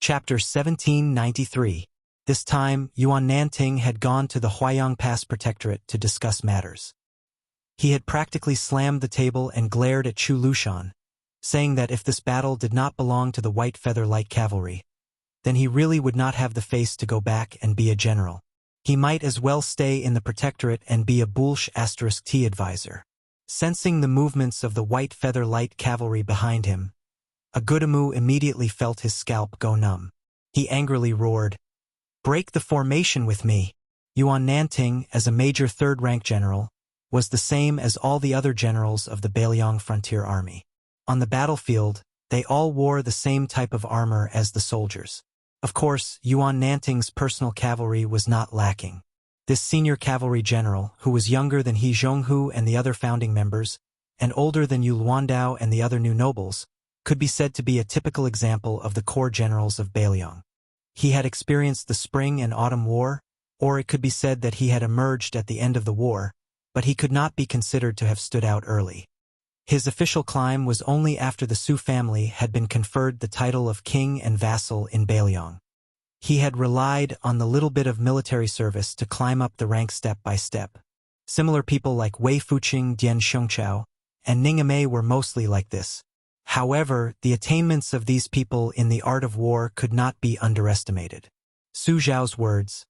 Chapter 1793. This time, Yuan Nanting had gone to the Huayang Pass Protectorate to discuss matters. He had practically slammed the table and glared at Chu Lushan, saying that if this battle did not belong to the White Feather Light Cavalry, then he really would not have the face to go back and be a general. He might as well stay in the Protectorate and be a Bulsh*T advisor. Sensing the movements of the White Feather Light Cavalry behind him, Agudamu immediately felt his scalp go numb. He angrily roared, "Break the formation with me!" Yuan Nanting, as a major third-rank general, was the same as all the other generals of the Beiliang Frontier Army. On the battlefield, they all wore the same type of armor as the soldiers. Of course, Yuan Nanting's personal cavalry was not lacking. This senior cavalry general, who was younger than He Zhonghu and the other founding members, and older than Yu Luandao and the other new nobles, could be said to be a typical example of the core generals of Beiliang. He had experienced the Spring and Autumn War, or it could be said that he had emerged at the end of the war, but he could not be considered to have stood out early. His official climb was only after the Su family had been conferred the title of king and vassal in Beiliang. He had relied on the little bit of military service to climb up the ranks step by step. Similar people like Wei Fuqing, Dian Xiongchao, and Ning Amei were mostly like this. However, the attainments of these people in the art of war could not be underestimated. Su Zhao's words,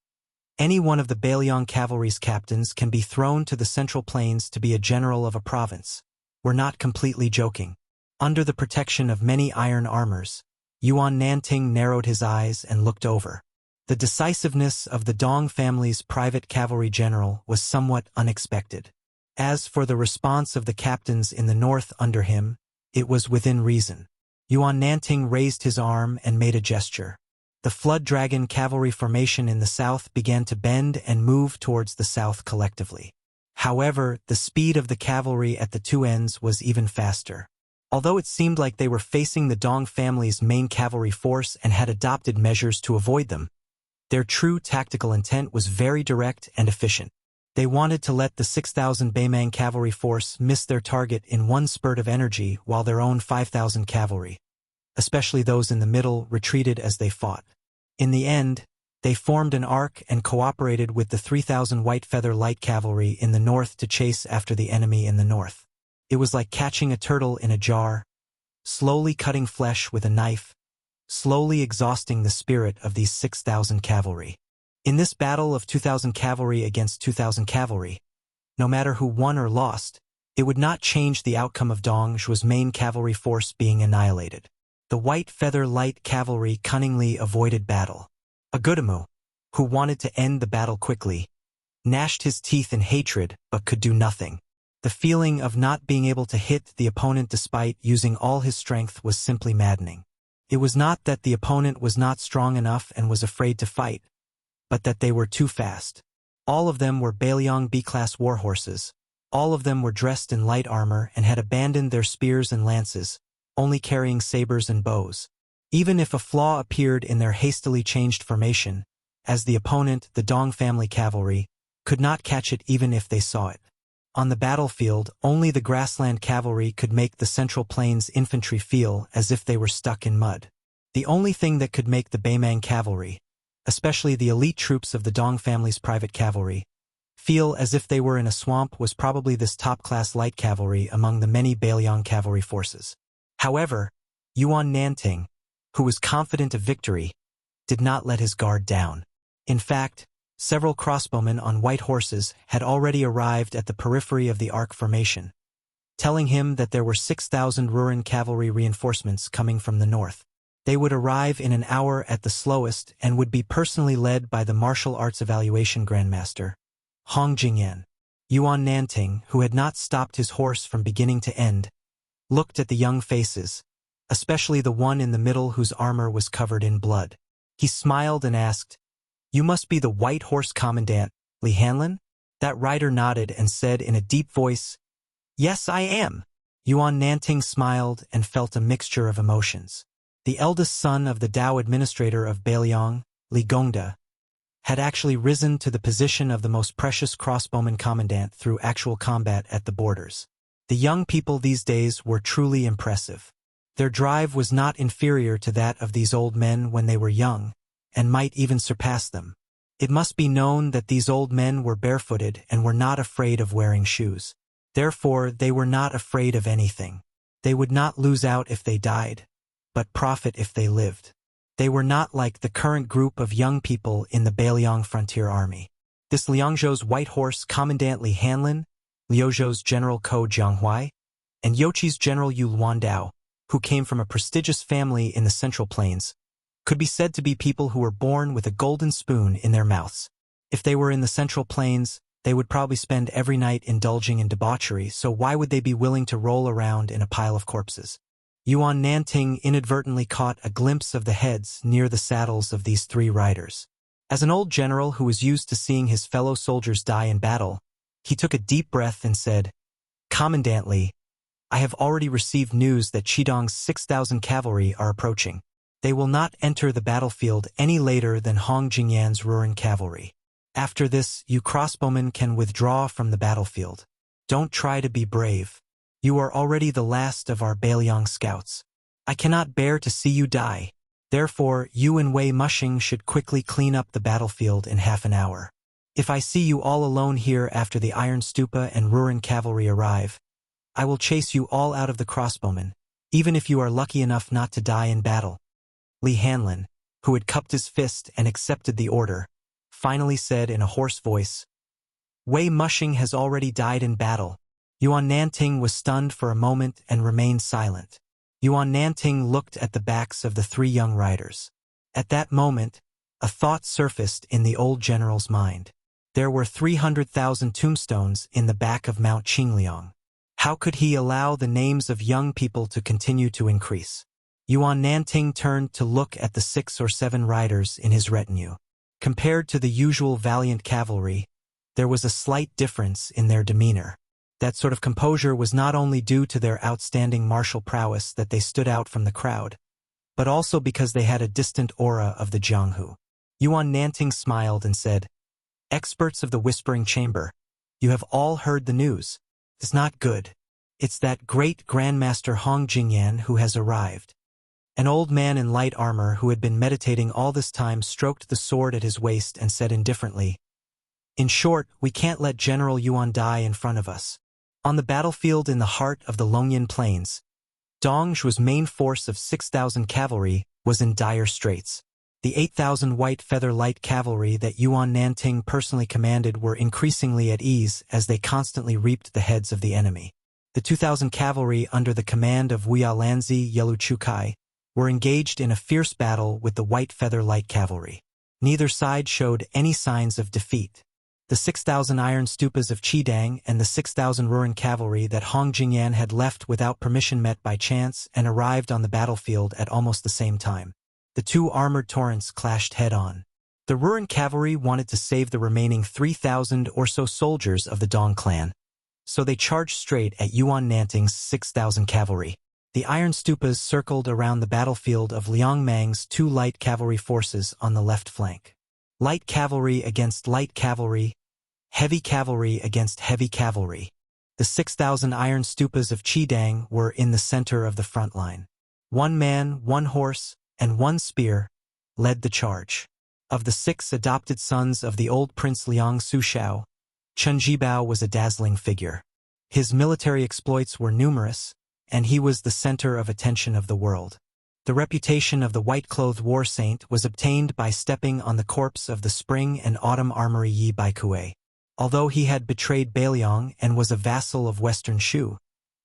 "Any one of the Beiliang cavalry's captains can be thrown to the Central Plains to be a general of a province," were not completely joking. Under the protection of many iron armors, Yuan Nanting narrowed his eyes and looked over. The decisiveness of the Dong family's private cavalry general was somewhat unexpected. As for the response of the captains in the north under him, it was within reason. Yuan Nanting raised his arm and made a gesture. The Flood Dragon cavalry formation in the south began to bend and move towards the south collectively. However, the speed of the cavalry at the two ends was even faster. Although it seemed like they were facing the Dong family's main cavalry force and had adopted measures to avoid them, their true tactical intent was very direct and efficient. They wanted to let the 6,000 Beimang cavalry force miss their target in one spurt of energy while their own 5,000 cavalry, especially those in the middle, retreated as they fought. In the end, they formed an arc and cooperated with the 3,000 White Feather Light Cavalry in the north to chase after the enemy in the north. It was like catching a turtle in a jar, slowly cutting flesh with a knife, slowly exhausting the spirit of these 6,000 cavalry. In this battle of 2,000 cavalry against 2,000 cavalry, no matter who won or lost, it would not change the outcome of Dongzhuo's main cavalry force being annihilated. The White Feather Light Cavalry cunningly avoided battle. Agudamu, who wanted to end the battle quickly, gnashed his teeth in hatred but could do nothing. The feeling of not being able to hit the opponent despite using all his strength was simply maddening. It was not that the opponent was not strong enough and was afraid to fight, but that they were too fast. All of them were Beiliang B-class warhorses. All of them were dressed in light armor and had abandoned their spears and lances, only carrying sabers and bows. Even if a flaw appeared in their hastily changed formation, as the opponent, the Dong family cavalry, could not catch it even if they saw it. On the battlefield, only the grassland cavalry could make the Central Plains infantry feel as if they were stuck in mud. The only thing that could make the Beimang cavalry, especially the elite troops of the Dong family's private cavalry, feel as if they were in a swamp was probably this top-class light cavalry among the many Beiliang cavalry forces. However, Yuan Nanting, who was confident of victory, did not let his guard down. In fact, several crossbowmen on white horses had already arrived at the periphery of the arc formation, telling him that there were 6,000 Ruran cavalry reinforcements coming from the north. They would arrive in an hour at the slowest and would be personally led by the martial arts evaluation grandmaster, Hong Jingyan. Yuan Nanting, who had not stopped his horse from beginning to end, looked at the young faces, especially the one in the middle whose armor was covered in blood. He smiled and asked, "You must be the White Horse Commandant, Li Hanlin?" That rider nodded and said in a deep voice, "Yes, I am." Yuan Nanting smiled and felt a mixture of emotions. The eldest son of the Dao administrator of Beiliang, Li Gongda, had actually risen to the position of the most precious crossbowman commandant through actual combat at the borders. The young people these days were truly impressive. Their drive was not inferior to that of these old men when they were young, and might even surpass them. It must be known that these old men were barefooted and were not afraid of wearing shoes. Therefore, they were not afraid of anything. They would not lose out if they died, but profit if they lived. They were not like the current group of young people in the Beiliang frontier army. This Liangzhou's white horse Commandant Li Hanlin, Liuzhou's General Ko Jianghuai, and Youqi's General Yu Luandao, who came from a prestigious family in the Central Plains, could be said to be people who were born with a golden spoon in their mouths. If they were in the Central Plains, they would probably spend every night indulging in debauchery, so why would they be willing to roll around in a pile of corpses? Yuan Nanting inadvertently caught a glimpse of the heads near the saddles of these three riders. As an old general who was used to seeing his fellow soldiers die in battle, he took a deep breath and said, "Commandant Li, I have already received news that Qidong's 6,000 cavalry are approaching. They will not enter the battlefield any later than Hong Jingyan's Ruren cavalry. After this, you crossbowmen can withdraw from the battlefield. Don't try to be brave. You are already the last of our Beiliang scouts. I cannot bear to see you die. Therefore, you and Wei Mushing should quickly clean up the battlefield in half an hour. If I see you all alone here after the Iron Stupa and Ruren cavalry arrive, I will chase you all out of the crossbowmen, even if you are lucky enough not to die in battle." Li Hanlin, who had cupped his fist and accepted the order, finally said in a hoarse voice, "Wei Mushing has already died in battle." Yuan Nanting was stunned for a moment and remained silent. Yuan Nanting looked at the backs of the three young riders. At that moment, a thought surfaced in the old general's mind. There were 300,000 tombstones in the back of Mount Qingliang. How could he allow the names of young people to continue to increase? Yuan Nanting turned to look at the 6 or 7 riders in his retinue. Compared to the usual valiant cavalry, there was a slight difference in their demeanor. That sort of composure was not only due to their outstanding martial prowess that they stood out from the crowd, but also because they had a distant aura of the Jianghu. Yuan Nanting smiled and said, "Experts of the Whispering Chamber, you have all heard the news. It's not good. It's that great Grandmaster Hong Jingyan who has arrived." An old man in light armor who had been meditating all this time stroked the sword at his waist and said indifferently, "In short, we can't let General Yuan die in front of us." On the battlefield in the heart of the Longyan Plains, Dongzhu's main force of 6,000 cavalry was in dire straits. The 8,000 white feather light cavalry that Yuan Nanting personally commanded were increasingly at ease as they constantly reaped the heads of the enemy. The 2,000 cavalry under the command of Wuya Lanzi Yelu Chukai were engaged in a fierce battle with the white feather light cavalry. Neither side showed any signs of defeat. The 6,000 iron stupas of Qidang and the 6,000 Ruren cavalry that Hong Jingyan had left without permission met by chance and arrived on the battlefield at almost the same time. The two armored torrents clashed head-on. The Ruren cavalry wanted to save the remaining 3,000 or so soldiers of the Dong clan, so they charged straight at Yuan Nanting's 6,000 cavalry. The iron stupas circled around the battlefield of Liang Mang's 2 light cavalry forces on the left flank. Light cavalry against light cavalry, heavy cavalry against heavy cavalry. The 6,000 iron stupas of Qidang were in the center of the front line. 1 man, 1 horse, and 1 spear led the charge. Of the 6 adopted sons of the old Prince Liang Sushao, Chen Jibao was a dazzling figure. His military exploits were numerous, and he was the center of attention of the world. The reputation of the white-clothed war saint was obtained by stepping on the corpse of the spring and autumn armory Yi Baikue. Although he had betrayed Beiliang and was a vassal of Western Shu,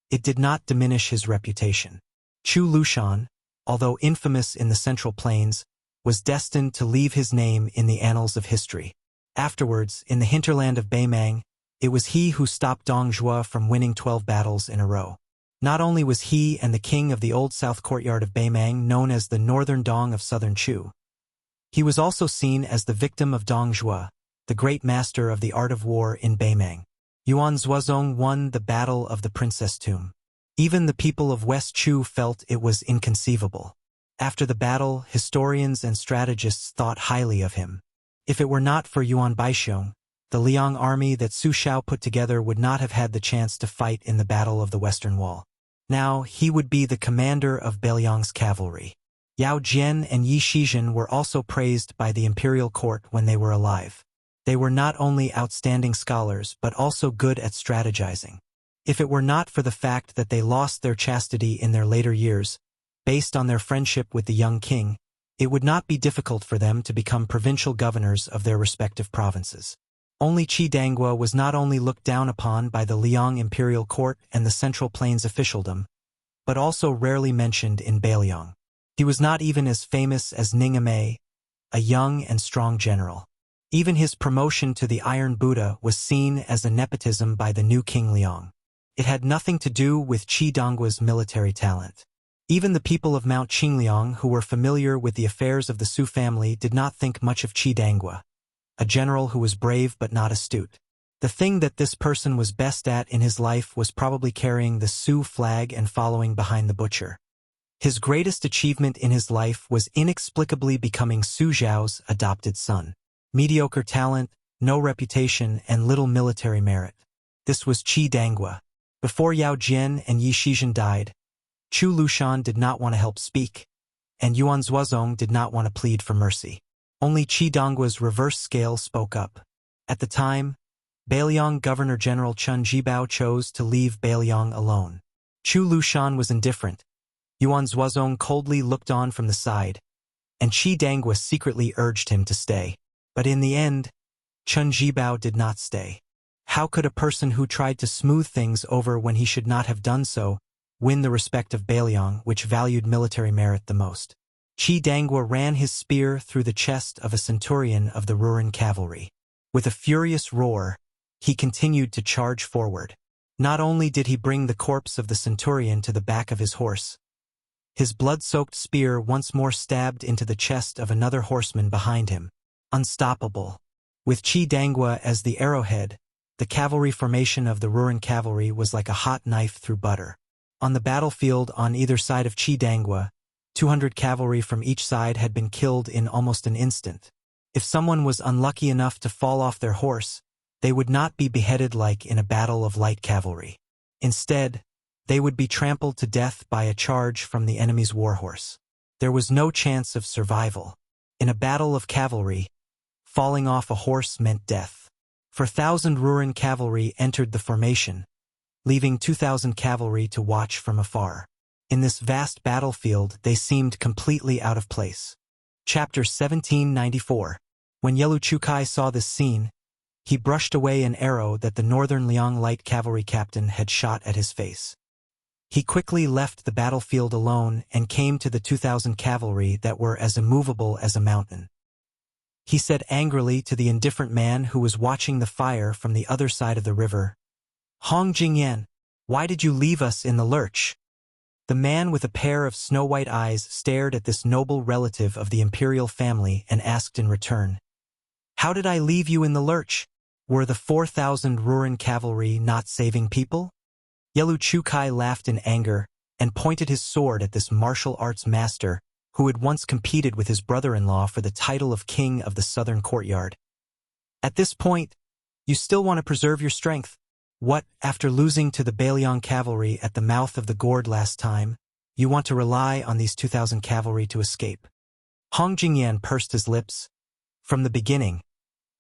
it did not diminish his reputation. Chu Lushan, although infamous in the Central Plains, was destined to leave his name in the annals of history. Afterwards, in the hinterland of Beimang, it was he who stopped Dongzhou from winning 12 battles in a row. Not only was he and the king of the old south courtyard of Beimang known as the Northern Dong of Southern Chu, he was also seen as the victim of Dongzhou, the great master of the art of war in Beimang. Yuan Zuozong won the Battle of the Princess Tomb. Even the people of West Chu felt it was inconceivable. After the battle, historians and strategists thought highly of him. If it were not for Yuan Baixiong, the Liang army that Su Shao put together would not have had the chance to fight in the Battle of the Western Wall. Now, he would be the commander of Beiliang's cavalry. Yao Jian and Yi Shizhen were also praised by the imperial court when they were alive. They were not only outstanding scholars but also good at strategizing. If it were not for the fact that they lost their chastity in their later years, based on their friendship with the young king, it would not be difficult for them to become provincial governors of their respective provinces. Only Qi Dangua was not only looked down upon by the Liang imperial court and the Central Plains officialdom, but also rarely mentioned in Beiliang. He was not even as famous as Ning Amei, a young and strong general. Even his promotion to the Iron Buddha was seen as a nepotism by the new King Liang. It had nothing to do with Qi Dangua's military talent. Even the people of Mount Qingliang who were familiar with the affairs of the Su family did not think much of Qi Dangua, a general who was brave but not astute. The thing that this person was best at in his life was probably carrying the Su flag and following behind the butcher. His greatest achievement in his life was inexplicably becoming Su Zhao's adopted son. Mediocre talent, no reputation, and little military merit. This was Qi Dangua. Before Yao Jian and Yi Shizhen died, Chu Lushan did not want to help speak, and Yuan Zuozong did not want to plead for mercy. Only Qi Dangua's reverse scale spoke up. At the time, Beiliang Governor-General Chen Jibao chose to leave Beiliang alone. Chu Lushan was indifferent. Yuan Zuozong coldly looked on from the side, and Qi Dangua secretly urged him to stay. But in the end, Chen Jibao did not stay. How could a person who tried to smooth things over when he should not have done so win the respect of Beiliang, which valued military merit the most? Qi Dangua ran his spear through the chest of a centurion of the Ruran cavalry. With a furious roar, he continued to charge forward. Not only did he bring the corpse of the centurion to the back of his horse, his blood-soaked spear once more stabbed into the chest of another horseman behind him. Unstoppable. With Qi Dangua as the arrowhead, the cavalry formation of the Ruran cavalry was like a hot knife through butter. On the battlefield on either side of Qi Dangua, 200 cavalry from each side had been killed in almost an instant. If someone was unlucky enough to fall off their horse, they would not be beheaded like in a battle of light cavalry. Instead, they would be trampled to death by a charge from the enemy's warhorse. There was no chance of survival. In a battle of cavalry, falling off a horse meant death. 4,000 Ruran cavalry entered the formation, leaving 2,000 cavalry to watch from afar. In this vast battlefield, they seemed completely out of place. Chapter 1794. When Yelu Chukai saw this scene, he brushed away an arrow that the Northern Liang light cavalry captain had shot at his face. He quickly left the battlefield alone and came to the 2,000 cavalry that were as immovable as a mountain. He said angrily to the indifferent man who was watching the fire from the other side of the river, "Hong Jingyan, why did you leave us in the lurch?" The man with a pair of snow-white eyes stared at this noble relative of the imperial family and asked in return, "How did I leave you in the lurch? Were the 4,000 Ruran cavalry not saving people?" Yelu Chukai laughed in anger and pointed his sword at this martial arts master who had once competed with his brother-in-law for the title of king of the southern courtyard. "At this point, you still want to preserve your strength? What, after losing to the Beiliang cavalry at the mouth of the gourd last time, you want to rely on these 2,000 cavalry to escape?" Hong Jingyan pursed his lips. "From the beginning,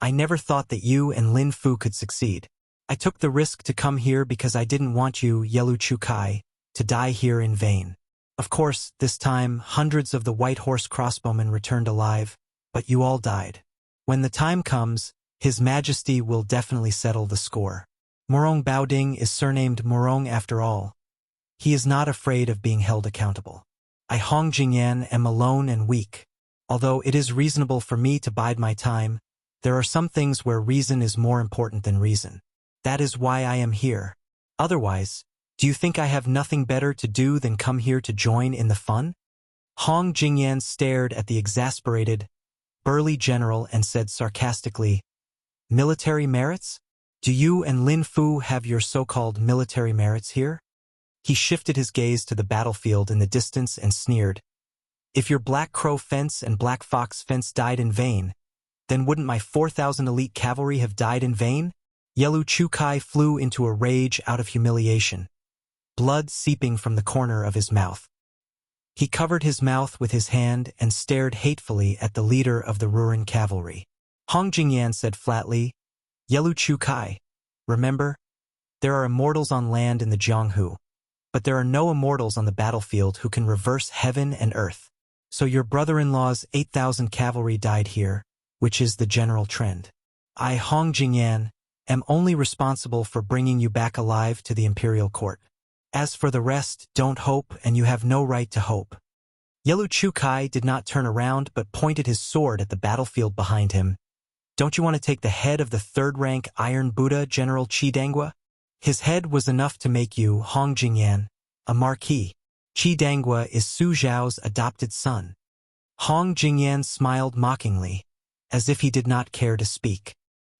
I never thought that you and Lin Fu could succeed. I took the risk to come here because I didn't want you, Yelu Chukai, to die here in vain. Of course, this time, hundreds of the White Horse crossbowmen returned alive, but you all died. When the time comes, His Majesty will definitely settle the score. Morong Baoding is surnamed Morong after all. He is not afraid of being held accountable. I Hong Jingyan am alone and weak. Although it is reasonable for me to bide my time, there are some things where reason is more important than reason. That is why I am here. Otherwise, do you think I have nothing better to do than come here to join in the fun?" Hong Jingyan stared at the exasperated, burly general and said sarcastically, "Military merits? Do you and Lin Fu have your so-called military merits here?" He shifted his gaze to the battlefield in the distance and sneered, "If your Black Crow fence and Black Fox fence died in vain, then wouldn't my 4,000 elite cavalry have died in vain?" Yelu Chukai flew into a rage out of humiliation. blood seeping from the corner of his mouth. He covered his mouth with his hand and stared hatefully at the leader of the Ruran cavalry. Hong Jingyan said flatly, "Yelu Chu Kai, remember? There are immortals on land in the Jianghu, but there are no immortals on the battlefield who can reverse heaven and earth. So your brother-in-law's 8,000 cavalry died here, which is the general trend. I, Hong Jingyan, am only responsible for bringing you back alive to the imperial court. As for the rest, don't hope, and you have no right to hope." Yelu Chu Kai did not turn around but pointed his sword at the battlefield behind him. "Don't you want to take the head of the third-rank Iron Buddha, General Qi Dangua? His head was enough to make you, Hong Jingyan, a marquis. Qi Dangua is Su Zhao's adopted son." Hong Jingyan smiled mockingly, as if he did not care to speak.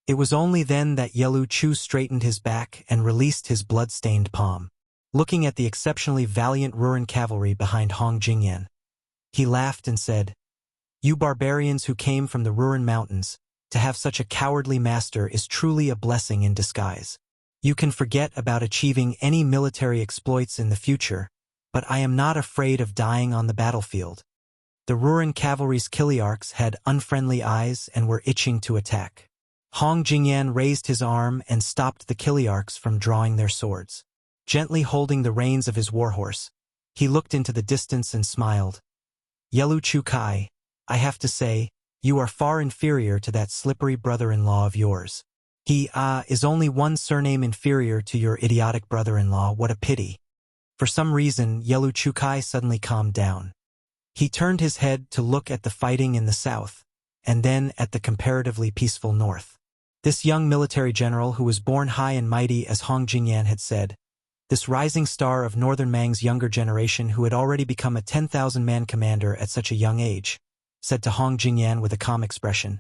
It was only then that Yelu Chu straightened his back and released his blood-stained palm. Looking at the exceptionally valiant Ruran cavalry behind Hong Jingyan, he laughed and said, "You barbarians who came from the Ruran mountains, to have such a cowardly master is truly a blessing in disguise. You can forget about achieving any military exploits in the future, but I am not afraid of dying on the battlefield." The Ruran cavalry's Kiliarchs had unfriendly eyes and were itching to attack. Hong Jingyan raised his arm and stopped the Kiliarchs from drawing their swords. Gently holding the reins of his warhorse, he looked into the distance and smiled. "Yelu Chu Kai, I have to say, you are far inferior to that slippery brother-in-law of yours. He, is only one surname inferior to your idiotic brother-in-law. What a pity." For some reason, Yelu Chu Kai suddenly calmed down. He turned his head to look at the fighting in the south, and then at the comparatively peaceful north. This young military general who was born high and mighty, as Hong Jingyan had said, this rising star of Northern Mang's younger generation who had already become a 10,000-man commander at such a young age, said to Hong Jingyan with a calm expression,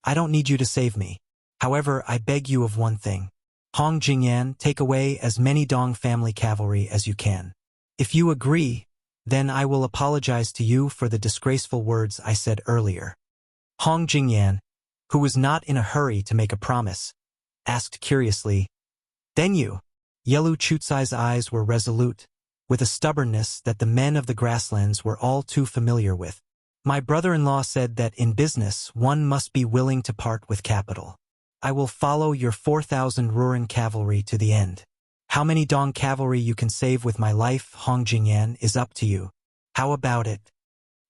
"I don't need you to save me. However, I beg you of one thing. Hong Jingyan, take away as many Dong family cavalry as you can. If you agree, then I will apologize to you for the disgraceful words I said earlier." Hong Jingyan, who was not in a hurry to make a promise, asked curiously, "Then you?" Yelu Chutsai's eyes were resolute, with a stubbornness that the men of the grasslands were all too familiar with. "My brother-in-law said that in business one must be willing to part with capital. I will follow your 4,000 Ruran cavalry to the end. How many Dong cavalry you can save with my life, Hong Jingyan, is up to you. How about it?"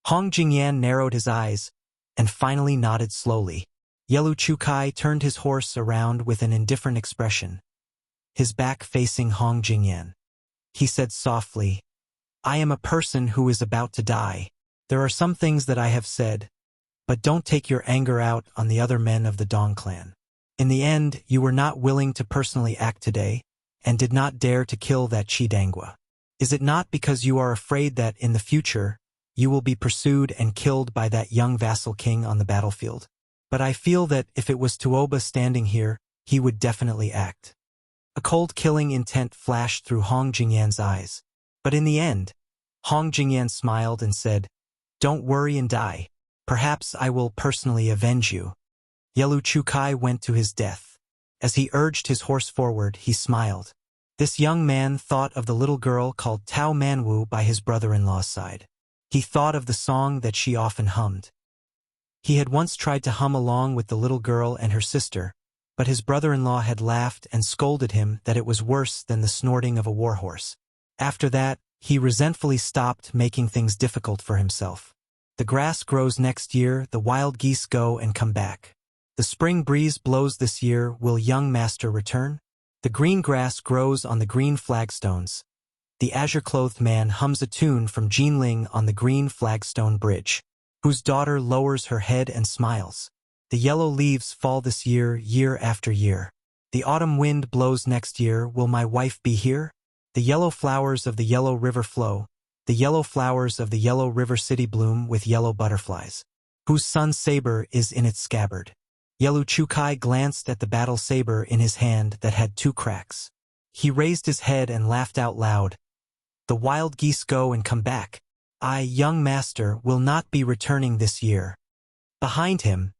Hong Jingyan narrowed his eyes and finally nodded slowly. Yelu Chu Kai turned his horse around with an indifferent expression, his back facing Hong Jingyan. He said softly, "I am a person who is about to die. There are some things that I have said, but don't take your anger out on the other men of the Dong clan. In the end, you were not willing to personally act today, and did not dare to kill that Qi Dangua. Is it not because you are afraid that, in the future, you will be pursued and killed by that young vassal king on the battlefield? But I feel that if it was Tuoba standing here, he would definitely act." A cold killing intent flashed through Hong Jingyan's eyes. But in the end, Hong Jingyan smiled and said, "Don't worry and die. Perhaps I will personally avenge you." Yelu Chu Kai went to his death. As he urged his horse forward, he smiled. This young man thought of the little girl called Tao Manwu by his brother-in-law's side. He thought of the song that she often hummed. He had once tried to hum along with the little girl and her sister, but his brother-in-law had laughed and scolded him that it was worse than the snorting of a warhorse. After that, he resentfully stopped making things difficult for himself. The grass grows next year, the wild geese go and come back. The spring breeze blows this year, will young master return? The green grass grows on the green flagstones. The azure-clothed man hums a tune from Jinling on the green flagstone bridge, whose daughter lowers her head and smiles. The yellow leaves fall this year, year after year. The autumn wind blows next year, will my wife be here? The yellow flowers of the yellow river flow. The yellow flowers of the yellow river city bloom with yellow butterflies, whose sun's saber is in its scabbard. Yelu Chu Kai glanced at the battle saber in his hand that had 2 cracks. He raised his head and laughed out loud. The wild geese go and come back. I, young master, will not be returning this year. Behind him,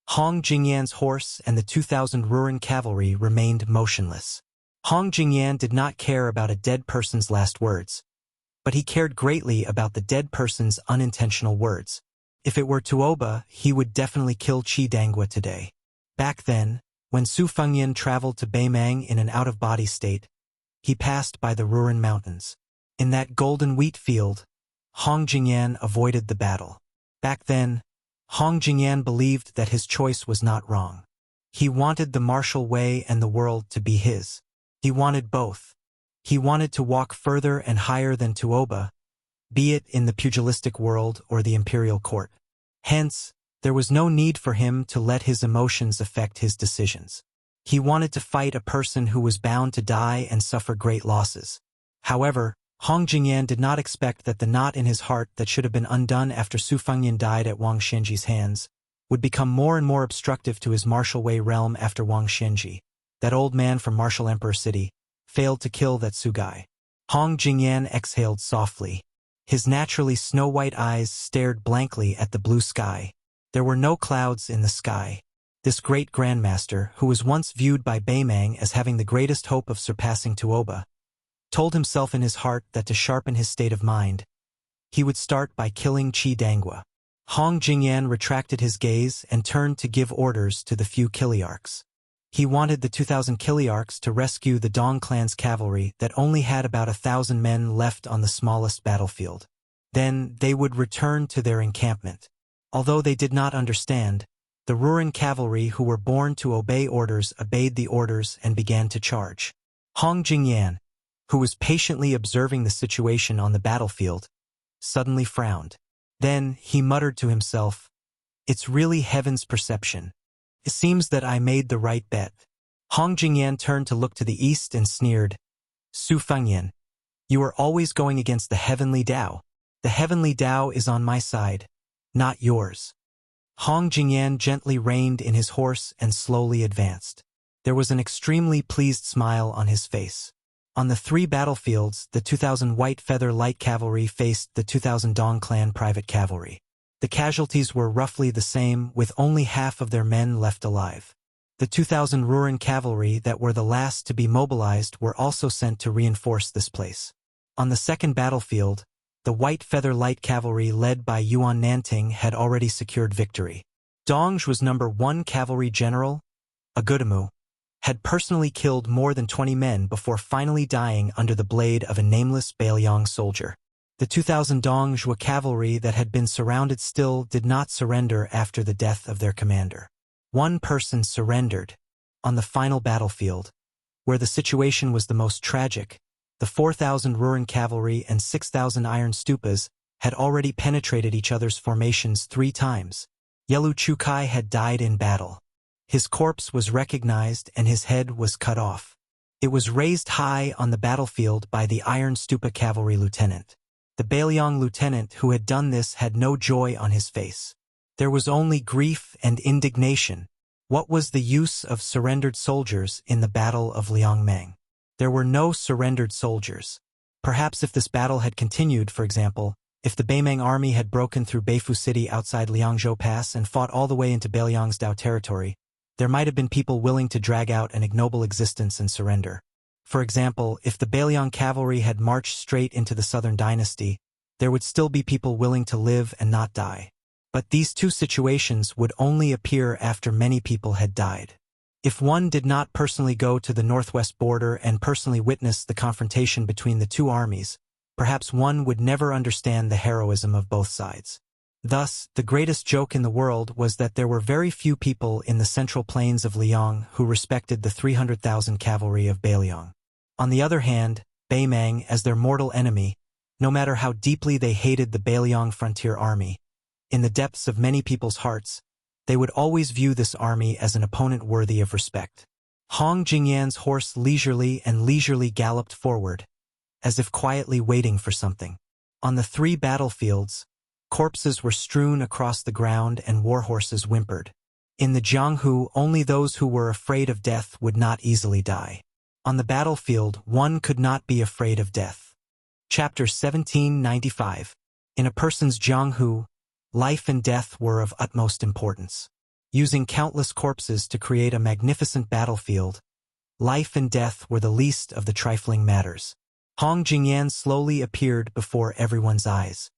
Hong Jingyan's horse and the 2,000 Ruran cavalry remained motionless. Hong Jingyan did not care about a dead person's last words, but he cared greatly about the dead person's unintentional words. If it were Tuoba, he would definitely kill Qi Dangua today. Back then, when Su Fengyan traveled to Beimang in an out-of-body state, he passed by the Ruren Mountains. In that golden wheat field, Hong Jingyan avoided the battle. Back then, Hong Jingyan believed that his choice was not wrong. He wanted the martial way and the world to be his. He wanted both. He wanted to walk further and higher than Tuoba, be it in the pugilistic world or the imperial court. Hence, there was no need for him to let his emotions affect his decisions. He wanted to fight a person who was bound to die and suffer great losses. However, Hong Jingyan did not expect that the knot in his heart that should have been undone after Su Fengyan died at Wang Xianji's hands would become more and more obstructive to his martial way realm after Wang Xianji, that old man from Martial Emperor City, failed to kill that Sugai. Hong Jingyan exhaled softly. His naturally snow-white eyes stared blankly at the blue sky. There were no clouds in the sky. This great grandmaster, who was once viewed by Beimang as having the greatest hope of surpassing Tuoba, told himself in his heart that to sharpen his state of mind, he would start by killing Qi Dangua. Hong Jingyan retracted his gaze and turned to give orders to the few Kiliarchs. He wanted the 2,000 Kiliarchs to rescue the Dong clan's cavalry that only had about 1,000 men left on the smallest battlefield. Then they would return to their encampment. Although they did not understand, the Ruren cavalry who were born to obey orders obeyed the orders and began to charge. Hong Jingyan, who was patiently observing the situation on the battlefield, suddenly frowned. Then he muttered to himself, "It's really heaven's perception. It seems that I made the right bet." Hong Jingyan turned to look to the east and sneered, "Su Fengyan, you are always going against the heavenly Tao. The heavenly Tao is on my side, not yours." Hong Jingyan gently reined in his horse and slowly advanced. There was an extremely pleased smile on his face. On the 3 battlefields, the 2,000 White Feather Light Cavalry faced the 2,000 Dong Clan Private Cavalry. The casualties were roughly the same, with only half of their men left alive. The 2,000 Ruren Cavalry that were the last to be mobilized were also sent to reinforce this place. On the 2nd battlefield, the White Feather Light Cavalry led by Yuan Nanting had already secured victory. Dongzhi was number 1 cavalry general, Agudamu, had personally killed more than 20 men before finally dying under the blade of a nameless Beiliang soldier. The 2,000 Dongzhi cavalry that had been surrounded still did not surrender after the death of their commander. One person surrendered. On the final battlefield, where the situation was the most tragic, the 4,000 Ruren cavalry and 6,000 iron stupas had already penetrated each other's formations 3 times. Yelu Chukai had died in battle. His corpse was recognized and his head was cut off. It was raised high on the battlefield by the Iron Stupa cavalry lieutenant. The Beiliang lieutenant who had done this had no joy on his face. There was only grief and indignation. What was the use of surrendered soldiers in the Battle of Liangmeng? There were no surrendered soldiers. Perhaps if this battle had continued, for example, if the Beimang army had broken through Beifu City outside Liangzhou Pass and fought all the way into Beiliang's Dao territory, there might have been people willing to drag out an ignoble existence and surrender. For example, if the Beiliang cavalry had marched straight into the Southern Dynasty, there would still be people willing to live and not die. But these 2 situations would only appear after many people had died. If one did not personally go to the northwest border and personally witness the confrontation between the 2 armies, perhaps one would never understand the heroism of both sides. Thus, the greatest joke in the world was that there were very few people in the central plains of Liang who respected the 300,000 cavalry of Beiliang. On the other hand, Beimang, as their mortal enemy, no matter how deeply they hated the Beiliang frontier army, in the depths of many people's hearts, they would always view this army as an opponent worthy of respect. Hong Jingyan's horse leisurely galloped forward, as if quietly waiting for something. On the 3 battlefields, corpses were strewn across the ground and war horses whimpered. In the Jianghu, only those who were afraid of death would not easily die. On the battlefield, one could not be afraid of death. Chapter 1795. In a person's Jianghu, life and death were of utmost importance. Using countless corpses to create a magnificent battlefield, Life and death were the least of the trifling matters. Hong Jingyan slowly appeared before everyone's eyes.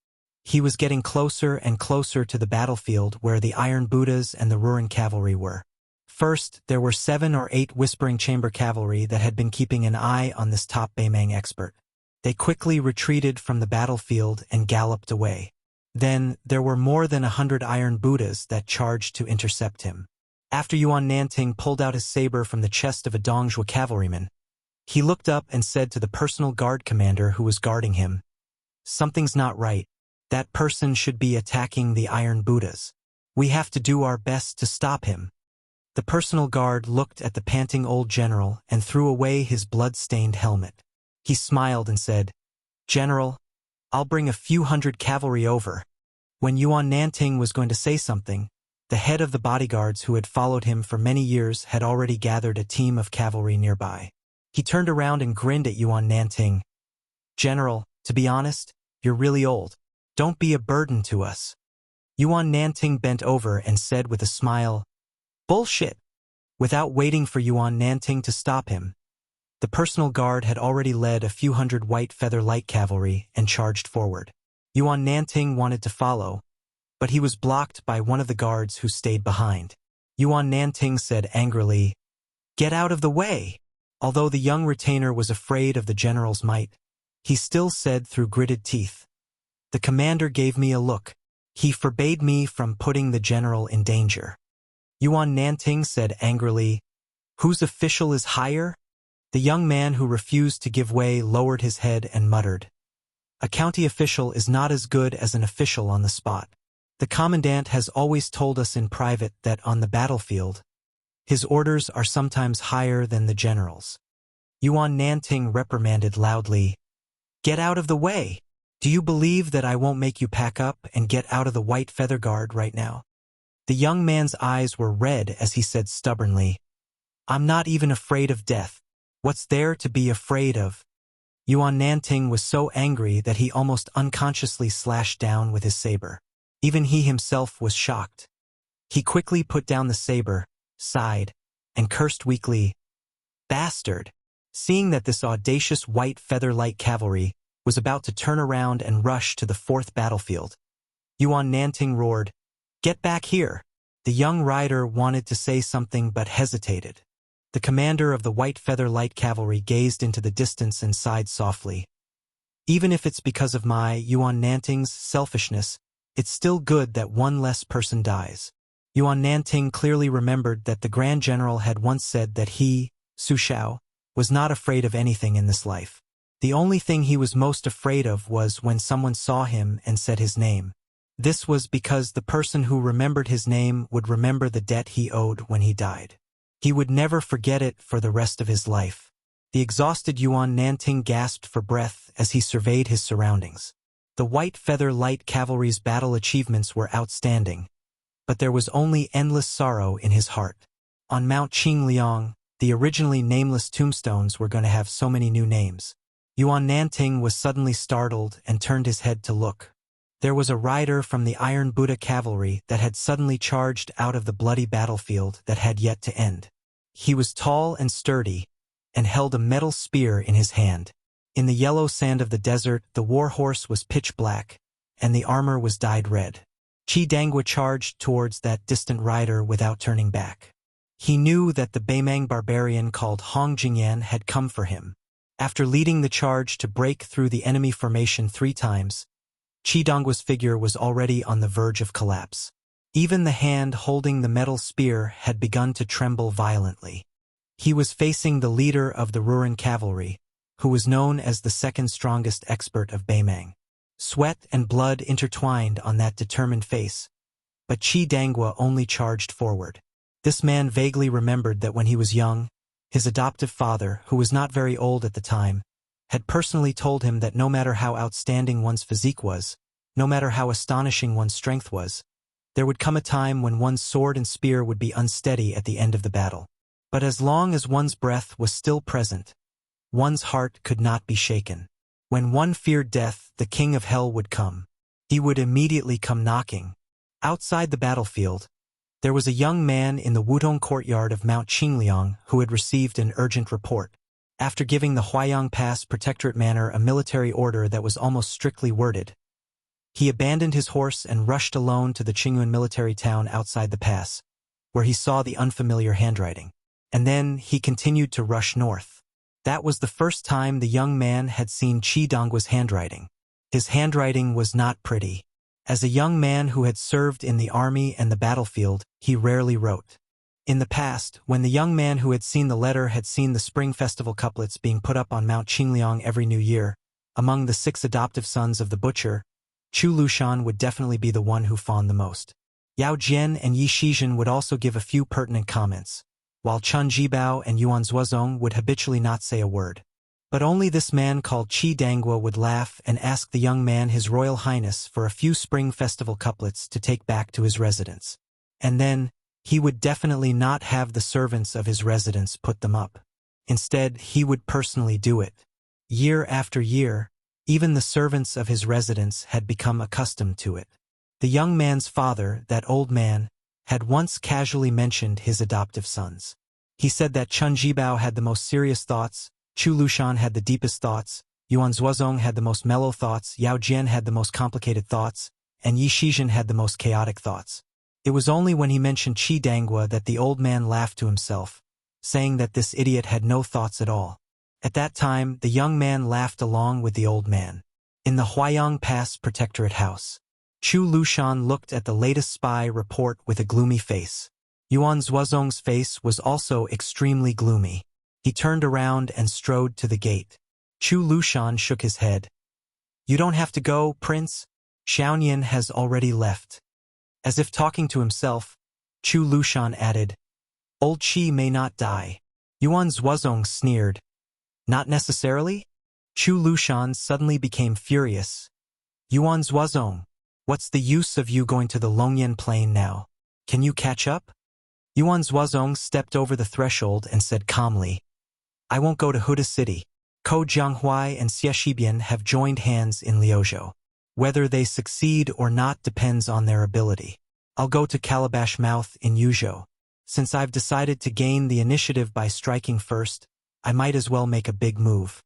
He was getting closer and closer to the battlefield where the Iron Buddhas and the Ruran cavalry were. First, there were 7 or 8 Whispering Chamber cavalry that had been keeping an eye on this top Beimang expert. They quickly retreated from the battlefield and galloped away. Then, there were more than 100 Iron Buddhas that charged to intercept him. After Yuan Nanting pulled out his saber from the chest of a Dongjua cavalryman, he looked up and said to the personal guard commander who was guarding him, "Something's not right. That person should be attacking the Iron Buddhas. We have to do our best to stop him." The personal guard looked at the panting old general and threw away his blood-stained helmet. He smiled and said, "General, I'll bring a few hundred cavalry over." When Yuan Nanting was going to say something, the head of the bodyguards who had followed him for many years had already gathered a team of cavalry nearby. He turned around and grinned at Yuan Nanting. "General, to be honest, you're really old. Don't be a burden to us." Yuan Nanting bent over and said with a smile, "Bullshit." Without waiting for Yuan Nanting to stop him, the personal guard had already led a few hundred white feather light cavalry and charged forward. Yuan Nanting wanted to follow, but he was blocked by one of the guards who stayed behind. Yuan Nanting said angrily, "Get out of the way." Although the young retainer was afraid of the general's might, he still said through gritted teeth, "The commander gave me a look. He forbade me from putting the general in danger." Yuan Nanting said angrily, "Whose official is higher?" The young man who refused to give way lowered his head and muttered, "A county official is not as good as an official on the spot. The commandant has always told us in private that on the battlefield, his orders are sometimes higher than the general's." Yuan Nanting reprimanded loudly, "Get out of the way! Do you believe that I won't make you pack up and get out of the White Feather Guard right now?" The young man's eyes were red as he said stubbornly, "I'm not even afraid of death. What's there to be afraid of?" Yuan Nanting was so angry that he almost unconsciously slashed down with his saber. Even he himself was shocked. He quickly put down the saber, sighed, and cursed weakly, "Bastard!" Seeing that this audacious white feather light cavalry was about to turn around and rush to the 4th battlefield, Yuan Nanting roared, "Get back here!" The young rider wanted to say something but hesitated. The commander of the white feather light cavalry gazed into the distance and sighed softly. "Even if it's because of my, Yuan Nanting's, selfishness, it's still good that one less person dies." Yuan Nanting clearly remembered that the Grand General had once said that he, Su Shao, was not afraid of anything in this life. The only thing he was most afraid of was when someone saw him and said his name. This was because the person who remembered his name would remember the debt he owed when he died. He would never forget it for the rest of his life. The exhausted Yuan Nanting gasped for breath as he surveyed his surroundings. The White Feather Light Cavalry's battle achievements were outstanding, but there was only endless sorrow in his heart. On Mount Qingliang, the originally nameless tombstones were going to have so many new names. Yuan Nanting was suddenly startled and turned his head to look. There was a rider from the Iron Buddha cavalry that had suddenly charged out of the bloody battlefield that had yet to end. He was tall and sturdy, and held a metal spear in his hand. In the yellow sand of the desert, the war horse was pitch black, and the armor was dyed red. Qi Dangua charged towards that distant rider without turning back. He knew that the Beimang barbarian called Hong Jingyan had come for him. After leading the charge to break through the enemy formation 3 times, Qi Dangua's figure was already on the verge of collapse. Even the hand holding the metal spear had begun to tremble violently. He was facing the leader of the Ruran cavalry, who was known as the 2nd strongest expert of Beimang. Sweat and blood intertwined on that determined face, but Qi Dangua only charged forward. This man vaguely remembered that when he was young, his adoptive father, who was not very old at the time, had personally told him that no matter how outstanding one's physique was, no matter how astonishing one's strength was, there would come a time when one's sword and spear would be unsteady at the end of the battle. But as long as one's breath was still present, one's heart could not be shaken. When one feared death, the king of hell would come. He would immediately come knocking. Outside the battlefield, There was a young man in the Wudong courtyard of Mount Qingliang who had received an urgent report. After giving the Huayang Pass Protectorate Manor a military order that was almost strictly worded, he abandoned his horse and rushed alone to the Qingyuan military town outside the pass, where he saw the unfamiliar handwriting. And then he continued to rush north. That was the first time the young man had seen Qi Donggua's handwriting. His handwriting was not pretty. As a young man who had served in the army and the battlefield, he rarely wrote. In the past, when the young man who had seen the letter had seen the Spring Festival couplets being put up on Mount Qingliang every new year, among the 6 adoptive sons of the butcher, Chu Lushan would definitely be the one who fawned the most. Yao Jian and Yi Shizhen would also give a few pertinent comments, while Chun Jibao and Yuan Zuozong would habitually not say a word. But only this man called Qi Danggua would laugh and ask the young man His Royal Highness for a few Spring Festival couplets to take back to his residence. And then, he would definitely not have the servants of his residence put them up. Instead, he would personally do it. Year after year, even the servants of his residence had become accustomed to it. The young man's father, that old man, had once casually mentioned his adoptive sons. He said that Chun Jibao had the most serious thoughts, Chu Lushan had the deepest thoughts, Yuan Zuozong had the most mellow thoughts, Yao Jian had the most complicated thoughts, and Yi Shizhen had the most chaotic thoughts. It was only when he mentioned Qi Danggua that the old man laughed to himself, saying that this idiot had no thoughts at all. At that time, the young man laughed along with the old man. In the Huayang Pass Protectorate House, Chu Lushan looked at the latest spy report with a gloomy face. Yuan Zuozong's face was also extremely gloomy. He turned around and strode to the gate. Chu Lushan shook his head. "You don't have to go, Prince. Xiaonian has already left." As if talking to himself, Chu Lushan added, "Old Qi may not die." Yuan Zuozong sneered. "Not necessarily?" Chu Lushan suddenly became furious. "Yuan Zuozong, what's the use of you going to the Longyan Plain now? Can you catch up?" Yuan Zuozong stepped over the threshold and said calmly, "I won't go to Huda City. Ko Jianghuai and Xie Shibian have joined hands in Liuzhou. Whether they succeed or not depends on their ability. I'll go to Calabash Mouth in Yuzhou. Since I've decided to gain the initiative by striking first, I might as well make a big move."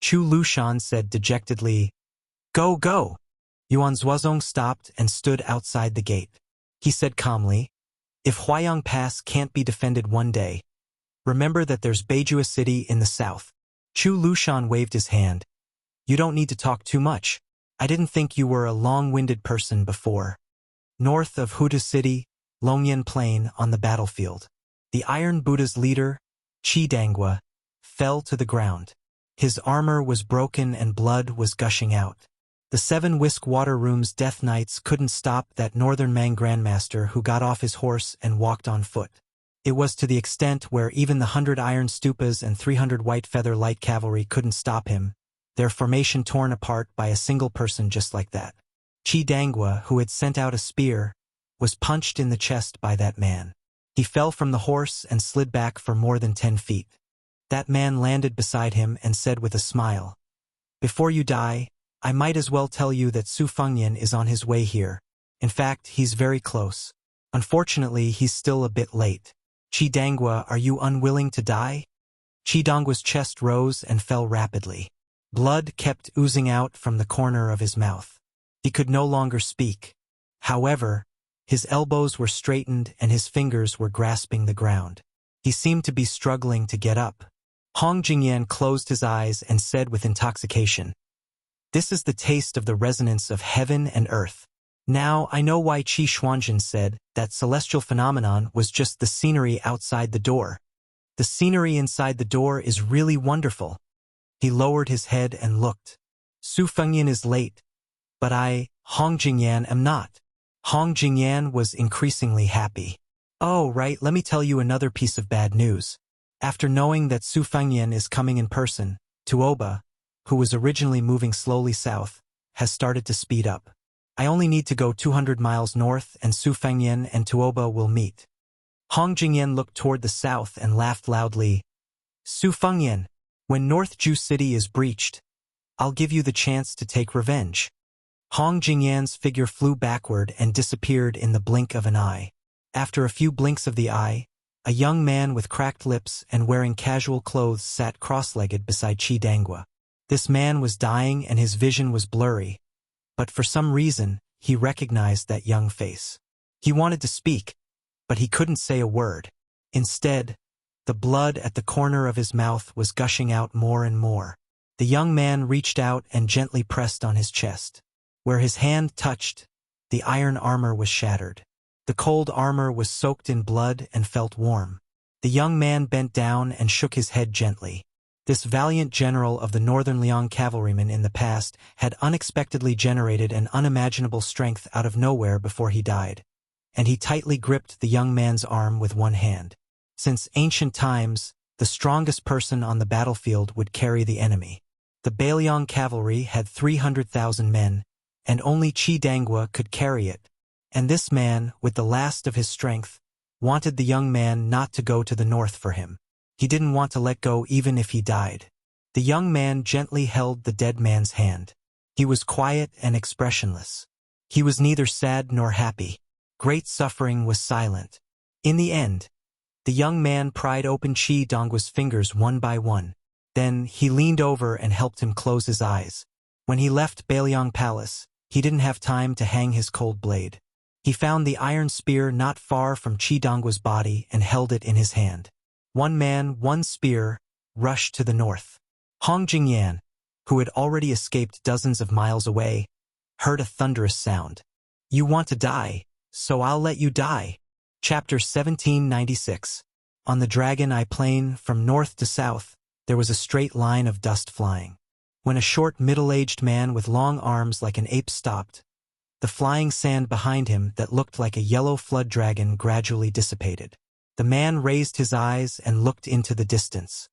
Chu Lushan said dejectedly, "Go, go!" Yuan Zuozong stopped and stood outside the gate. He said calmly, "If Huayang Pass can't be defended one day, remember that there's Beijua City in the south." Chu Lushan waved his hand. "You don't need to talk too much. I didn't think you were a long-winded person before." North of Huda City, Longyan Plain on the battlefield, the Iron Buddha's leader, Qi Danggua, fell to the ground. His armor was broken and blood was gushing out. The 7 Whisk Water Room's Death Knights couldn't stop that Northern Mang Grandmaster who got off his horse and walked on foot. It was to the extent where even the 100 Iron Stupas and 300 White Feather Light Cavalry couldn't stop him, their formation torn apart by a single person just like that. Qi Danggua, who had sent out a spear, was punched in the chest by that man. He fell from the horse and slid back for more than 10 feet. That man landed beside him and said with a smile, "Before you die, I might as well tell you that Su Fengyan is on his way here. In fact, he's very close. Unfortunately, he's still a bit late. Qi Danggua, are you unwilling to die?" Qi Donggua's chest rose and fell rapidly. Blood kept oozing out from the corner of his mouth. He could no longer speak. However, his elbows were straightened and his fingers were grasping the ground. He seemed to be struggling to get up. Hong Jingyan closed his eyes and said with intoxication, "This is the taste of the resonance of heaven and earth. Now I know why Qi Xuanzhen said that celestial phenomenon was just the scenery outside the door. The scenery inside the door is really wonderful." He lowered his head and looked. "Su Fengyan is late, but I, Hong Jingyan, am not." Hong Jingyan was increasingly happy. "Oh, right, let me tell you another piece of bad news. After knowing that Su Fengyan is coming in person, Tuoba, who was originally moving slowly south, has started to speed up. I only need to go 200 miles north and Su Fengyan and Tuoba will meet." Hong Jingyan looked toward the south and laughed loudly. "Su Fengyan, when North Ju City is breached, I'll give you the chance to take revenge." Hong Jingyan's figure flew backward and disappeared in the blink of an eye. After a few blinks of the eye, a young man with cracked lips and wearing casual clothes sat cross-legged beside Qi Dangua. This man was dying and his vision was blurry, but for some reason, he recognized that young face. He wanted to speak, but he couldn't say a word. Instead, the blood at the corner of his mouth was gushing out more and more. The young man reached out and gently pressed on his chest. Where his hand touched, the iron armor was shattered. The cold armor was soaked in blood and felt warm. The young man bent down and shook his head gently. This valiant general of the Northern Liang cavalrymen in the past had unexpectedly generated an unimaginable strength out of nowhere before he died, and he tightly gripped the young man's arm with one hand. Since ancient times, the strongest person on the battlefield would carry the enemy. The Beiliang cavalry had 300,000 men, and only Qi Dangua could carry it, and this man, with the last of his strength, wanted the young man not to go to the north for him. He didn't want to let go even if he died. The young man gently held the dead man's hand. He was quiet and expressionless. He was neither sad nor happy. Great suffering was silent. In the end, the young man pried open Qi Dangua's fingers one by one. Then he leaned over and helped him close his eyes. When he left Beiliang Palace, he didn't have time to hang his cold blade. He found the iron spear not far from Qi Dangua's body and held it in his hand. One man, one spear, rushed to the north. Hong Jingyan, who had already escaped dozens of miles away, heard a thunderous sound. "You want to die, so I'll let you die." Chapter 1796. On the Dragon Eye Plain, from north to south, there was a straight line of dust flying. When a short middle-aged man with long arms like an ape stopped, the flying sand behind him that looked like a yellow flood dragon gradually dissipated. The man raised his eyes and looked into the distance.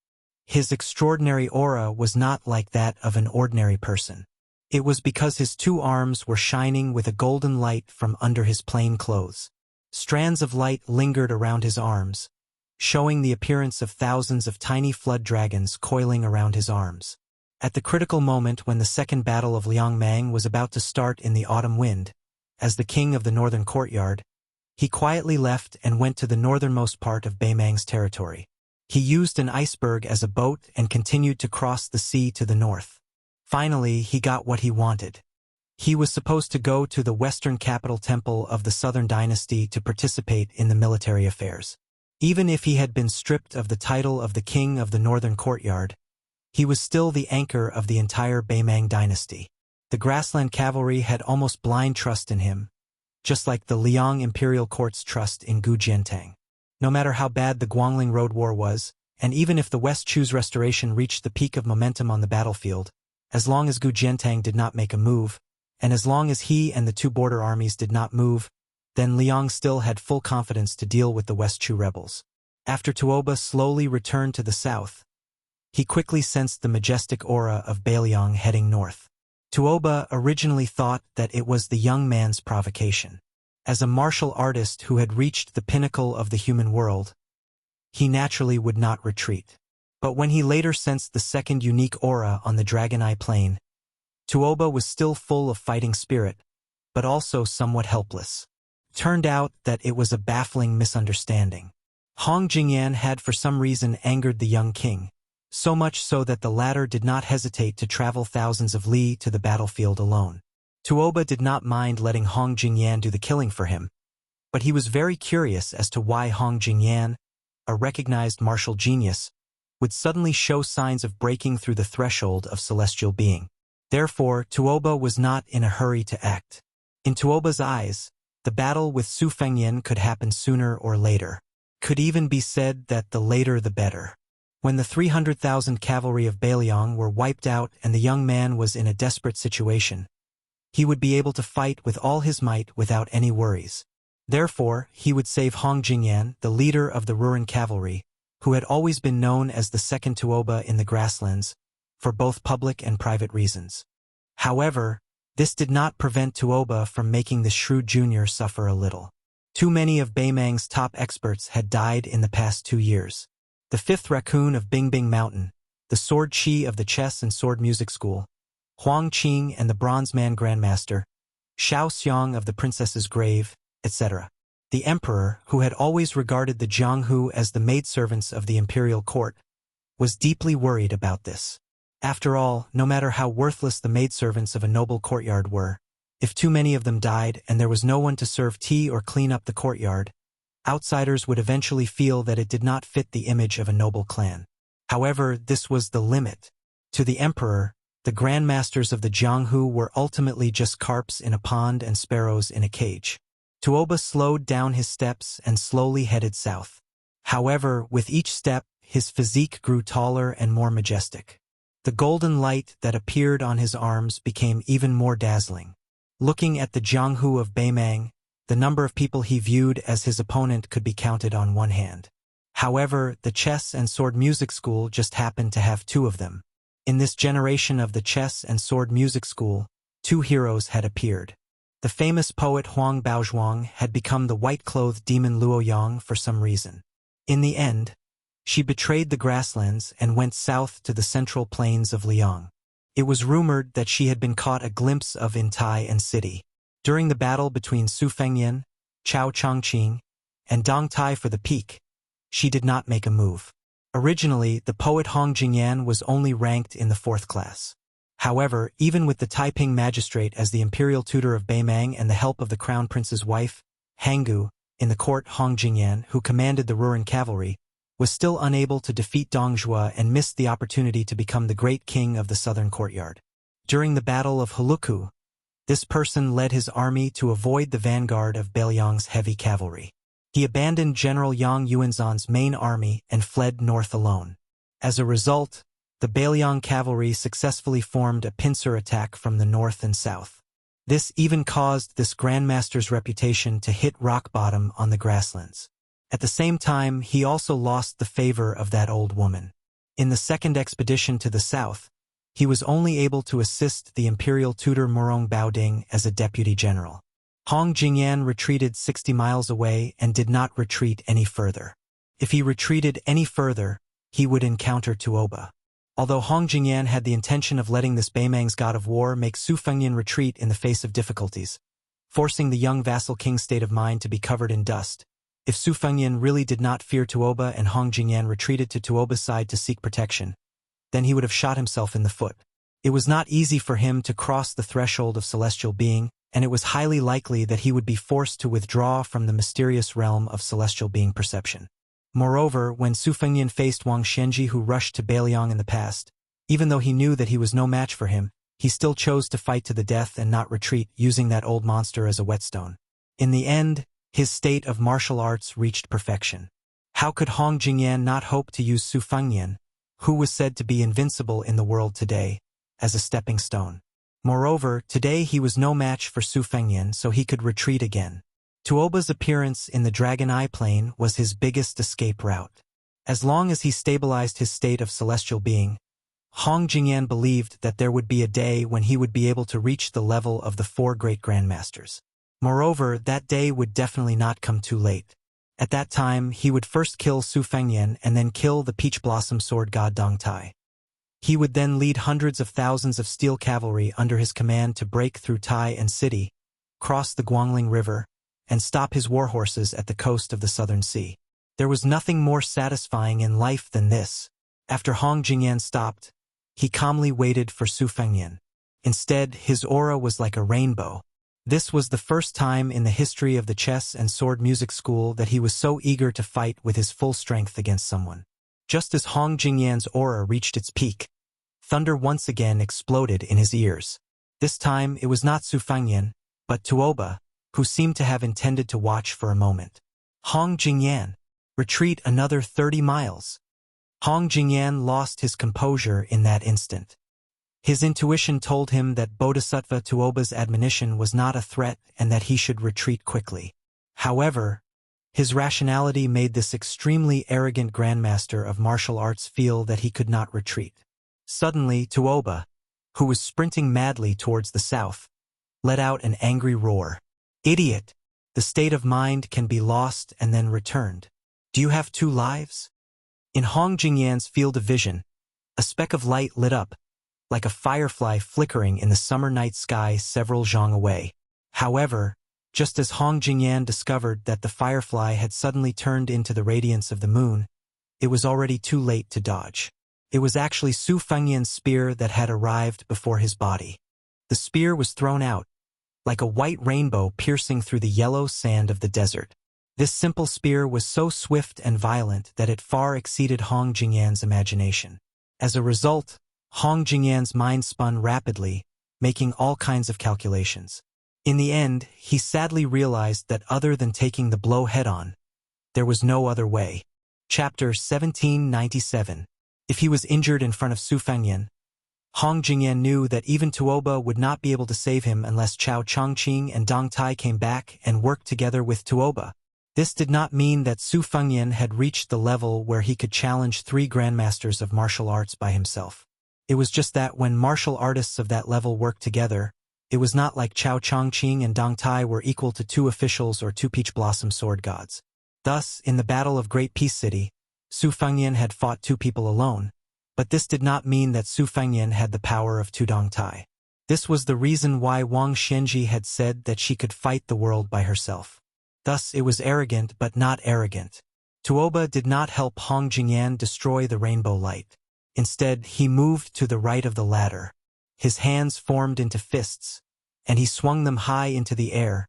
His extraordinary aura was not like that of an ordinary person. It was because his two arms were shining with a golden light from under his plain clothes. Strands of light lingered around his arms, showing the appearance of thousands of tiny flood dragons coiling around his arms. At the critical moment when the Second Battle of Liangmang was about to start in the autumn wind, as the king of the northern courtyard, he quietly left and went to the northernmost part of Beimang's territory. He used an iceberg as a boat and continued to cross the sea to the north. Finally, he got what he wanted. He was supposed to go to the western capital temple of the Southern Dynasty to participate in the military affairs. Even if he had been stripped of the title of the king of the northern courtyard, he was still the anchor of the entire Beimang dynasty. The grassland cavalry had almost blind trust in him, just like the Liang imperial court's trust in Gu Jiantang. No matter how bad the Guangling Road War was, and even if the West Chu's restoration reached the peak of momentum on the battlefield, as long as Gu Jiantang did not make a move, and as long as he and the two border armies did not move, then Liang still had full confidence to deal with the West Chu rebels. After Tuoba slowly returned to the south, he quickly sensed the majestic aura of Beiliang heading north. Tuoba originally thought that it was the young man's provocation. As a martial artist who had reached the pinnacle of the human world, he naturally would not retreat. But when he later sensed the second unique aura on the Dragon Eye Plain, Tuoba was still full of fighting spirit, but also somewhat helpless. Turned out that it was a baffling misunderstanding. Hong Jingyan had for some reason angered the young king, so much so that the latter did not hesitate to travel thousands of li to the battlefield alone. Tuoba did not mind letting Hong Jingyan do the killing for him, but he was very curious as to why Hong Jingyan, a recognized martial genius, would suddenly show signs of breaking through the threshold of celestial being. Therefore, Tuoba was not in a hurry to act. In Tuoba's eyes, the battle with Su Fengyin could happen sooner or later. Could even be said that the later the better. When the 300,000 cavalry of Beiliang were wiped out and the young man was in a desperate situation, he would be able to fight with all his might without any worries. Therefore, he would save Hong Jingyan, the leader of the Ruran cavalry, who had always been known as the second Tuoba in the grasslands, for both public and private reasons. However, this did not prevent Tuoba from making the shrewd junior suffer a little. Too many of Beimang's top experts had died in the past 2 years. The fifth raccoon of Bingbing Mountain, the sword chi of the chess and sword music school, Huang Qing and the Bronze Man Grandmaster, Xiao Xiang of the Princess's Grave, etc. The emperor, who had always regarded the Jianghu as the maidservants of the imperial court, was deeply worried about this. After all, no matter how worthless the maidservants of a noble courtyard were, if too many of them died and there was no one to serve tea or clean up the courtyard, outsiders would eventually feel that it did not fit the image of a noble clan. However, this was the limit. To the emperor, the grandmasters of the Jianghu were ultimately just carps in a pond and sparrows in a cage. Tuoba slowed down his steps and slowly headed south. However, with each step, his physique grew taller and more majestic. The golden light that appeared on his arms became even more dazzling. Looking at the Jianghu of Beimang, the number of people he viewed as his opponent could be counted on one hand. However, the chess and sword music school just happened to have two of them. In this generation of the chess and sword music school, two heroes had appeared. The famous poet Huang Baozhuang had become the white-clothed demon Luoyang for some reason. In the end, she betrayed the grasslands and went south to the central plains of Liang. It was rumored that she had been caught a glimpse of in Tai and city. During the battle between Su Fengyan, Chao Chongqing, and Dong Tai for the peak, she did not make a move. Originally, the poet Hong Jingyan was only ranked in the 4th class. However, even with the Taiping magistrate as the imperial tutor of Beimang and the help of the crown prince's wife, Hangu, in the court, Hong Jingyan, who commanded the Ruran cavalry, was still unable to defeat Dong Zhuo and missed the opportunity to become the great king of the southern courtyard. During the Battle of Huluku, this person led his army to avoid the vanguard of Beiliang's heavy cavalry. He abandoned General Yang Yuanzhan's main army and fled north alone. As a result, the Beiliang cavalry successfully formed a pincer attack from the north and south. This even caused this grandmaster's reputation to hit rock bottom on the grasslands. At the same time, he also lost the favor of that old woman. In the second expedition to the south, he was only able to assist the imperial tutor Murong Baoding as a deputy general. Hong Jingyan retreated 60 miles away and did not retreat any further. If he retreated any further, he would encounter Tuoba. Although Hong Jingyan had the intention of letting this Beimang's god of war make Su Fengyan retreat in the face of difficulties, forcing the young vassal king's state of mind to be covered in dust, if Su Fengyan really did not fear Tuoba and Hong Jingyan retreated to Tuoba's side to seek protection, then he would have shot himself in the foot. It was not easy for him to cross the threshold of celestial being, and it was highly likely that he would be forced to withdraw from the mysterious realm of celestial being perception. Moreover, when Su Fengyan faced Wang Xianji, who rushed to Beiliang in the past, even though he knew that he was no match for him, he still chose to fight to the death and not retreat, using that old monster as a whetstone. In the end, his state of martial arts reached perfection. How could Hong Jingyan not hope to use Su Fengyan, who was said to be invincible in the world today, as a stepping stone? Moreover, today he was no match for Su Fengyan, so he could retreat again. Tuoba's appearance in the Dragon Eye Plain was his biggest escape route. As long as he stabilized his state of celestial being, Hong Jingyan believed that there would be a day when he would be able to reach the level of the 4 great grandmasters. Moreover, that day would definitely not come too late. At that time, he would first kill Su Fengyan and then kill the Peach Blossom Sword God Dong Tai. He would then lead hundreds of thousands of steel cavalry under his command to break through Tai and city, cross the Guangling River, and stop his war horses at the coast of the Southern Sea. There was nothing more satisfying in life than this. After Hong Jingyan stopped, he calmly waited for Su Fengyan. Instead, his aura was like a rainbow. This was the first time in the history of the chess and sword music school that he was so eager to fight with his full strength against someone. Just as Hong Jingyan's aura reached its peak, thunder once again exploded in his ears. This time, it was not Su Fengyan, but Tuoba, who seemed to have intended to watch for a moment. Hong Jingyan, retreat another 30 miles. Hong Jingyan lost his composure in that instant. His intuition told him that Bodhisattva Tuoba's admonition was not a threat and that he should retreat quickly. However, his rationality made this extremely arrogant grandmaster of martial arts feel that he could not retreat. Suddenly, Tuoba, who was sprinting madly towards the south, let out an angry roar. "Idiot! The state of mind can be lost and then returned. Do you have 2 lives?" In Hong Jingyan's field of vision, a speck of light lit up, like a firefly flickering in the summer night sky several zhang away. However, Just as Hong Jingyan discovered that the firefly had suddenly turned into the radiance of the moon, it was already too late to dodge. It was actually Su Fengyan's spear that had arrived before his body. The spear was thrown out, like a white rainbow piercing through the yellow sand of the desert. This simple spear was so swift and violent that it far exceeded Hong Jingyan's imagination. As a result, Hong Jingyan's mind spun rapidly, making all kinds of calculations. In the end, he sadly realized that other than taking the blow head-on, there was no other way. Chapter 1797. If he was injured in front of Su Fengyan, Hong Jingyan knew that even Tuoba would not be able to save him unless Chao Chongqing and Dong Tai came back and worked together with Tuoba. This did not mean that Su Fengyan had reached the level where he could challenge 3 grandmasters of martial arts by himself. It was just that when martial artists of that level worked together, it was not like Chao Chongqing and Dong Tai were equal to 2 officials or 2 peach blossom sword gods. Thus, in the Battle of Great Peace City, Su Fengyan had fought 2 people alone, but this did not mean that Su Fengyan had the power of 2 Dong Tai. This was the reason why Wang Xianji had said that she could fight the world by herself. Thus, it was arrogant but not arrogant. Tuoba did not help Hong Jingyan destroy the rainbow light. Instead, he moved to the right of the ladder. His hands formed into fists, and he swung them high into the air,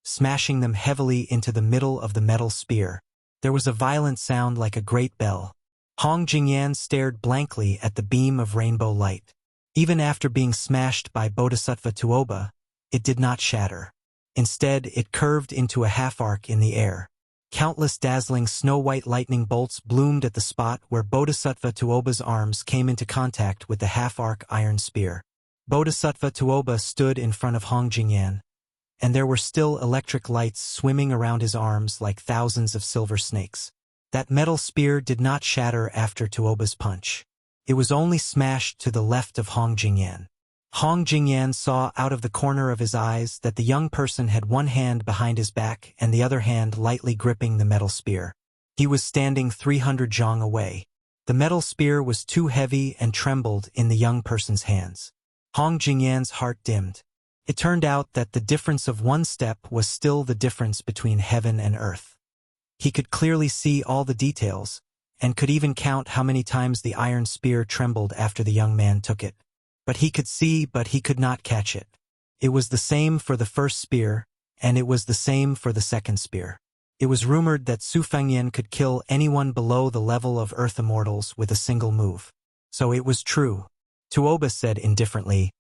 smashing them heavily into the middle of the metal spear. There was a violent sound like a great bell. Hong Jingyan stared blankly at the beam of rainbow light. Even after being smashed by Bodhisattva Tuoba, it did not shatter. Instead, it curved into a half-arc in the air. Countless dazzling snow-white lightning bolts bloomed at the spot where Bodhisattva Tuoba's arms came into contact with the half-arc iron spear. Bodhisattva Tuoba stood in front of Hong Jingyan, and there were still electric lights swimming around his arms like thousands of silver snakes. That metal spear did not shatter after Tuoba's punch. It was only smashed to the left of Hong Jingyan. Hong Jingyan saw out of the corner of his eyes that the young person had one hand behind his back and the other hand lightly gripping the metal spear. He was standing 300 zhang away. The metal spear was too heavy and trembled in the young person's hands. Hong Jingyan's heart dimmed. It turned out that the difference of 1 step was still the difference between heaven and earth. He could clearly see all the details, and could even count how many times the iron spear trembled after the young man took it. But he could see, but he could not catch it. It was the same for the first spear, and it was the same for the second spear. It was rumored that Su Fengyan could kill anyone below the level of Earth Immortals with a single move. So it was true. Tuoba said indifferently,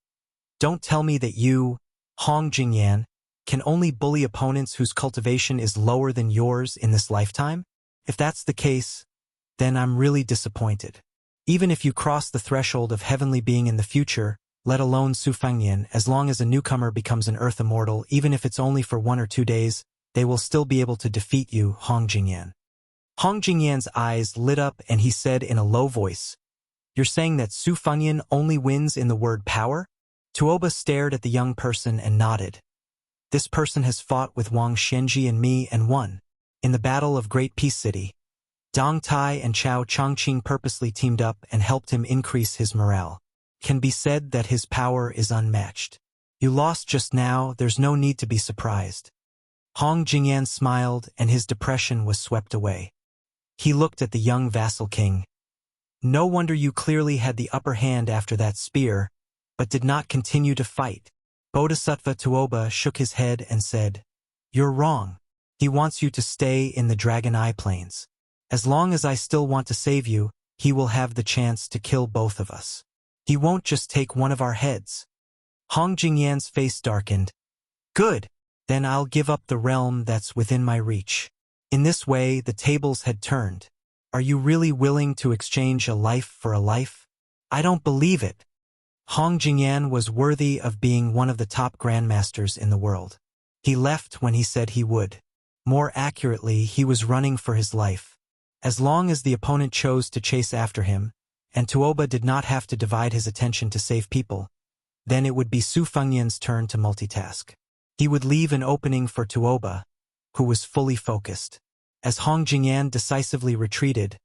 "Don't tell me that you, Hong Jingyan, can only bully opponents whose cultivation is lower than yours in this lifetime? If that's the case, then I'm really disappointed. Even if you cross the threshold of heavenly being in the future, let alone Su Fengyan, as long as a newcomer becomes an Earth Immortal, even if it's only for 1 or 2 days, they will still be able to defeat you, Hong Jingyan." Hong Jingyan's eyes lit up and he said in a low voice, "You're saying that Su Fengyan only wins in the word power?" Tuoba stared at the young person and nodded. "This person has fought with Wang Xianji and me and won. In the Battle of Great Peace City, Dong Tai and Chao Chongqing purposely teamed up and helped him increase his morale. Can be said that his power is unmatched. You lost just now, there's no need to be surprised." Hong Jingyan smiled and his depression was swept away. He looked at the young vassal king. "No wonder you clearly had the upper hand after that spear, but did not continue to fight." Bodhisattva Tuoba shook his head and said, "You're wrong. He wants you to stay in the Dragon Eye Plains. As long as I still want to save you, he will have the chance to kill both of us. He won't just take one of our heads." Hong Jingyan's face darkened. "Good. Then I'll give up the realm that's within my reach." In this way, the tables had turned. "Are you really willing to exchange a life for a life?" "I don't believe it." Hong Jingyan was worthy of being one of the top grandmasters in the world. He left when he said he would. More accurately, he was running for his life. As long as the opponent chose to chase after him, and Tuoba did not have to divide his attention to save people, then it would be Su Fengyan's turn to multitask. He would leave an opening for Tuoba, who was fully focused. As Hong Jingyan decisively retreated,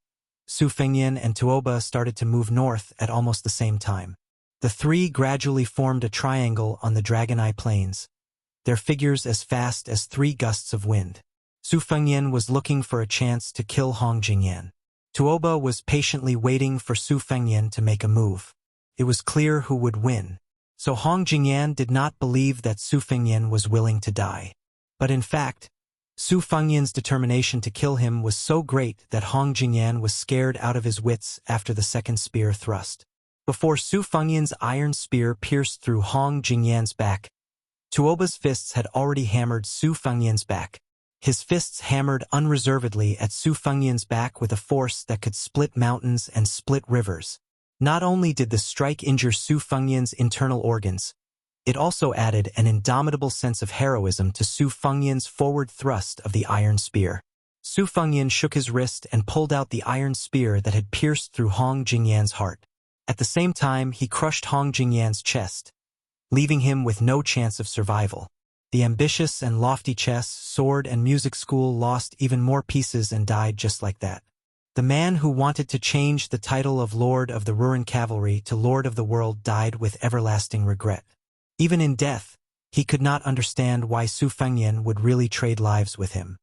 Su Fengyan and Tuoba started to move north at almost the same time. The 3 gradually formed a triangle on the Dragon Eye Plains. their figures as fast as 3 gusts of wind. Su Fengyan was looking for a chance to kill Hong Jingyan. Tuoba was patiently waiting for Su Fengyan to make a move. It was clear who would win. So Hong Jingyan did not believe that Su Fengyan was willing to die. But in fact, Su Fengyan's determination to kill him was so great that Hong Jingyan was scared out of his wits after the second spear thrust. Before Su Fengyan's iron spear pierced through Hong Jingyan's back, Tuoba's fists had already hammered Su Fengyan's back. His fists hammered unreservedly at Su Fengyan's back with a force that could split mountains and split rivers. Not only did the strike injure Su Fengyan's internal organs, it also added an indomitable sense of heroism to Su Fengyan's forward thrust of the iron spear. Su Fengyan shook his wrist and pulled out the iron spear that had pierced through Hong Jingyan's heart. At the same time, he crushed Hong Jingyan's chest, leaving him with no chance of survival. The ambitious and lofty chess, sword, and music school lost even more pieces and died just like that. The man who wanted to change the title of Lord of the Ruran Cavalry to Lord of the World died with everlasting regret. Even in death, he could not understand why Su Fengyan would really trade lives with him.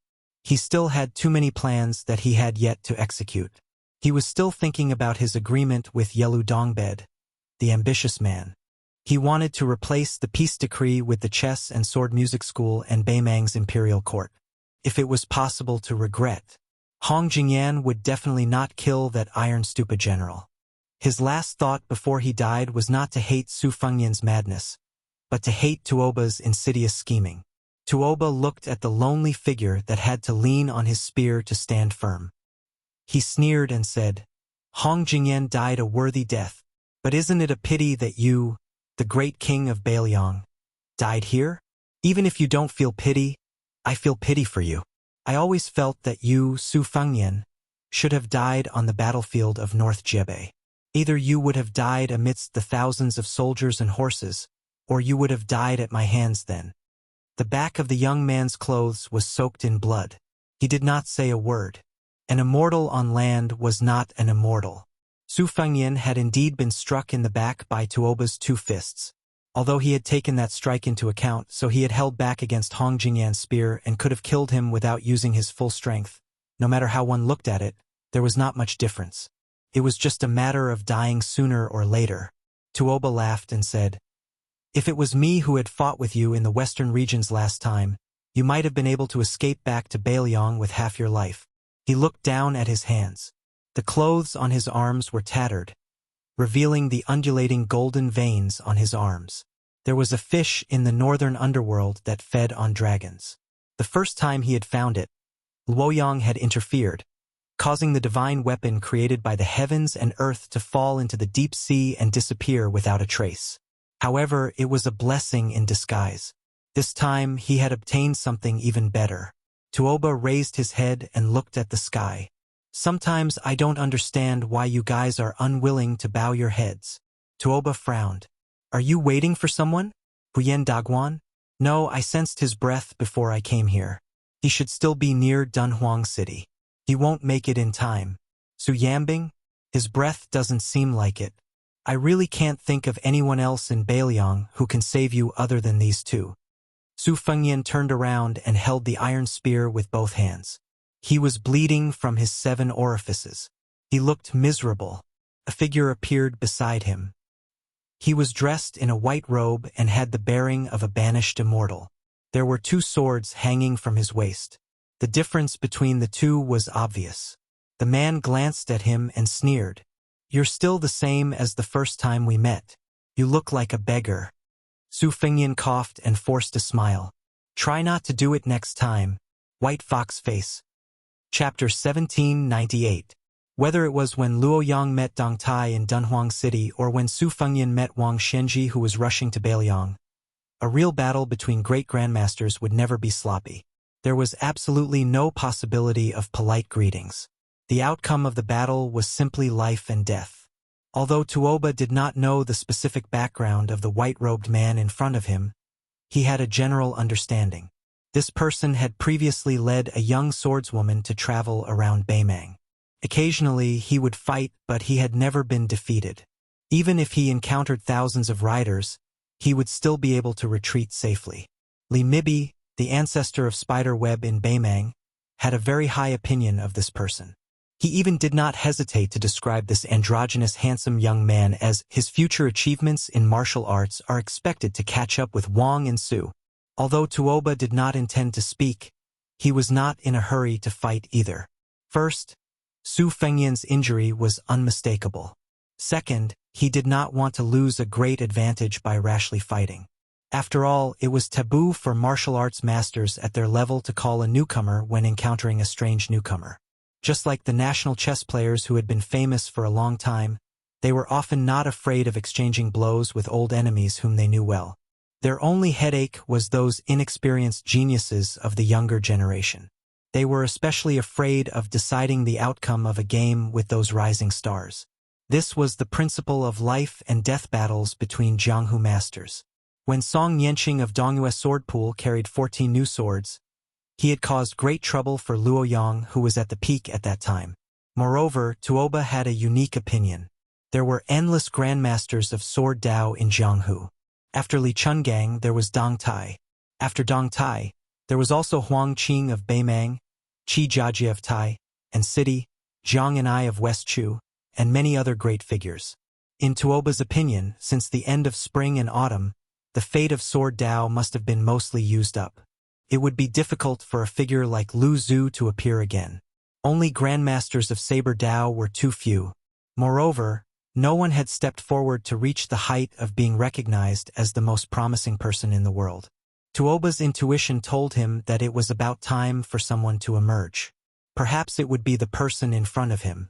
He still had too many plans that he had yet to execute. He was still thinking about his agreement with Yelu Dongbed, the ambitious man. He wanted to replace the peace decree with the chess and sword music school and Beimang's imperial court. If it was possible to regret, Hong Jingyan would definitely not kill that iron stupa general. His last thought before he died was not to hate Su Fengyan's madness, but to hate Tuoba's insidious scheming. Tuoba looked at the lonely figure that had to lean on his spear to stand firm. He sneered and said, "Hong Jingyan died a worthy death, but isn't it a pity that you, the great king of Beiliang, died here? Even if you don't feel pity, I feel pity for you. I always felt that you, Su Fengyan, should have died on the battlefield of North Jebei. Either you would have died amidst the thousands of soldiers and horses, or you would have died at my hands then." The back of the young man's clothes was soaked in blood. He did not say a word. An immortal on land was not an immortal. Su Fengyan had indeed been struck in the back by Tuoba's 2 fists. Although he had taken that strike into account, so he had held back against Hong Jingyan's spear and could have killed him without using his full strength. No matter how one looked at it, there was not much difference. It was just a matter of dying sooner or later. Tuoba laughed and said, "If it was me who had fought with you in the western regions last time, you might have been able to escape back to Beiliang with half your life." He looked down at his hands. The clothes on his arms were tattered, revealing the undulating golden veins on his arms. There was a fish in the northern underworld that fed on dragons. The first time he had found it, Luoyang had interfered, causing the divine weapon created by the heavens and earth to fall into the deep sea and disappear without a trace. However, it was a blessing in disguise. This time he had obtained something even better. Tuoba raised his head and looked at the sky. "Sometimes I don't understand why you guys are unwilling to bow your heads." Tuoba frowned. "Are you waiting for someone? Huyen Dagwan?" "No, I sensed his breath before I came here. He should still be near Dunhuang City. He won't make it in time." "Su Yambing? His breath doesn't seem like it. I really can't think of anyone else in Beiliang who can save you other than these 2. Su Fengyan turned around and held the iron spear with both hands. He was bleeding from his 7 orifices. He looked miserable. A figure appeared beside him. He was dressed in a white robe and had the bearing of a banished immortal. There were 2 swords hanging from his waist. The difference between the 2 was obvious. The man glanced at him and sneered. "You're still the same as the first time we met. You look like a beggar." Su Fengyan coughed and forced a smile. "Try not to do it next time. White fox face." Chapter 1798. Whether it was when Luoyang met Dong Tai in Dunhuang City or when Su Fengyan met Wang Shenji who was rushing to Beiliang, a real battle between great grandmasters would never be sloppy. There was absolutely no possibility of polite greetings. The outcome of the battle was simply life and death. Although Tuoba did not know the specific background of the white-robed man in front of him, he had a general understanding. This person had previously led a young swordswoman to travel around Beimang. Occasionally he would fight, but he had never been defeated. Even if he encountered thousands of riders, he would still be able to retreat safely. Li Mibi, the ancestor of spider web in Beimang, had a very high opinion of this person. He even did not hesitate to describe this androgynous handsome young man as his future achievements in martial arts are expected to catch up with Wang and Su. Although Tuoba did not intend to speak, he was not in a hurry to fight either. First, Su Fengyan's injury was unmistakable. Second, he did not want to lose a great advantage by rashly fighting. After all, it was taboo for martial arts masters at their level to call a newcomer when encountering a strange newcomer. Just like the national chess players who had been famous for a long time, they were often not afraid of exchanging blows with old enemies whom they knew well. Their only headache was those inexperienced geniuses of the younger generation. They were especially afraid of deciding the outcome of a game with those rising stars. This was the principle of life and death battles between Jianghu masters. When Song Yanqing of Dongyue sword pool carried 14 new swords, he had caused great trouble for Luoyang, who was at the peak at that time. Moreover, Tuoba had a unique opinion. There were endless grandmasters of sword Dao in Jianghu. After Li Chungang, there was Dong Tai. After Dong Tai, there was also Huang Qing of Beimang, Qi Jiajie of Tai, and City, Zhang and I of West Chu, and many other great figures. In Tuoba's opinion, since the end of spring and autumn, the fate of sword Dao must have been mostly used up. It would be difficult for a figure like Lu Zhu to appear again. Only grandmasters of saber Dao were too few. Moreover, no one had stepped forward to reach the height of being recognized as the most promising person in the world. Tuoba's intuition told him that it was about time for someone to emerge. Perhaps it would be the person in front of him.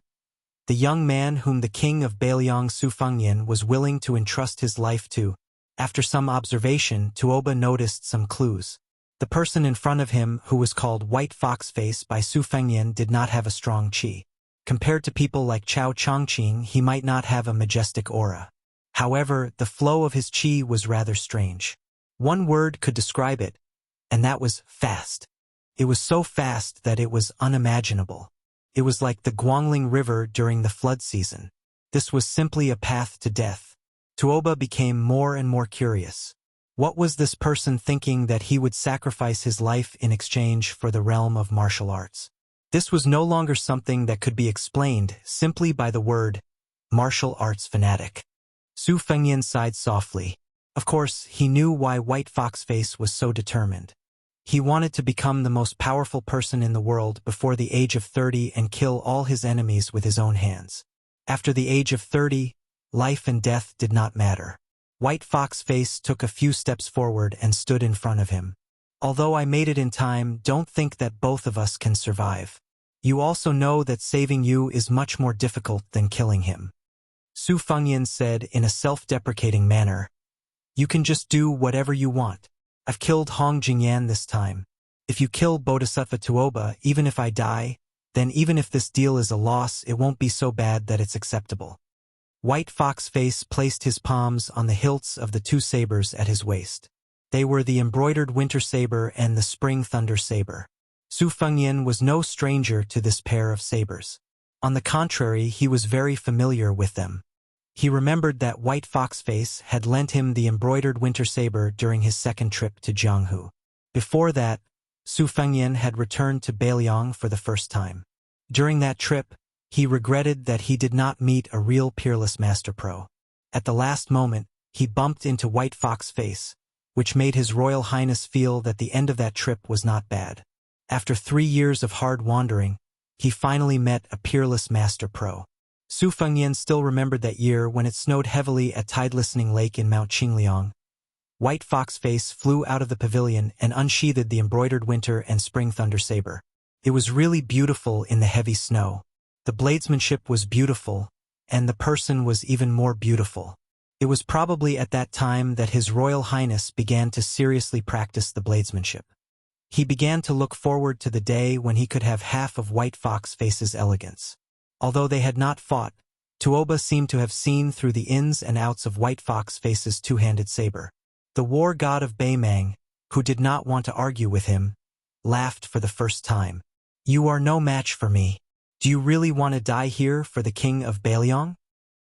The young man whom the king of Beiliang Su Fengyan was willing to entrust his life to. After some observation, Tuoba noticed some clues. The person in front of him, who was called White Fox Face by Su Fengyan, did not have a strong qi. Compared to people like Chao Chongqing, he might not have a majestic aura. However, the flow of his qi was rather strange. One word could describe it, and that was fast. It was so fast that it was unimaginable. It was like the Guangling River during the flood season. This was simply a path to death. Tuoba became more and more curious. What was this person thinking that he would sacrifice his life in exchange for the realm of martial arts? This was no longer something that could be explained simply by the word martial arts fanatic. Su Fengyan sighed softly. Of course, he knew why White Fox Face was so determined. He wanted to become the most powerful person in the world before the age of 30 and kill all his enemies with his own hands. After the age of 30, life and death did not matter. White Fox Face took a few steps forward and stood in front of him. Although I made it in time, don't think that both of us can survive. You also know that saving you is much more difficult than killing him. Su Fengyan said in a self-deprecating manner, "You can just do whatever you want. I've killed Hong Jingyan this time. If you kill Bodhisattva Tuoba, even if I die, then even if this deal is a loss, it won't be so bad that it's acceptable." White Fox Face placed his palms on the hilts of the two sabers at his waist. They were the embroidered winter saber and the spring thunder saber. Su Fengyan was no stranger to this pair of sabers. On the contrary, he was very familiar with them. He remembered that White Fox Face had lent him the embroidered winter saber during his second trip to Jianghu. Before that, Su Fengyan had returned to Beiliang for the first time. During that trip, he regretted that he did not meet a real peerless master pro. At the last moment, he bumped into White Fox Face, which made His Royal Highness feel that the end of that trip was not bad. After 3 years of hard wandering, he finally met a peerless master pro. Su Fengyan still remembered that year when it snowed heavily at Tide-Listening Lake in Mount Qingliang. White Fox Face flew out of the pavilion and unsheathed the embroidered winter and spring thunder saber. It was really beautiful in the heavy snow. The bladesmanship was beautiful, and the person was even more beautiful. It was probably at that time that His Royal Highness began to seriously practice the bladesmanship. He began to look forward to the day when he could have half of White Fox Face's elegance. Although they had not fought, Tuoba seemed to have seen through the ins and outs of White Fox Face's two-handed saber. The war god of Beimang, who did not want to argue with him, laughed for the first time. "You are no match for me. Do you really want to die here for the king of Beiliang?"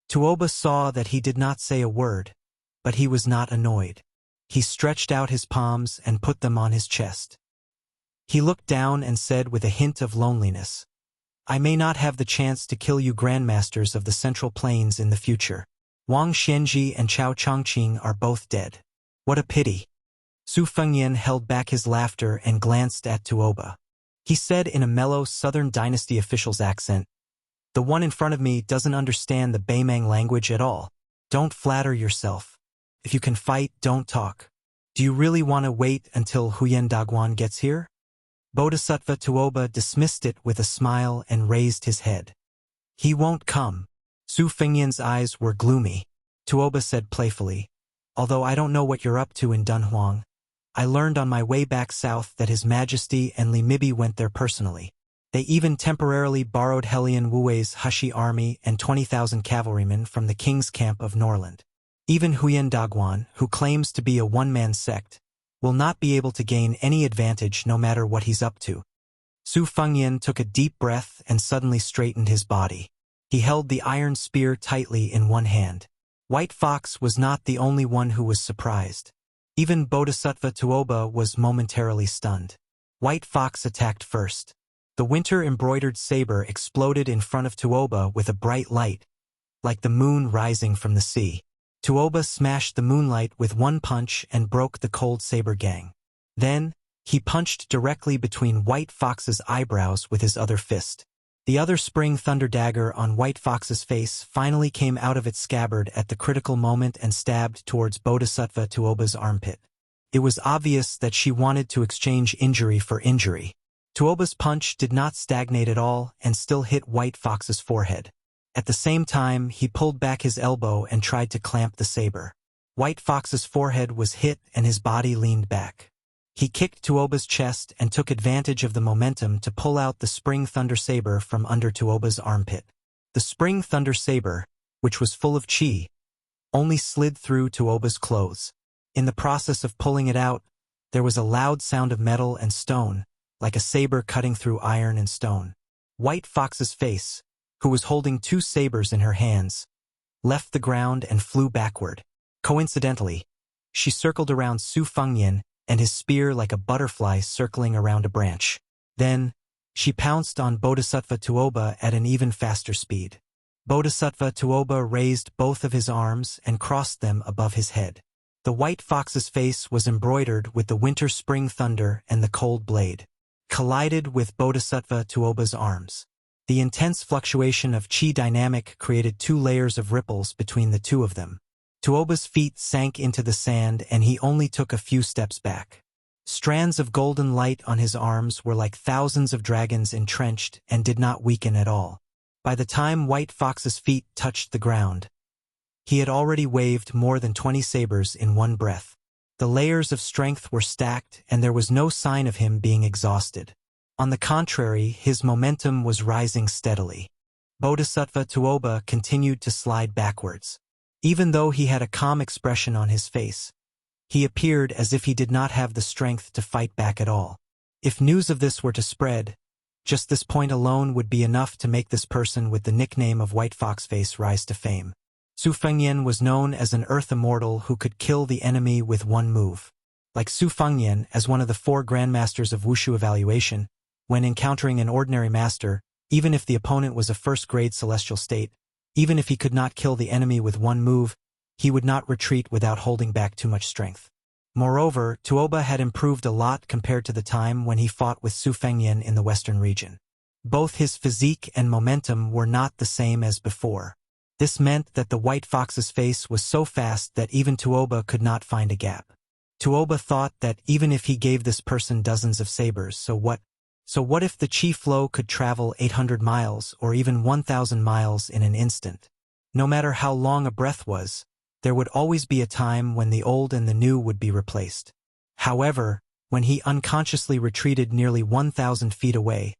Tuoba saw that he did not say a word, but he was not annoyed. He stretched out his palms and put them on his chest. He looked down and said with a hint of loneliness, "I may not have the chance to kill you grandmasters of the Central Plains in the future. Wang Xianji and Chao Chongqing are both dead. What a pity." Su Fengyan held back his laughter and glanced at Tuoba. He said in a mellow Southern Dynasty official's accent, "The one in front of me doesn't understand the Baimang language at all. Don't flatter yourself. If you can fight, don't talk. Do you really want to wait until Huyen Dagwan gets here?" Bodhisattva Tuoba dismissed it with a smile and raised his head. "He won't come." Su Fengyan's eyes were gloomy. Tuoba said playfully, "Although I don't know what you're up to in Dunhuang, I learned on my way back south that His Majesty and Li Mibi went there personally. They even temporarily borrowed Helian Wuwei's Hushi army and 20,000 cavalrymen from the king's camp of Norland. Even Huyen Dagwan, who claims to be a one-man sect, will not be able to gain any advantage no matter what he's up to." Su Fengyan took a deep breath and suddenly straightened his body. He held the iron spear tightly in one hand. White Fox was not the only one who was surprised. Even Bodhisattva Tuoba was momentarily stunned. White Fox attacked first. The winter-embroidered saber exploded in front of Tuoba with a bright light, like the moon rising from the sea. Tuoba smashed the moonlight with one punch and broke the cold saber gang. Then, he punched directly between White Fox's eyebrows with his other fist. The other spring thunder dagger on White Fox's face finally came out of its scabbard at the critical moment and stabbed towards Bodhisattva Tuoba's armpit. It was obvious that she wanted to exchange injury for injury. Tuoba's punch did not stagnate at all and still hit White Fox's forehead. At the same time, he pulled back his elbow and tried to clamp the saber. White Fox's forehead was hit and his body leaned back. He kicked Tuoba's chest and took advantage of the momentum to pull out the spring thunder saber from under Tuoba's armpit. The spring thunder saber, which was full of chi, only slid through Tuoba's clothes. In the process of pulling it out, there was a loud sound of metal and stone, like a saber cutting through iron and stone. White Fox's face, who was holding two sabers in her hands, left the ground and flew backward. Coincidentally, she circled around Su Fengyan and his spear like a butterfly circling around a branch. Then, she pounced on Bodhisattva Tuoba at an even faster speed. Bodhisattva Tuoba raised both of his arms and crossed them above his head. The White Fox's face was embroidered with the winter-spring thunder and the cold blade collided with Bodhisattva Tuoba's arms. The intense fluctuation of chi dynamic created 2 layers of ripples between the two of them. Tuoba's feet sank into the sand and he only took a few steps back. Strands of golden light on his arms were like thousands of dragons entrenched and did not weaken at all. By the time White Fox's feet touched the ground, he had already waved more than 20 sabers in one breath. The layers of strength were stacked and there was no sign of him being exhausted. On the contrary, his momentum was rising steadily. Bodhisattva Tuoba continued to slide backwards. Even though he had a calm expression on his face, he appeared as if he did not have the strength to fight back at all. If news of this were to spread, just this point alone would be enough to make this person with the nickname of White Foxface rise to fame. Su Fengyan was known as an earth immortal who could kill the enemy with one move. Like Su Fengyan, as one of the 4 grandmasters of Wushu evaluation, when encountering an ordinary master, even if the opponent was a first-grade celestial state, even if he could not kill the enemy with one move, he would not retreat without holding back too much strength. Moreover, Tuoba had improved a lot compared to the time when he fought with Su Fengyan in the western region. Both his physique and momentum were not the same as before. This meant that the White Fox's face was so fast that even Tuoba could not find a gap. Tuoba thought that even if he gave this person dozens of sabers, so what if the chi flow could travel 800 miles or even 1,000 miles in an instant? No matter how long a breath was, there would always be a time when the old and the new would be replaced. However, when he unconsciously retreated nearly 1,000 feet away,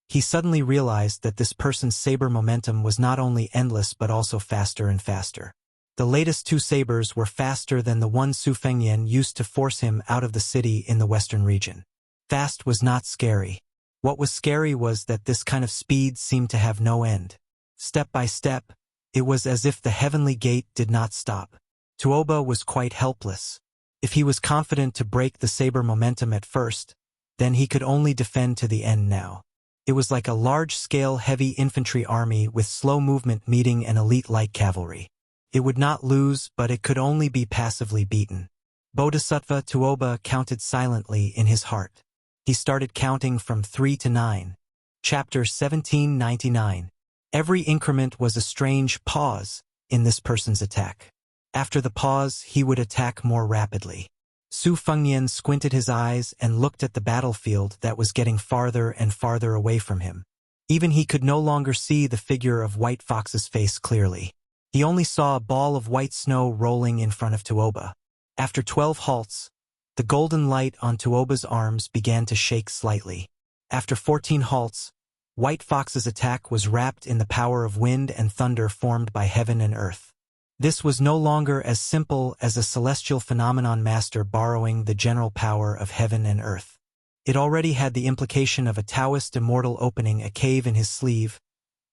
he suddenly realized that this person's saber momentum was not only endless but also faster and faster. The latest 2 sabers were faster than the one Su Fengyan used to force him out of the city in the western region. Fast was not scary. What was scary was that this kind of speed seemed to have no end. Step by step, it was as if the heavenly gate did not stop. Tuoba was quite helpless. If he was confident to break the saber momentum at first, then he could only defend to the end now. It was like a large-scale heavy infantry army with slow movement meeting an elite light cavalry. It would not lose, but it could only be passively beaten. Bodhisattva Tuoba counted silently in his heart. He started counting from 3 to 9. Chapter 1799. Every increment was a strange pause in this person's attack. After the pause, he would attack more rapidly. Su Fengnian squinted his eyes and looked at the battlefield that was getting farther and farther away from him. Even he could no longer see the figure of White Fox's face clearly. He only saw a ball of white snow rolling in front of Tuoba. After 12 halts, the golden light on Tuoba's arms began to shake slightly. After 14 halts, White Fox's attack was wrapped in the power of wind and thunder formed by heaven and earth. This was no longer as simple as a celestial phenomenon master borrowing the general power of heaven and earth. It already had the implication of a Taoist immortal opening a cave in his sleeve,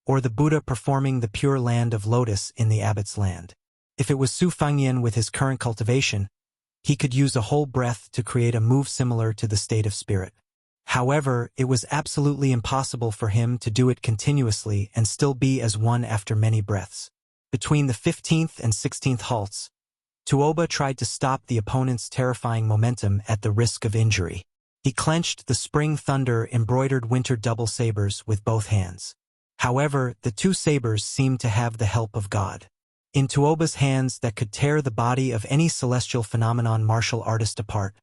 or the Buddha performing the pure land of lotus in the abbot's land. If it was Su Fengnian with his current cultivation, he could use a whole breath to create a move similar to the state of spirit. However, it was absolutely impossible for him to do it continuously and still be as one after many breaths. Between the 15th and 16th halts, Tuoba tried to stop the opponent's terrifying momentum at the risk of injury. He clenched the spring thunder embroidered winter double sabers with both hands. However, the two sabers seemed to have the help of God. In Tuoba's hands that could tear the body of any celestial phenomenon martial artist apart,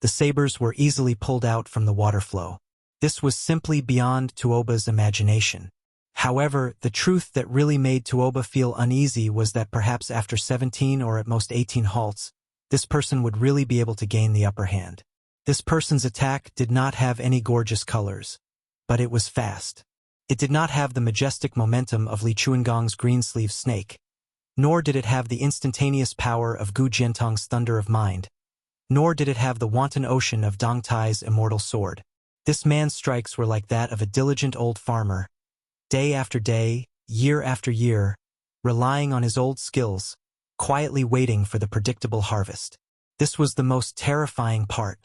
the sabers were easily pulled out from the water flow. This was simply beyond Tuoba's imagination. However, the truth that really made Tuoba feel uneasy was that perhaps after 17 or at most 18 halts, this person would really be able to gain the upper hand. This person's attack did not have any gorgeous colors, but it was fast. It did not have the majestic momentum of Li Chuangong's greensleeve snake, nor did it have the instantaneous power of Gu Jiantong's thunder of mind, nor did it have the wanton ocean of Dong Tai's immortal sword. This man's strikes were like that of a diligent old farmer, day after day, year after year, relying on his old skills, quietly waiting for the predictable harvest. This was the most terrifying part.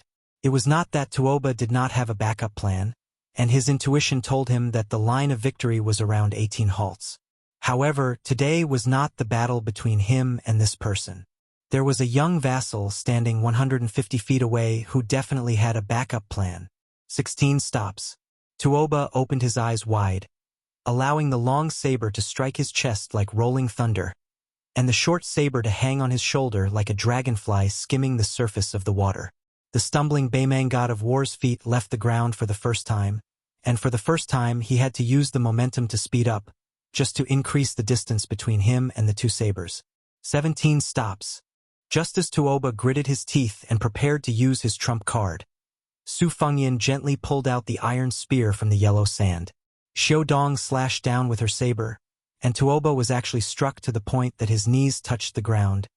It was not that Tuoba did not have a backup plan, and his intuition told him that the line of victory was around 18 halts. However, today was not the battle between him and this person. There was a young vassal standing 150 feet away who definitely had a backup plan. 16 stops. Tuoba opened his eyes wide, allowing the long saber to strike his chest like rolling thunder, and the short saber to hang on his shoulder like a dragonfly skimming the surface of the water. The stumbling Baimang god of war's feet left the ground for the first time, and for the first time he had to use the momentum to speed up, just to increase the distance between him and the two sabers. 17 stops. Just as Tuoba gritted his teeth and prepared to use his trump card, Su Fengnian gently pulled out the iron spear from the yellow sand. Xiao Dong slashed down with her saber, and Tuoba was actually struck to the point that his knees touched the ground,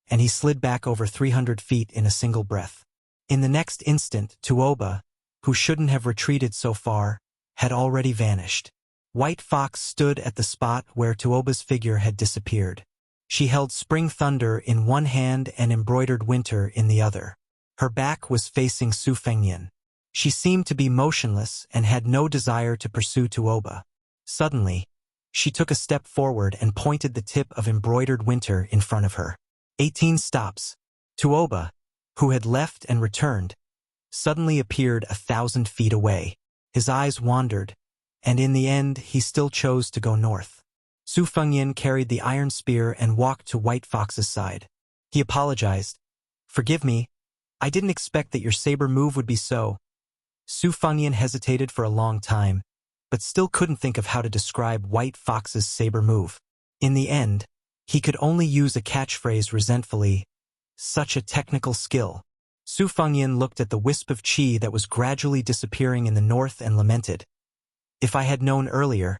and he slid back over 300 feet in a single breath. In the next instant, Tuoba, who shouldn't have retreated so far, had already vanished. White Fox stood at the spot where Tuoba's figure had disappeared. She held spring thunder in one hand and embroidered winter in the other. Her back was facing Su Fengnian. She seemed to be motionless and had no desire to pursue Tuoba. Suddenly, she took a step forward and pointed the tip of embroidered winter in front of her. 18 stops. Tuoba, who had left and returned, suddenly appeared 1,000 feet away. His eyes wandered, and in the end he still chose to go north. Su Fengnian carried the iron spear and walked to White Fox's side. He apologized. "Forgive me, I didn't expect that your saber move would be so." Su Fengnian hesitated for a long time, but still couldn't think of how to describe White Fox's saber move. In the end, he could only use a catchphrase resentfully, "Such a technical skill." Su Fengnian looked at the wisp of qi that was gradually disappearing in the north and lamented. "If I had known earlier,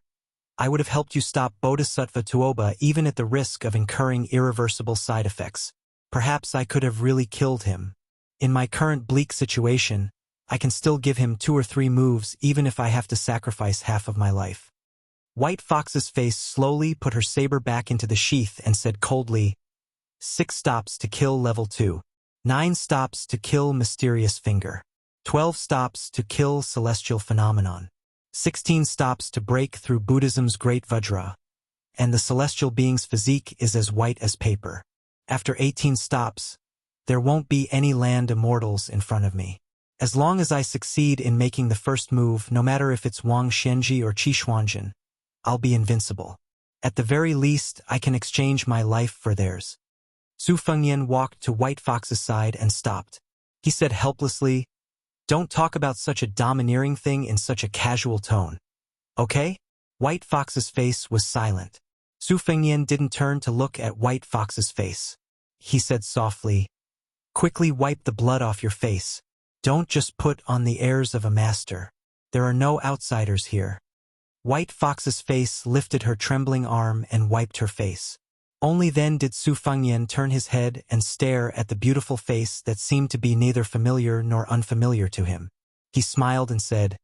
I would have helped you stop Bodhisattva Tuoba even at the risk of incurring irreversible side effects. Perhaps I could have really killed him. In my current bleak situation, I can still give him 2 or 3 moves even if I have to sacrifice half of my life." White Fox's face slowly put her saber back into the sheath and said coldly, 6 stops to kill level 2. 9 stops to kill mysterious finger. 12 stops to kill celestial phenomenon. 16 stops to break through Buddhism's great Vajra, and the celestial being's physique is as white as paper. After 18 stops, there won't be any land immortals in front of me. As long as I succeed in making the first move, no matter if it's Wang Xianji or Qi Xuanjin, I'll be invincible. At the very least, I can exchange my life for theirs. Su Fengyan walked to White Fox's side and stopped. He said helplessly, "Don't talk about such a domineering thing in such a casual tone. Okay?" White Fox's face was silent. Su Fengyan didn't turn to look at White Fox's face. He said softly, "Quickly wipe the blood off your face. Don't just put on the airs of a master. There are no outsiders here." White Fox's face lifted her trembling arm and wiped her face. Only then did Su Fengyan turn his head and stare at the beautiful face that seemed to be neither familiar nor unfamiliar to him. He smiled and said,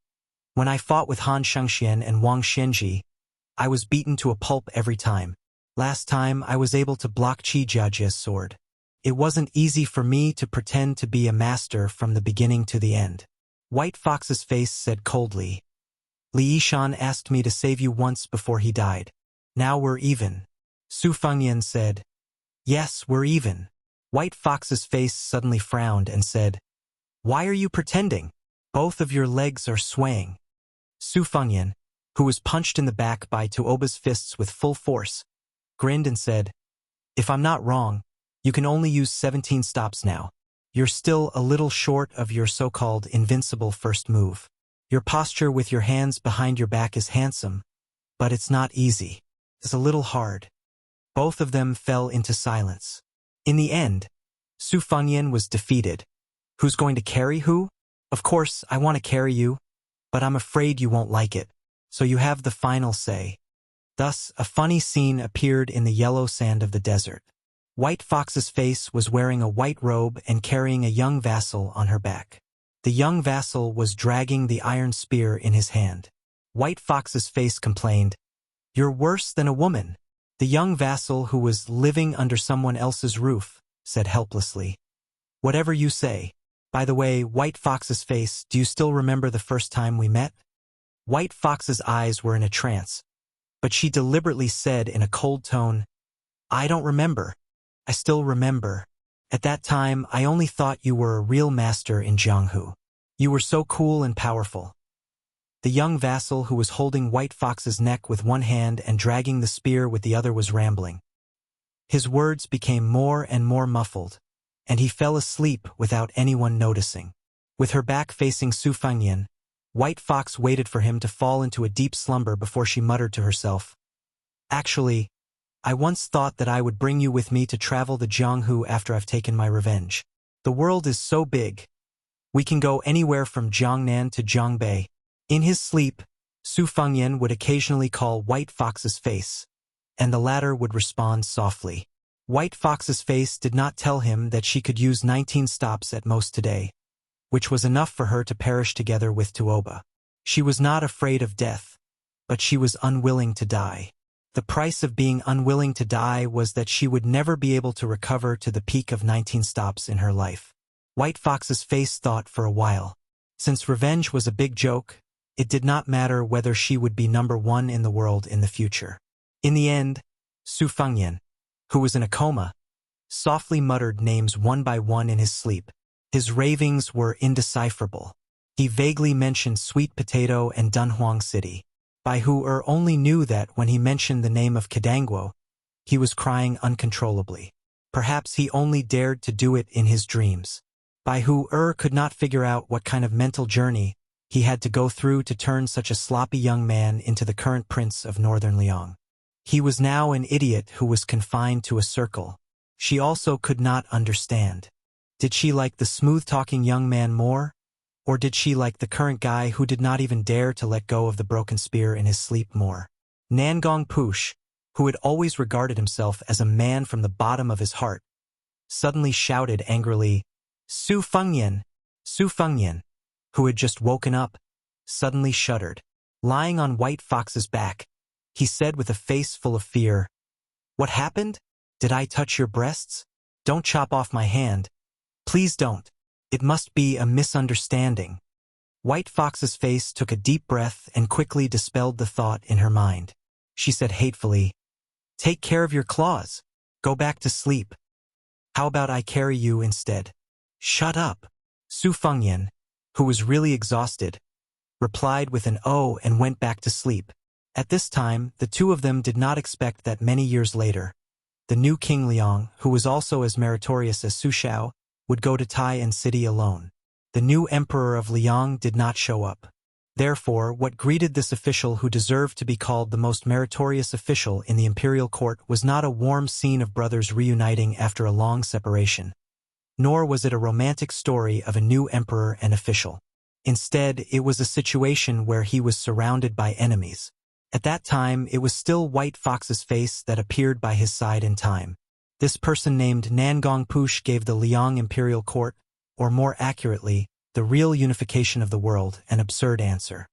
"When I fought with Han Shengxian and Wang Xianji, I was beaten to a pulp every time. Last time I was able to block Qi Jiajia's sword. It wasn't easy for me to pretend to be a master from the beginning to the end." White Fox's face said coldly, "Li Yishan asked me to save you once before he died. Now we're even." Su Fengyan said, "Yes, we're even." White Fox's face suddenly frowned and said, "Why are you pretending? Both of your legs are swaying." Su Fengyan, who was punched in the back by Tuoba's fists with full force, grinned and said, "If I'm not wrong, you can only use 17 stops now. You're still a little short of your so-called invincible first move. Your posture with your hands behind your back is handsome, but it's not easy. It's a little hard." Both of them fell into silence. In the end, Su Fengyan was defeated. "Who's going to carry who? Of course, I want to carry you, but I'm afraid you won't like it. So you have the final say." Thus, a funny scene appeared in the yellow sand of the desert. White Fox's face was wearing a white robe and carrying a young vassal on her back. The young vassal was dragging the iron spear in his hand. White Fox's face complained, "You're worse than a woman." The young vassal, who was living under someone else's roof, said helplessly, "Whatever you say. By the way, White Fox's face, do you still remember the first time we met?" White Fox's eyes were in a trance, but she deliberately said in a cold tone, "I don't remember. I still remember. At that time, I only thought you were a real master in Jianghu. You were so cool and powerful." The young vassal, who was holding White Fox's neck with one hand and dragging the spear with the other, was rambling. His words became more and more muffled, and he fell asleep without anyone noticing. With her back facing Su Fengyan, White Fox waited for him to fall into a deep slumber before she muttered to herself, "Actually, I once thought that I would bring you with me to travel the Jianghu after I've taken my revenge. The world is so big. We can go anywhere from Jiangnan to Jiangbei." In his sleep, Su Fengyan would occasionally call White Fox's face, and the latter would respond softly. White Fox's face did not tell him that she could use 19 stops at most today, which was enough for her to perish together with Tuoba. She was not afraid of death, but she was unwilling to die. The price of being unwilling to die was that she would never be able to recover to the peak of 19 stops in her life. White Fox's face thought for a while. Since revenge was a big joke, it did not matter whether she would be number one in the world in the future. In the end, Su Fengyan, who was in a coma, softly muttered names one by one in his sleep. His ravings were indecipherable. He vaguely mentioned Sweet Potato and Dunhuang City. Bai Hu only knew that when he mentioned the name of Kadangwo, he was crying uncontrollably. Perhaps he only dared to do it in his dreams. Bai Hu could not figure out what kind of mental journey he had to go through to turn such a sloppy young man into the current prince of northern Liang. He was now an idiot who was confined to a circle. She also could not understand. Did she like the smooth-talking young man more? Or did she like the current guy who did not even dare to let go of the broken spear in his sleep more? Nangong Push, who had always regarded himself as a man from the bottom of his heart, suddenly shouted angrily, "Su Fengyan! Su Fengyan!" who had just woken up, suddenly shuddered. Lying on White Fox's back, he said with a face full of fear, "What happened? Did I touch your breasts? Don't chop off my hand." Please don't. It must be a misunderstanding. White Fox's face took a deep breath and quickly dispelled the thought in her mind. She said hatefully, "Take care of your claws. Go back to sleep. How about I carry you instead?" "Shut up." Su Fengyan, who was really exhausted, replied with an "oh" and went back to sleep. At this time, the two of them did not expect that many years later, the new King Liang, who was also as meritorious as Su Shao, would go to Tai City alone. The new emperor of Liang did not show up. Therefore, what greeted this official who deserved to be called the most meritorious official in the imperial court was not a warm scene of brothers reuniting after a long separation. Nor was it a romantic story of a new emperor and official. Instead, it was a situation where he was surrounded by enemies. At that time, it was still White Fox's face that appeared by his side in time. This person named Nangong Push gave the Liang imperial court, or more accurately, the real unification of the world, an absurd answer.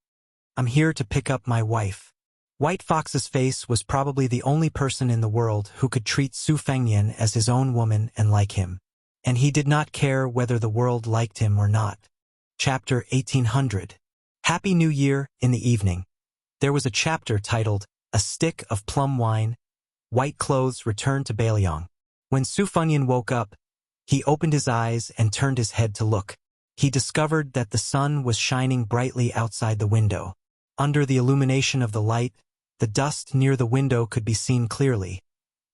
"I'm here to pick up my wife." White Fox's face was probably the only person in the world who could treat Su Fengyan as his own woman and like him. And he did not care whether the world liked him or not. Chapter 1800. Happy New Year. In the evening, there was a chapter titled, "A Stick of Plum Wine." White Clothes returned to Beiliang. When Su Fengyan woke up, he opened his eyes and turned his head to look. He discovered that the sun was shining brightly outside the window. Under the illumination of the light, the dust near the window could be seen clearly,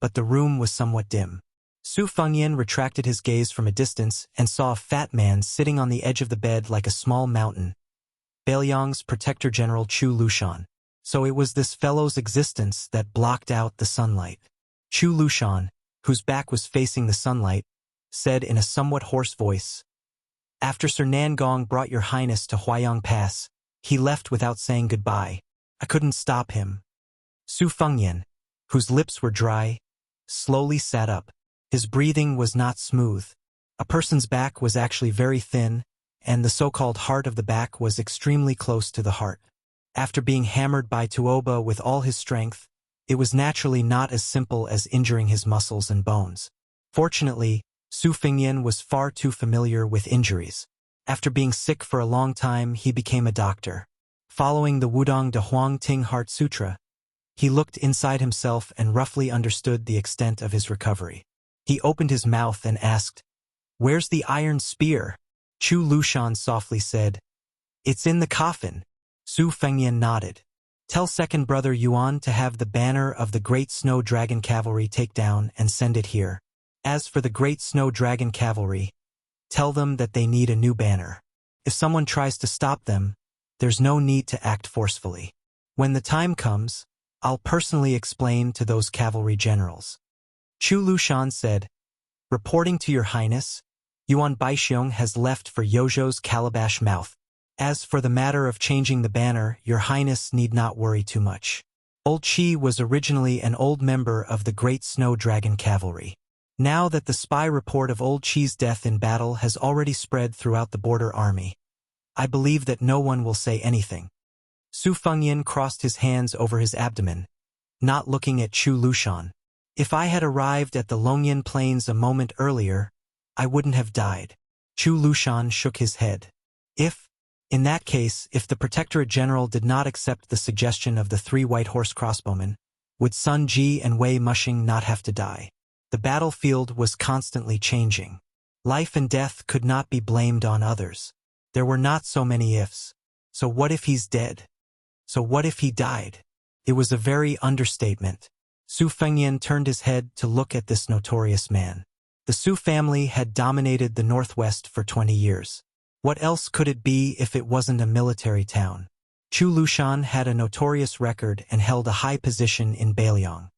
but the room was somewhat dim. Su Fengyan retracted his gaze from a distance and saw a fat man sitting on the edge of the bed like a small mountain. Beiliang's Protector General Chu Lushan. So it was this fellow's existence that blocked out the sunlight. Chu Lushan, whose back was facing the sunlight, said in a somewhat hoarse voice, "After Sir Nangong brought your highness to Huayang Pass, he left without saying goodbye. I couldn't stop him." Su Fengyan, whose lips were dry, slowly sat up. His breathing was not smooth. A person's back was actually very thin, and the so-called heart of the back was extremely close to the heart. After being hammered by Tuoba with all his strength, it was naturally not as simple as injuring his muscles and bones. Fortunately, Su Fengyan was far too familiar with injuries. After being sick for a long time, he became a doctor. Following the Wudong de Huang Ting Heart Sutra, he looked inside himself and roughly understood the extent of his recovery. He opened his mouth and asked, "Where's the iron spear?" Chu Lushan softly said, "It's in the coffin." Su Fengyan nodded. "Tell second brother Yuan to have the banner of the Great Snow Dragon Cavalry take down and send it here. As for the Great Snow Dragon Cavalry, tell them that they need a new banner. If someone tries to stop them, there's no need to act forcefully. When the time comes, I'll personally explain to those cavalry generals." Chu Lushan said, "Reporting to your highness, Yuan Baixiong has left for Youzhou's Calabash Mouth. As for the matter of changing the banner, your highness need not worry too much. Old Qi was originally an old member of the Great Snow Dragon Cavalry. Now that the spy report of Old Qi's death in battle has already spread throughout the border army, I believe that no one will say anything." Su Fengyan crossed his hands over his abdomen, not looking at Chu Lushan. "If I had arrived at the Longyan Plains a moment earlier, I wouldn't have died." Chu Lushan shook his head. In that case, if the Protectorate General did not accept the suggestion of the 3 white horse crossbowmen, would Sun Ji and Wei Mushing not have to die? The battlefield was constantly changing. Life and death could not be blamed on others. There were not so many ifs. So what if he's dead? So what if he died? It was a very understatement. Su Fengyan turned his head to look at this notorious man. The Su family had dominated the Northwest for 20 years. What else could it be if it wasn't a military town? Chu Lushan had a notorious record and held a high position in Beiliang.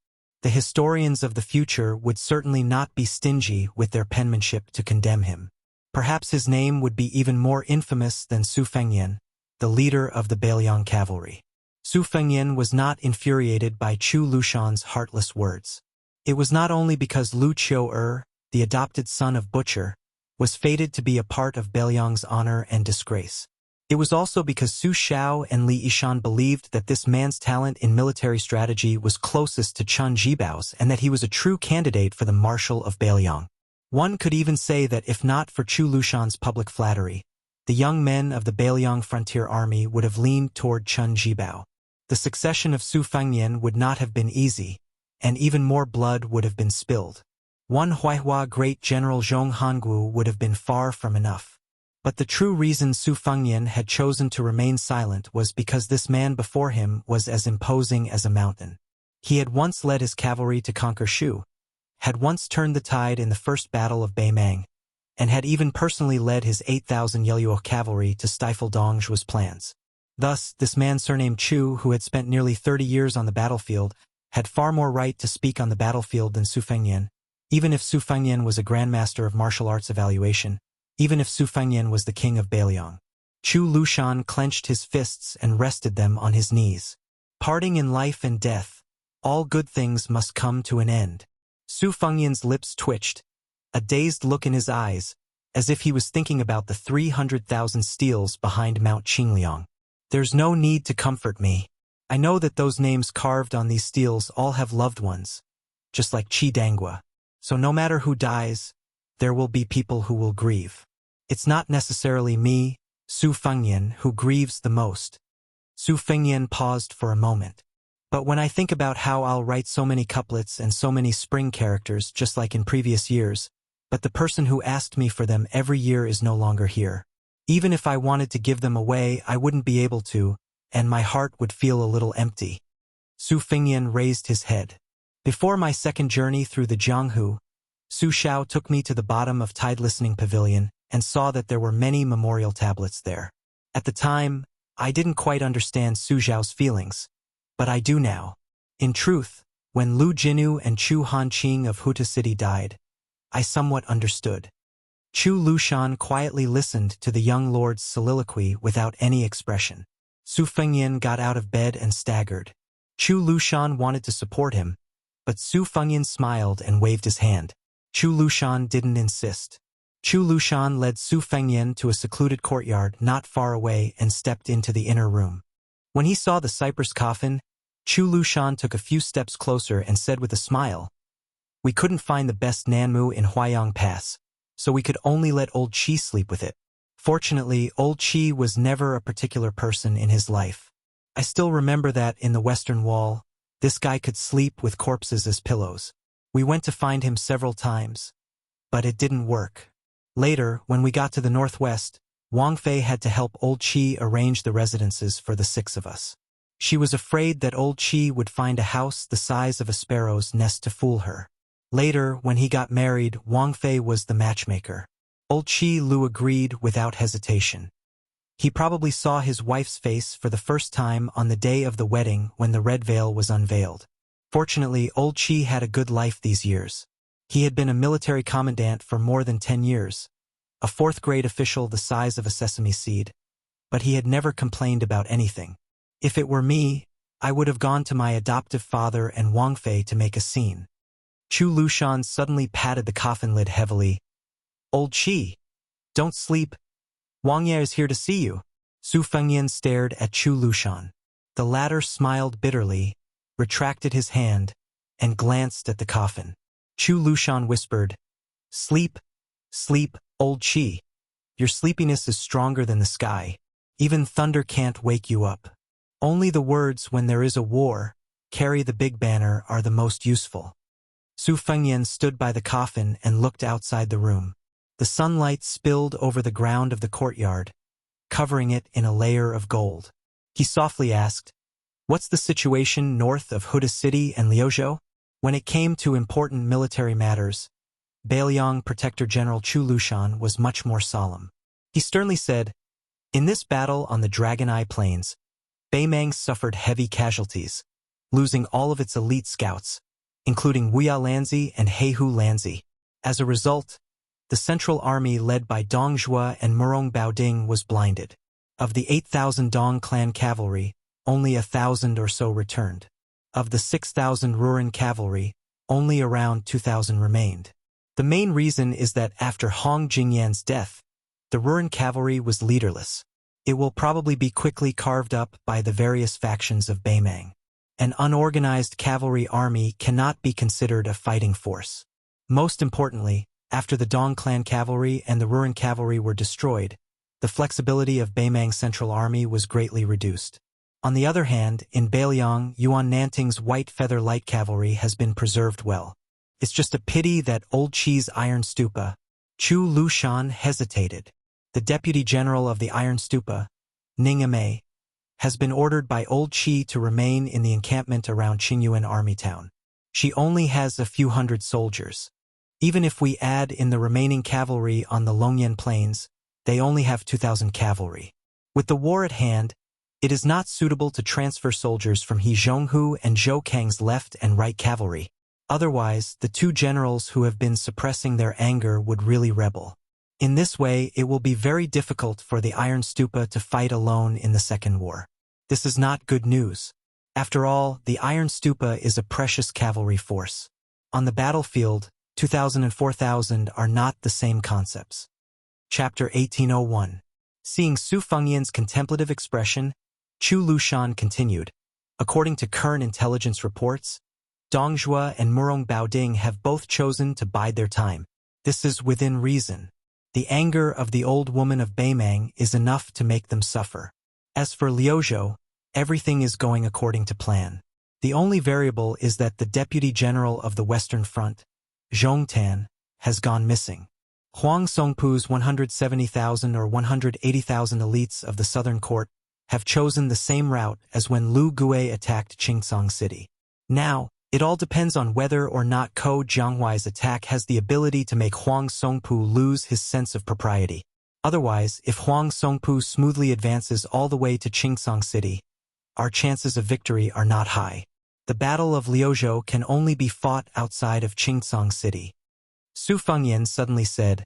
The historians of the future would certainly not be stingy with their penmanship to condemn him. Perhaps his name would be even more infamous than Su Fengyan, the leader of the Beiliang cavalry. Su Fengyan was not infuriated by Chu Lushan's heartless words. It was not only because Lu Qiu-er, the adopted son of Butcher, was fated to be a part of Beiliang's honor and disgrace. It was also because Su Shao and Li Yishan believed that this man's talent in military strategy was closest to Chen Jibao's and that he was a true candidate for the Marshal of Beiliang. One could even say that if not for Chu Lushan's public flattery, the young men of the Beiliang frontier army would have leaned toward Chun Jibao. The succession of Su Fengnian would not have been easy, and even more blood would have been spilled. One Huaihua great General Zhong Hanguo would have been far from enough. But the true reason Su Fengnian had chosen to remain silent was because this man before him was as imposing as a mountain. He had once led his cavalry to conquer Shu, had once turned the tide in the first battle of Beimang, and had even personally led his 8,000 Yeluo cavalry to stifle Dong Zhuo's plans. Thus, this man surnamed Chu, who had spent nearly 30 years on the battlefield, had far more right to speak on the battlefield than Su Fengnian, even if Su Fengnian was a grandmaster of martial arts evaluation, even if Su Fengnian was the king of Beiliang. Chu Lushan clenched his fists and rested them on his knees. Parting in life and death, all good things must come to an end. Su Fengnian's lips twitched, a dazed look in his eyes, as if he was thinking about the 300,000 steels behind Mount Qingliang. There's no need to comfort me. I know that those names carved on these steels all have loved ones, just like Qi Dangua. So no matter who dies, there will be people who will grieve. It's not necessarily me, Su Fengnian, who grieves the most. Su Fengnian paused for a moment. But when I think about how I'll write so many couplets and so many spring characters just like in previous years, but the person who asked me for them every year is no longer here. Even if I wanted to give them away, I wouldn't be able to, and my heart would feel a little empty. Su Fengnian raised his head. Before my second journey through the Jianghu, Su Xiao took me to the bottom of Tide Listening Pavilion and saw that there were many memorial tablets there. At the time, I didn't quite understand Su Xiao's feelings, but I do now. In truth, when Lu Jinu and Chu Hanqing of Huta City died, I somewhat understood. Chu Lushan quietly listened to the young lord's soliloquy without any expression. Su Fengnian got out of bed and staggered. Chu Lushan wanted to support him, but Su Fengnian smiled and waved his hand. Chu Lushan didn't insist. Chu Lushan led Su Fengnian to a secluded courtyard not far away and stepped into the inner room. When he saw the cypress coffin, Chu Lushan took a few steps closer and said with a smile, "We couldn't find the best Nanmu in Huayang Pass, so we could only let old Qi sleep with it. Fortunately, old Qi was never a particular person in his life. I still remember that in the Western Wall, this guy could sleep with corpses as pillows. We went to find him several times, but it didn't work. Later, when we got to the northwest, Wang Fei had to help old Qi arrange the residences for the 6 of us. She was afraid that old Qi would find a house the size of a sparrow's nest to fool her. Later, when he got married, Wang Fei was the matchmaker. Old Qi Lu agreed without hesitation. He probably saw his wife's face for the first time on the day of the wedding when the red veil was unveiled. Fortunately, old Qi had a good life these years. He had been a military commandant for more than 10 years, a 4th-grade official the size of a sesame seed, but he had never complained about anything. If it were me, I would have gone to my adoptive father and Wang Fei to make a scene. Chu Lushan suddenly patted the coffin lid heavily. "Old Qi, don't sleep. Wang Ye is here to see you." Su Fengnian stared at Chu Lushan. The latter smiled bitterly, retracted his hand, and glanced at the coffin. Chu Lushan whispered, "Sleep, sleep, old Qi. Your sleepiness is stronger than the sky. Even thunder can't wake you up. Only the words 'when there is a war, carry the big banner' are the most useful." Su Fengnian stood by the coffin and looked outside the room. The sunlight spilled over the ground of the courtyard, covering it in a layer of gold. He softly asked, "What's the situation north of Huda City and Liuzhou?" When it came to important military matters, Beiliang Protector General Chu Lushan was much more solemn. He sternly said, "In this battle on the Dragon Eye Plains, Beimang suffered heavy casualties, losing all of its elite scouts, including Wuya Lanzi and Heihu Lanzi. As a result, the Central Army led by Dong Zhuo and Murong Baoding was blinded. Of the 8,000 Dong clan cavalry, only 1,000 or so returned. Of the 6,000 Ruren cavalry, only around 2,000 remained. The main reason is that after Hong Jingyan's death, the Ruren cavalry was leaderless. It will probably be quickly carved up by the various factions of Beimang. An unorganized cavalry army cannot be considered a fighting force. Most importantly, After the Dong clan cavalry and the Ruran cavalry were destroyed, the flexibility of Beimang's central army was greatly reduced. On the other hand, in Beiliang, Yuan Nanting's White Feather Light Cavalry has been preserved well. It's just a pity that Old Qi's Iron Stupa, Chu Lushan, hesitated. The Deputy General of the Iron Stupa, Ning Amei, has been ordered by Old Qi to remain in the encampment around Qingyuan Army Town. She only has a few hundred soldiers. Even if we add in the remaining cavalry on the Longyan Plains, they only have 2,000 cavalry. With the war at hand, it is not suitable to transfer soldiers from He Zhonghu and Zhou Kang's left and right cavalry. Otherwise, the two generals who have been suppressing their anger would really rebel. In this way, it will be very difficult for the Iron Stupa to fight alone in the Second War. This is not good news. After all, the Iron Stupa is a precious cavalry force. On the battlefield, 2,000 and 4,000 are not the same concepts. Chapter 1801. Seeing Su Fengyan's contemplative expression, Chu Lushan continued. According to current intelligence reports, Dong Zhuo and Murong Baoding have both chosen to bide their time. This is within reason. The anger of the old woman of Beimang is enough to make them suffer. As for Liuzhou, everything is going according to plan. The only variable is that the Deputy General of the Western Front, Zhong Tan, has gone missing. Huang Songpu's 170,000 or 180,000 elites of the Southern Court have chosen the same route as when Lu Gui attacked Qingsong City. Now, it all depends on whether or not Ko Jianghuai's attack has the ability to make Huang Songpu lose his sense of propriety. Otherwise, if Huang Songpu smoothly advances all the way to Qingsong City, our chances of victory are not high. The Battle of Liuzhou can only be fought outside of Qingsong City. Su Fengyan suddenly said,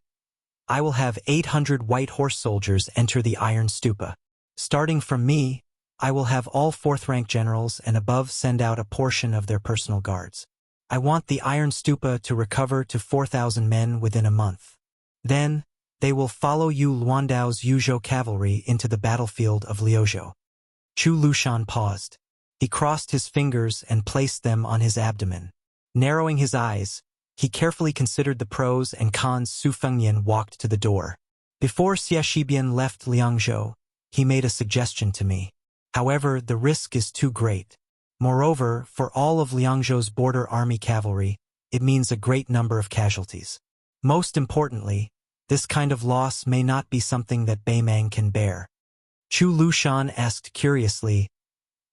I will have 800 white horse soldiers enter the Iron Stupa. Starting from me, I will have all fourth-rank generals and above send out a portion of their personal guards. I want the Iron Stupa to recover to 4,000 men within a month. Then, they will follow Yu Luandao's Yuzhou cavalry into the battlefield of Liuzhou. Chu Lushan paused. He crossed his fingers and placed them on his abdomen. Narrowing his eyes, he carefully considered the pros and cons. Su Fengyan walked to the door. Before Xie Shibian left Liangzhou, he made a suggestion to me. However, the risk is too great. Moreover, for all of Liangzhou's border army cavalry, it means a great number of casualties. Most importantly, this kind of loss may not be something that Beimang can bear. Chu Lushan asked curiously,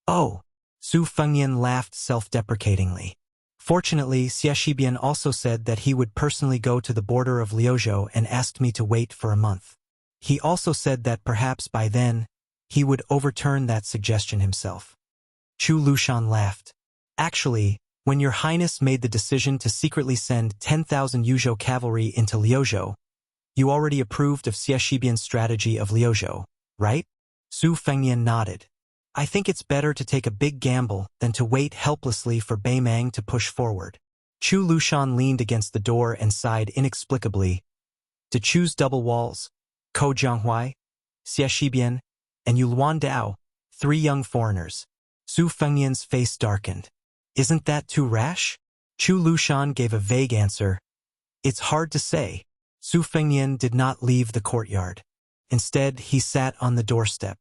Oh! Su Fengyan laughed self-deprecatingly. Fortunately, Xie Shibian also said that he would personally go to the border of Liuzhou and asked me to wait for a month. He also said that perhaps by then, he would overturn that suggestion himself. Chu Lushan laughed. Actually, when Your Highness made the decision to secretly send 10,000 Yuzhou cavalry into Liuzhou, you already approved of Xie Shibian's strategy of Liuzhou, right? Su Fengyan nodded. I think it's better to take a big gamble than to wait helplessly for Beimang to push forward. Chu Lushan leaned against the door and sighed inexplicably. To choose double walls, Ko Jianghuai, Xie Shibian, and Yu Luandao, 3 young foreigners. Su Fengyan's face darkened. Isn't that too rash? Chu Lushan gave a vague answer. It's hard to say. Su Fengyan did not leave the courtyard. Instead, he sat on the doorstep.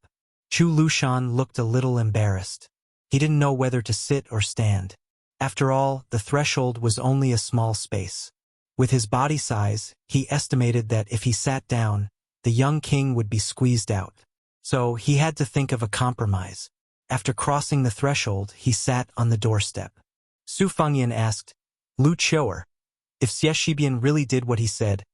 Chu Lushan looked a little embarrassed. He didn't know whether to sit or stand. After all, the threshold was only a small space. With his body size, he estimated that if he sat down, the young king would be squeezed out. So he had to think of a compromise. After crossing the threshold, he sat on the doorstep. Su Fengyan asked, Lu Qiu'er, if Xie Shibian really did what he said,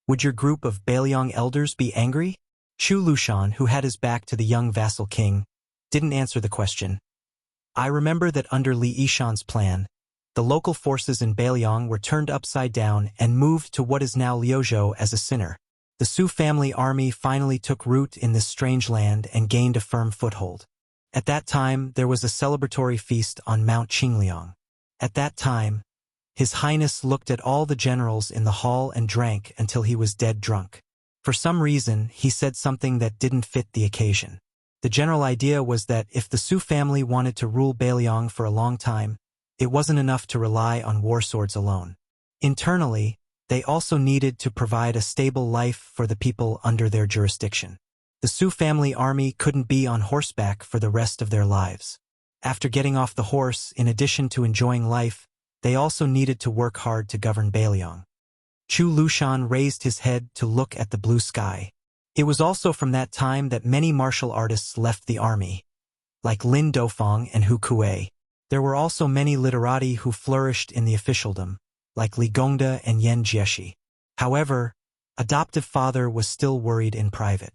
would your group of Beiliang elders be angry? Chu Lushan, who had his back to the young vassal king, didn't answer the question. I remember that under Li Yishan's plan, the local forces in Beiliang were turned upside down and moved to what is now Liuzhou as a sinner. The Su family army finally took root in this strange land and gained a firm foothold. At that time, there was a celebratory feast on Mount Qingliang. At that time, His Highness looked at all the generals in the hall and drank until he was dead drunk. For some reason, he said something that didn't fit the occasion. The general idea was that if the Su family wanted to rule Beiliang for a long time, it wasn't enough to rely on war swords alone. Internally, They also needed to provide a stable life for the people under their jurisdiction. The Su family army couldn't be on horseback for the rest of their lives. After getting off the horse, in addition to enjoying life, they also needed to work hard to govern Beiliang. Chu Lushan raised his head to look at the blue sky. It was also from that time that many martial artists left the army, like Lin Dofang and Hu Kuei. There were also many literati who flourished in the officialdom, like Li Gongda and Yan Jieshi. However, adoptive father was still worried in private.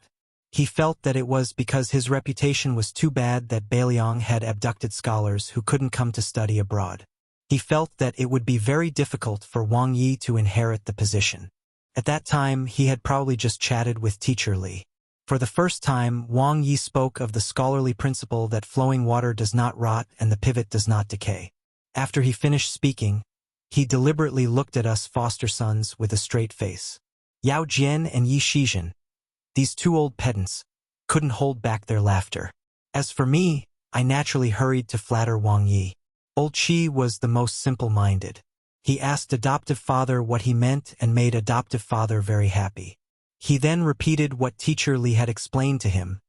He felt that it was because his reputation was too bad that Beiliang had abducted scholars who couldn't come to study abroad. He felt that it would be very difficult for Wang Yi to inherit the position. At that time, he had probably just chatted with teacher Li. For the first time, Wang Yi spoke of the scholarly principle that flowing water does not rot and the pivot does not decay. After he finished speaking, he deliberately looked at us foster sons with a straight face. Yao Jian and Yi Shizhen, these two old pedants, couldn't hold back their laughter. As for me, I naturally hurried to flatter Wang Yi. Old Qi was the most simple-minded. He asked adoptive father what he meant and made adoptive father very happy. He then repeated what teacher Li had explained to him,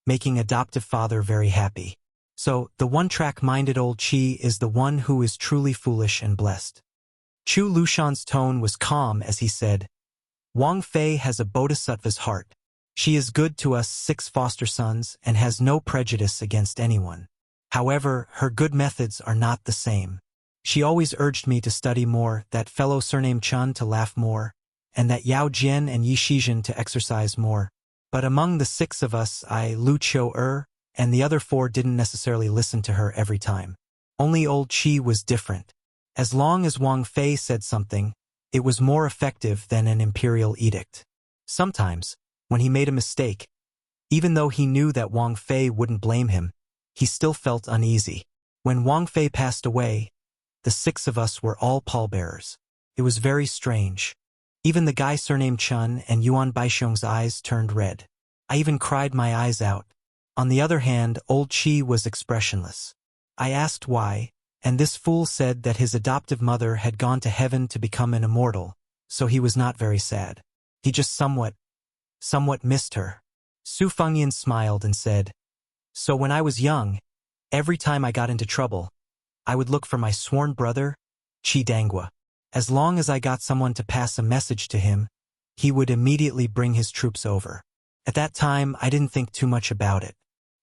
making adoptive father very happy. So, the one-track-minded old Qi is the one who is truly foolish and blessed. Chu Lushan's tone was calm as he said, Wang Fei has a bodhisattva's heart. She is good to us 6 foster sons and has no prejudice against anyone. However, her good methods are not the same. She always urged me to study more, that fellow surname Chun to laugh more, and that Yao Jian and Yi Shizhen to exercise more. But among the 6 of us, Lu Qiu and the other 4 didn't necessarily listen to her every time. Only old Qi was different. As long as Wang Fei said something, it was more effective than an imperial edict. Sometimes, when he made a mistake, even though he knew that Wang Fei wouldn't blame him, he still felt uneasy. When Wang Fei passed away, the 6 of us were all pallbearers. It was very strange. Even the guy surnamed Chun and Yuan Baixiong's eyes turned red. I even cried my eyes out. On the other hand, old Qi was expressionless. I asked why, and this fool said that his adoptive mother had gone to heaven to become an immortal, so he was not very sad. He just somewhat missed her. Su Fengyan smiled and said, So when I was young, every time I got into trouble, I would look for my sworn brother, Qi Dangua. As long as I got someone to pass a message to him, he would immediately bring his troops over. At that time, I didn't think too much about it.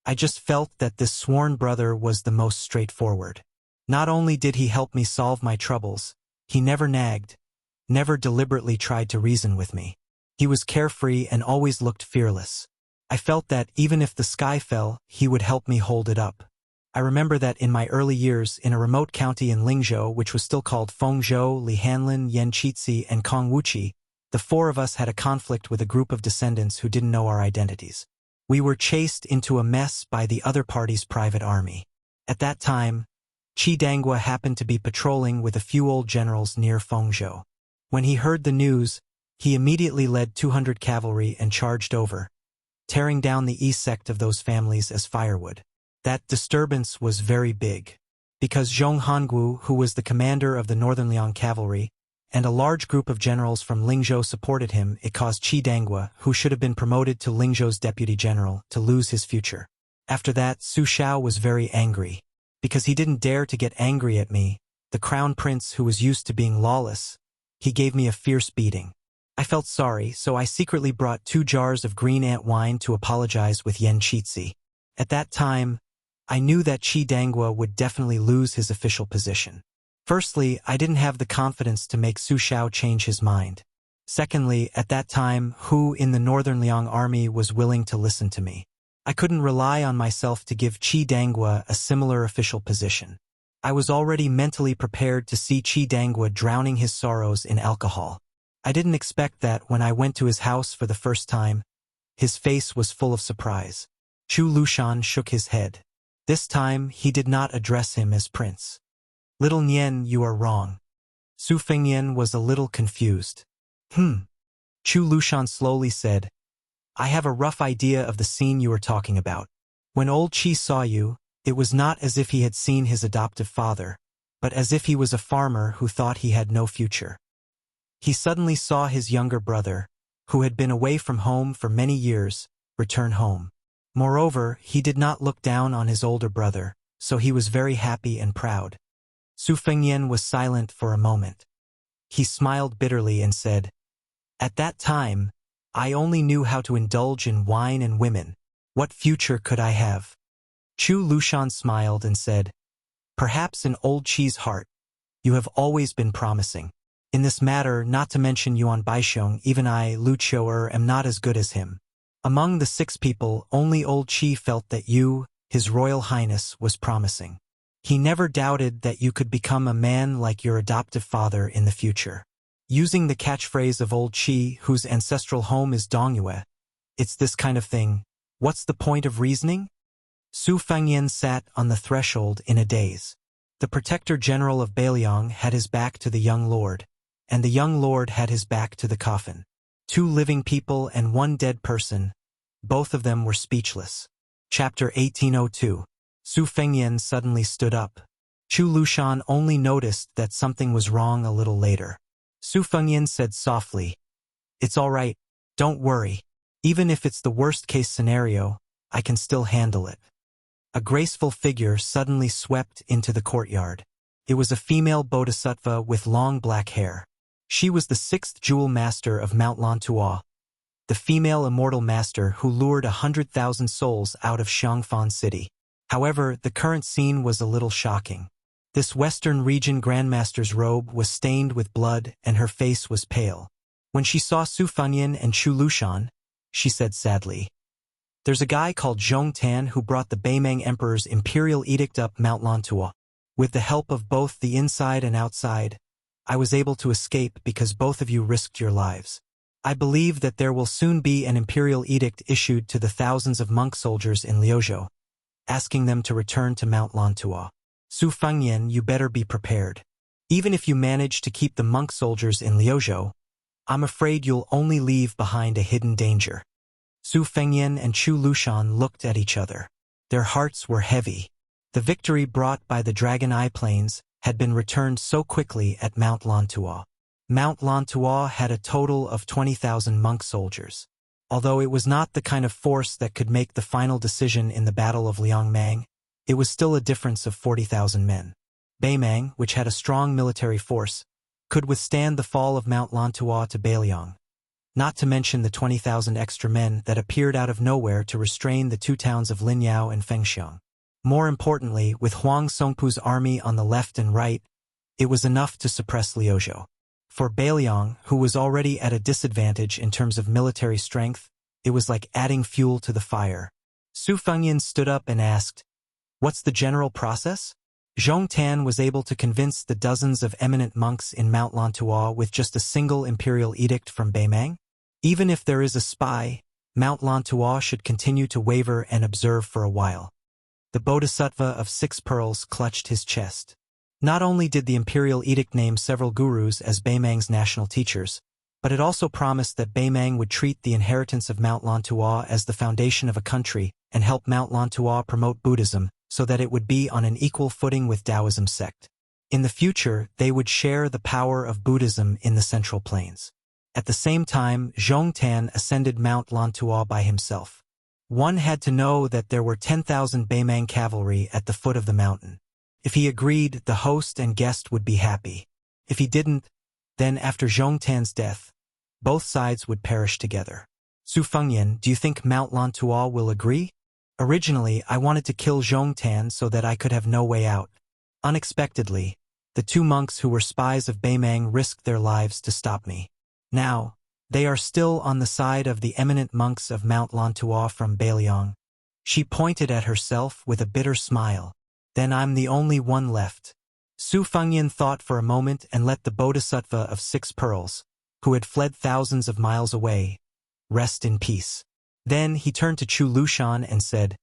I just felt that this sworn brother was the most straightforward. Not only did he help me solve my troubles, he never nagged, never deliberately tried to reason with me. He was carefree and always looked fearless. I felt that even if the sky fell, he would help me hold it up. I remember that in my early years, in a remote county in Lingzhou, which was still called Fengzhou, Li Hanlin, Yan Qizhi, and Kong Wuxi, the 4 of us had a conflict with a group of descendants who didn't know our identities. We were chased into a mess by the other party's private army. At that time, Qi Dangua happened to be patrolling with a few old generals near Fengzhou. When he heard the news, he immediately led 200 cavalry and charged over, tearing down the east sect of those families as firewood. That disturbance was very big, because Zhong Hangu, who was the commander of the Northern Liang cavalry, and a large group of generals from Lingzhou supported him, it caused Qi Dangua, who should have been promoted to Lingzhou's deputy general, to lose his future. After that, Su Shao was very angry. Because he didn't dare to get angry at me, the crown prince who was used to being lawless, he gave me a fierce beating. I felt sorry, so I secretly brought 2 jars of green ant wine to apologize with Yan Qizhi. At that time, I knew that Qi Dangua would definitely lose his official position. Firstly, I didn't have the confidence to make Su Shao change his mind. Secondly, at that time, who in the Northern Liang army was willing to listen to me? I couldn't rely on myself to give Qi Dangua a similar official position. I was already mentally prepared to see Qi Dangua drowning his sorrows in alcohol. I didn't expect that when I went to his house for the first time, his face was full of surprise. Chu Lushan shook his head. This time, he did not address him as prince. Little Nian, you are wrong. Su Fengyan was a little confused. Chu Lushan slowly said, I have a rough idea of the scene you are talking about. When old Qi saw you, it was not as if he had seen his adoptive father, but as if he was a farmer who thought he had no future. He suddenly saw his younger brother, who had been away from home for many years, return home. Moreover, he did not look down on his older brother, so he was very happy and proud. Su Fengnian was silent for a moment. He smiled bitterly and said, "At that time, I only knew how to indulge in wine and women. What future could I have?" Chu Lushan smiled and said, "Perhaps in old Qi's heart, you have always been promising. In this matter, not to mention Yuan Baixiong, even I, Lu Qiu'er, am not as good as him. Among the 6 people, only old Qi felt that you, His Royal Highness, was promising. He never doubted that you could become a man like your adoptive father in the future." Using the catchphrase of old Qi, whose ancestral home is Dongyue, "It's this kind of thing. What's the point of reasoning?" Su Fengnian sat on the threshold in a daze. The Protector General of Beiliang had his back to the young lord, and the young lord had his back to the coffin. 2 living people and 1 dead person. Both of them were speechless. Chapter 1802. Su Fengnian suddenly stood up. Chu Lushan only noticed that something was wrong a little later. Su Fengnian said softly, "It's all right, don't worry. Even if it's the worst-case scenario, I can still handle it." A graceful figure suddenly swept into the courtyard. It was a female bodhisattva with long black hair. She was the 6th jewel master of Mount Lantuo, the female immortal master who lured 100,000 souls out of Xiangfan City. However, the current scene was a little shocking. This Western region grandmaster's robe was stained with blood and her face was pale. When she saw Su Fengnian and Chu Lushan, she said sadly, "There's a guy called Zhong Tan who brought the Beimang Emperor's imperial edict up Mount Lantuo. With the help of both the inside and outside, I was able to escape because both of you risked your lives. I believe that there will soon be an imperial edict issued to the thousands of monk soldiers in Liuzhou, asking them to return to Mount Lantuo. Su Fengnian, you better be prepared. Even if you manage to keep the monk soldiers in Liuzhou, I'm afraid you'll only leave behind a hidden danger." Su Fengnian and Chu Lushan looked at each other. Their hearts were heavy. The victory brought by the Dragon Eye Plains had been returned so quickly at Mount Lantuo. Mount Lantuo had a total of 20,000 monk soldiers. Although it was not the kind of force that could make the final decision in the Battle of Liangmang, it was still a difference of 40,000 men. Beimang, which had a strong military force, could withstand the fall of Mount Lantuo to Beiliang, not to mention the 20,000 extra men that appeared out of nowhere to restrain the 2 towns of Linyao and Fengxiang. More importantly, with Huang Songpu's army on the left and right, it was enough to suppress Liuzhou. For Beiliang, who was already at a disadvantage in terms of military strength, it was like adding fuel to the fire. Su Fengnian stood up and asked, "What's the general process?" Zhong Tan was able to convince the dozens of eminent monks in Mount Lantuo with just a single imperial edict from Beimang. Even if there is a spy, Mount Lantuo should continue to waver and observe for a while. The Bodhisattva of 6 pearls clutched his chest. Not only did the imperial edict name several gurus as Beimang's national teachers, but it also promised that Beimang would treat the inheritance of Mount Lantuo as the foundation of a country and help Mount Lantuo promote Buddhism so that it would be on an equal footing with Taoism sect. In the future, they would share the power of Buddhism in the Central Plains. At the same time, Zhong Tan ascended Mount Lantuo by himself. One had to know that there were 10,000 Beimang cavalry at the foot of the mountain. If he agreed, the host and guest would be happy. If he didn't, then after Zhong Tan's death, both sides would perish together. Su Fengnian, do you think Mount Lantuo will agree? Originally, I wanted to kill Zhong Tan so that I could have no way out. Unexpectedly, the 2 monks who were spies of Beimang risked their lives to stop me. Now, they are still on the side of the eminent monks of Mount Lantuo from Beiliang. She pointed at herself with a bitter smile. Then I'm the only one left. Su Fengnian thought for a moment and let the Bodhisattva of 6 pearls, who had fled thousands of miles away, rest in peace. Then he turned to Chu Lushan and said,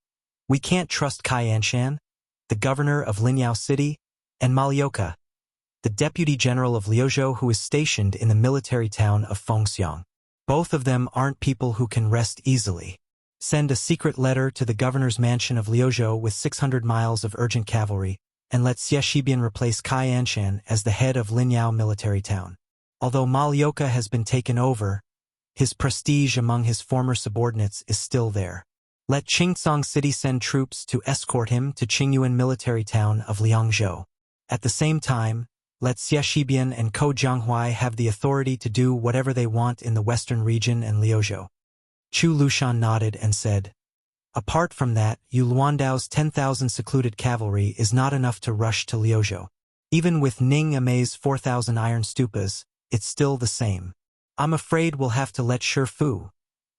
"We can't trust Kai Anshan, the governor of Linyao City, and Malioka, the deputy general of Liuzhou who is stationed in the military town of Fengxiang. Both of them aren't people who can rest easily. Send a secret letter to the governor's mansion of Liuzhou with 600 miles of urgent cavalry, and let Xie Shibian replace Kai Anshan as the head of Linyao military town. Although Malyoka has been taken over, his prestige among his former subordinates is still there. Let Qingsong City send troops to escort him to Qingyuan military town of Liangzhou. At the same time, let Xie Shibian and Ko Jianghuai have the authority to do whatever they want in the western region and Liuzhou. Chu Lushan nodded and said, apart from that, Yu Luandao's 10,000 secluded cavalry is not enough to rush to Liuzhou. Even with Ning Amei's 4,000 iron stupas, it's still the same. I'm afraid we'll have to let Shi Fu,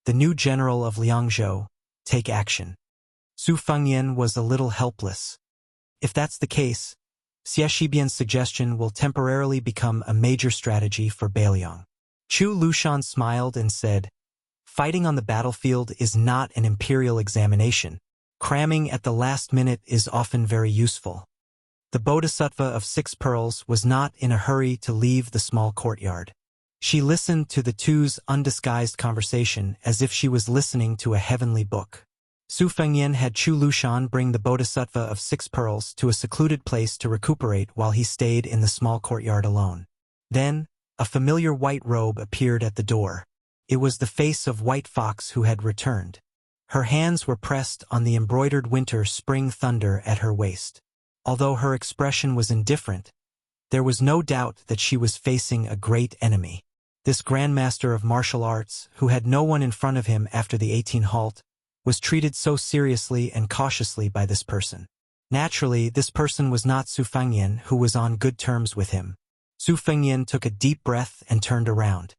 the new general of Liangzhou, take action. Su Fengyan was a little helpless. If that's the case, Xie Shibian's suggestion will temporarily become a major strategy for Beiliang. Chu Lushan smiled and said, fighting on the battlefield is not an imperial examination. Cramming at the last minute is often very useful. The Bodhisattva of 6 pearls was not in a hurry to leave the small courtyard. She listened to the two's undisguised conversation as if she was listening to a heavenly book. Su Fengyan had Chu Lushan bring the Bodhisattva of 6 pearls to a secluded place to recuperate while he stayed in the small courtyard alone. Then, a familiar white robe appeared at the door. It was the face of White Fox who had returned. Her hands were pressed on the embroidered winter-spring thunder at her waist. Although her expression was indifferent, there was no doubt that she was facing a great enemy. This grandmaster of martial arts, who had no one in front of him after the 18 halt, was treated so seriously and cautiously by this person. Naturally, this person was not Su Fengyan, who was on good terms with him. Su Fengyan took a deep breath and turned around.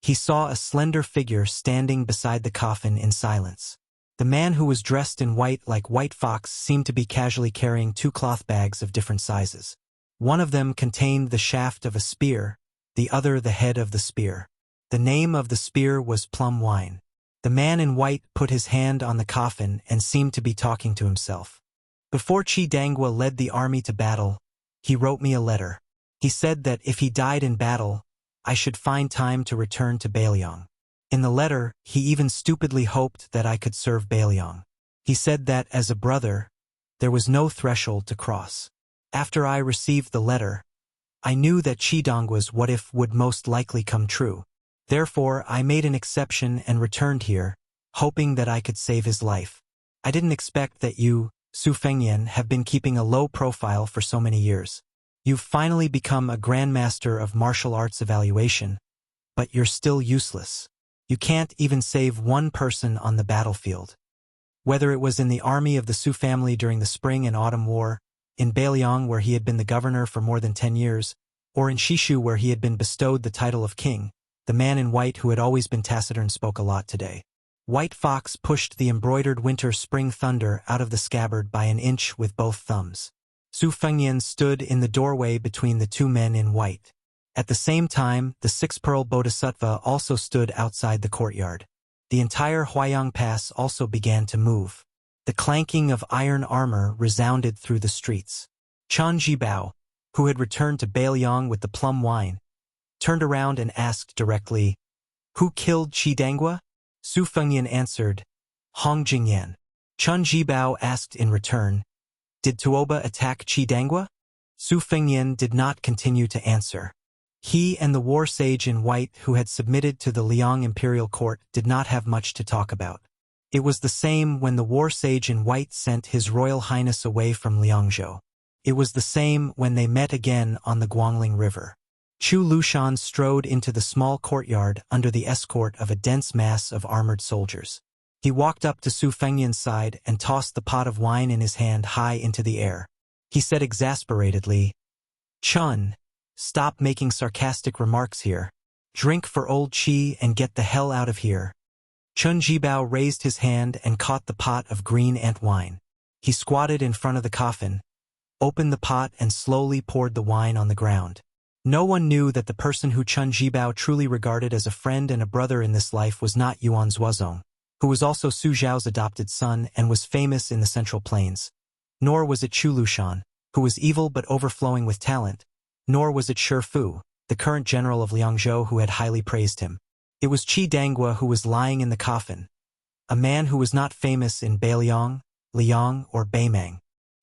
He saw a slender figure standing beside the coffin in silence. The man who was dressed in white like White Fox seemed to be casually carrying 2 cloth bags of different sizes. One of them contained the shaft of a spear, the other the head of the spear. The name of the spear was Plum Wine. The man in white put his hand on the coffin and seemed to be talking to himself. Before Qi Dangua led the army to battle, he wrote me a letter. He said that if he died in battle, I should find time to return to Beiliang. In the letter, he even stupidly hoped that I could serve Beiliang. He said that, as a brother, there was no threshold to cross. After I received the letter, I knew that Qi Dangua's what if would most likely come true. Therefore, I made an exception and returned here, hoping that I could save his life. I didn't expect that you, Su Fengyan, have been keeping a low profile for so many years. You've finally become a grandmaster of martial arts evaluation, but you're still useless. You can't even save one person on the battlefield. Whether it was in the army of the Su family during the Spring and Autumn War, in Beiliang where he had been the governor for more than 10 years, or in Shishu where he had been bestowed the title of king, the man in white who had always been taciturn spoke a lot today. White Fox pushed the embroidered winter-spring thunder out of the scabbard by an inch with both thumbs. Su Fengyan stood in the doorway between the 2 men in white. At the same time, the 6-pearl Bodhisattva also stood outside the courtyard. The entire Huayang Pass also began to move. The clanking of iron armor resounded through the streets. Chen Jibao, who had returned to Beiliang with the plum wine, turned around and asked directly, "Who killed Qi Dangua?" Su Fengyan answered, "Hong Jingyan." Chen Jibao asked in return, "Did Tuoba attack Qi Dangua?" Su Fengyan did not continue to answer. He and the war sage in white who had submitted to the Liang imperial court did not have much to talk about. It was the same when the war sage in white sent His Royal Highness away from Liangzhou. It was the same when they met again on the Guangling River. Chu Lushan strode into the small courtyard under the escort of a dense mass of armored soldiers. He walked up to Su Fengyan's side and tossed the pot of wine in his hand high into the air. He said exasperatedly, "Chun, stop making sarcastic remarks here. Drink for old Qi and get the hell out of here." Chun Jibao raised his hand and caught the pot of green ant wine. He squatted in front of the coffin, opened the pot and slowly poured the wine on the ground. No one knew that the person who Chun Jibao truly regarded as a friend and a brother in this life was not Yuan Zuozong, who was also Su Zhao's adopted son and was famous in the Central Plains. Nor was it Chu Lushan, who was evil but overflowing with talent. Nor was it Shi Fu, the current general of Liangzhou who had highly praised him. It was Qi Dangua who was lying in the coffin, a man who was not famous in Beiliang, Liang, or Beimang.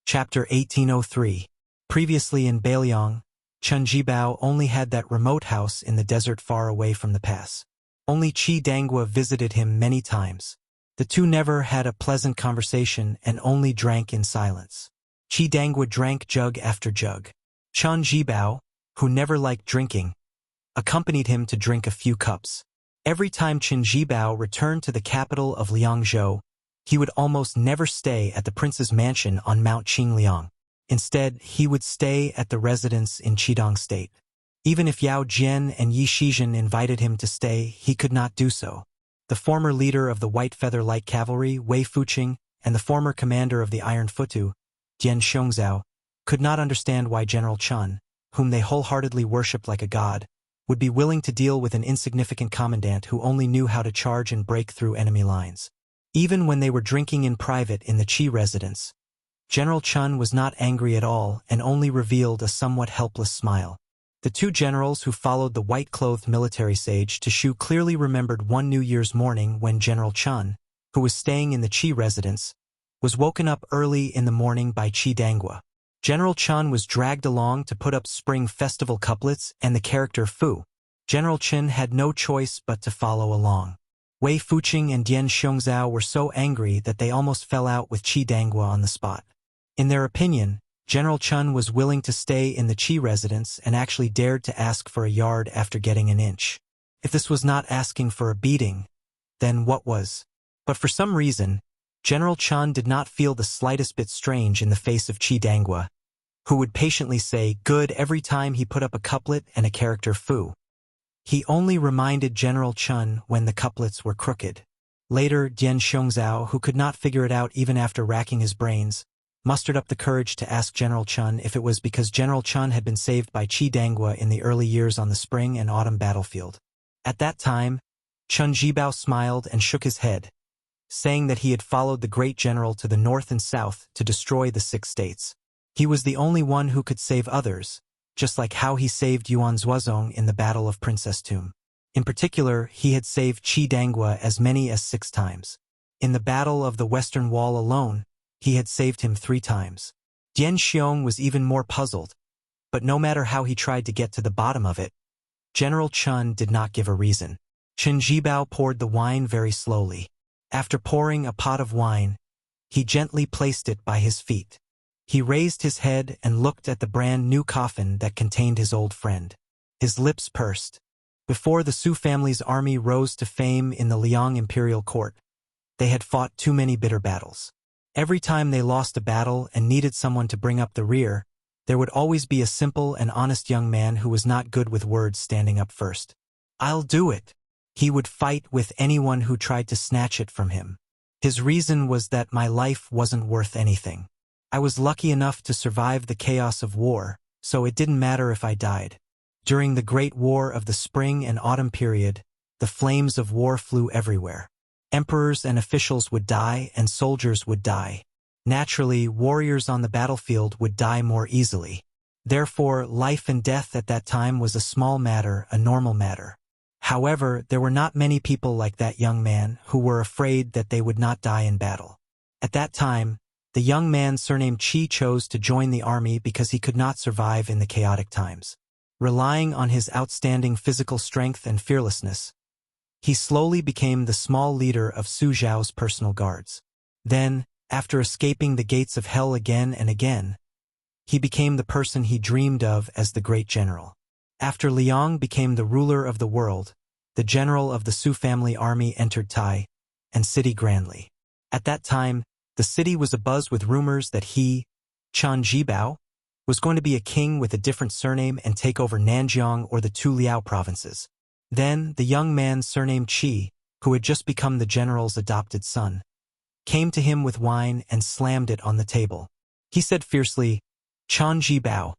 Chapter 1803. Previously in Beiliang, Chen Jibao only had that remote house in the desert far away from the pass. Only Qi Dangua visited him many times. The two never had a pleasant conversation and only drank in silence. Qi Dangua drank jug after jug. Chen Jibao, who never liked drinking, accompanied him to drink a few cups. Every time Chen Jibao returned to the capital of Liangzhou, he would almost never stay at the prince's mansion on Mount Qingliang. Instead, he would stay at the residence in Qidong State. Even if Yao Jian and Yi Shizhen invited him to stay, he could not do so. The former leader of the White Feather Light Cavalry, Wei Fuqing, and the former commander of the Iron Futu, Dian Xiongzhao, could not understand why General Chen, whom they wholeheartedly worshipped like a god, would be willing to deal with an insignificant commandant who only knew how to charge and break through enemy lines. Even when they were drinking in private in the Qi residence, General Chen was not angry at all and only revealed a somewhat helpless smile. The two generals who followed the white-clothed military sage to Shu clearly remembered one New Year's morning when General Chen, who was staying in the Qi residence, was woken up early in the morning by Qi Dangua. General Chen was dragged along to put up Spring Festival couplets and the character Fu. General Chen had no choice but to follow along. Wei Fuqing and Dian Xiongzhao were so angry that they almost fell out with Qi Dangua on the spot. In their opinion, General Chen was willing to stay in the Qi residence and actually dared to ask for a yard after getting an inch. If this was not asking for a beating, then what was? But for some reason, General Chen did not feel the slightest bit strange in the face of Qi Dangua, who would patiently say good every time he put up a couplet and a character Fu. He only reminded General Chen when the couplets were crooked. Later, Dian Xiongzhao, who could not figure it out even after racking his brains, mustered up the courage to ask General Chen if it was because General Chen had been saved by Qi Dangua in the early years on the spring and autumn battlefield. At that time, Chen Jibao smiled and shook his head, saying that he had followed the great general to the north and south to destroy the 6 states. He was the only one who could save others, just like how he saved Yuan Zuozong in the Battle of Princess Tomb. In particular, he had saved Qi Dangua as many as 6 times. In the Battle of the Western Wall alone, he had saved him 3 times. Dian Xiong was even more puzzled, but no matter how he tried to get to the bottom of it, General Chen did not give a reason. Chen Jibao poured the wine very slowly. After pouring a pot of wine, he gently placed it by his feet. He raised his head and looked at the brand new coffin that contained his old friend. His lips pursed. Before the Su family's army rose to fame in the Liang imperial court, they had fought too many bitter battles. Every time they lost a battle and needed someone to bring up the rear, there would always be a simple and honest young man who was not good with words standing up first. "I'll do it." He would fight with anyone who tried to snatch it from him. His reason was that my life wasn't worth anything. I was lucky enough to survive the chaos of war, so it didn't matter if I died. During the Great War of the Spring and Autumn period, the flames of war flew everywhere. Emperors and officials would die and soldiers would die. Naturally, warriors on the battlefield would die more easily. Therefore, life and death at that time was a small matter, a normal matter. However, there were not many people like that young man who were afraid that they would not die in battle. At that time, the young man surnamed Qi chose to join the army because he could not survive in the chaotic times. Relying on his outstanding physical strength and fearlessness, he slowly became the small leader of Su Zhao's personal guards. Then, after escaping the gates of hell again and again, he became the person he dreamed of as the great general. After Liang became the ruler of the world, the general of the Su family army entered Tai and city grandly. At that time, the city was abuzz with rumors that he, Chen Jibao, was going to be a king with a different surname and take over Nanjiang or the 2 Liao provinces. Then, the young man surnamed Qi, who had just become the general's adopted son, came to him with wine and slammed it on the table. He said fiercely, "Chen Jibao,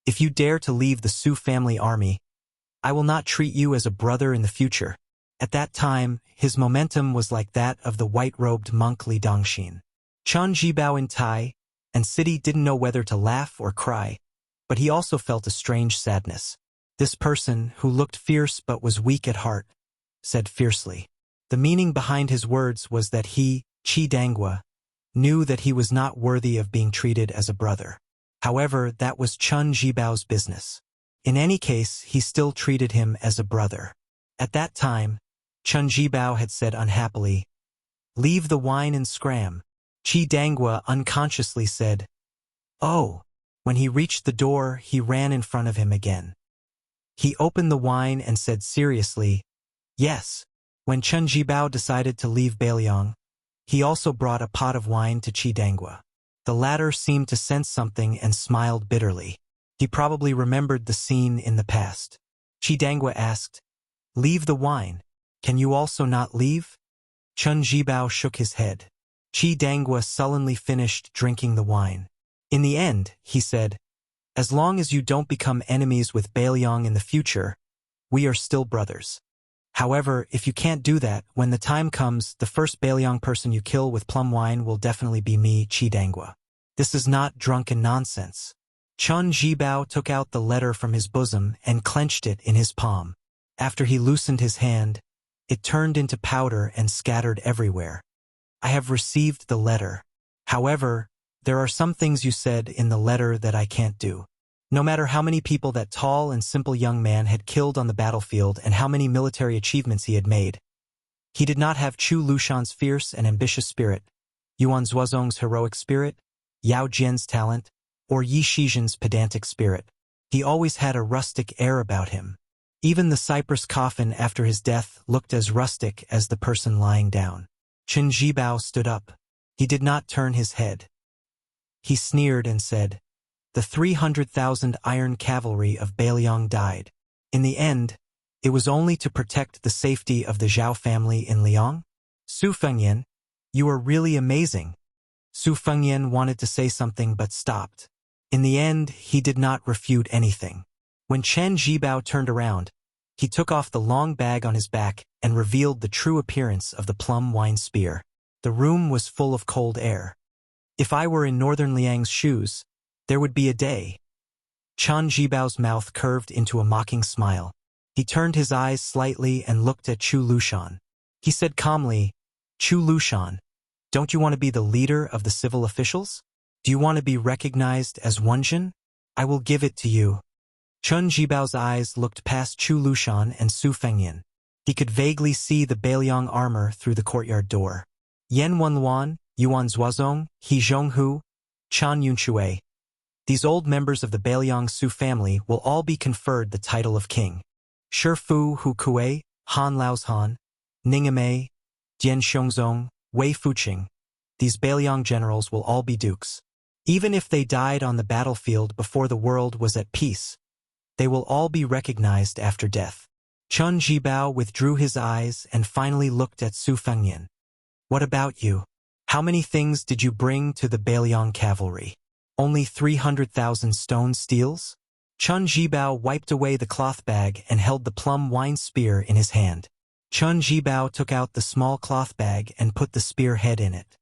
if you dare to leave the Su family army, I will not treat you as a brother in the future." At that time, his momentum was like that of the white-robed monk Li Dongxin. Chen Jibao in Tai and city didn't know whether to laugh or cry, but he also felt a strange sadness. This person, who looked fierce but was weak at heart, said fiercely. The meaning behind his words was that he, Qi Dangua, knew that he was not worthy of being treated as a brother. However, that was Chen Jibao's business. In any case, he still treated him as a brother. At that time, Chen Jibao had said unhappily, "Leave the wine and scram." Qi Dangua unconsciously said, "Oh." When he reached the door, he ran in front of him again. He opened the wine and said seriously, "Yes." When Chen Jibao decided to leave Beiliang, he also brought a pot of wine to Qi Dangua. The latter seemed to sense something and smiled bitterly. He probably remembered the scene in the past. Qi Dangua asked, "Leave the wine. Can you also not leave?" Chen Jibao shook his head. Qi Dangua sullenly finished drinking the wine. "In the end," he said, "as long as you don't become enemies with Beiliang in the future, we are still brothers. However, if you can't do that, when the time comes, the first Beiliang person you kill with plum wine will definitely be me, Qi Dangua. This is not drunken nonsense." Chen Jibao took out the letter from his bosom and clenched it in his palm. After he loosened his hand, it turned into powder and scattered everywhere. "I have received the letter. However, there are some things you said in the letter that I can't do. No matter how many people that tall and simple young man had killed on the battlefield and how many military achievements he had made, he did not have Chu Lushan's fierce and ambitious spirit, Yuan Zuozong's heroic spirit, Yao Jian's talent, or Yi Shizhen's pedantic spirit. He always had a rustic air about him. Even the cypress coffin after his death looked as rustic as the person lying down." Chen Jibao stood up. He did not turn his head. He sneered and said, "The 300,000 iron cavalry of Beiliang died. In the end, it was only to protect the safety of the Zhao family in Liang? Su Fengyan, you are really amazing." Su Fengyan wanted to say something but stopped. In the end, he did not refute anything. When Chen Jibao turned around, he took off the long bag on his back and revealed the true appearance of the plum wine spear. The room was full of cold air. If I were in northern Liang's shoes, there would be a day. Chen Jibao's mouth curved into a mocking smile. He turned his eyes slightly and looked at Chu Lushan. He said calmly, "Chu Lushan, don't you want to be the leader of the civil officials? Do you want to be recognized as Wenjin? I will give it to you." Chen Jibao's eyes looked past Chu Lushan and Su Fengyan. He could vaguely see the Beiliang armor through the courtyard door. Yan Wenluan, Yuan Zuozong, He Zhonghu, Chan Yunshui. These old members of the Beiliang Su family will all be conferred the title of king. Shifu Hu Kuei, Han Laoshan, Ningame, Dian Xiongzong, Wei Fuqing. These Beiliang generals will all be dukes. Even if they died on the battlefield before the world was at peace, they will all be recognized after death. Chen Jibao withdrew his eyes and finally looked at Su Fengyan. "What about you? How many things did you bring to the Beiliang cavalry? Only 300,000 stone steels?" Chen Jibao wiped away the cloth bag and held the plum wine spear in his hand. Chen Jibao took out the small cloth bag and put the spear head in it.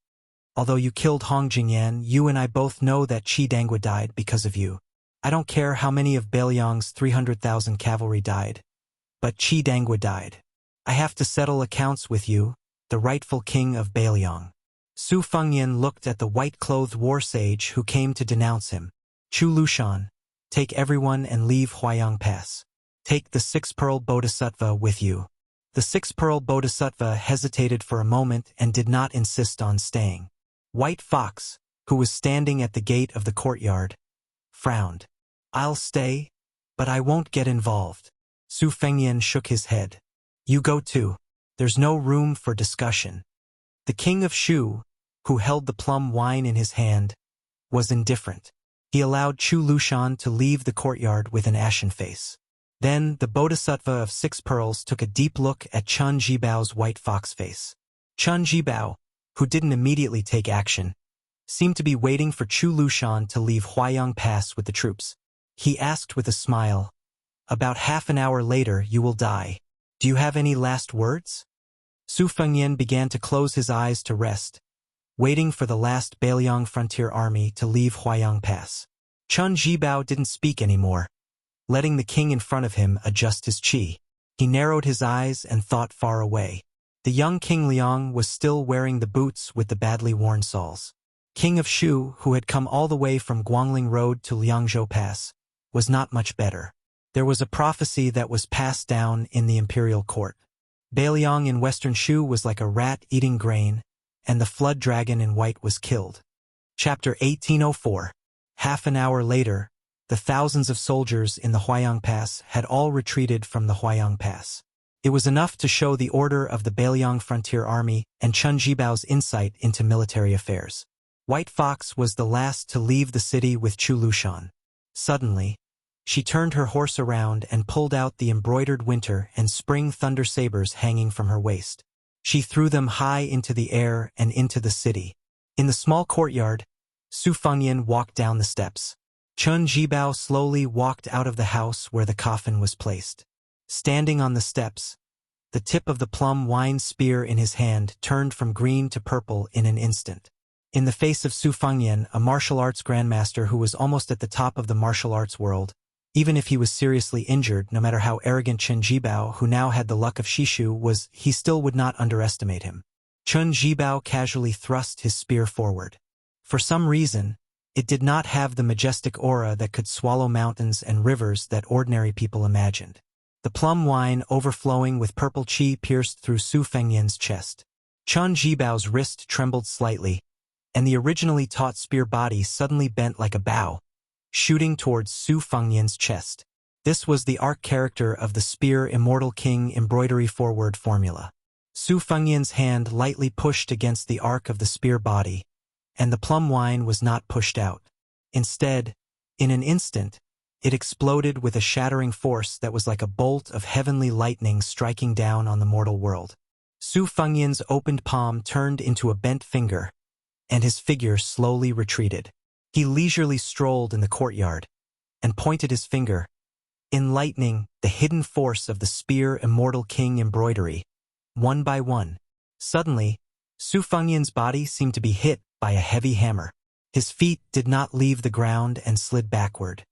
"Although you killed Hong Jingyan, you and I both know that Qi Dangua died because of you. I don't care how many of Beiliang's 300,000 cavalry died, but Qi Dangua died. I have to settle accounts with you, the rightful king of Beiliang." Su Fengyan looked at the white-clothed war sage who came to denounce him. "Chu Lushan, take everyone and leave Huayang Pass. Take the six-pearl bodhisattva with you." The six-pearl bodhisattva hesitated for a moment and did not insist on staying. White Fox, who was standing at the gate of the courtyard, frowned. "I'll stay, but I won't get involved." Su Fengyan shook his head. "You go too. There's no room for discussion." The king of Shu, who held the plum wine in his hand, was indifferent. He allowed Chu Lushan to leave the courtyard with an ashen face. Then the bodhisattva of 6 pearls took a deep look at Chen Jibao's white fox face. Chen Jibao, who didn't immediately take action, seemed to be waiting for Chu Lushan to leave Huayang Pass with the troops. He asked with a smile, "About half an hour later you will die. Do you have any last words?" Su Fengyan began to close his eyes to rest, waiting for the last Beiliang frontier army to leave Huayang Pass. Chen Jibao didn't speak anymore, letting the king in front of him adjust his qi. He narrowed his eyes and thought far away. The young King Liang was still wearing the boots with the badly worn soles. King of Shu, who had come all the way from Guangling Road to Liangzhou Pass, was not much better. There was a prophecy that was passed down in the imperial court. Beiliang in western Shu was like a rat eating grain, and the flood dragon in white was killed. Chapter 1804. Half an hour later, the thousands of soldiers in the Huayang Pass had all retreated from the Huayang Pass. It was enough to show the order of the Beiliang Frontier Army and Chen Jibao's insight into military affairs. White Fox was the last to leave the city with Chu Lushan. Suddenly, she turned her horse around and pulled out the embroidered winter and spring thunder sabers hanging from her waist. She threw them high into the air and into the city. In the small courtyard, Su Fengyan walked down the steps. Chen Jibao slowly walked out of the house where the coffin was placed. Standing on the steps, the tip of the plum wine spear in his hand turned from green to purple in an instant. In the face of Su Fengyan, a martial arts grandmaster who was almost at the top of the martial arts world, even if he was seriously injured, no matter how arrogant Chen Jibao, who now had the luck of Shishu, was, he still would not underestimate him. Chen Jibao casually thrust his spear forward. For some reason, it did not have the majestic aura that could swallow mountains and rivers that ordinary people imagined. The plum wine overflowing with purple qi pierced through Su Fengyan's chest. Chen Jibao's wrist trembled slightly, and the originally taut spear body suddenly bent like a bow, shooting towards Su Fengyan's chest. This was the arc character of the Spear Immortal King embroidery forward formula. Su Fengyan's hand lightly pushed against the arc of the spear body, and the plum wine was not pushed out. Instead, in an instant, it exploded with a shattering force that was like a bolt of heavenly lightning striking down on the mortal world. Su Fengyan's opened palm turned into a bent finger, and his figure slowly retreated. He leisurely strolled in the courtyard and pointed his finger, enlightening the hidden force of the Spear Immortal King embroidery, one by one. Suddenly, Su Fengyan's body seemed to be hit by a heavy hammer. His feet did not leave the ground and slid backward.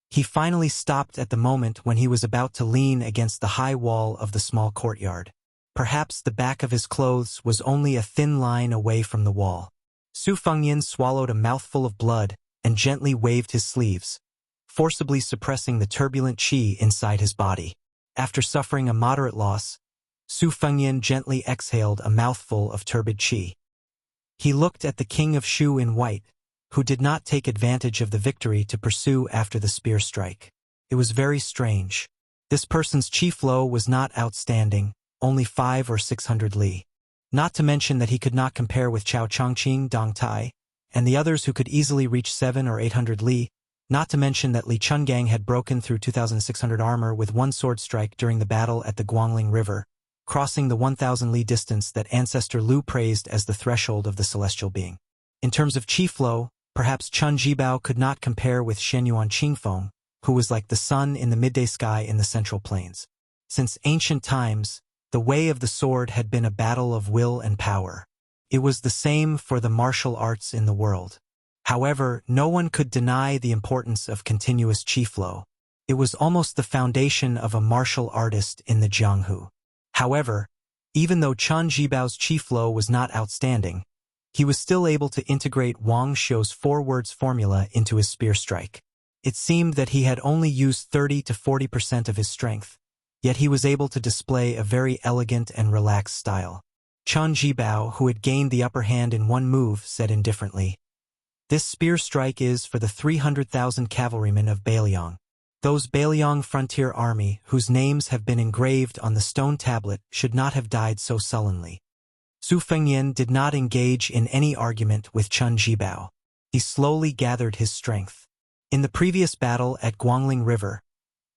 He finally stopped at the moment when he was about to lean against the high wall of the small courtyard. Perhaps the back of his clothes was only a thin line away from the wall. Su Fengyan swallowed a mouthful of blood and gently waved his sleeves, forcibly suppressing the turbulent qi inside his body. After suffering a moderate loss, Su Fengyan gently exhaled a mouthful of turbid qi. He looked at the king of Shu in white, who did not take advantage of the victory to pursue after the spear strike. It was very strange. This person's qi flow was not outstanding, only 500 or 600 li. Not to mention that he could not compare with Chao Chongqing, Dong Tai, and the others who could easily reach 700 or 800 li, not to mention that Li Chungang had broken through 2,600 armor with one sword strike during the battle at the Guangling River, crossing the 1,000 li distance that Ancestor Lu praised as the threshold of the celestial being. In terms of qi flow, perhaps Chen Jibao could not compare with Shenyuan Qingfeng, who was like the sun in the midday sky in the central plains. Since ancient times, the way of the sword had been a battle of will and power. It was the same for the martial arts in the world. However, no one could deny the importance of continuous qi flow. It was almost the foundation of a martial artist in the Jianghu. However, even though Chen Jibao's qi flow was not outstanding, he was still able to integrate Wang Xiu's 4 words formula into his spear strike. It seemed that he had only used 30 to 40% of his strength, yet he was able to display a very elegant and relaxed style. Chen Jibao, who had gained the upper hand in one move, said indifferently, "This spear strike is for the 300,000 cavalrymen of Beiliang. Those Beiliang frontier army whose names have been engraved on the stone tablet should not have died so sullenly." Su Fengyan did not engage in any argument with Chen Jibao. He slowly gathered his strength. In the previous battle at Guangling River,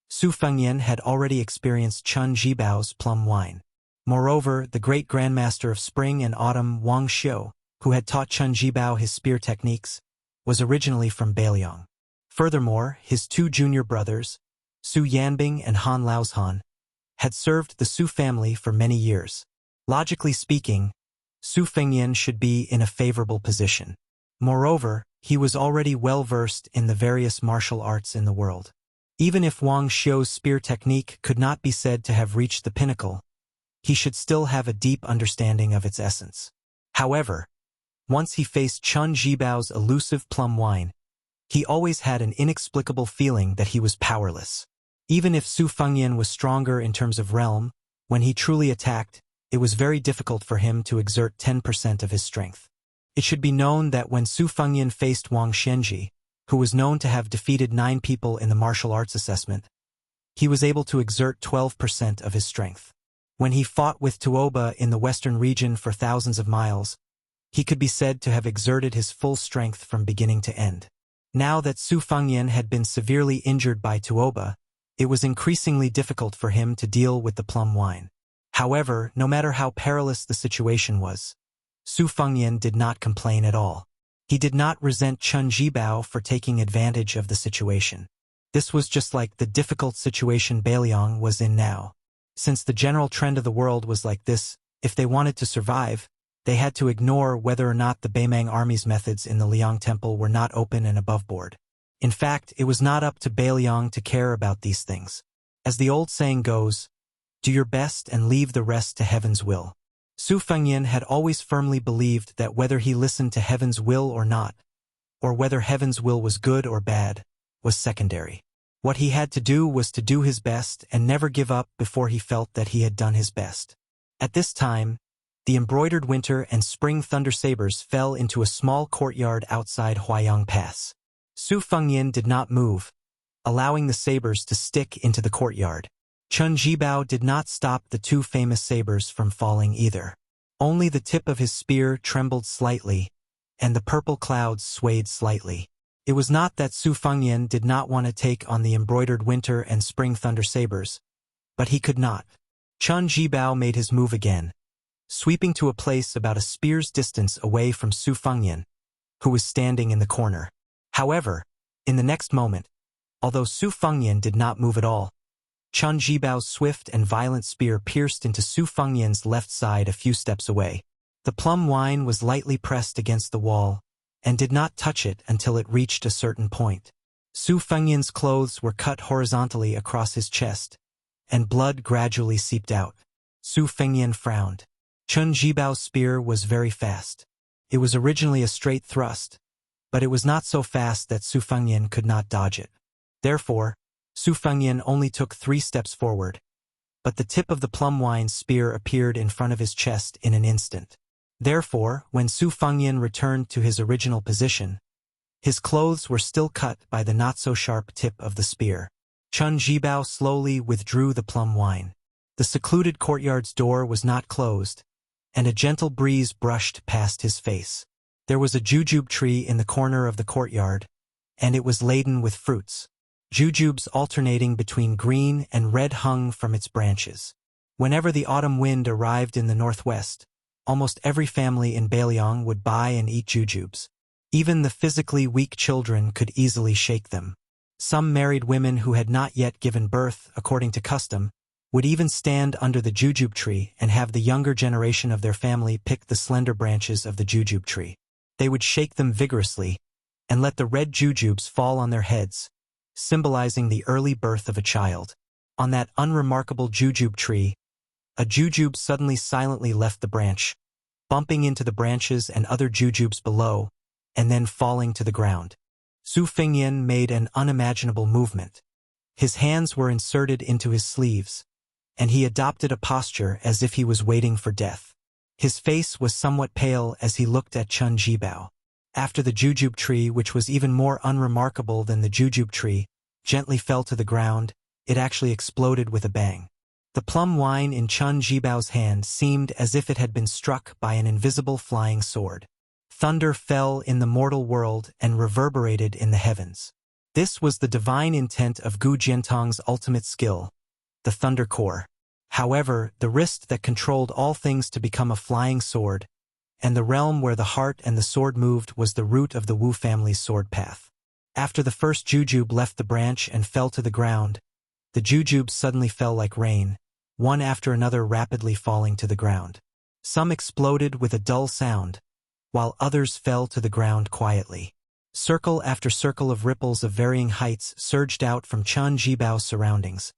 Su Fengyan had already experienced Chen Jibao's plum wine. Moreover, the great grandmaster of spring and autumn, Wang Xiu, who had taught Chen Jibao his spear techniques, was originally from Beiliang. Furthermore, his 2 junior brothers, Su Yanbing and Han Laozhan, had served the Su family for many years. Logically speaking, Su Fengyan should be in a favorable position. Moreover, he was already well versed in the various martial arts in the world. Even if Wang Xiu's spear technique could not be said to have reached the pinnacle, he should still have a deep understanding of its essence. However, once he faced Chen Jibao's elusive plum wine, he always had an inexplicable feeling that he was powerless. Even if Su Fengyan was stronger in terms of realm, when he truly attacked, it was very difficult for him to exert 10% of his strength. It should be known that when Su Fengyan faced Wang Xianji, who was known to have defeated 9 people in the martial arts assessment, he was able to exert 12% of his strength. When he fought with Tuoba in the western region for thousands of miles, he could be said to have exerted his full strength from beginning to end. Now that Su Fengyan had been severely injured by Tuoba, it was increasingly difficult for him to deal with the plum wine. However, no matter how perilous the situation was, Su Fengyan did not complain at all. He did not resent Chen Jibao for taking advantage of the situation. This was just like the difficult situation Beiliang was in now. Since the general trend of the world was like this, if they wanted to survive, they had to ignore whether or not the Beimang army's methods in the Liang Temple were not open and above board. In fact, it was not up to Beiliang to care about these things. As the old saying goes, do your best and leave the rest to heaven's will. Su Fengyan had always firmly believed that whether he listened to heaven's will or not, or whether heaven's will was good or bad, was secondary. What he had to do was to do his best and never give up before he felt that he had done his best. At this time, the embroidered winter and spring thunder sabers fell into a small courtyard outside Huayang Pass. Su Fengyan did not move, allowing the sabers to stick into the courtyard. Chen Jibao did not stop the 2 famous sabers from falling either. Only the tip of his spear trembled slightly, and the purple clouds swayed slightly. It was not that Su Fengyan did not want to take on the embroidered winter and spring thunder sabers, but he could not. Chen Jibao made his move again, sweeping to a place about a spear's distance away from Su Fengyan, who was standing in the corner. However, in the next moment, although Su Fengyan did not move at all, Chen Jibao's swift and violent spear pierced into Su Fengyan's left side a few steps away. The plum wine was lightly pressed against the wall, and did not touch it until it reached a certain point. Su Fengyan's clothes were cut horizontally across his chest, and blood gradually seeped out. Su Fengyan frowned. Chen Jibao's spear was very fast. It was originally a straight thrust, but it was not so fast that Su Fengyan could not dodge it. Therefore, Su Fengyan only took 3 steps forward, but the tip of the plum wine spear appeared in front of his chest in an instant. Therefore, when Su Fengyan returned to his original position, his clothes were still cut by the not-so-sharp tip of the spear. Chen Jibao slowly withdrew the plum wine. The secluded courtyard's door was not closed, and a gentle breeze brushed past his face. There was a jujube tree in the corner of the courtyard, and it was laden with fruits. Jujubes alternating between green and red hung from its branches. Whenever the autumn wind arrived in the northwest, almost every family in Beiliang would buy and eat jujubes. Even the physically weak children could easily shake them. Some married women who had not yet given birth, according to custom, would even stand under the jujube tree and have the younger generation of their family pick the slender branches of the jujube tree. They would shake them vigorously and let the red jujubes fall on their heads, symbolizing the early birth of a child. On that unremarkable jujube tree, a jujube suddenly silently left the branch, bumping into the branches and other jujubes below, and then falling to the ground. Su Fengyan made an unimaginable movement. His hands were inserted into his sleeves, and he adopted a posture as if he was waiting for death. His face was somewhat pale as he looked at Chen Jibao. After the jujube tree, which was even more unremarkable than the jujube tree, gently fell to the ground, it actually exploded with a bang. The plum wine in Chen Jibao's hand seemed as if it had been struck by an invisible flying sword. Thunder fell in the mortal world and reverberated in the heavens. This was the divine intent of Gu Jiantong's ultimate skill, the Thunder Core. However, the wrist that controlled all things to become a flying sword, and the realm where the heart and the sword moved was the root of the Wu family's sword path. After the first jujube left the branch and fell to the ground, the jujubes suddenly fell like rain, one after another rapidly falling to the ground. Some exploded with a dull sound, while others fell to the ground quietly. Circle after circle of ripples of varying heights surged out from Chen Jibao's surroundings,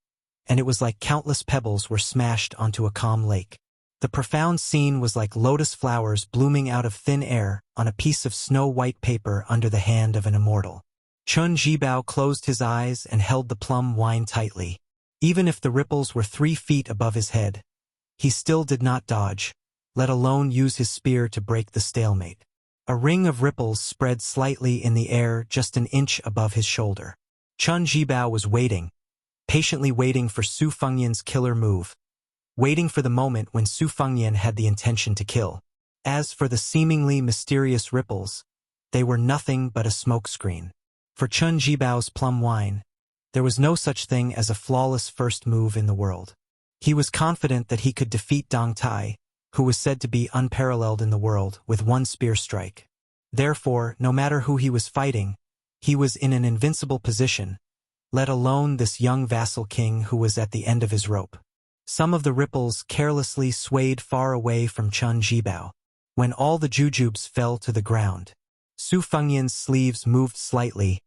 and it was like countless pebbles were smashed onto a calm lake. The profound scene was like lotus flowers blooming out of thin air on a piece of snow-white paper under the hand of an immortal. Chen Jibao closed his eyes and held the plum wine tightly. Even if the ripples were 3 feet above his head, he still did not dodge, let alone use his spear to break the stalemate. A ring of ripples spread slightly in the air just an inch above his shoulder. Chun Jibao was waiting, patiently waiting for Su Fengyan's killer move, waiting for the moment when Su Fengyan had the intention to kill. As for the seemingly mysterious ripples, they were nothing but a smokescreen. For Chun Jibao's plum wine, there was no such thing as a flawless first move in the world. He was confident that he could defeat Dong Tai, who was said to be unparalleled in the world, with 1 spear strike. Therefore, no matter who he was fighting, he was in an invincible position, let alone this young vassal king who was at the end of his rope. Some of the ripples carelessly swayed far away from Chun Jibao. When all the jujubes fell to the ground, Su Fengyan's sleeves moved slightly,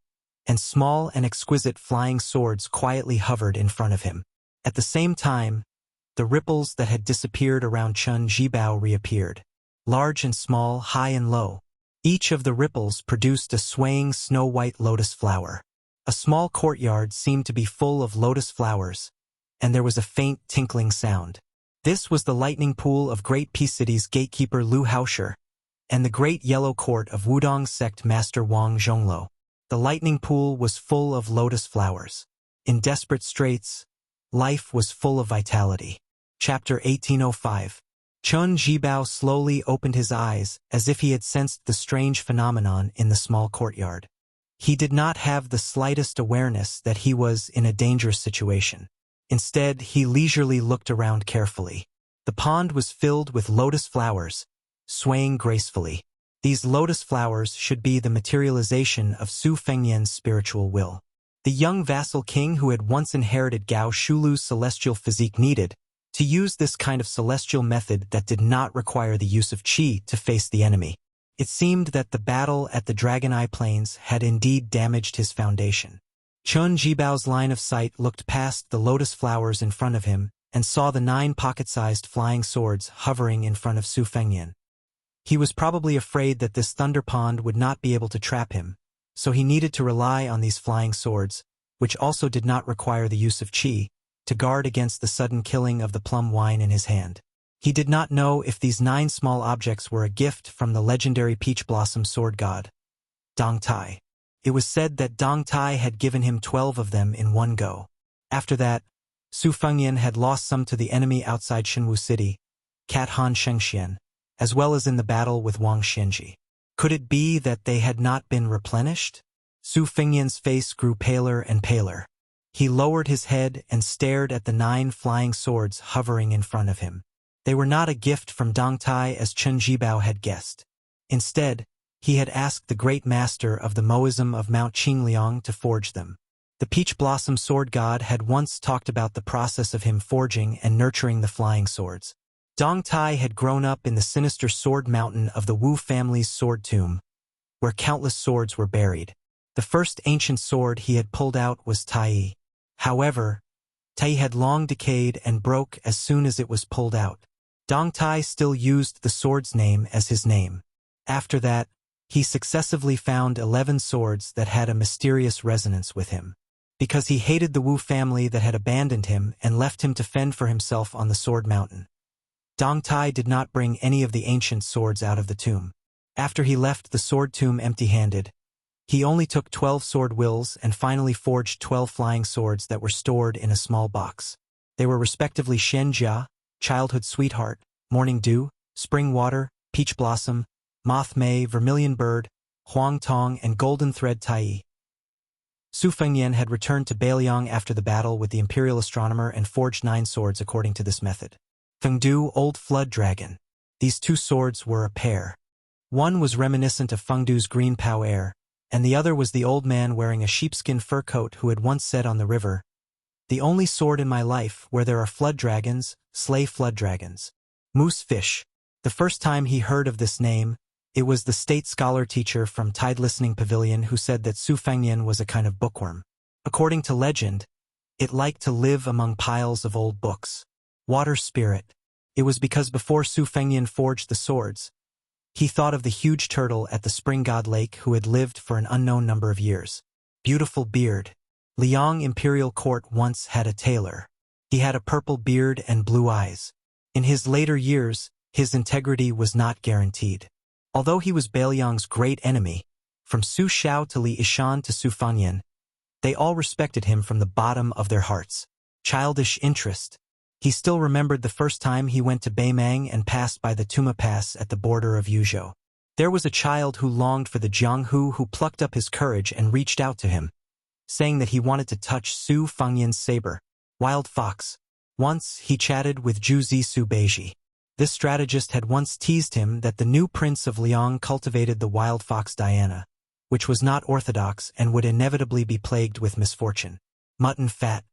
and small and exquisite flying swords quietly hovered in front of him. At the same time, the ripples that had disappeared around Chun Jibao reappeared, large and small, high and low. Each of the ripples produced a swaying snow-white lotus flower. A small courtyard seemed to be full of lotus flowers, and there was a faint tinkling sound. This was the lightning pool of Great Peace City's gatekeeper Lu Haosher, and the great yellow court of Wudong sect master Wang Zhonglo. The lightning pool was full of lotus flowers. In desperate straits, life was full of vitality. Chapter 1805. Chun Jibao slowly opened his eyes as if he had sensed the strange phenomenon in the small courtyard. He did not have the slightest awareness that he was in a dangerous situation. Instead, he leisurely looked around carefully. The pond was filled with lotus flowers, swaying gracefully. These lotus flowers should be the materialization of Su Fengyan's spiritual will. The young vassal king who had once inherited Gao Shulu's celestial physique needed to use this kind of celestial method that did not require the use of qi to face the enemy. It seemed that the battle at the Dragon Eye Plains had indeed damaged his foundation. Chun Jibao's line of sight looked past the lotus flowers in front of him and saw the 9 pocket-sized flying swords hovering in front of Su Fengyan. He was probably afraid that this thunder pond would not be able to trap him, so he needed to rely on these flying swords, which also did not require the use of qi, to guard against the sudden killing of the plum wine in his hand. He did not know if these 9 small objects were a gift from the legendary peach blossom sword god, Dong Tai. It was said that Dong Tai had given him 12 of them in one go. After that, Su Fengyan had lost some to the enemy outside Shenwu City, Cat Han Shengxian, as well as in the battle with Wang Xianji. Could it be that they had not been replenished? Su Fengyan's face grew paler and paler. He lowered his head and stared at the 9 flying swords hovering in front of him. They were not a gift from Dong Tai as Chun Jibao had guessed. Instead, he had asked the great master of the Moism of Mount Qingliang to forge them. The Peach Blossom Sword God had once talked about the process of him forging and nurturing the flying swords. Dong Tai had grown up in the sinister sword mountain of the Wu family's sword tomb, where countless swords were buried. The first ancient sword he had pulled out was Tai. However, Tai had long decayed and broke as soon as it was pulled out. Dong Tai still used the sword's name as his name. After that, he successively found 11 swords that had a mysterious resonance with him. Because he hated the Wu family that had abandoned him and left him to fend for himself on the sword mountain, Dong Tai did not bring any of the ancient swords out of the tomb. After he left the sword tomb empty-handed, he only took 12 sword wills and finally forged 12 flying swords that were stored in a small box. They were respectively Shenjia, Childhood Sweetheart, Morning Dew, Spring Water, Peach Blossom, Moth May, Vermilion Bird, Huang Tong, and Golden Thread Tai. Su Fengyan had returned to Beiliang after the battle with the imperial astronomer and forged 9 swords according to this method. Fengdu, Old Flood Dragon. These 2 swords were a pair. One was reminiscent of Fengdu's green Pao Air, and the other was the old man wearing a sheepskin fur coat who had once said on the river, "The only sword in my life where there are flood dragons, slay flood dragons." Moose Fish. The first time he heard of this name, it was the state scholar teacher from Tide Listening Pavilion who said that Su Fengyan was a kind of bookworm. According to legend, it liked to live among piles of old books. Water Spirit. It was because before Su Fengyan forged the swords, he thought of the huge turtle at the Spring God Lake who had lived for an unknown number of years. Beautiful beard. Liang Imperial Court once had a tailor. He had a purple beard and blue eyes. In his later years, his integrity was not guaranteed. Although he was Bailiang's great enemy, from Su Xiao to Li Ishan to Su Fengyan, they all respected him from the bottom of their hearts. Childish interest. He still remembered the first time he went to Beimang and passed by the Tuma Pass at the border of Yuzhou. There was a child who longed for the Jianghu who plucked up his courage and reached out to him, saying that he wanted to touch Su Fengyan's saber. Wild fox. Once, he chatted with Zhu Zisu Beiji. This strategist had once teased him that the new prince of Liang cultivated the wild fox Diana, which was not orthodox and would inevitably be plagued with misfortune. Mutton fat.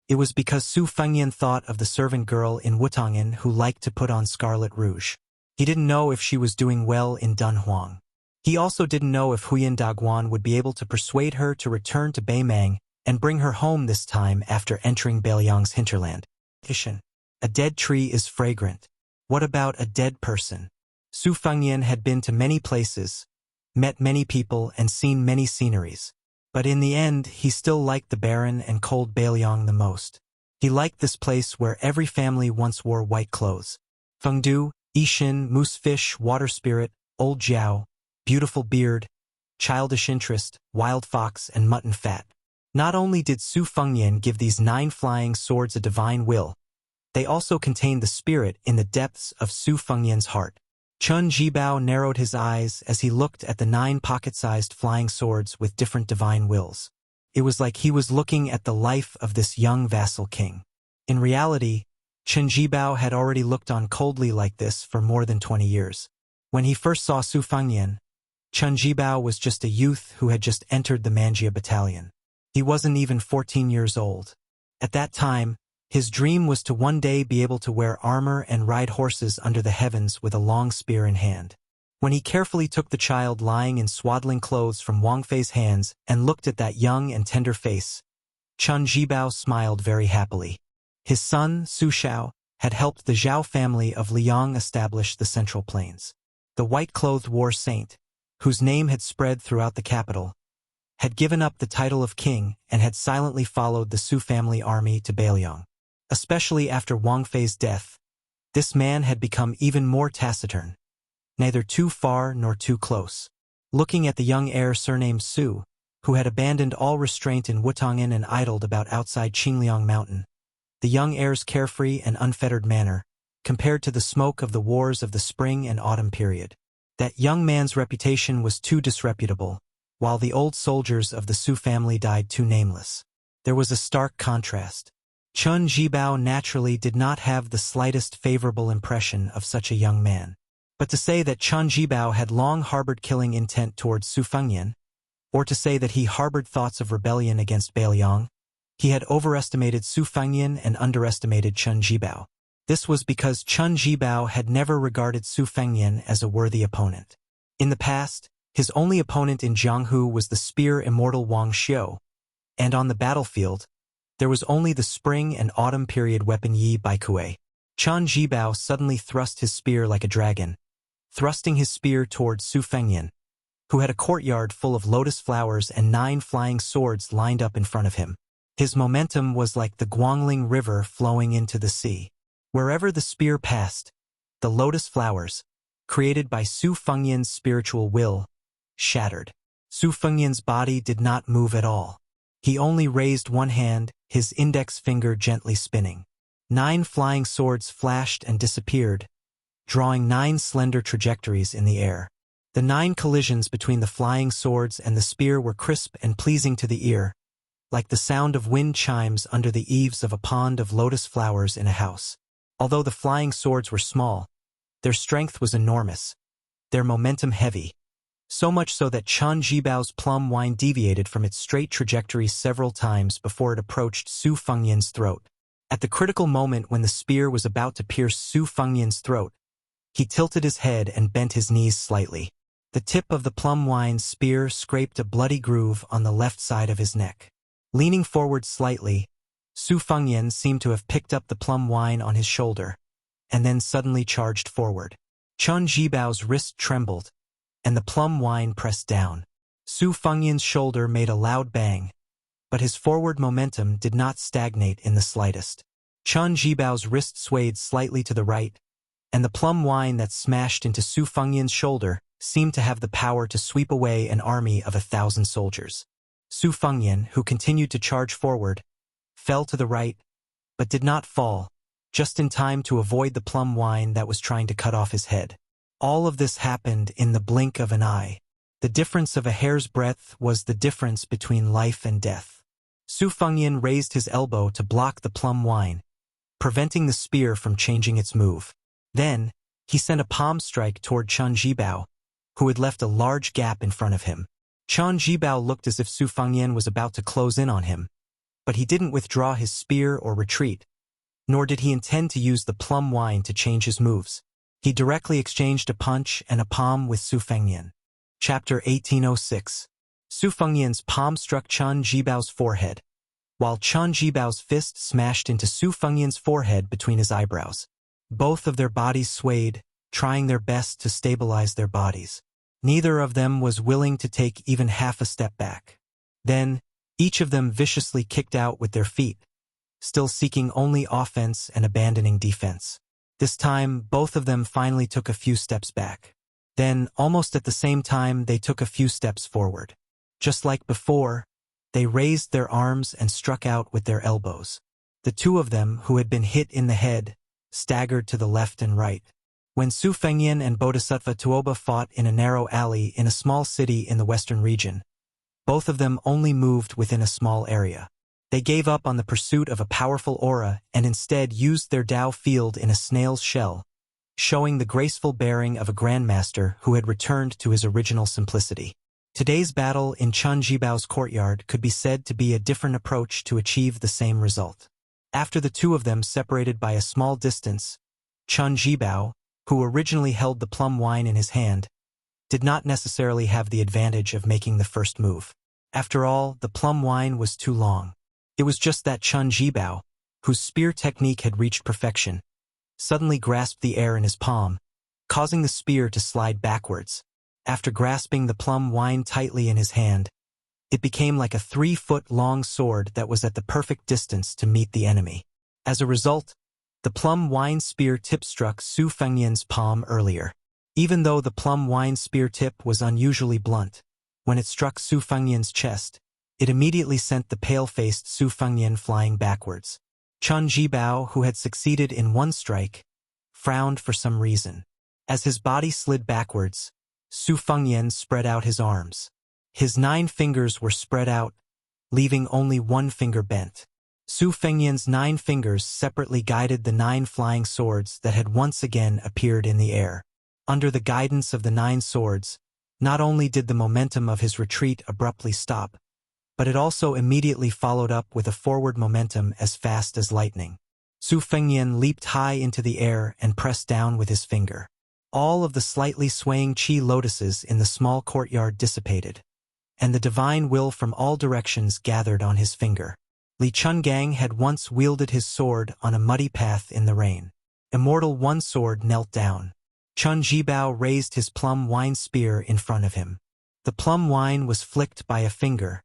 It was because Su Fengyan thought of the servant girl in Wutong'an who liked to put on scarlet rouge. He didn't know if she was doing well in Dunhuang. He also didn't know if Huyan Daguan would be able to persuade her to return to Beimang and bring her home this time after entering Bailiang's hinterland. Ishan. A dead tree is fragrant. What about a dead person? Su Fengyan had been to many places, met many people and seen many sceneries. But in the end, he still liked the barren and cold Bailiang the most. He liked this place where every family once wore white clothes. Fengdu, Ishin, moose fish, water spirit, old Jiao, beautiful beard, childish interest, wild fox, and mutton fat. Not only did Su Fengyan give these 9 flying swords a divine will, they also contained the spirit in the depths of Su Fengyan's heart. Chun Jibao narrowed his eyes as he looked at the 9 pocket-sized flying swords with different divine wills. It was like he was looking at the life of this young vassal king. In reality, Chun Jibao had already looked on coldly like this for more than 20 years. When he first saw Su Fengyan, Chun Jibao was just a youth who had just entered the Manjia battalion. He wasn't even 14 years old. At that time, his dream was to one day be able to wear armor and ride horses under the heavens with a long spear in hand. When he carefully took the child lying in swaddling clothes from Wang Fei's hands and looked at that young and tender face, Chun Jibao smiled very happily. His son, Su Xiao, had helped the Zhao family of Liang establish the Central Plains. The white-clothed war saint, whose name had spread throughout the capital, had given up the title of king and had silently followed the Su family army to Bailiang. Especially after Wang Fei's death, this man had become even more taciturn, neither too far nor too close. Looking at the young heir surnamed Su, who had abandoned all restraint in Wutong'an and idled about outside Qingliang Mountain, the young heir's carefree and unfettered manner, compared to the smoke of the wars of the spring and autumn period. That young man's reputation was too disreputable, while the old soldiers of the Su family died too nameless. There was a stark contrast. Chun Jibao naturally did not have the slightest favorable impression of such a young man. But to say that Chun Jibao had long harbored killing intent towards Su Fengyan, or to say that he harbored thoughts of rebellion against Bailiang, he had overestimated Su Fengyan and underestimated Chun Jibao. This was because Chun Jibao had never regarded Su Fengyan as a worthy opponent. In the past, his only opponent in Jianghu was the spear immortal Wang Xiu, and on the battlefield, there was only the spring and autumn period weapon Yi Baikue. Chun Jibao suddenly thrust his spear like a dragon, thrusting his spear towards Su Fengyan, who had a courtyard full of lotus flowers and 9 flying swords lined up in front of him. His momentum was like the Guangling River flowing into the sea. Wherever the spear passed, the lotus flowers, created by Su Fengyan's spiritual will, shattered. Su Fengyan's body did not move at all. He only raised one hand, his index finger gently spinning. 9 flying swords flashed and disappeared, drawing 9 slender trajectories in the air. The 9 collisions between the flying swords and the spear were crisp and pleasing to the ear, like the sound of wind chimes under the eaves of a pond of lotus flowers in a house. Although the flying swords were small, their strength was enormous, their momentum heavy. So much so that Chun Jibao's plum wine deviated from its straight trajectory several times before it approached Su Fengyan's throat. At the critical moment when the spear was about to pierce Su Fengyan's throat, he tilted his head and bent his knees slightly. The tip of the plum wine's spear scraped a bloody groove on the left side of his neck. Leaning forward slightly, Su Fengyan seemed to have picked up the plum wine on his shoulder, and then suddenly charged forward. Chun Jibao's wrist trembled, and the plum wine pressed down. Su Fengyan's shoulder made a loud bang, but his forward momentum did not stagnate in the slightest. Chen Jibao's wrist swayed slightly to the right, and the plum wine that smashed into Su Fengyan's shoulder seemed to have the power to sweep away an army of 1,000 soldiers. Su Fengyan, who continued to charge forward, fell to the right, but did not fall, just in time to avoid the plum wine that was trying to cut off his head. All of this happened in the blink of an eye. The difference of a hair's breadth was the difference between life and death. Su Fengyan raised his elbow to block the plum wine, preventing the spear from changing its move. Then, he sent a palm strike toward Chen Jibao, who had left a large gap in front of him. Chen Jibao looked as if Su Fengyan was about to close in on him, but he didn't withdraw his spear or retreat, nor did he intend to use the plum wine to change his moves. He directly exchanged a punch and a palm with Su Fengyan. Chapter 1806. Su Fengyan's palm struck Chen Jibao's forehead, while Chen Jibao's fist smashed into Su Fengyan's forehead between his eyebrows. Both of their bodies swayed, trying their best to stabilize their bodies. Neither of them was willing to take even half a step back. Then, each of them viciously kicked out with their feet, still seeking only offense and abandoning defense. This time, both of them finally took a few steps back. Then, almost at the same time, they took a few steps forward. Just like before, they raised their arms and struck out with their elbows. The two of them, who had been hit in the head, staggered to the left and right. When Su Fengyan and Bodhisattva Tuoba fought in a narrow alley in a small city in the western region, both of them only moved within a small area. They gave up on the pursuit of a powerful aura and instead used their Tao field in a snail's shell, showing the graceful bearing of a grandmaster who had returned to his original simplicity. Today's battle in Chen Jibao's courtyard could be said to be a different approach to achieve the same result. After the two of them separated by a small distance, Chen Jibao, who originally held the plum wine in his hand, did not necessarily have the advantage of making the first move. After all, the plum wine was too long. It was just that Chen Jibao, whose spear technique had reached perfection, suddenly grasped the air in his palm, causing the spear to slide backwards. After grasping the plum wine tightly in his hand, it became like a 3-foot-long sword that was at the perfect distance to meet the enemy. As a result, the plum wine spear tip struck Su Fengyan's palm earlier. Even though the plum wine spear tip was unusually blunt, when it struck Su Fengyan's chest, it immediately sent the pale-faced Su Fengyan flying backwards. Chen Jibao, who had succeeded in one strike, frowned for some reason. As his body slid backwards, Su Fengyan spread out his arms. His 9 fingers were spread out, leaving only one finger bent. Su Fengyan's 9 fingers separately guided the 9 flying swords that had once again appeared in the air. Under the guidance of the 9 swords, not only did the momentum of his retreat abruptly stop, but it also immediately followed up with a forward momentum as fast as lightning. Su Fengyan leaped high into the air and pressed down with his finger. All of the slightly swaying qi lotuses in the small courtyard dissipated, and the divine will from all directions gathered on his finger. Li Chungang had once wielded his sword on a muddy path in the rain. Immortal One Sword knelt down. Chen Jibao raised his plum wine spear in front of him. The plum wine was flicked by a finger,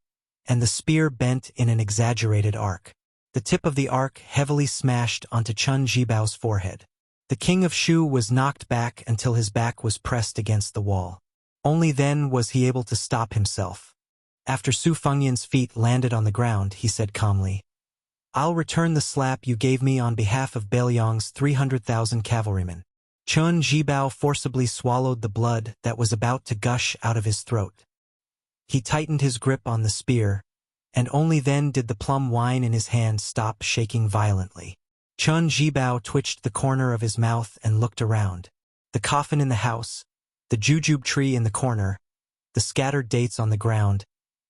and the spear bent in an exaggerated arc. The tip of the arc heavily smashed onto Chen Jibao's forehead. The king of Shu was knocked back until his back was pressed against the wall. Only then was he able to stop himself. After Su Fengyan's feet landed on the ground, he said calmly, "I'll return the slap you gave me on behalf of Beiliang's 300,000 cavalrymen." Chen Jibao forcibly swallowed the blood that was about to gush out of his throat. He tightened his grip on the spear, and only then did the plum wine in his hand stop shaking violently. Chen Jibao twitched the corner of his mouth and looked around. The coffin in the house, the jujube tree in the corner, the scattered dates on the ground,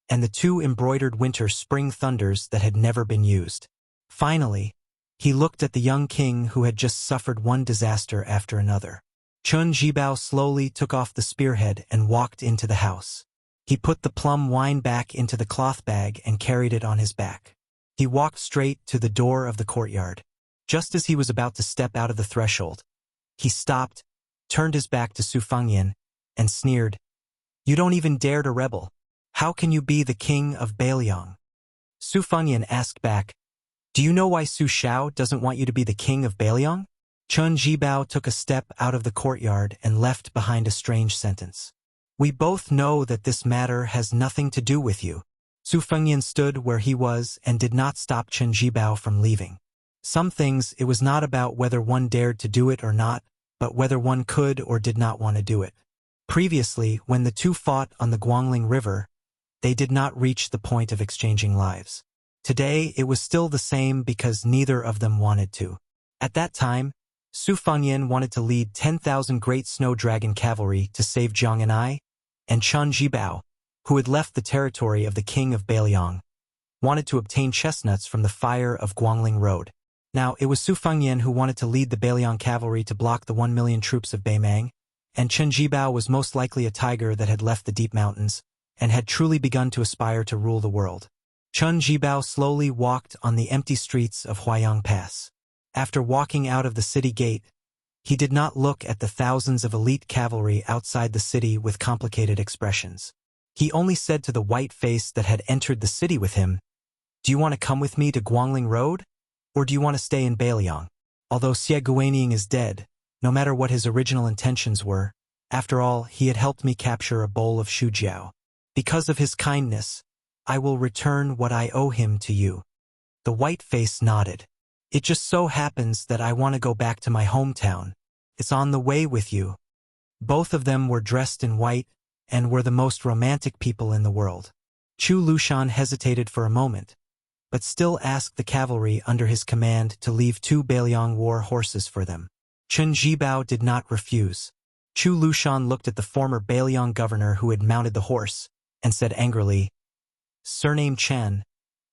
and the 2 embroidered winter-spring thunders that had never been used. Finally, he looked at the young king who had just suffered one disaster after another. Chen Jibao slowly took off the spearhead and walked into the house. He put the plum wine back into the cloth bag and carried it on his back. He walked straight to the door of the courtyard. Just as he was about to step out of the threshold, he stopped, turned his back to Su Fengyan, and sneered, "You don't even dare to rebel. How can you be the king of Beiliang?" Su Fengyan asked back, "Do you know why Su Xiao doesn't want you to be the king of Beiliang?" Chen Jibao took a step out of the courtyard and left behind a strange sentence. "We both know that this matter has nothing to do with you." Su Fengyan stood where he was and did not stop Chen Jibao from leaving. Some things it was not about whether one dared to do it or not, but whether one could or did not want to do it. Previously, when the two fought on the Guangling River, they did not reach the point of exchanging lives. Today, it was still the same because neither of them wanted to. At that time, Su Fengyan wanted to lead 10,000 Great Snow Dragon cavalry to save Jiang and I, and Chen Jibao, who had left the territory of the king of Beiliang, wanted to obtain chestnuts from the fire of Guangling Road. Now, it was Su Fengyan who wanted to lead the Beiliang cavalry to block the 1 million troops of Beimang, and Chen Jibao was most likely a tiger that had left the deep mountains and had truly begun to aspire to rule the world. Chen Jibao slowly walked on the empty streets of Huayang Pass. After walking out of the city gate, he did not look at the thousands of elite cavalry outside the city with complicated expressions. He only said to the white face that had entered the city with him, "Do you want to come with me to Guangling Road? Or do you want to stay in Beiliang?" Although Xie Guanying is dead, no matter what his original intentions were, after all, he had helped me capture a bowl of Shujiao. Because of his kindness, I will return what I owe him to you. The white face nodded. "It just so happens that I want to go back to my hometown. It's on the way with you." Both of them were dressed in white and were the most romantic people in the world. Chu Lushan hesitated for a moment, but still asked the cavalry under his command to leave 2 Beiliang war horses for them. Chen Jibao did not refuse. Chu Lushan looked at the former Beiliang governor who had mounted the horse, and said angrily, "Surname Chen,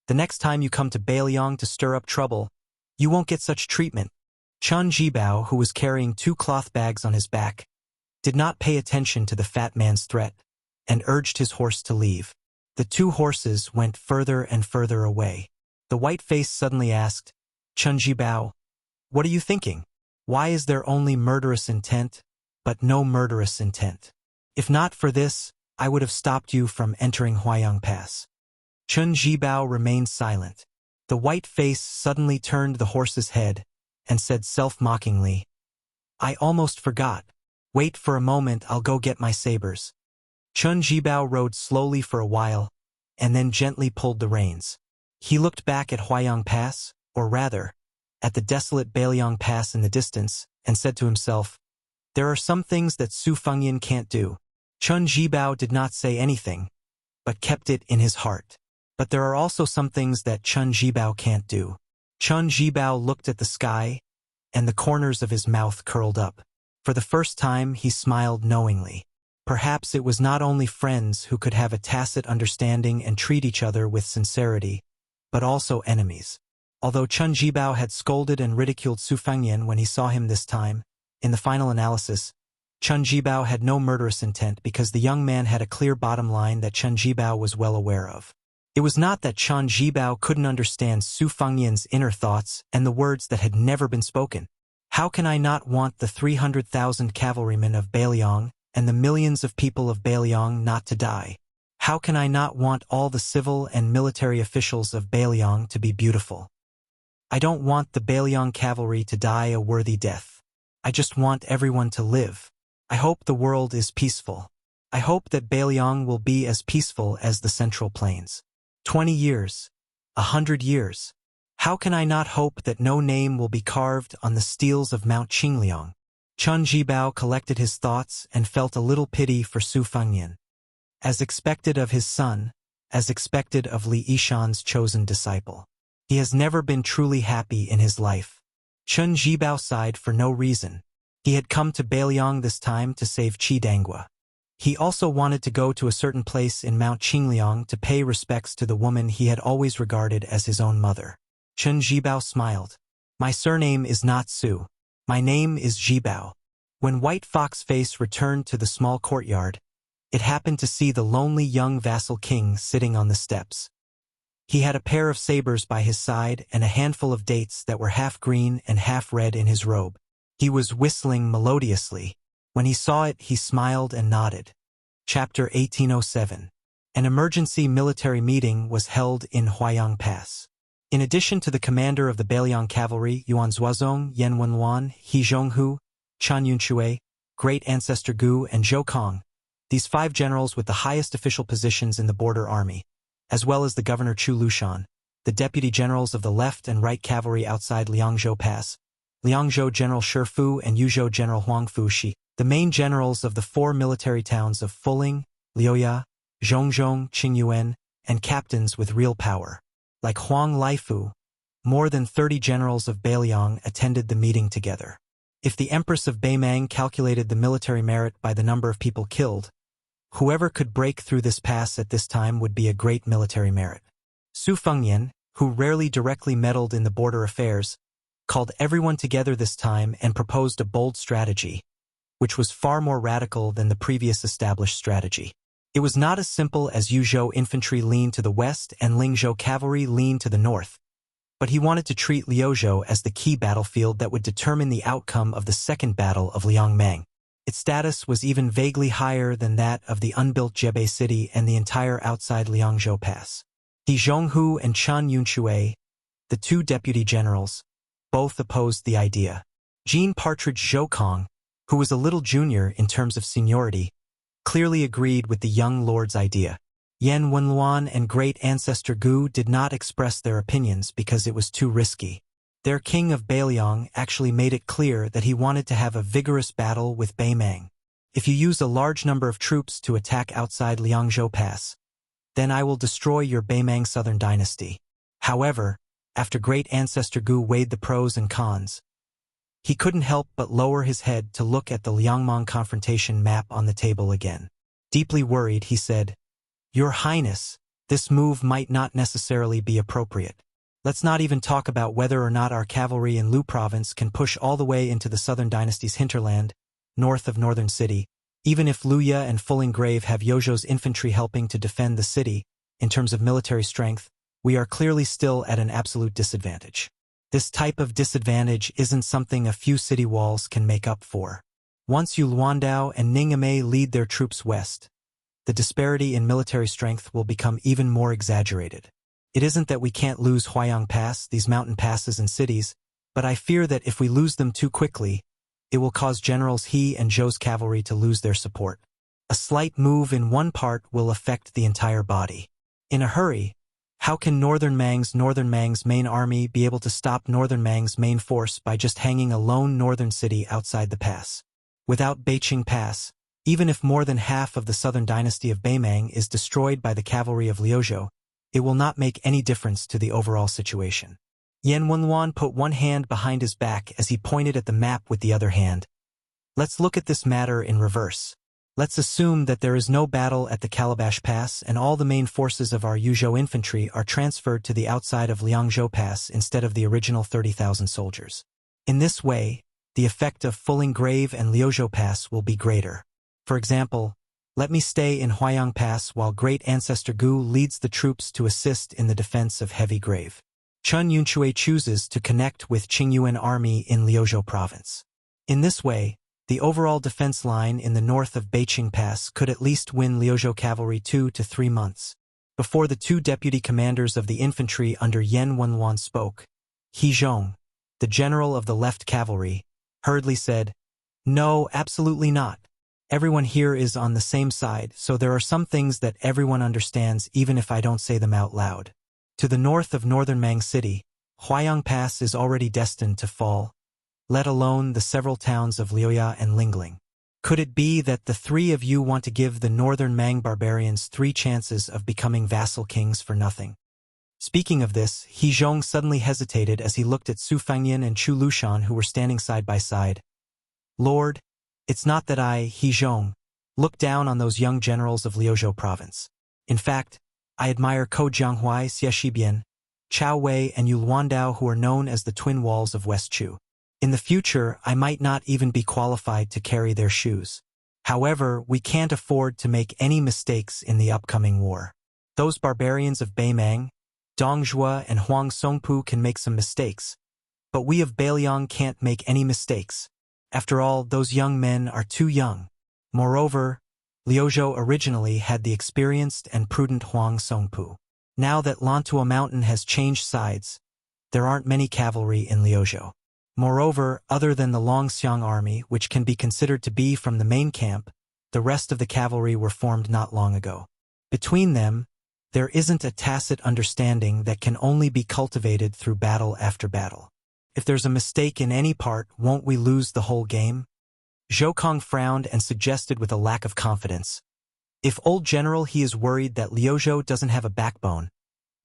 the next time you come to Beiliang to stir up trouble, you won't get such treatment." Chen Jibao, who was carrying 2 cloth bags on his back, did not pay attention to the fat man's threat, and urged his horse to leave. The 2 horses went further and further away. The white face suddenly asked, "Chen Jibao, what are you thinking? Why is there only murderous intent, but no murderous intent? If not for this, I would have stopped you from entering Huayang Pass." Chen Jibao remained silent. The white face suddenly turned the horse's head and said self-mockingly, "I almost forgot. Wait for a moment, I'll go get my sabers." Chen Jibao rode slowly for a while, and then gently pulled the reins. He looked back at Huayang Pass, or rather, at the desolate Beiliang Pass in the distance, and said to himself, "There are some things that Su Fengyan can't do." Chen Jibao did not say anything, but kept it in his heart. But there are also some things that Chen Jibao can't do. Chen Jibao looked at the sky, and the corners of his mouth curled up. For the first time, he smiled knowingly. Perhaps it was not only friends who could have a tacit understanding and treat each other with sincerity, but also enemies. Although Chen Jibao had scolded and ridiculed Su Fengyan when he saw him this time, in the final analysis, Chen Jibao had no murderous intent because the young man had a clear bottom line that Chen Jibao was well aware of. It was not that Chen Jibao couldn't understand Su Fengyan's inner thoughts and the words that had never been spoken. How can I not want the 300,000 cavalrymen of Beiliang and the millions of people of Beiliang not to die? How can I not want all the civil and military officials of Beiliang to be beautiful? I don't want the Beiliang cavalry to die a worthy death. I just want everyone to live. I hope the world is peaceful. I hope that Beiliang will be as peaceful as the Central Plains. 20 years, 100 years. How can I not hope that no name will be carved on the steels of Mount Qingliang? Chen Jibao collected his thoughts and felt a little pity for Su Fengyan. As expected of his son, as expected of Li Yishan's chosen disciple, he has never been truly happy in his life. Chen Jibao sighed for no reason. He had come to Beiliang this time to save Qidangua. He also wanted to go to a certain place in Mount Qingliang to pay respects to the woman he had always regarded as his own mother. Chen Jibao smiled. "My surname is not Su. My name is Jibao." When White Fox Face returned to the small courtyard, it happened to see the lonely young vassal king sitting on the steps. He had a pair of sabers by his side and a handful of dates that were half green and half red in his robe. He was whistling melodiously. When he saw it, he smiled and nodded. Chapter 1807. An emergency military meeting was held in Huayang Pass. In addition to the commander of the Beiliang cavalry, Yuan Zuozong, Yan Wenluan, He Zhonghu, Chen Yunshui, Great Ancestor Gu, and Zhou Kong, these 5 generals with the highest official positions in the border army, as well as the governor Chu Lushan, the deputy generals of the left and right cavalry outside Liangzhou Pass, Liangzhou General Shi Fu and Yuzhou General Huang Fu Shi, the main generals of the 4 military towns of Fuling, Liuya, Zhongzhong, Qingyuan, and captains with real power. Like Huang Laifu, more than 30 generals of Beiliang attended the meeting together. If the Empress of Beimang calculated the military merit by the number of people killed, whoever could break through this pass at this time would be a great military merit. Su Fengyan, who rarely directly meddled in the border affairs, called everyone together this time and proposed a bold strategy, which was far more radical than the previous established strategy. It was not as simple as Yuzhou infantry leaned to the west and Lingzhou cavalry leaned to the north, but he wanted to treat Liuzhou as the key battlefield that would determine the outcome of the second battle of Liangmeng. Its status was even vaguely higher than that of the unbuilt Jebei city and the entire outside Liangzhou Pass. He Zhonghu and Chen Yunshui, the 2 deputy generals, both opposed the idea. Jean Partridge Zhoukong, who was a little junior in terms of seniority, clearly agreed with the young lord's idea. Yan Wenluan and Great Ancestor Gu did not express their opinions because it was too risky. Their king of Beiliang actually made it clear that he wanted to have a vigorous battle with Beimang. If you use a large number of troops to attack outside Liangzhou Pass, then I will destroy your Beimang southern dynasty. However, after Great Ancestor Gu weighed the pros and cons, he couldn't help but lower his head to look at the Liangmong confrontation map on the table again. Deeply worried, he said, "Your Highness, this move might not necessarily be appropriate. Let's not even talk about whether or not our cavalry in Lu province can push all the way into the southern dynasty's hinterland, north of northern city. Even if Luya and Fuling Grave have Yozhou's infantry helping to defend the city, in terms of military strength, we are clearly still at an absolute disadvantage. This type of disadvantage isn't something a few city walls can make up for. Once Yu Luandao and Ningame lead their troops west, the disparity in military strength will become even more exaggerated. It isn't that we can't lose Huayang Pass, these mountain passes and cities, but I fear that if we lose them too quickly, it will cause Generals He and Zhou's cavalry to lose their support. A slight move in one part will affect the entire body. In a hurry, how can Northern Mang's main army be able to stop Northern Mang's main force by just hanging a lone northern city outside the pass? Without Beiqing Pass, even if more than half of the southern dynasty of Beimang is destroyed by the cavalry of Liuzhou, it will not make any difference to the overall situation." Yan Wenluan put one hand behind his back as he pointed at the map with the other hand. "Let's look at this matter in reverse. Let's assume that there is no battle at the Calabash Pass and all the main forces of our Yuzhou infantry are transferred to the outside of Liangzhou Pass instead of the original 30,000 soldiers. In this way, the effect of Fuling Grave and Liuzhou Pass will be greater. For example, let me stay in Huayang Pass while Great Ancestor Gu leads the troops to assist in the defense of Heavy Grave. Chen Yunshui chooses to connect with Qingyuan army in Liuzhou province. In this way, the overall defense line in the north of Beiqing Pass could at least win Liuzhou cavalry 2 to 3 months. Before the 2 deputy commanders of the infantry under Yan Wenluan spoke, He Zhong, the general of the left cavalry, hurriedly said, "No, absolutely not. Everyone here is on the same side, so there are some things that everyone understands even if I don't say them out loud. To the north of northern Mang City, Huayang Pass is already destined to fall, let alone the several towns of Liuya and Lingling. Could it be that the 3 of you want to give the northern Mang barbarians 3 chances of becoming vassal kings for nothing?" Speaking of this, He Zhong suddenly hesitated as he looked at Su Fengyan and Chu Lushan who were standing side by side. "Lord, it's not that I, He Zhong, look down on those young generals of Liuzhou province. In fact, I admire Ko Jianghuai, Xie Shibian, Chao Wei and Yu Luandao who are known as the twin walls of West Chu. In the future, I might not even be qualified to carry their shoes. However, we can't afford to make any mistakes in the upcoming war. Those barbarians of Beimang, Dong Zhuo and Huang Songpu can make some mistakes, but we of Beiliang can't make any mistakes. After all, those young men are too young. Moreover, Liuzhou originally had the experienced and prudent Huang Songpu. Now that Lantua Mountain has changed sides, there aren't many cavalry in Liuzhou. Moreover, other than the Longxiang army, which can be considered to be from the main camp, the rest of the cavalry were formed not long ago. Between them, there isn't a tacit understanding that can only be cultivated through battle after battle. If there's a mistake in any part, won't we lose the whole game? Zhou Kong frowned and suggested with a lack of confidence. If old general he is worried that Liuzhou doesn't have a backbone,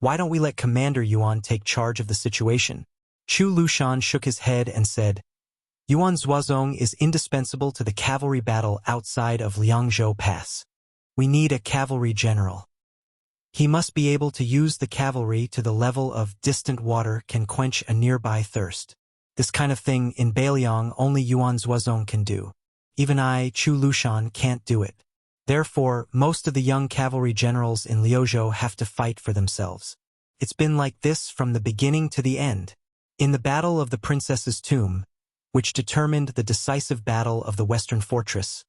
why don't we let Commander Yuan take charge of the situation? Chu Lushan shook his head and said, Yuan Zuozong is indispensable to the cavalry battle outside of Liangzhou Pass. We need a cavalry general. He must be able to use the cavalry to the level of distant water can quench a nearby thirst. This kind of thing in Beiliang only Yuan Zuozong can do. Even I, Chu Lushan, can't do it. Therefore, most of the young cavalry generals in Liuzhou have to fight for themselves. It's been like this from the beginning to the end. In the Battle of the Princess's Tomb, which determined the decisive battle of the Western Fortress,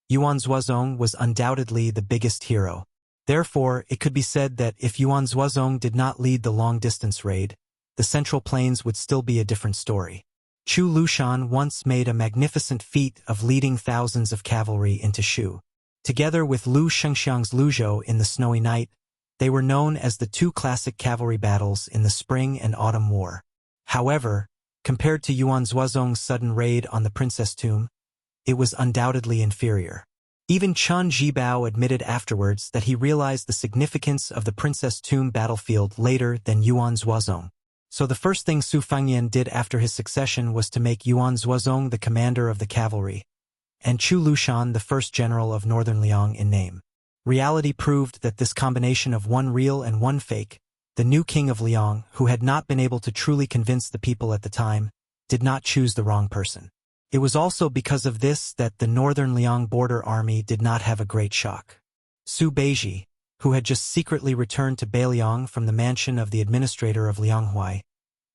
Yuan Zuozong was undoubtedly the biggest hero. Therefore, it could be said that if Yuan Zuozong did not lead the long-distance raid, the Central Plains would still be a different story. Chu Lushan once made a magnificent feat of leading thousands of cavalry into Shu. Together with Lu Shengxiang's Luzhou in the Snowy Night, they were known as the two classic cavalry battles in the Spring and Autumn War. However, compared to Yuan Zuozong's sudden raid on the Princess Tomb, it was undoubtedly inferior. Even Chen Zhibao admitted afterwards that he realized the significance of the Princess Tomb battlefield later than Yuan Zuozong. So the first thing Su Fengyan did after his succession was to make Yuan Zuozong the commander of the cavalry, and Chu Lushan the first general of Northern Liang in name. Reality proved that this combination of one real and one fake, the new king of Liang, who had not been able to truly convince the people at the time, did not choose the wrong person. It was also because of this that the Northern Liang border army did not have a great shock. Su Beiji, who had just secretly returned to Beiliang from the mansion of the administrator of Lianghuai,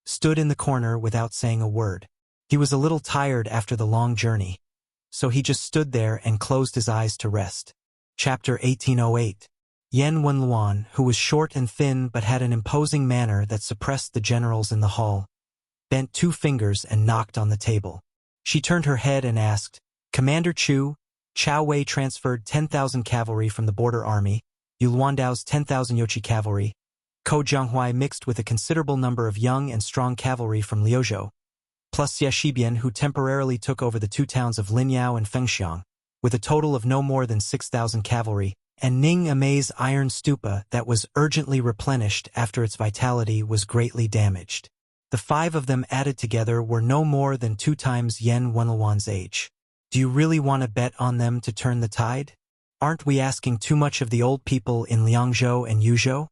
stood in the corner without saying a word. He was a little tired after the long journey, so he just stood there and closed his eyes to rest. Chapter 1808. Yan Wenluan, who was short and thin but had an imposing manner that suppressed the generals in the hall, bent two fingers and knocked on the table. She turned her head and asked, Commander Chu, Chao Wei transferred 10,000 cavalry from the border army, Yuluandao's 10,000 Yochi cavalry, Ko Jianghuai mixed with a considerable number of young and strong cavalry from Liuzhou, plus Xie Shibian who temporarily took over the two towns of Linyao and Fengxiang, with a total of no more than 6,000 cavalry, and Ning Amei's iron stupa that was urgently replenished after its vitality was greatly damaged. The five of them added together were no more than 2 times Yan Wenluan's age. Do you really want to bet on them to turn the tide? Aren't we asking too much of the old people in Liangzhou and Yuzhou?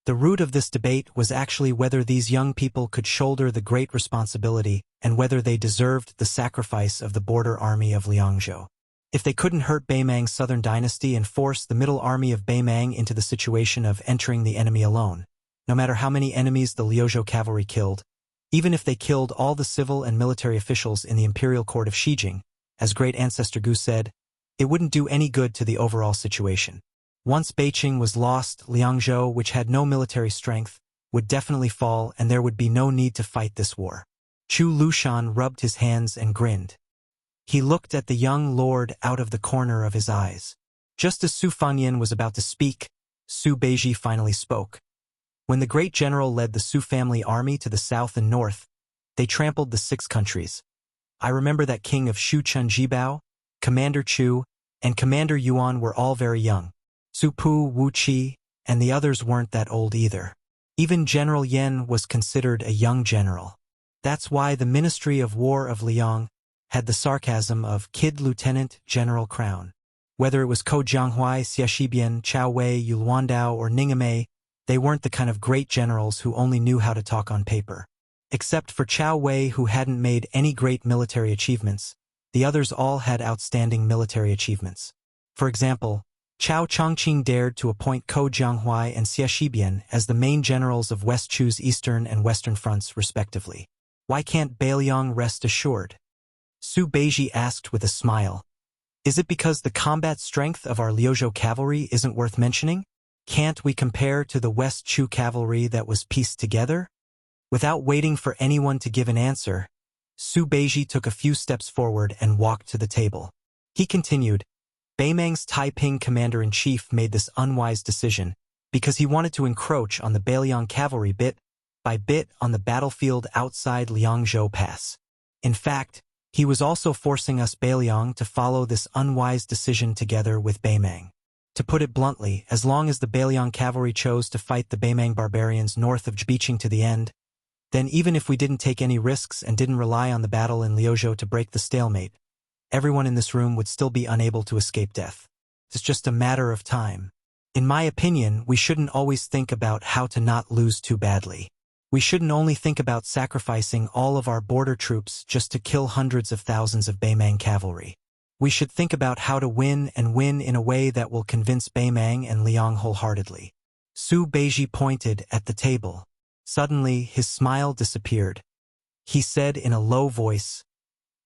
The root of this debate was actually whether these young people could shoulder the great responsibility and whether they deserved the sacrifice of the border army of Liangzhou. If they couldn't hurt Beimang's southern dynasty and force the middle army of Beimang into the situation of entering the enemy alone, no matter how many enemies the Liuzhou cavalry killed, even if they killed all the civil and military officials in the imperial court of Xijing, as great ancestor Gu said, it wouldn't do any good to the overall situation. Once Beiqing was lost, Liangzhou, which had no military strength, would definitely fall and there would be no need to fight this war. Chu Lushan rubbed his hands and grinned. He looked at the young lord out of the corner of his eyes. Just as Su Fengyan was about to speak, Su Beiji finally spoke. When the great general led the Su family army to the south and north, they trampled the 6 countries. I remember that king of Shu Chen Jibao, Commander Chu, and Commander Yuan were all very young. Su Pu, Wu Qi, and the others weren't that old either. Even General Yan was considered a young general. That's why the Ministry of War of Liang had the sarcasm of Kid Lieutenant General Crown. Whether it was Ko Jianghuai, Xie Shibian, Chao Wei, Yuluandao, or Ning Amei, they weren't the kind of great generals who only knew how to talk on paper. Except for Chao Wei, who hadn't made any great military achievements, the others all had outstanding military achievements. For example, Chao Chongqing dared to appoint Ko Jianghuai and Xie Shibian as the main generals of West Chu's eastern and western fronts respectively. Why can't Beiliang rest assured? Su Beiji asked with a smile. Is it because the combat strength of our Liuzhou cavalry isn't worth mentioning? Can't we compare to the West Chu cavalry that was pieced together? Without waiting for anyone to give an answer, Su Beiji took a few steps forward and walked to the table. He continued, Beimang's Taiping commander-in-chief made this unwise decision because he wanted to encroach on the Beiliang cavalry bit by bit on the battlefield outside Liangzhou Pass. In fact, he was also forcing us Beiliang to follow this unwise decision together with Beimang. To put it bluntly, as long as the Beiliang cavalry chose to fight the Beimang barbarians north of Zbiching to the end, then even if we didn't take any risks and didn't rely on the battle in Liuzhou to break the stalemate, everyone in this room would still be unable to escape death. It's just a matter of time. In my opinion, we shouldn't always think about how to not lose too badly. We shouldn't only think about sacrificing all of our border troops just to kill hundreds of thousands of Beimang cavalry. We should think about how to win and win in a way that will convince Beimang and Liang wholeheartedly. Su Beiji pointed at the table. Suddenly, his smile disappeared. He said in a low voice,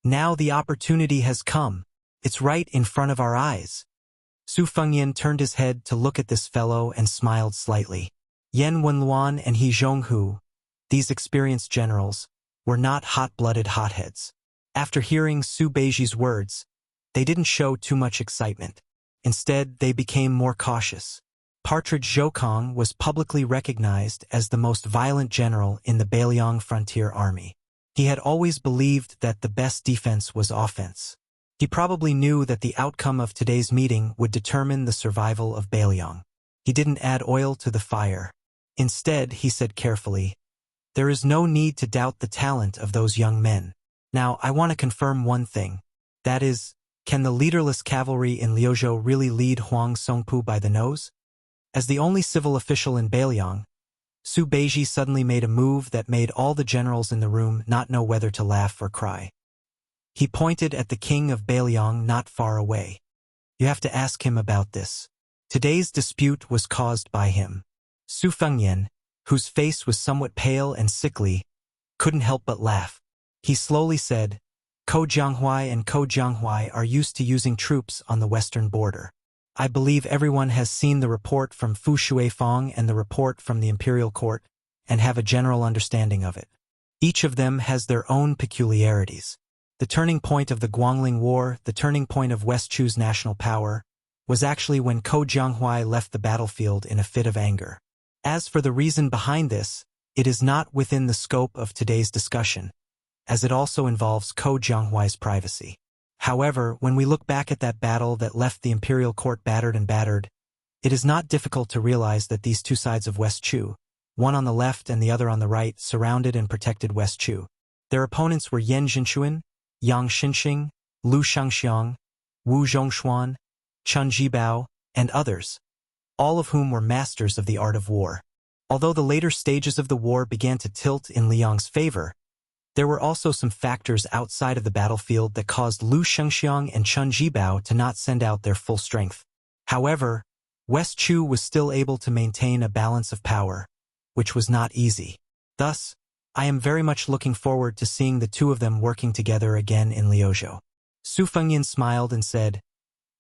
Now the opportunity has come. It's right in front of our eyes. Su Fengyan turned his head to look at this fellow and smiled slightly. Yan Wenluan and He Zhonghu, these experienced generals, were not hot-blooded hotheads. After hearing Su Beiji's words, they didn't show too much excitement. Instead, they became more cautious. Partridge Zhoukong was publicly recognized as the most violent general in the Beiliang frontier army. He had always believed that the best defense was offense. He probably knew that the outcome of today's meeting would determine the survival of Beiliang. He didn't add oil to the fire. Instead, he said carefully, There is no need to doubt the talent of those young men. Now, I want to confirm one thing. That is, can the leaderless cavalry in Liuzhou really lead Huang Songpu by the nose? As the only civil official in Beiliang, Su Beiji suddenly made a move that made all the generals in the room not know whether to laugh or cry. He pointed at the king of Beiliang not far away. You have to ask him about this. Today's dispute was caused by him. Su Fengyan, whose face was somewhat pale and sickly, couldn't help but laugh. He slowly said, Ko Jianghuai and Ko Jianghuai are used to using troops on the western border. I believe everyone has seen the report from Fu Shuifang and the report from the imperial court and have a general understanding of it. Each of them has their own peculiarities. The turning point of the Guangling War, the turning point of West Chu's national power, was actually when Ko Jianghuai left the battlefield in a fit of anger. As for the reason behind this, it is not within the scope of today's discussion, as it also involves Ko Jianghuai's privacy. However, when we look back at that battle that left the imperial court battered and battered, it is not difficult to realize that these two sides of West Chu, one on the left and the other on the right, surrounded and protected West Chu. Their opponents were Yan Zhinchuan, Yang Xinxing, Lu Shangxiang, Wu Zhongshuan, Chun Jibao, and others, all of whom were masters of the art of war. Although the later stages of the war began to tilt in Liang's favor, there were also some factors outside of the battlefield that caused Lu Shengxiang and Chun Jibao to not send out their full strength. However, West Chu was still able to maintain a balance of power, which was not easy. Thus, I am very much looking forward to seeing the two of them working together again in Liuzhou. Su Fengyan smiled and said,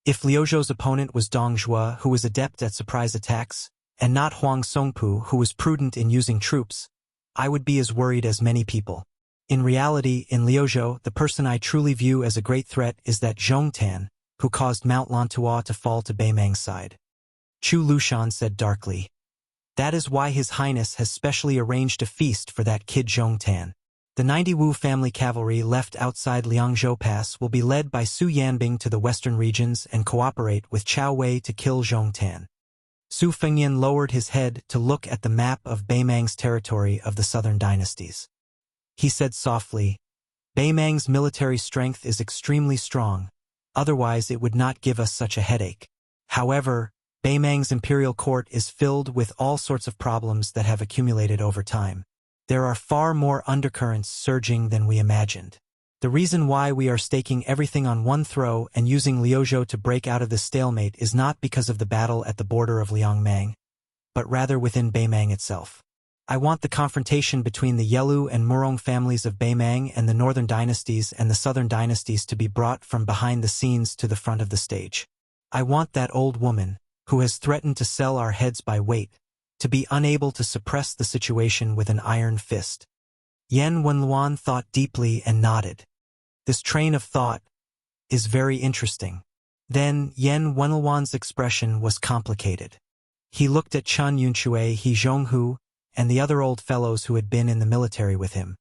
If Liuzhou's opponent was Dong Zhuo, who was adept at surprise attacks, and not Huang Songpu, who was prudent in using troops, I would be as worried as many people. In reality, in Liuzhou, the person I truly view as a great threat is that Zhongtan, who caused Mount Lantua to fall to Beimang's side. Chu Lushan said darkly, That is why His Highness has specially arranged a feast for that kid Zhongtan. The 90 Wu family cavalry left outside Liangzhou Pass will be led by Su Yanbing to the western regions and cooperate with Chao Wei to kill Zhongtan. Su Fengyan lowered his head to look at the map of Beimang's territory of the southern dynasties. He said softly, Beimang's military strength is extremely strong, otherwise it would not give us such a headache. However, Beimang's imperial court is filled with all sorts of problems that have accumulated over time. There are far more undercurrents surging than we imagined. The reason why we are staking everything on one throw and using Liuzhou to break out of this stalemate is not because of the battle at the border of Liangmang, but rather within Beimang itself. I want the confrontation between the Yelu and Murong families of Beimang and the northern dynasties and the southern dynasties to be brought from behind the scenes to the front of the stage. I want that old woman, who has threatened to sell our heads by weight, to be unable to suppress the situation with an iron fist. Yan Wenluan thought deeply and nodded. This train of thought is very interesting. Then Yan Wenluan's expression was complicated. He looked at Chen Yunshui, He Zhonghu, and the other old fellows who had been in the military with him.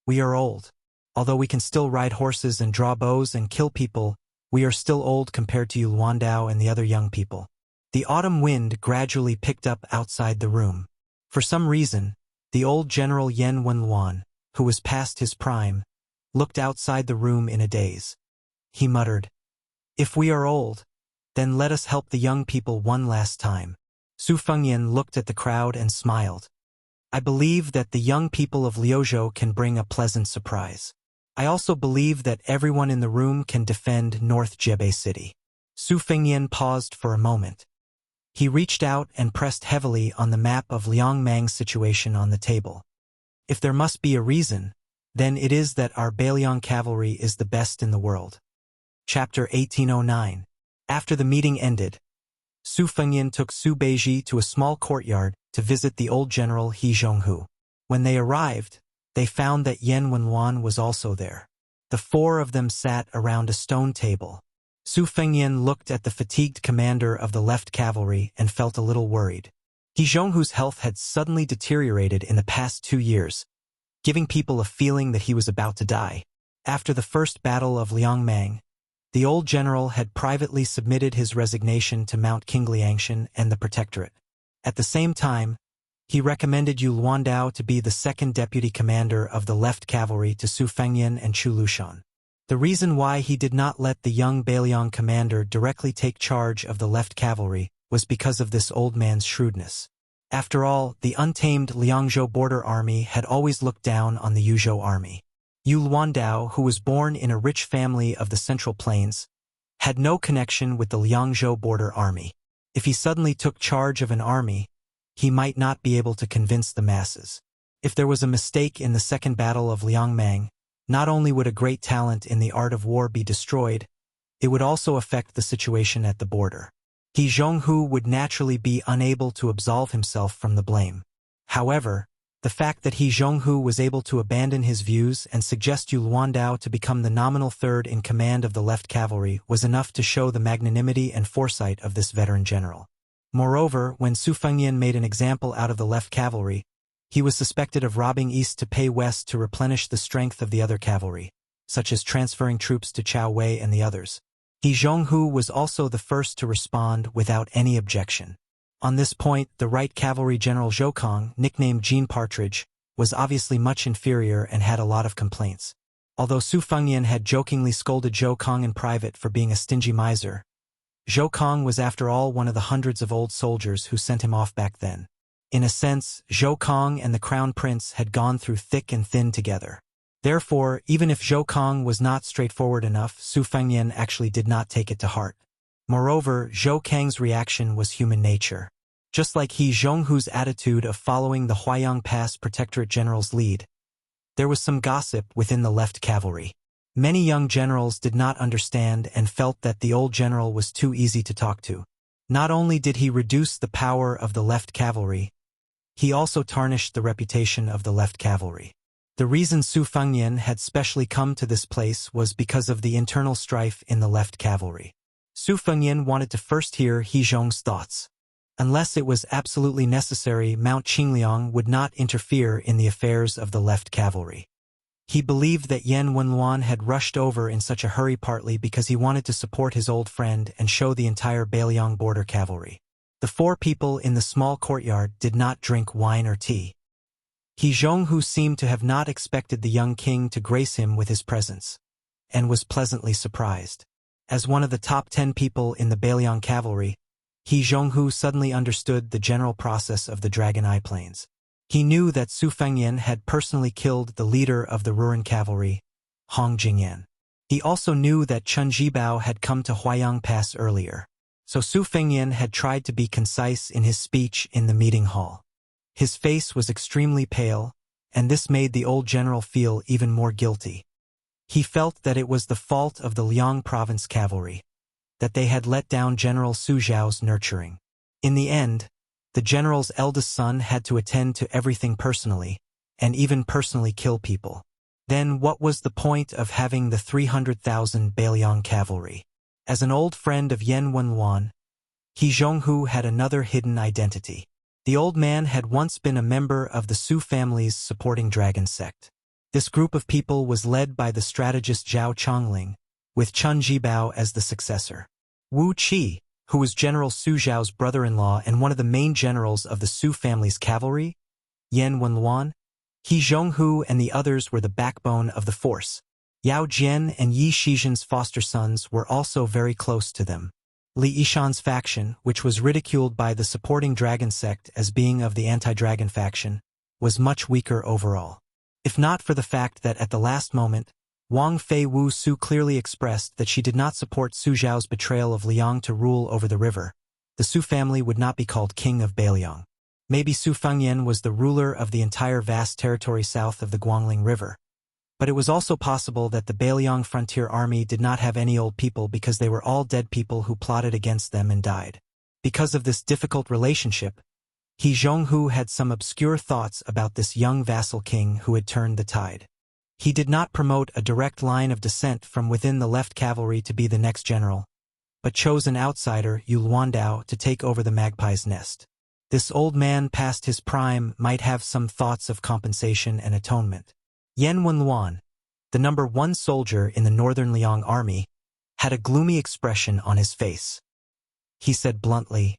We are old. Although we can still ride horses and draw bows and kill people, we are still old compared to you Luandao and the other young people. The autumn wind gradually picked up outside the room. For some reason, the old General Yan Wenluan, who was past his prime, looked outside the room in a daze. He muttered, "If we are old, then let us help the young people one last time." Su Fengyan looked at the crowd and smiled. "I believe that the young people of Liuzhou can bring a pleasant surprise. I also believe that everyone in the room can defend North Jebei City." Su Fengyan paused for a moment. He reached out and pressed heavily on the map of Liangmang's situation on the table. "If there must be a reason, then it is that our Beiliang cavalry is the best in the world." Chapter 1809. After the meeting ended, Su Fengyan took Su Beiji to a small courtyard to visit the old general He Zhonghu. When they arrived, they found that Yan Wenluan was also there. The four of them sat around a stone table. Su Fengyan looked at the fatigued commander of the left cavalry and felt a little worried. He Zhonghu's health had suddenly deteriorated in the past 2 years, giving people a feeling that he was about to die. After the first battle of Liangmang, the old general had privately submitted his resignation to Mount Qingliangshan and the Protectorate. At the same time, he recommended Yu Luandao to be the second deputy commander of the left cavalry to Su Fengyan and Chu Lushan. The reason why he did not let the young Beiliang commander directly take charge of the left cavalry was because of this old man's shrewdness. After all, the untamed Liangzhou border army had always looked down on the Yuzhou army. Yu Luandao, who was born in a rich family of the Central Plains, had no connection with the Liangzhou border army. If he suddenly took charge of an army, he might not be able to convince the masses. If there was a mistake in the second battle of Liangmang, not only would a great talent in the art of war be destroyed, it would also affect the situation at the border. He Zhonghu would naturally be unable to absolve himself from the blame. However, the fact that He Zhonghu was able to abandon his views and suggest Yu Luandao to become the nominal third in command of the left cavalry was enough to show the magnanimity and foresight of this veteran general. Moreover, when Su Fengyan made an example out of the left cavalry, he was suspected of robbing east to pay west to replenish the strength of the other cavalry, such as transferring troops to Chao Wei and the others. He Zhonghu was also the first to respond without any objection. On this point, the right cavalry general Zhou Kong, nicknamed Jean Partridge, was obviously much inferior and had a lot of complaints. Although Su Fengyan had jokingly scolded Zhou Kong in private for being a stingy miser, Zhou Kong was after all one of the hundreds of old soldiers who sent him off back then. In a sense, Zhou Kong and the Crown Prince had gone through thick and thin together. Therefore, even if Zhou Kong was not straightforward enough, Su Fengyan actually did not take it to heart. Moreover, Zhou Kang's reaction was human nature. Just like He Zhonghu's attitude of following the Huayang Pass Protectorate General's lead, there was some gossip within the left cavalry. Many young generals did not understand and felt that the old general was too easy to talk to. Not only did he reduce the power of the left cavalry, he also tarnished the reputation of the left cavalry. The reason Su Fengyan had specially come to this place was because of the internal strife in the left cavalry. Su Fengyan wanted to first hear He Zhong's thoughts. Unless it was absolutely necessary, Mount Qingliang would not interfere in the affairs of the left cavalry. He believed that Yan Wenluan had rushed over in such a hurry partly because he wanted to support his old friend and show the entire Beiliang border cavalry. The four people in the small courtyard did not drink wine or tea. He Zhonghu seemed to have not expected the young king to grace him with his presence, and was pleasantly surprised. As one of the top 10 people in the Beiliang cavalry, He Zhonghu suddenly understood the general process of the Dragon Eye Plains. He knew that Su Fengyan had personally killed the leader of the Ruran cavalry, Hong Jingyan. He also knew that Chun Jibao had come to Huayang Pass earlier. So Su Fengyan had tried to be concise in his speech in the meeting hall. His face was extremely pale, and this made the old general feel even more guilty. He felt that it was the fault of the Liang province cavalry, that they had let down General Su Zhao's nurturing. In the end, the general's eldest son had to attend to everything personally, and even personally kill people. Then what was the point of having the 300,000 Beiliang cavalry? As an old friend of Yan Wenluan, He Zhonghu had another hidden identity. The old man had once been a member of the Su family's supporting dragon sect. This group of people was led by the strategist Zhao Chongling, with Chun Jibao as the successor. Wu Qi, who was General Su Zhao's brother-in-law and one of the main generals of the Su family's cavalry, Yan Wenluan, He Zhonghu and the others were the backbone of the force. Yao Jian and Yi Shizhen's foster sons were also very close to them. Li Yishan's faction, which was ridiculed by the supporting dragon sect as being of the anti-dragon faction, was much weaker overall. If not for the fact that at the last moment, Wang Fei Wu Su clearly expressed that she did not support Su Zhao's betrayal of Liang to rule over the river, the Su family would not be called King of Beiliang. Maybe Su Fengyan was the ruler of the entire vast territory south of the Guangling River. But it was also possible that the Beiliang frontier army did not have any old people because they were all dead people who plotted against them and died. Because of this difficult relationship, He Zhonghu had some obscure thoughts about this young vassal king who had turned the tide. He did not promote a direct line of descent from within the left cavalry to be the next general, but chose an outsider, Yu Luandao, to take over the Magpie's Nest. This old man past his prime might have some thoughts of compensation and atonement. Yan Wenluan, the number 1 soldier in the northern Liang army, had a gloomy expression on his face. He said bluntly,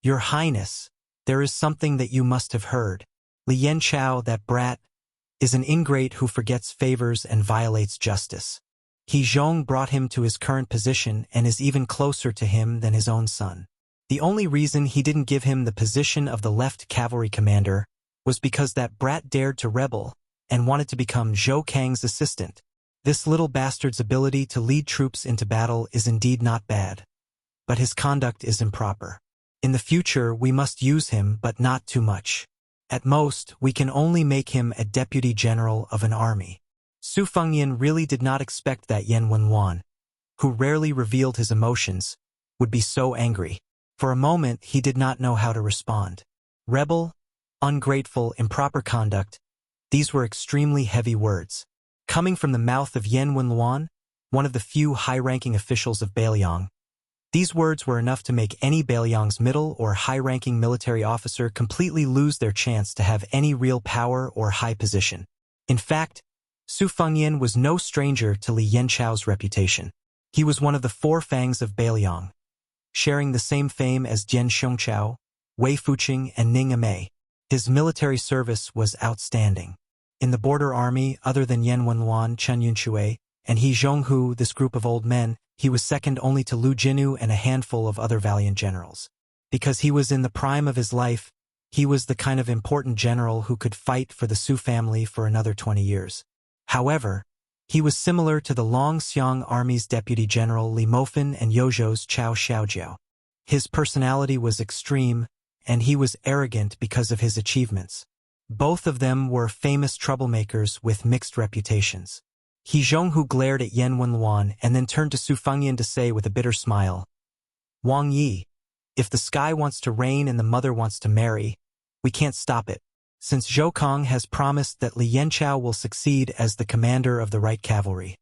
"Your Highness, there is something that you must have heard. Li Yanchao, that brat, is an ingrate who forgets favors and violates justice. He Zhong brought him to his current position and is even closer to him than his own son. The only reason he didn't give him the position of the left cavalry commander was because that brat dared to rebel and wanted to become Zhou Kang's assistant. This little bastard's ability to lead troops into battle is indeed not bad, but his conduct is improper. In the future we must use him, but not too much. At most, we can only make him a deputy general of an army." Su Fengyan really did not expect that Yan Wenluan, who rarely revealed his emotions, would be so angry. For a moment he did not know how to respond. Rebel, ungrateful, improper conduct, these were extremely heavy words. Coming from the mouth of Yan Wenluan, one of the few high-ranking officials of Beiliang, these words were enough to make any Beiliang's middle or high-ranking military officer completely lose their chance to have any real power or high position. In fact, Su Fengyan was no stranger to Li Yanchao's reputation. He was one of the 4 fangs of Beiliang, sharing the same fame as Jian Xiongchao, Wei Fuqing, and Ning Amei. His military service was outstanding. In the border army, other than Yan Wenluan, Chen Yunshui, and He Zhonghu, this group of old men, he was second only to Lu Jinu and a handful of other valiant generals. Because he was in the prime of his life, he was the kind of important general who could fight for the Su family for another 20 years. However, he was similar to the Longxiang Army's deputy general Li Mofan and Yozhou's Chao Xiaojiao. His personality was extreme, and he was arrogant because of his achievements. Both of them were famous troublemakers with mixed reputations. He Zhonghu glared at Yan Wenluan and then turned to Su Fengyan to say with a bitter smile, "Wang Yi, if the sky wants to rain and the mother wants to marry, we can't stop it. Since Zhou Kang has promised that Li Yanchao will succeed as the commander of the right cavalry,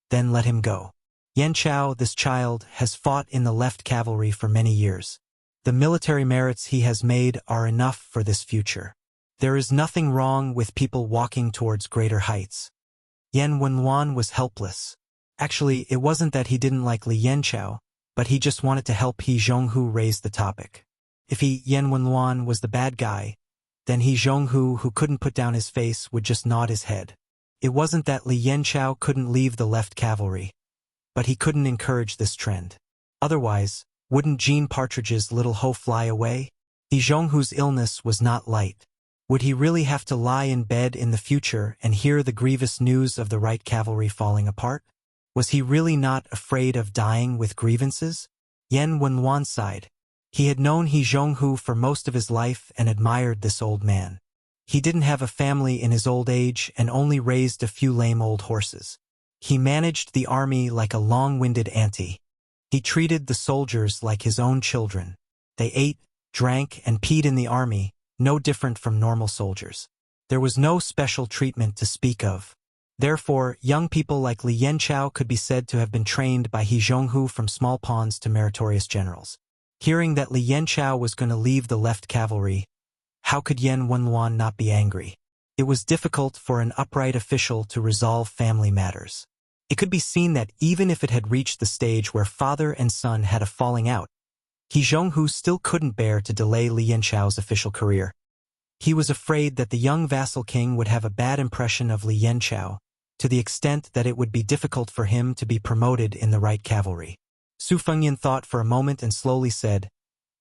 then let him go. Yanchao, this child, has fought in the left cavalry for many years. The military merits he has made are enough for this future. There is nothing wrong with people walking towards greater heights." Yan Wenluan was helpless. Actually, it wasn't that he didn't like Li Yanchao, but he just wanted to help He Zhonghu raise the topic. If Yan Wenluan was the bad guy, then He Zhonghu, who couldn't put down his face, would just nod his head. It wasn't that Li Yanchao couldn't leave the left cavalry, but he couldn't encourage this trend. Otherwise, wouldn't Jean Partridge's little hoe fly away? He Zhonghu's illness was not light. Would he really have to lie in bed in the future and hear the grievous news of the right cavalry falling apart? Was he really not afraid of dying with grievances? Yan Wenluan sighed. He had known He Zhonghu for most of his life and admired this old man. He didn't have a family in his old age and only raised a few lame old horses. He managed the army like a long-winded auntie. He treated the soldiers like his own children. They ate, drank, and peed in the army, no different from normal soldiers. There was no special treatment to speak of. Therefore, young people like Li Yanchao could be said to have been trained by He Zhonghu from small pawns to meritorious generals. Hearing that Li Yanchao was going to leave the left cavalry, how could Yan Wenluan not be angry? It was difficult for an upright official to resolve family matters. It could be seen that even if it had reached the stage where father and son had a falling out, He Zhonghu still couldn't bear to delay Li Yanchao's official career. He was afraid that the young vassal king would have a bad impression of Li Yanchao, to the extent that it would be difficult for him to be promoted in the right cavalry. Su Fengyan thought for a moment and slowly said,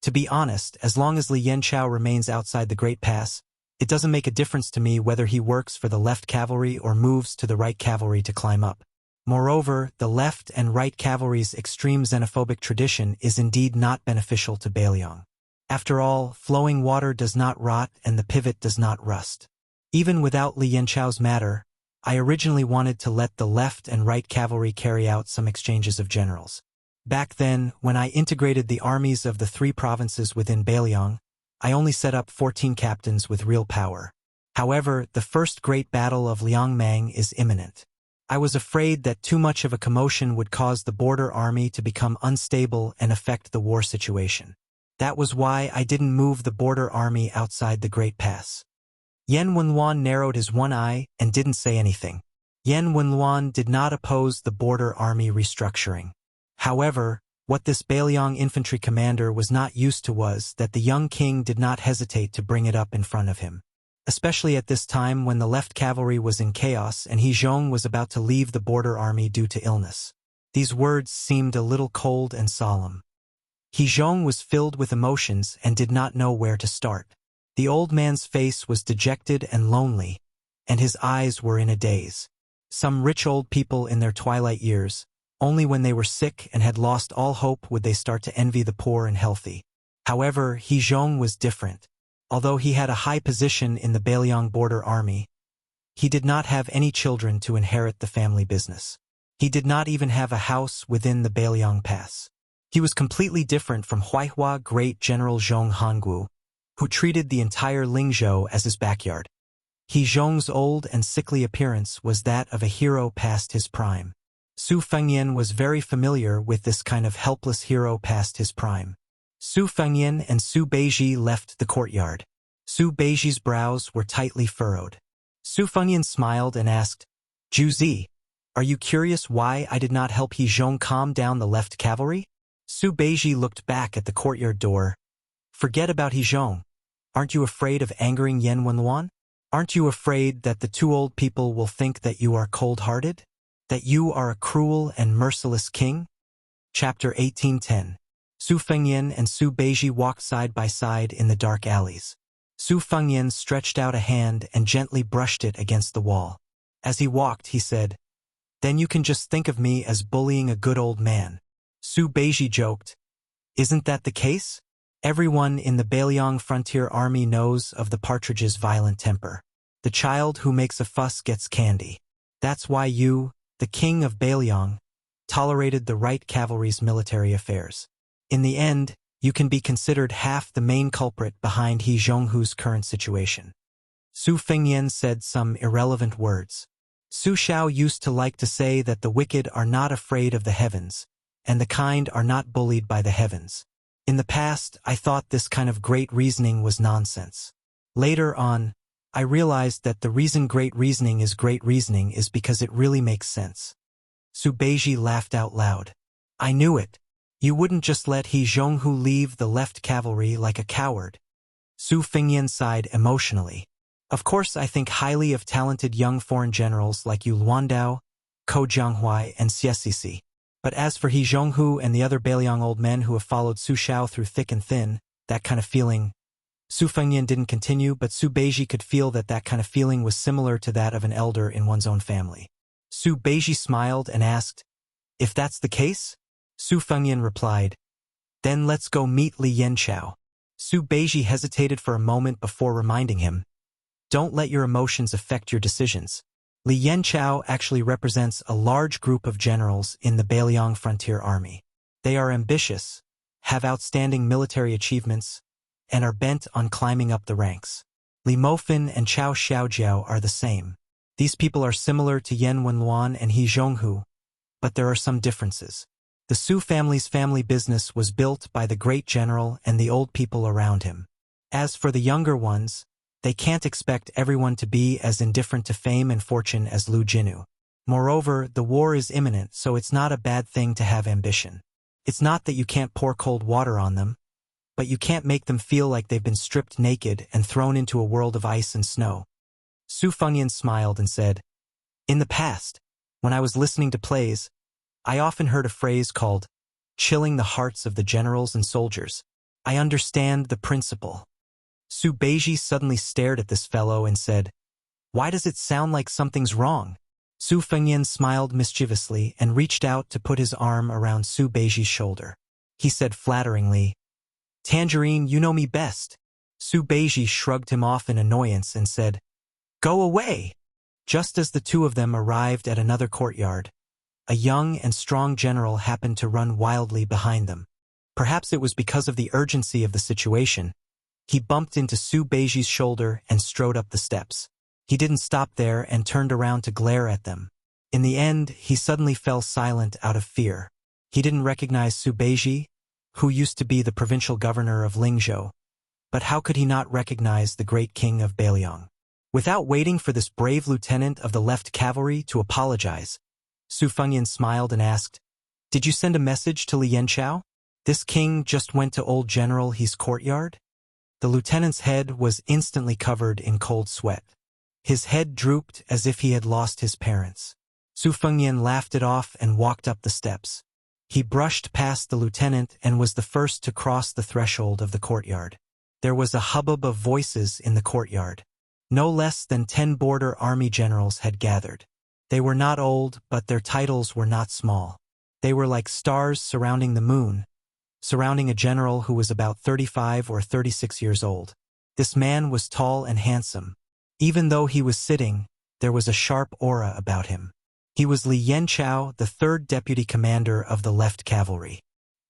"To be honest, as long as Li Yanchao remains outside the Great Pass, it doesn't make a difference to me whether he works for the left cavalry or moves to the right cavalry to climb up. Moreover, the left and right cavalry's extreme xenophobic tradition is indeed not beneficial to Bailiang. After all, flowing water does not rot and the pivot does not rust. Even without Li Yanchao's matter, I originally wanted to let the left and right cavalry carry out some exchanges of generals. Back then, when I integrated the armies of the 3 provinces within Bailiang, I only set up 14 captains with real power. However, the first great battle of Liangmang is imminent. I was afraid that too much of a commotion would cause the border army to become unstable and affect the war situation. That was why I didn't move the border army outside the Great Pass." Yan Wenluan narrowed his one eye and didn't say anything. Yan Wenluan did not oppose the border army restructuring. However, what this Bailiang infantry commander was not used to was that the young king did not hesitate to bring it up in front of him. Especially at this time when the left cavalry was in chaos and He Zhong was about to leave the border army due to illness. These words seemed a little cold and solemn. He Zhong was filled with emotions and did not know where to start. The old man's face was dejected and lonely, and his eyes were in a daze. Some rich old people in their twilight years, only when they were sick and had lost all hope would they start to envy the poor and healthy. However, He Zhong was different. Although he had a high position in the Bailiang border army, he did not have any children to inherit the family business. He did not even have a house within the Bailiang Pass. He was completely different from Huaihua Great General Zhong Hanguo, who treated the entire Lingzhou as his backyard. He Zhong's old and sickly appearance was that of a hero past his prime. Su Fengyan was very familiar with this kind of helpless hero past his prime. Su Fengyan and Su Beiji left the courtyard. Su Beiji's brows were tightly furrowed. Su Fengyan smiled and asked, "Juzi, are you curious why I did not help He Zhong calm down the left cavalry?" Su Beiji looked back at the courtyard door. "Forget about He Zhong. Aren't you afraid of angering Yan Wenluan? Aren't you afraid that the 2 old people will think that you are cold-hearted? That you are a cruel and merciless king?" Chapter 18:10. Su Fengyan and Su Beiji walked side by side in the dark alleys. Su Fengyan stretched out a hand and gently brushed it against the wall. As he walked, he said, "Then you can just think of me as bullying a good old man." Su Beiji joked, "Isn't that the case? Everyone in the Bailiang frontier army knows of the partridge's violent temper. The child who makes a fuss gets candy. That's why you, the king of Bailiang, tolerated the right cavalry's military affairs. In the end, you can be considered half the main culprit behind He Zhonghu's current situation." Su Fengyan said some irrelevant words. Su Xiao used to like to say that the wicked are not afraid of the heavens, and the kind are not bullied by the heavens. In the past, I thought this kind of great reasoning was nonsense. Later on, I realized that the reason great reasoning is because it really makes sense. Su Beiji laughed out loud. "I knew it. You wouldn't just let He Zhonghu leave the left cavalry like a coward." Su Fengyan sighed emotionally. "Of course I think highly of talented young foreign generals like Yu Luandao, Ko Jianghuai, and Xiesisi. But as for He Zhonghu and the other Bailiang old men who have followed Su Xiao through thick and thin, that kind of feeling—" Su Fengyan didn't continue, but Su Beiji could feel that that kind of feeling was similar to that of an elder in one's own family. Su Beiji smiled and asked, "If that's the case?" Su Fengyan replied, Then let's go meet Li Yanchao. Su Beiji hesitated for a moment before reminding him, don't let your emotions affect your decisions. Li Yanchao actually represents a large group of generals in the Beiliang Frontier Army. They are ambitious, have outstanding military achievements, and are bent on climbing up the ranks. Li Mofan and Chao Xiaojiao are the same. These people are similar to Yan Wenluan and He Zhonghu, but there are some differences. The Su family's family business was built by the great general and the old people around him. As for the younger ones, they can't expect everyone to be as indifferent to fame and fortune as Lu Jinu. Moreover, the war is imminent, so it's not a bad thing to have ambition. It's not that you can't pour cold water on them, but you can't make them feel like they've been stripped naked and thrown into a world of ice and snow. Su Fengyan smiled and said, in the past, when I was listening to plays, I often heard a phrase called, chilling the hearts of the generals and soldiers. I understand the principle. Su Beiji suddenly stared at this fellow and said, why does it sound like something's wrong? Su Fengyan smiled mischievously and reached out to put his arm around Su Beiji's shoulder. He said flatteringly, Tangerine, you know me best. Su Beiji shrugged him off in annoyance and said, go away! Just as the two of them arrived at another courtyard, a young and strong general happened to run wildly behind them. Perhaps it was because of the urgency of the situation. He bumped into Su Beiji's shoulder and strode up the steps. He didn't stop there and turned around to glare at them. In the end, he suddenly fell silent out of fear. He didn't recognize Su Beiji, who used to be the provincial governor of Lingzhou. But how could he not recognize the great king of Beiliang? Without waiting for this brave lieutenant of the left cavalry to apologize, Su Fengyan smiled and asked, did you send a message to Li Yanchao? This king just went to old General He's courtyard? The lieutenant's head was instantly covered in cold sweat. His head drooped as if he had lost his parents. Su Fengyan laughed it off and walked up the steps. He brushed past the lieutenant and was the first to cross the threshold of the courtyard. There was a hubbub of voices in the courtyard. No less than 10 border army generals had gathered. They were not old, but their titles were not small. They were like stars surrounding the moon, surrounding a general who was about 35 or 36 years old. This man was tall and handsome. Even though he was sitting, there was a sharp aura about him. He was Li Yanchao, the 3rd deputy commander of the left cavalry.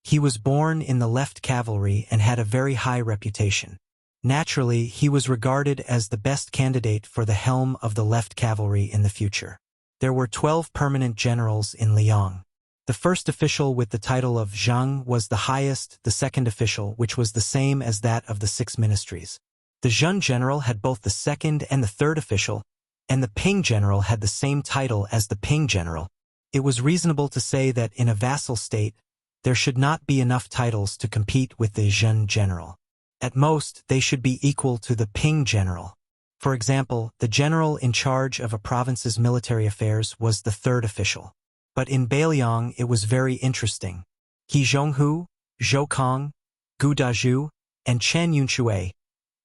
He was born in the left cavalry and had a very high reputation. Naturally, he was regarded as the best candidate for the helm of the left cavalry in the future. There were 12 permanent generals in Liang. The first official with the title of Zhang was the highest, the second official, which was the same as that of the 6 ministries. The Zhen general had both the second and the third official, and the Ping general had the same title as the Ping general. It was reasonable to say that in a vassal state, there should not be enough titles to compete with the Zhen general. At most, they should be equal to the Ping general. For example, the general in charge of a province's military affairs was the 3rd official. But in Beiliang, it was very interesting. He Zhonghu, Zhou Kong, Gu Dazhu, and Chen Yunxue,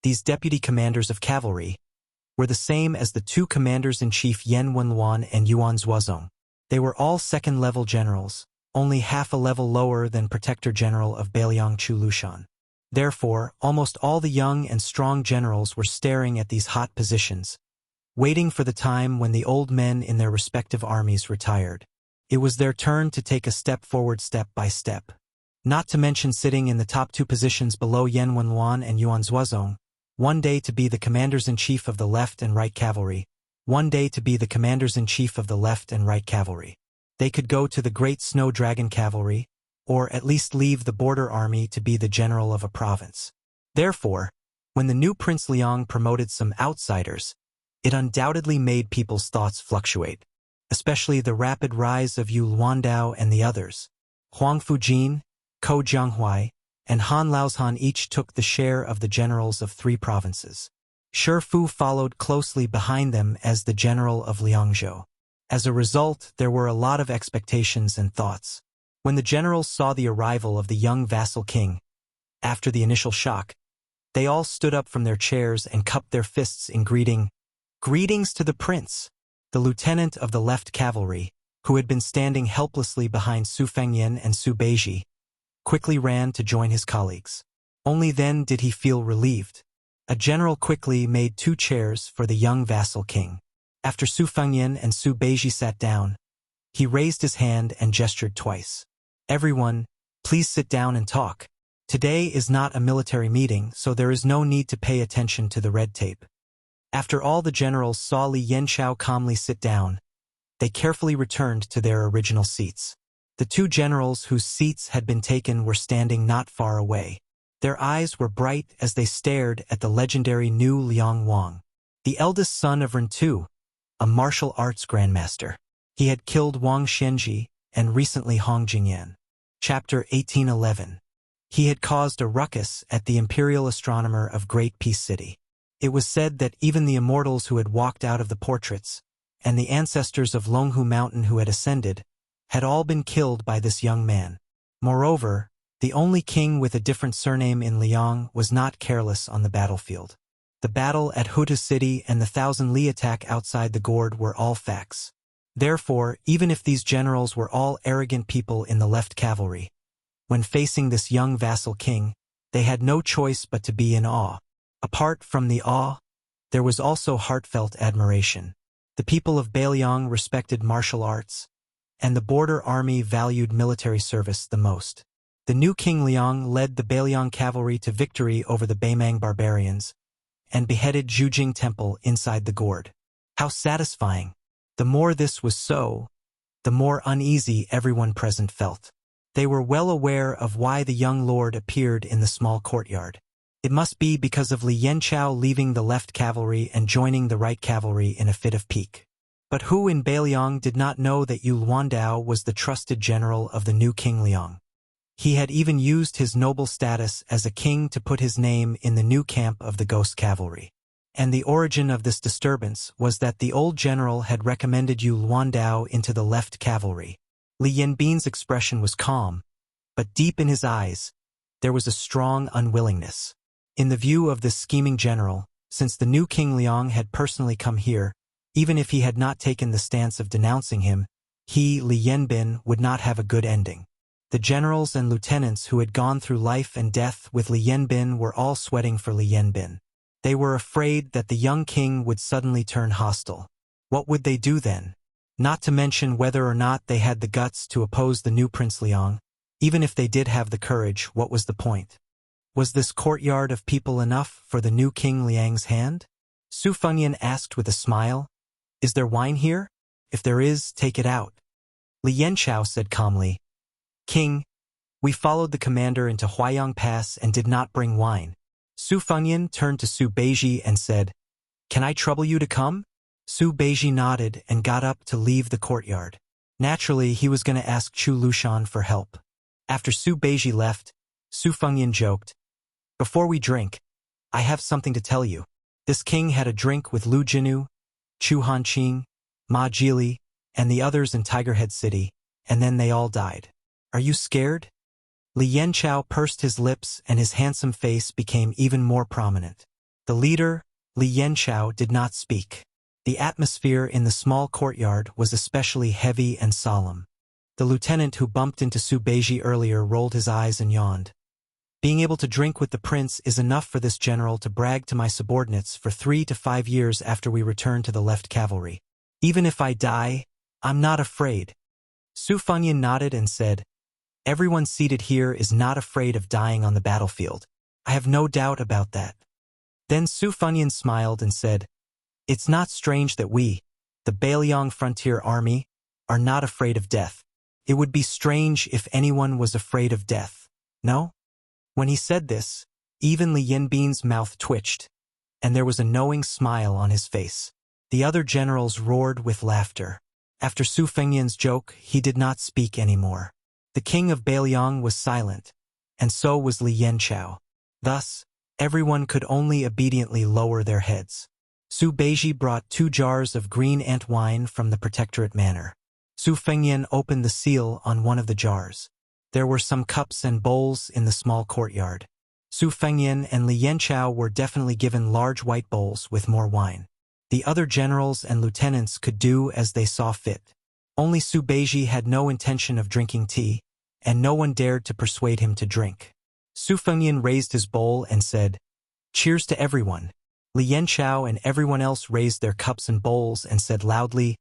these deputy commanders of cavalry, were the same as the 2 commanders-in-chief Yan Wenluan and Yuan Zuozong. They were all 2nd-level generals, only half a level lower than Protector General of Beiliang Chu Lushan. Therefore, almost all the young and strong generals were staring at these hot positions, waiting for the time when the old men in their respective armies retired. It was their turn to take a step forward step by step. Not to mention sitting in the top 2 positions below Yan Wenluan and Yuan Zuozong, one day to be the commanders-in-chief of the left and right cavalry, one day to be the commanders-in-chief of the left and right cavalry. They could go to the Great Snow Dragon Cavalry, or at least leave the border army to be the general of a province. Therefore, when the new Prince Liang promoted some outsiders, it undoubtedly made people's thoughts fluctuate, especially the rapid rise of Yu Luandao and the others. Huang Fujin, Ko Jianghuai, and Han Laozhan each took the share of the generals of 3 provinces. Shi Fu followed closely behind them as the general of Liangzhou. As a result, there were a lot of expectations and thoughts. When the generals saw the arrival of the young vassal king, after the initial shock, they all stood up from their chairs and cupped their fists in greeting. Greetings to the prince! The lieutenant of the left cavalry, who had been standing helplessly behind Su Fengyan and Su Beiji, quickly ran to join his colleagues. Only then did he feel relieved. A general quickly made 2 chairs for the young vassal king. After Su Fengyan and Su Beiji sat down, he raised his hand and gestured twice. Everyone, please sit down and talk. Today is not a military meeting, so there is no need to pay attention to the red tape. After all the generals saw Li Yanqiao calmly sit down, they carefully returned to their original seats. The 2 generals whose seats had been taken were standing not far away. Their eyes were bright as they stared at the legendary new Liang Wang, the eldest son of Rentu, a martial arts grandmaster. He had killed Wang Xianji and recently Hong Jingyan. Chapter 1811. He had caused a ruckus at the imperial astronomer of Great Peace City. It was said that even the immortals who had walked out of the portraits, and the ancestors of Longhu Mountain who had ascended, had all been killed by this young man. Moreover, the only king with a different surname in Liang was not careless on the battlefield. The battle at Huta City and the 1,000 Li attack outside the gourd were all facts. Therefore, even if these generals were all arrogant people in the left cavalry, when facing this young vassal king, they had no choice but to be in awe. Apart from the awe, there was also heartfelt admiration. The people of Beiliang respected martial arts, and the border army valued military service the most. The new King Liang led the Beiliang cavalry to victory over the Beimang barbarians, and beheaded Zhujing Temple inside the gourd. How satisfying! The more this was so, the more uneasy everyone present felt. They were well aware of why the young lord appeared in the small courtyard. It must be because of Li Yanqiao leaving the left cavalry and joining the right cavalry in a fit of pique. But who in Beiliang did not know that Yu Luandao was the trusted general of the new King Liang? He had even used his noble status as a king to put his name in the new camp of the Ghost Cavalry. And the origin of this disturbance was that the old general had recommended Yu Luandao into the left cavalry. Li Yanbin's expression was calm, but deep in his eyes, there was a strong unwillingness. In the view of this scheming general, since the new King Liang had personally come here, even if he had not taken the stance of denouncing him, he, Li Yanbin, would not have a good ending. The generals and lieutenants who had gone through life and death with Li Yanbin were all sweating for Li Yanbin. They were afraid that the young king would suddenly turn hostile. What would they do then? Not to mention whether or not they had the guts to oppose the new Prince Liang. Even if they did have the courage, what was the point? Was this courtyard of people enough for the new King Liang's hand? Su Fengyan asked with a smile. Is there wine here? If there is, take it out. Li Yanqiao said calmly. King, we followed the commander into Huayang Pass and did not bring wine. Su Fengyan turned to Su Beiji and said, Can I trouble you to come? Su Beiji nodded and got up to leave the courtyard. Naturally, he was going to ask Chu Lushan for help. After Su Beiji left, Su Fengyan joked, Before we drink, I have something to tell you. This king had a drink with Lu Jinu, Chu Hanqing, Ma Jili, and the others in Tigerhead City, and then they all died. Are you scared? Li Yanqiao pursed his lips and his handsome face became even more prominent. The leader, Li Yanqiao, did not speak. The atmosphere in the small courtyard was especially heavy and solemn. The lieutenant who bumped into Su Beiji earlier rolled his eyes and yawned. Being able to drink with the prince is enough for this general to brag to my subordinates for 3 to 5 years after we return to the left cavalry. Even if I die, I'm not afraid. Su Fengyan nodded and said, Everyone seated here is not afraid of dying on the battlefield. I have no doubt about that. Then Su Fengyan smiled and said, It's not strange that we, the Beiliang Frontier Army, are not afraid of death. It would be strange if anyone was afraid of death, no? When he said this, even Li Yanbin's mouth twitched, and there was a knowing smile on his face. The other generals roared with laughter. After Su Fengyan's joke, he did not speak anymore. The king of Beiliang was silent, and so was Li Yanqiao. Thus, everyone could only obediently lower their heads. Su Beiji brought 2 jars of green ant wine from the protectorate manor. Su Fengyan opened the seal on one of the jars. There were some cups and bowls in the small courtyard. Su Fengyan and Li Yanqiao were definitely given large white bowls with more wine. The other generals and lieutenants could do as they saw fit. Only Su Beiji had no intention of drinking tea, and no one dared to persuade him to drink. Su Fengyan raised his bowl and said, "Cheers to everyone." Li Yanchao and everyone else raised their cups and bowls and said loudly,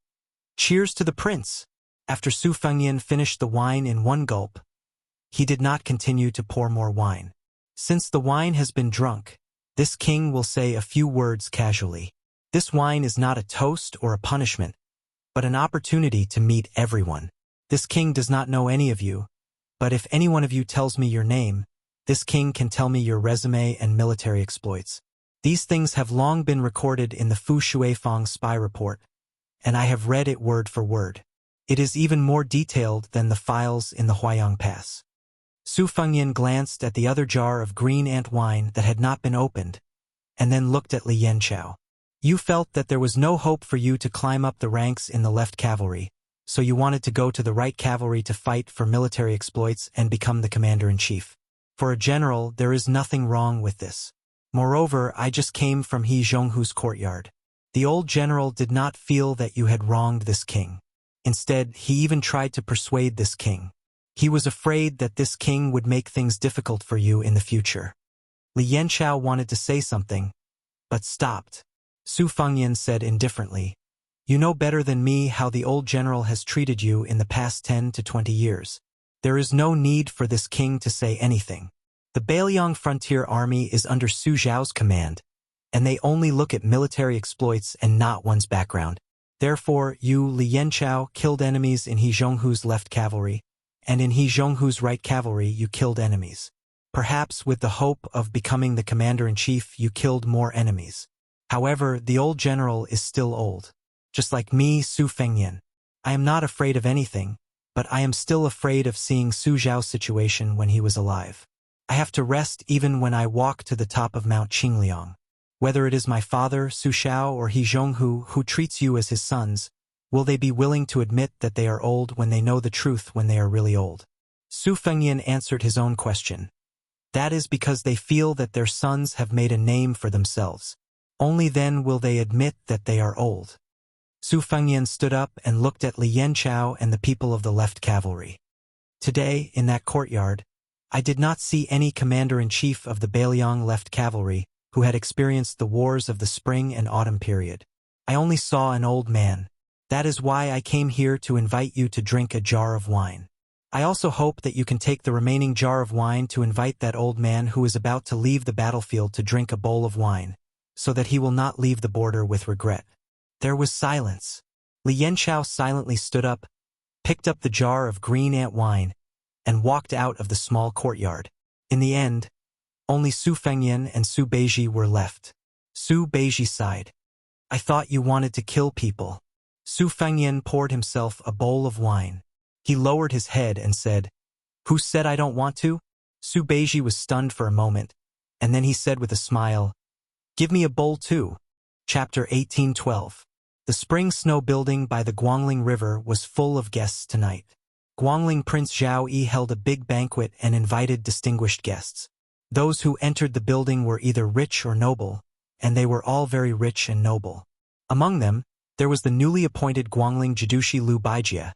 "Cheers to the prince." After Su Fengyan finished the wine in one gulp, he did not continue to pour more wine. Since the wine has been drunk, this king will say a few words casually. This wine is not a toast or a punishment, but an opportunity to meet everyone. This king does not know any of you, but if any one of you tells me your name, this king can tell me your resume and military exploits. These things have long been recorded in the Fu Shuifang spy report, and I have read it word for word. It is even more detailed than the files in the Huayang Pass. Su Fengyan glanced at the other jar of green ant wine that had not been opened, and then looked at Li Yanchao. You felt that there was no hope for you to climb up the ranks in the left cavalry, so you wanted to go to the right cavalry to fight for military exploits and become the commander-in-chief. For a general, there is nothing wrong with this. Moreover, I just came from He Zhonghu's courtyard. The old general did not feel that you had wronged this king. Instead, he even tried to persuade this king. He was afraid that this king would make things difficult for you in the future. Li Yanchao wanted to say something, but stopped. Su Fengyan said indifferently, "You know better than me how the old general has treated you in the past 10 to 20 years. There is no need for this king to say anything. The Bailiang Frontier Army is under Su Zhao's command, and they only look at military exploits and not one's background. Therefore, you, Li Yanchao, killed enemies in He Zhonghu's left cavalry, and in He Zhonghu's right cavalry you killed enemies. Perhaps with the hope of becoming the commander-in-chief you killed more enemies. However, the old general is still old. Just like me, Su Fengyan. I am not afraid of anything, but I am still afraid of seeing Su Zhao's situation when he was alive. I have to rest even when I walk to the top of Mount Qingliang. Whether it is my father, Su Zhao, or He Zhonghu, who treats you as his sons, will they be willing to admit that they are old when they know the truth when they are really old?" Su Fengyan answered his own question. That is because they feel that their sons have made a name for themselves. Only then will they admit that they are old. Su Fengyan stood up and looked at Li Yanchao and the people of the left cavalry. Today, in that courtyard, I did not see any commander-in-chief of the Bailiang left cavalry who had experienced the wars of the spring and autumn period. I only saw an old man. That is why I came here to invite you to drink a jar of wine. I also hope that you can take the remaining jar of wine to invite that old man who is about to leave the battlefield to drink a bowl of wine, so that he will not leave the border with regret. There was silence. Li Yanchao silently stood up, picked up the jar of green ant wine, and walked out of the small courtyard. In the end, only Su Fengyan and Su Beiji were left. Su Beiji sighed. "I thought you wanted to kill people." Su Fengyan poured himself a bowl of wine. He lowered his head and said, "Who said I don't want to?" Su Beiji was stunned for a moment, and then he said with a smile, "Give me a bowl too." Chapter 1812. The spring snow building by the Guangling River was full of guests tonight. Guangling Prince Zhao Yi held a big banquet and invited distinguished guests. Those who entered the building were either rich or noble, and they were all very rich and noble. Among them, there was the newly appointed Guangling Jidushi Lu Baijia,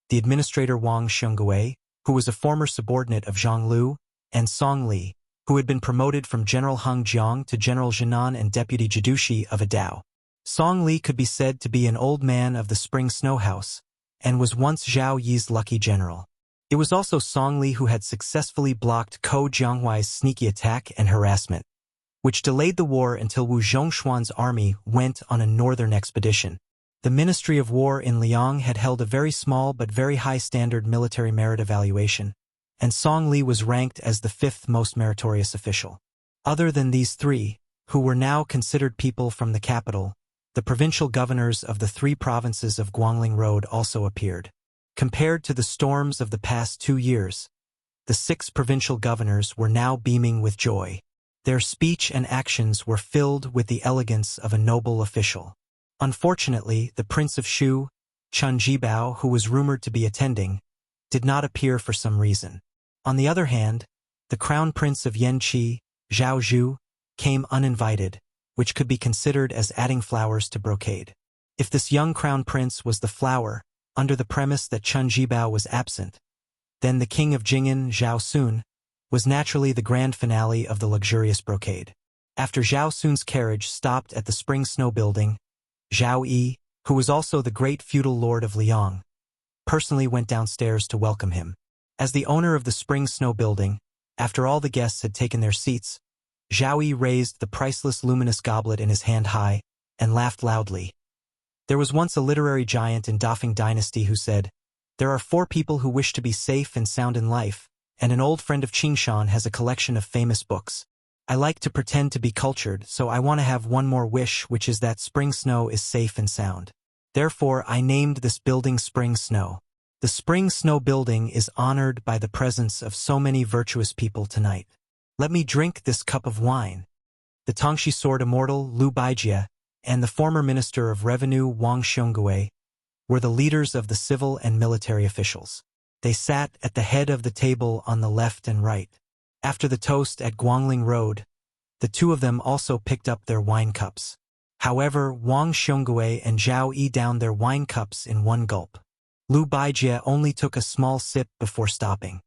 the administrator Wang Xiongui, who was a former subordinate of Zhang Lu, and Song Li, who had been promoted from General Heng Jiang to General Jinan and Deputy Jidushi of a Dao. Song Li could be said to be an old man of the spring snow house, and was once Zhao Yi's lucky general. It was also Song Li who had successfully blocked Ko Jianghuai's sneaky attack and harassment, which delayed the war until Wu Zhongshuan's army went on a northern expedition. The Ministry of War in Liang had held a very small but very high-standard military merit evaluation, and Song Li was ranked as the 5th most meritorious official. Other than these three, who were now considered people from the capital, the provincial governors of the 3 provinces of Guangling Road also appeared. Compared to the storms of the past 2 years, the 6 provincial governors were now beaming with joy. Their speech and actions were filled with the elegance of a noble official. Unfortunately, the Prince of Shu, Chen Jibao, who was rumored to be attending, did not appear for some reason. On the other hand, the Crown Prince of Yanqi, Zhao Zhu, came uninvited, which could be considered as adding flowers to brocade. If this young Crown Prince was the flower, under the premise that Chen Jibao was absent, Then the king of Jing'an, Zhao Sun, was naturally the grand finale of the luxurious brocade. After Zhao Sun's carriage stopped at the Spring Snow Building, Zhao Yi, who was also the great feudal lord of Liang, personally went downstairs to welcome him. As the owner of the Spring Snow Building, after all the guests had taken their seats, Zhao Yi raised the priceless luminous goblet in his hand high and laughed loudly. There was once a literary giant in Dafeng Dynasty who said, "There are 4 people who wish to be safe and sound in life, and an old friend of Qingshan has a collection of famous books. I like to pretend to be cultured, so I want to have one more wish, which is that Spring Snow is safe and sound. Therefore, I named this building Spring Snow. The Spring Snow Building is honored by the presence of so many virtuous people tonight. Let me drink this cup of wine." The Tongxi sword immortal Lu Baijie and the former Minister of Revenue Wang Xiongui were the leaders of the civil and military officials. They sat at the head of the table on the left and right. After the toast at Guangling Road, the 2 of them also picked up their wine cups. However, Wang Xiongui and Zhao Yi downed their wine cups in one gulp. Lu Baijie only took a small sip before stopping.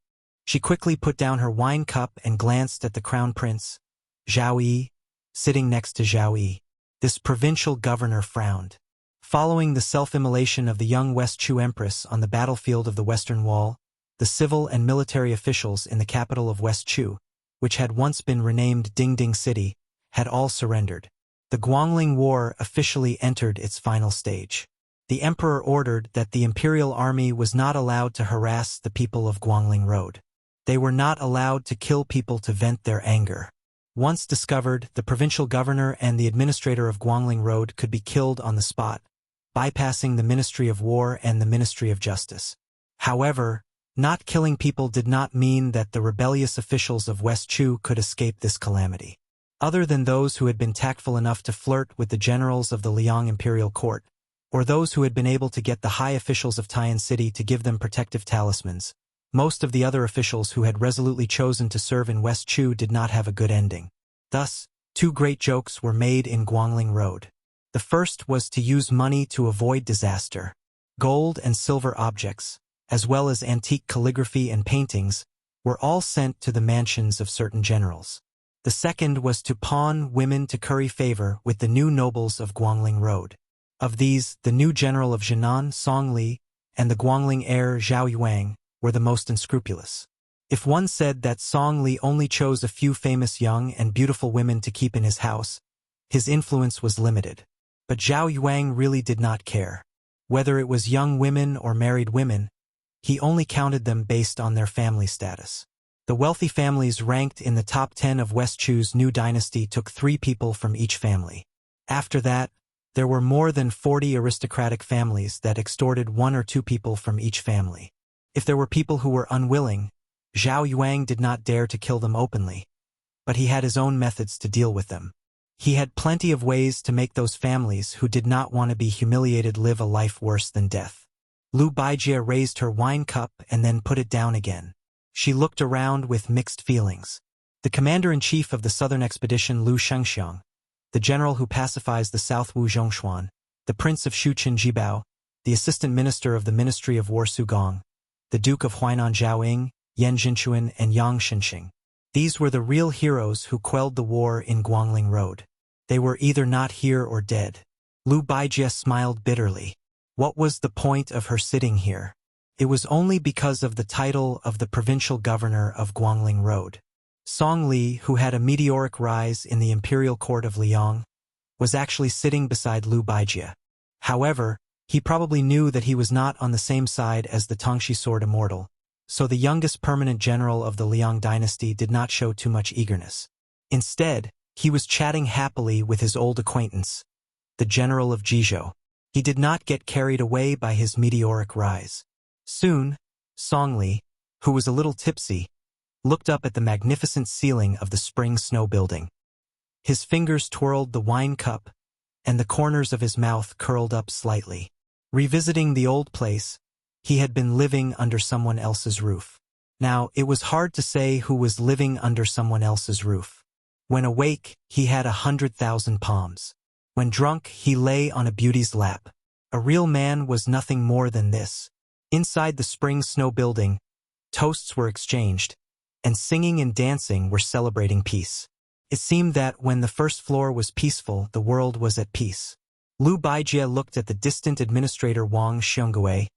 She quickly put down her wine cup and glanced at the crown prince, Zhao Yi, sitting next to Zhao Yi. This provincial governor frowned. Following the self-immolation of the young West Chu Empress on the battlefield of the Western Wall, the civil and military officials in the capital of West Chu, which had once been renamed Dingding City, had all surrendered. The Guangling War officially entered its final stage. The emperor ordered that the imperial army was not allowed to harass the people of Guangling Road. They were not allowed to kill people to vent their anger. Once discovered, the provincial governor and the administrator of Guangling Road could be killed on the spot, bypassing the Ministry of War and the Ministry of Justice. However, not killing people did not mean that the rebellious officials of West Chu could escape this calamity. Other than those who had been tactful enough to flirt with the generals of the Liang imperial court, or those who had been able to get the high officials of Taiyan City to give them protective talismans, most of the other officials who had resolutely chosen to serve in West Chu did not have a good ending. Thus, 2 great jokes were made in Guangling Road. The first was to use money to avoid disaster. Gold and silver objects, as well as antique calligraphy and paintings, were all sent to the mansions of certain generals. The second was to pawn women to curry favor with the new nobles of Guangling Road. Of these, the new general of Jinan, Song Li, and the Guangling heir Zhao Yuang were the most unscrupulous. If one said that Song Li only chose a few famous young and beautiful women to keep in his house, his influence was limited. But Zhao Yuang really did not care. Whether it was young women or married women, he only counted them based on their family status. The wealthy families ranked in the top 10 of West Chu's new dynasty took 3 people from each family. After that, there were more than 40 aristocratic families that extorted 1 or 2 people from each family. If there were people who were unwilling, Zhao Yuang did not dare to kill them openly, but he had his own methods to deal with them. He had plenty of ways to make those families who did not want to be humiliated live a life worse than death. Lu Baijie raised her wine cup and then put it down again. She looked around with mixed feelings. The commander-in-chief of the southern expedition Lu Shengxiang, the general who pacifies the South Wu Zhongshuan, the prince of Shuqin Jibao, the assistant minister of the Ministry of War Su Gong, the duke of Huainan Zhao Ying, Yan Jinchuan and Yang Shenxing. These were the real heroes who quelled the war in Guangling Road. They were either not here or dead. Lu Baijie smiled bitterly. What was the point of her sitting here? It was only because of the title of the provincial governor of Guangling Road. Song Li, who had a meteoric rise in the imperial court of Liang, was actually sitting beside Lu Baijie. However, he probably knew that he was not on the same side as the Tongxi sword immortal, so the youngest permanent general of the Liang dynasty did not show too much eagerness. Instead, he was chatting happily with his old acquaintance, the general of Jizhou. He did not get carried away by his meteoric rise. Soon, Song Li, who was a little tipsy, looked up at the magnificent ceiling of the Spring Snow Building. His fingers twirled the wine cup, and the corners of his mouth curled up slightly. Revisiting the old place, he had been living under someone else's roof. Now, it was hard to say who was living under someone else's roof. When awake, he had 100,000 palms. When drunk, he lay on a beauty's lap. A real man was nothing more than this. Inside the Spring Snow Building, Toasts were exchanged, and singing and dancing were celebrating peace. It seemed that when the first floor was peaceful, the world was at peace. Lu Baijie looked at the distant administrator Wang Xiongui,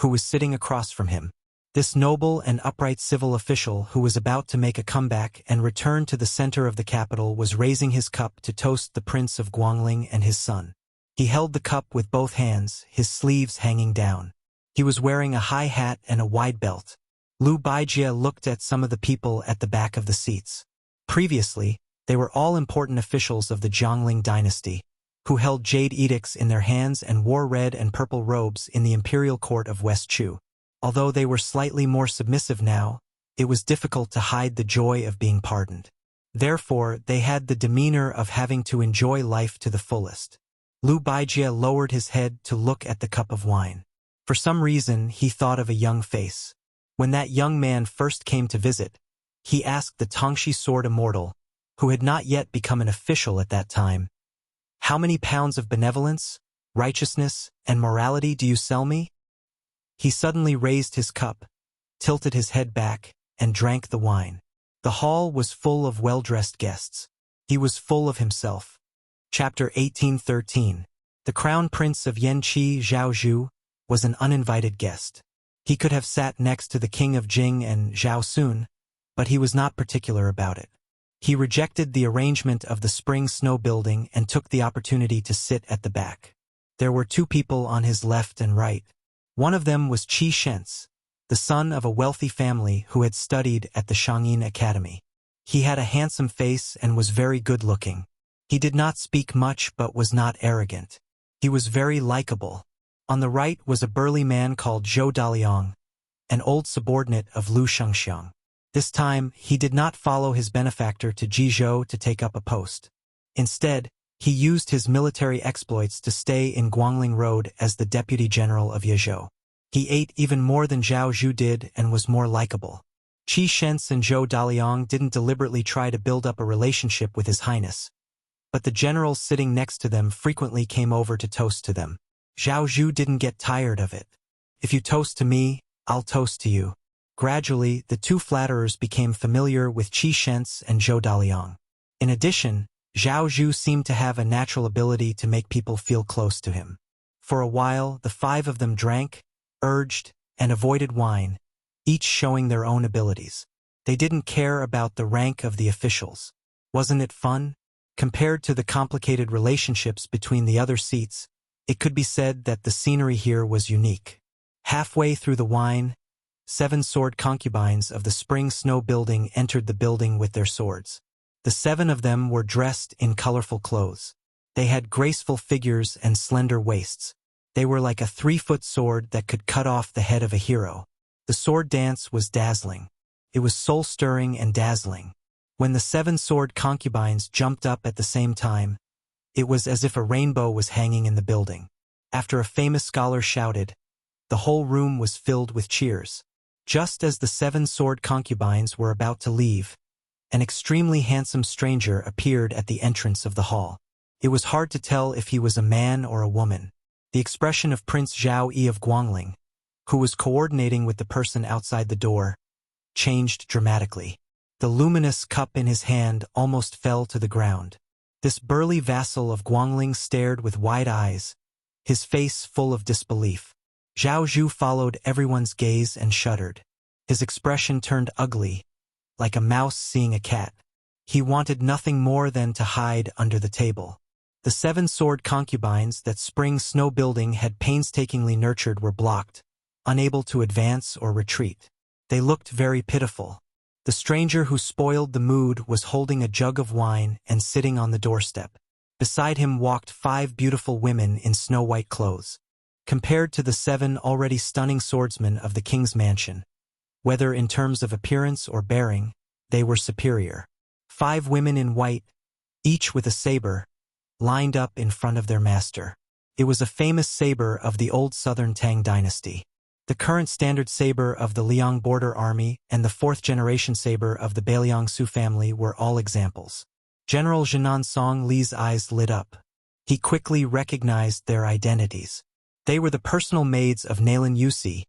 who was sitting across from him. This noble and upright civil official who was about to make a comeback and return to the center of the capital was raising his cup to toast the Prince of Guangling and his son. He held the cup with both hands, his sleeves hanging down. He was wearing a high hat and a wide belt. Lu Baijie looked at some of the people at the back of the seats. Previously, they were all important officials of the Jiangling dynasty, who held jade edicts in their hands and wore red and purple robes in the imperial court of West Chu. Although they were slightly more submissive now, it was difficult to hide the joy of being pardoned. Therefore, they had the demeanor of having to enjoy life to the fullest. Lu Baijie lowered his head to look at the cup of wine. For some reason, he thought of a young face. When that young man first came to visit, he asked the Tongshi sword immortal, who had not yet become an official at that time, "How many pounds of benevolence, righteousness, and morality do you sell me?" He suddenly raised his cup, tilted his head back, and drank the wine. The hall was full of well-dressed guests. He was full of himself. Chapter 1813. The Crown Prince of Yanqi Zhaozhu was an uninvited guest. He could have sat next to the King of Jing and Zhao Sun, but he was not particular about it. He rejected the arrangement of the spring snow building and took the opportunity to sit at the back. There were two people on his left and right. One of them was Qi Shentz, the son of a wealthy family who had studied at the Shangyin Academy. He had a handsome face and was very good-looking. He did not speak much but was not arrogant. He was very likable. On the right was a burly man called Zhou Daliang, an old subordinate of Lu Shengxiang. This time, he did not follow his benefactor to Jizhou to take up a post. Instead, he used his military exploits to stay in Guangling Road as the deputy general of Yezhou. He ate even more than Zhao Zhu did and was more likable. Qi Shentz and Zhou Daliang didn't deliberately try to build up a relationship with His Highness, but the generals sitting next to them frequently came over to toast to them. Zhao Zhu didn't get tired of it. "If you toast to me, I'll toast to you." Gradually, the two flatterers became familiar with Qi Shentz and Zhou Daliang. In addition, Zhao Zhu seemed to have a natural ability to make people feel close to him. For a while, the five of them drank, urged, and avoided wine, each showing their own abilities. They didn't care about the rank of the officials. Wasn't it fun? Compared to the complicated relationships between the other seats, it could be said that the scenery here was unique. Halfway through the wine, 7 sword concubines of the spring snow building entered the building with their swords. The 7 of them were dressed in colorful clothes. They had graceful figures and slender waists. They were like a 3-foot sword that could cut off the head of a hero. The sword dance was dazzling. It was soul-stirring and dazzling. When the 7 sword concubines jumped up at the same time, it was as if a rainbow was hanging in the building. After a famous scholar shouted, the whole room was filled with cheers. Just as the 7 sword concubines were about to leave, an extremely handsome stranger appeared at the entrance of the hall. It was hard to tell if he was a man or a woman. The expression of Prince Zhao Yi of Guangling, who was coordinating with the person outside the door, changed dramatically. The luminous cup in his hand almost fell to the ground. This burly vassal of Guangling stared with wide eyes, his face full of disbelief. Zhao Zhu followed everyone's gaze and shuddered. His expression turned ugly, like a mouse seeing a cat. He wanted nothing more than to hide under the table. The 7 sword concubines that spring snow building had painstakingly nurtured were blocked, unable to advance or retreat. They looked very pitiful. The stranger who spoiled the mood was holding a jug of wine and sitting on the doorstep. Beside him walked 5 beautiful women in snow-white clothes. Compared to the 7 already stunning swordsmen of the king's mansion, whether in terms of appearance or bearing, they were superior. 5 women in white, each with a saber, lined up in front of their master. It was a famous saber of the old southern Tang dynasty. The current standard saber of the Liang border army and the 4th-generation saber of the Bailiang Su family were all examples. General Jinan Song Li's eyes lit up. He quickly recognized their identities. They were the personal maids of Nalin Yusi,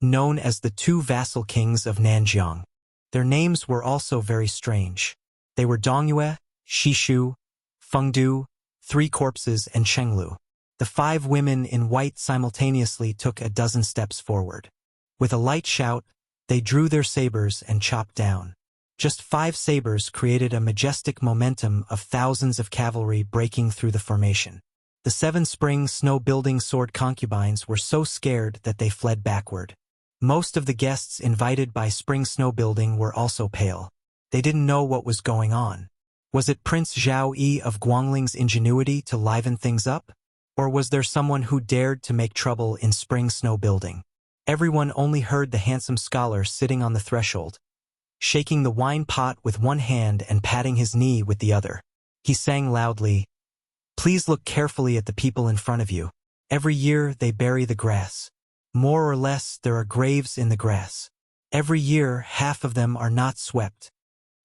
known as the two vassal kings of Nanjiang. Their names were also very strange. They were Dongyue, Shishu, Fengdu, Three Corpses, and Chenglu. The 5 women in white simultaneously took a dozen steps forward. With a light shout, they drew their sabers and chopped down. Just 5 sabers created a majestic momentum of thousands of cavalry breaking through the formation. The 7 spring snow-building sword concubines were so scared that they fled backward. Most of the guests invited by spring snow-building were also pale. They didn't know what was going on. Was it Prince Zhao Yi of Guangling's ingenuity to liven things up? Or was there someone who dared to make trouble in spring snow-building? Everyone only heard the handsome scholar sitting on the threshold, shaking the wine pot with one hand and patting his knee with the other. He sang loudly, "Please look carefully at the people in front of you. Every year they bury the grass. More or less there are graves in the grass. Every year half of them are not swept."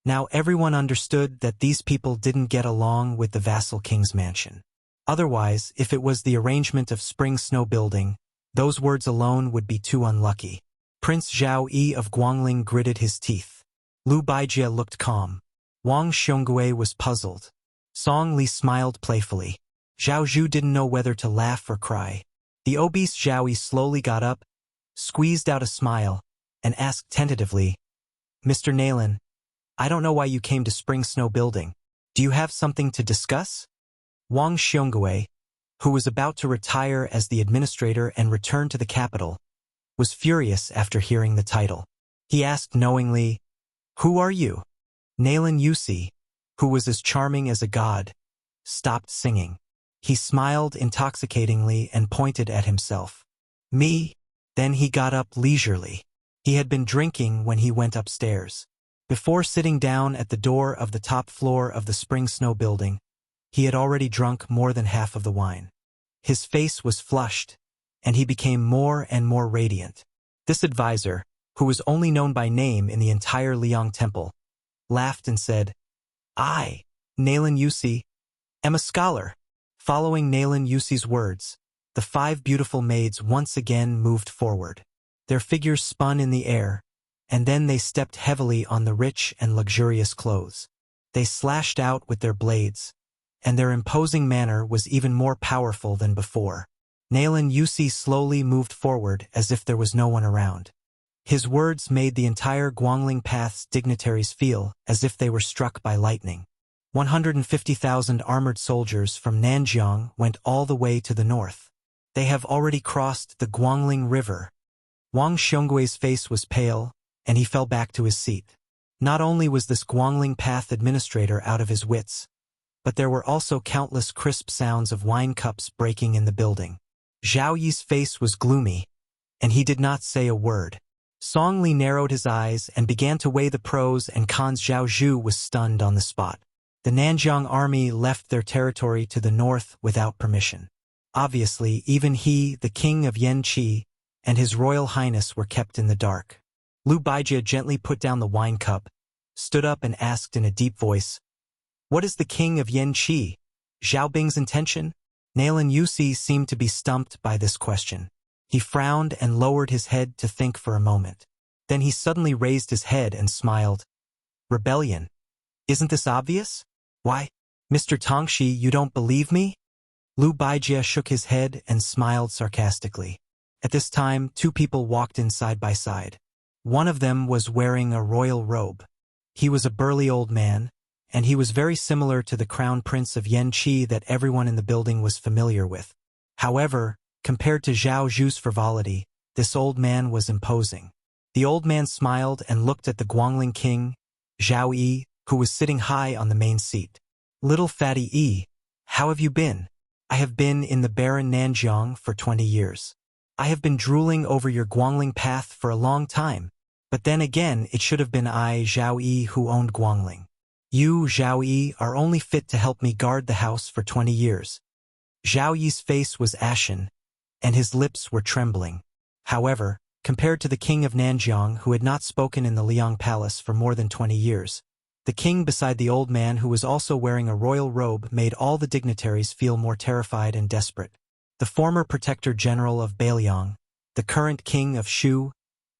Now everyone understood that these people didn't get along with the vassal king's mansion. Otherwise, if it was the arrangement of spring snow building, those words alone would be too unlucky. Prince Zhao Yi of Guangling gritted his teeth. Lu Baijie looked calm. Wang Xiongui was puzzled. Song Li smiled playfully. Zhao Zhu didn't know whether to laugh or cry. The obese Zhao Yi slowly got up, squeezed out a smile, and asked tentatively, "Mr. Nalen, I don't know why you came to spring snow building. Do you have something to discuss?" Wang Xiongui, who was about to retire as the administrator and return to the capital, was furious after hearing the title. He asked knowingly, "Who are you?" Nalen Yusi, who was as charming as a god, stopped singing. He smiled intoxicatingly and pointed at himself. "Me?" Then he got up leisurely. He had been drinking when he went upstairs. Before sitting down at the door of the top floor of the spring snow building, he had already drunk more than half of the wine. His face was flushed, and he became more and more radiant. This advisor, who was only known by name in the entire Liang Temple, laughed and said, "I, Nalen Yusi, am a scholar." Following Nalen Yusi's words, the 5 beautiful maids once again moved forward. Their figures spun in the air, and then they stepped heavily on the rich and luxurious clothes. They slashed out with their blades, and their imposing manner was even more powerful than before. Nalen Yusi slowly moved forward as if there was no one around. His words made the entire Guangling Path's dignitaries feel as if they were struck by lightning. 150,000 armored soldiers from Nanjiang went all the way to the north. They have already crossed the Guangling River. Wang Xionggui's face was pale, and he fell back to his seat. Not only was this Guangling Path administrator out of his wits, but there were also countless crisp sounds of wine cups breaking in the building. Zhao Yi's face was gloomy, and he did not say a word. Song Li narrowed his eyes and began to weigh the pros and cons. Zhao Zhu was stunned on the spot. The Nanjiang army left their territory to the north without permission. Obviously, even he, the king of Yanqi, and his royal highness were kept in the dark. Lu Baijie gently put down the wine cup, stood up and asked in a deep voice, "What is the king of Yanqi? Zhao Bing's intention?" Nalen Yusi seemed to be stumped by this question. He frowned and lowered his head to think for a moment. Then he suddenly raised his head and smiled. "Rebellion. Isn't this obvious? Why, Mr. Tongxi, you don't believe me?" Lu Baijie shook his head and smiled sarcastically. At this time, 2 people walked in side by side. One of them was wearing a royal robe. He was a burly old man, and he was very similar to the crown prince of Yanqi that everyone in the building was familiar with. However, compared to Zhao Zhu's frivolity, this old man was imposing. The old man smiled and looked at the Guangling king, Zhao Yi, who was sitting high on the main seat. "Little fatty Yi, how have you been?" "I have been in the barren Nanjiang for 20 years. I have been drooling over your Guangling path for a long time. But then again, it should have been I, Zhao Yi, who owned Guangling. You, Zhao Yi, are only fit to help me guard the house for 20 years. Zhao Yi's face was ashen, and his lips were trembling. However, compared to the king of Nanjiang, who had not spoken in the Liang Palace for more than 20 years, the king beside the old man who was also wearing a royal robe made all the dignitaries feel more terrified and desperate. The former protector general of Beiliang, the current king of Shu,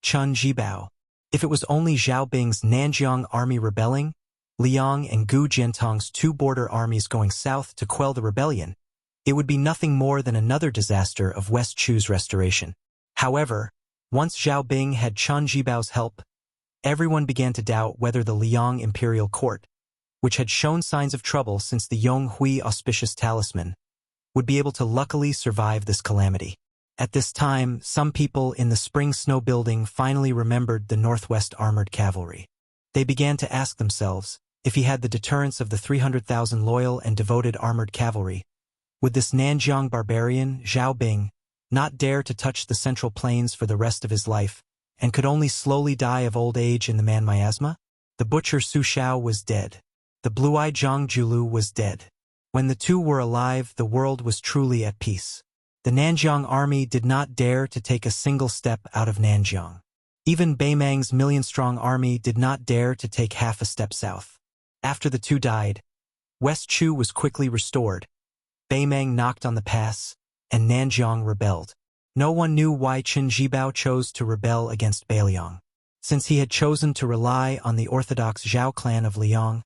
Chun Jibao. If it was only Zhao Bing's Nanjiang army rebelling, Liang and Gu Jiantong's two border armies going south to quell the rebellion, it would be nothing more than another disaster of West Chu's restoration. However, once Zhao Bing had Chun Jibao's help, everyone began to doubt whether the Liang imperial court, which had shown signs of trouble since the Yong Hui auspicious talisman, would be able to luckily survive this calamity. At this time, some people in the Spring Snow Building finally remembered the Northwest Armored Cavalry. They began to ask themselves, if he had the deterrence of the 300,000 loyal and devoted armored cavalry, would this Nanjiang barbarian, Zhao Bing, not dare to touch the Central Plains for the rest of his life, and could only slowly die of old age in the man miasma? The butcher Su Shao was dead. The blue-eyed Zhang Julu was dead. When the two were alive, the world was truly at peace. The Nanjiang army did not dare to take a single step out of Nanjiang. Even Beimang's million-strong army did not dare to take half a step south. After the two died, West Chu was quickly restored. Beimang knocked on the pass, and Nanjiang rebelled. No one knew why Qin Jibao chose to rebel against Beiliang. Since he had chosen to rely on the orthodox Zhao clan of Liang,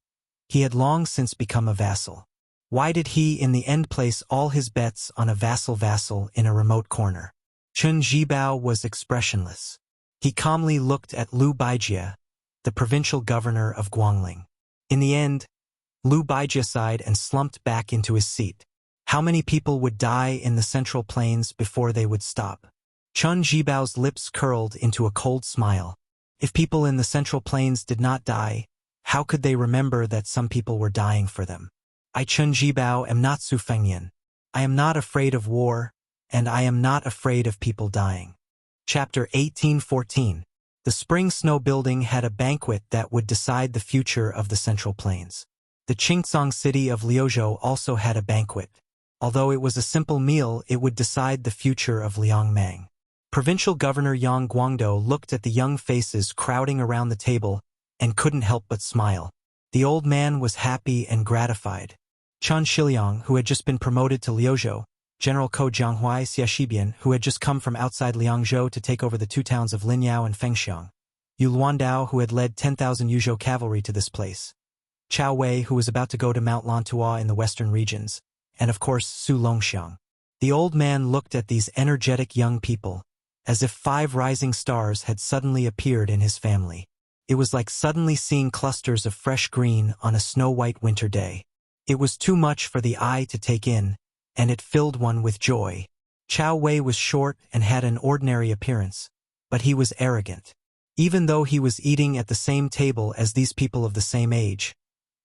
he had long since become a vassal. Why did he in the end place all his bets on a vassal in a remote corner? Qin Jibao was expressionless. He calmly looked at Liu Baijie, the provincial governor of Guangling. In the end, Liu Baijie sighed and slumped back into his seat. How many people would die in the Central Plains before they would stop? Qin Jibao's lips curled into a cold smile. If people in the Central Plains did not die, how could they remember that some people were dying for them? I Qin Jibao am not Su Fengyan. I am not afraid of war, and I am not afraid of people dying. Chapter 1814. The Spring Snow Building had a banquet that would decide the future of the Central Plains. The Qingcang city of Liuzhou also had a banquet. Although it was a simple meal, it would decide the future of Liangmang. Provincial Governor Yang Guangdou looked at the young faces crowding around the table and couldn't help but smile. The old man was happy and gratified. Chen Shiliang, who had just been promoted to Liuzhou, General Ko Jianghuai Xiaxibian, who had just come from outside Liangzhou to take over the two towns of Linyao and Fengxiang, Yu Luandao, who had led 10,000 Yuzhou cavalry to this place, Chao Wei, who was about to go to Mount Lantua in the western regions, and of course Su Longxiang. The old man looked at these energetic young people, as if 5 rising stars had suddenly appeared in his family. It was like suddenly seeing clusters of fresh green on a snow-white winter day. It was too much for the eye to take in, and it filled one with joy. Chao Wei was short and had an ordinary appearance, but he was arrogant. Even though he was eating at the same table as these people of the same age,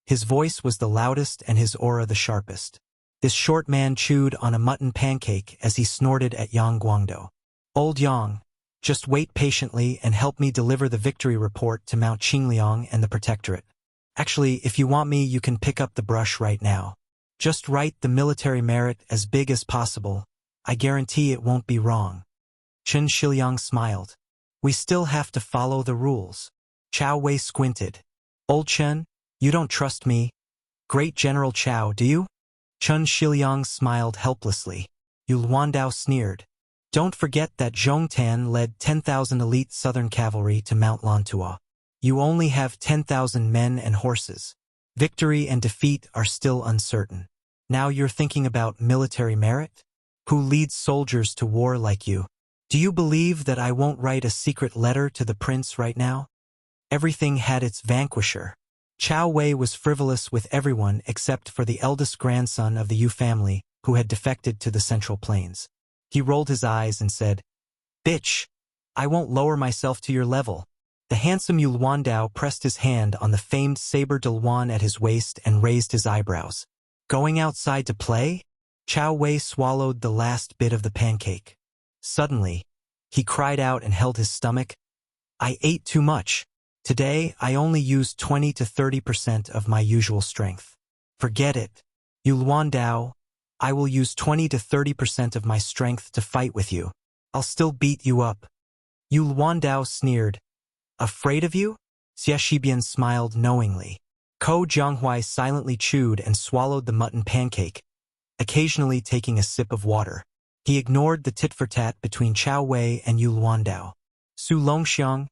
his voice was the loudest and his aura the sharpest. This short man chewed on a mutton pancake as he snorted at Yang Guangdou. Old Yang, just wait patiently and help me deliver the victory report to Mount Qingliang and the Protectorate. Actually, if you want me, you can pick up the brush right now. Just write the military merit as big as possible. I guarantee it won't be wrong. Chen Shiliang smiled. We still have to follow the rules. Chao Wei squinted. Old Chen, you don't trust me. Great General Chao, do you? Chen Shiliang smiled helplessly. Yu Luandao sneered. Don't forget that Zhongtan led 10,000 elite southern cavalry to Mount Lantua. You only have 10,000 men and horses. Victory and defeat are still uncertain. Now you're thinking about military merit? Who leads soldiers to war like you? Do you believe that I won't write a secret letter to the prince right now? Everything had its vanquisher. Chao Wei was frivolous with everyone except for the eldest grandson of the Yu family, who had defected to the Central Plains. He rolled his eyes and said, Bitch, I won't lower myself to your level. The handsome Yu Luandao pressed his hand on the famed saber de Luan at his waist and raised his eyebrows. Going outside to play? Chao Wei swallowed the last bit of the pancake. Suddenly, he cried out and held his stomach. I ate too much. Today, I only used 20 to 30% of my usual strength. Forget it. Yu Luandao, I will use 20 to 30% of my strength to fight with you. I'll still beat you up. Yu Luandao sneered. Afraid of you? Xiaxibian smiled knowingly. Ko Jianghuai silently chewed and swallowed the mutton pancake, occasionally taking a sip of water. He ignored the tit-for-tat between Chao Wei and Yu Luandao. Su Longxiang,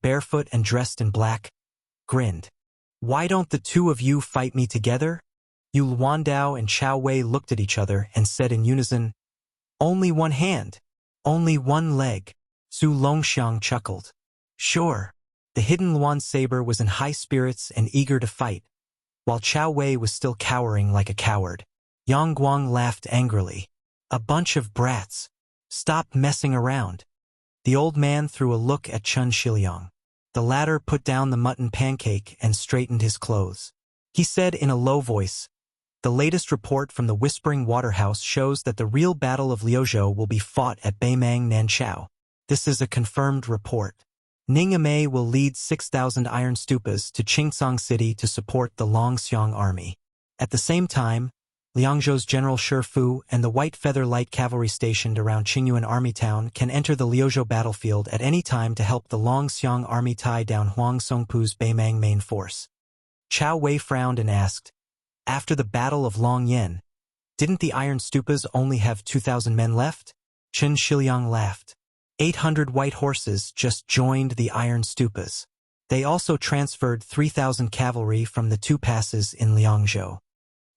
barefoot and dressed in black, grinned. Why don't the two of you fight me together? Yu Luandao and Chao Wei looked at each other and said in unison, only one hand, only one leg. Su Longxiang chuckled. Sure. The hidden Luan saber was in high spirits and eager to fight, while Chao Wei was still cowering like a coward. Yang Guang laughed angrily. A bunch of brats. Stop messing around. The old man threw a look at Chun Shiliang. The latter put down the mutton pancake and straightened his clothes. He said in a low voice, the latest report from the Whispering Waterhouse shows that the real Battle of Liuzhou will be fought at Beimang Nanchao. This is a confirmed report. Ning Amei will lead 6,000 iron stupas to Qingcang City to support the Longxiang army. At the same time, Liangzhou's General Shifu and the White Feather Light Cavalry stationed around Qingyuan Army Town can enter the Liuzhou battlefield at any time to help the Longxiang army tie down Huang Songpu's Beimang main force. Chao Wei frowned and asked, after the Battle of Longyan, didn't the Iron Stupas only have 2,000 men left? Chun Shiliang laughed. 800 white horses just joined the Iron Stupas. They also transferred 3,000 cavalry from the two passes in Liangzhou.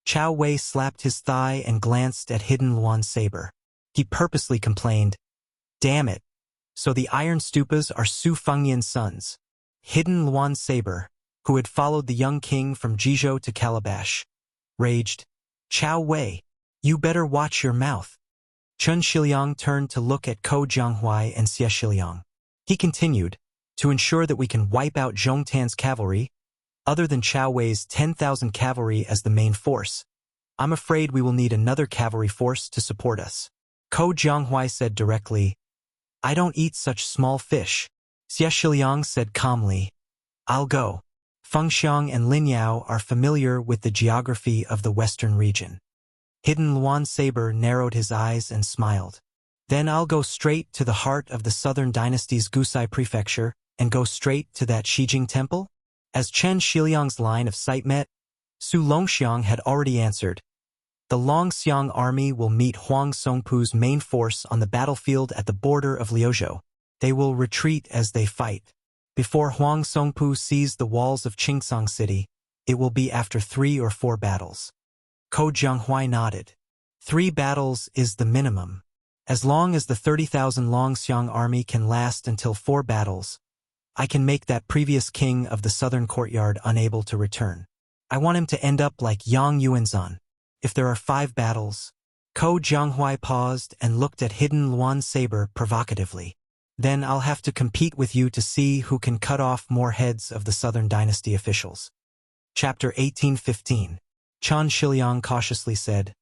Chao Wei slapped his thigh and glanced at hidden Luan saber. He purposely complained, damn it, so the Iron Stupas are Su Fengyan's sons. Hidden Luan saber, who had followed the young king from Jizhou to Calabash, raged, Chao Wei, you better watch your mouth. Chun Shiliang turned to look at Ko Jianghuai and Xie Shiliang. He continued, to ensure that we can wipe out Zhong Tan's cavalry, other than Chao Wei's 10,000 cavalry as the main force, I'm afraid we will need another cavalry force to support us. Ko Jianghuai said directly, I don't eat such small fish. Xie Shiliang said calmly, I'll go. Feng Xiang and Lin Yao are familiar with the geography of the western region. Hidden Luan Saber narrowed his eyes and smiled. Then I'll go straight to the heart of the southern dynasty's Gusai prefecture and go straight to that Shijing temple? As Chen Shiliang's line of sight met, Su Longxiang had already answered, the Longxiang army will meet Huang Songpu's main force on the battlefield at the border of Liuzhou. They will retreat as they fight. Before Huang Songpu sees the walls of Qingcang City, it will be after 3 or 4 battles. Ko Jianghuai nodded. 3 battles is the minimum. As long as the 30,000 Longxiang army can last until 4 battles, I can make that previous king of the southern courtyard unable to return. I want him to end up like Yang Yuanzhan. If there are 5 battles, Ko Jianghuai paused and looked at hidden Luan Saber provocatively. Then I'll have to compete with you to see who can cut off more heads of the Southern Dynasty officials. Chapter 1815. Chun Shiliang cautiously said,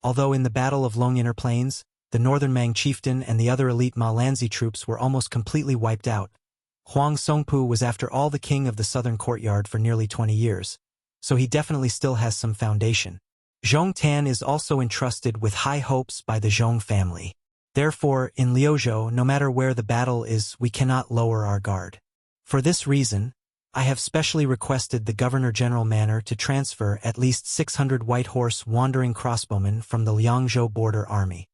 although in the Battle of Longyaner Plains, the Northern Mang chieftain and the other elite Ma Lanzi troops were almost completely wiped out, Huang Songpu was after all the king of the Southern Courtyard for nearly 20 years, so he definitely still has some foundation. Zhong Tan is also entrusted with high hopes by the Zhong family. Therefore, in Liuzhou, no matter where the battle is, we cannot lower our guard. For this reason, I have specially requested the Governor-General Manor to transfer at least 600 white horse wandering crossbowmen from the Liangzhou border army.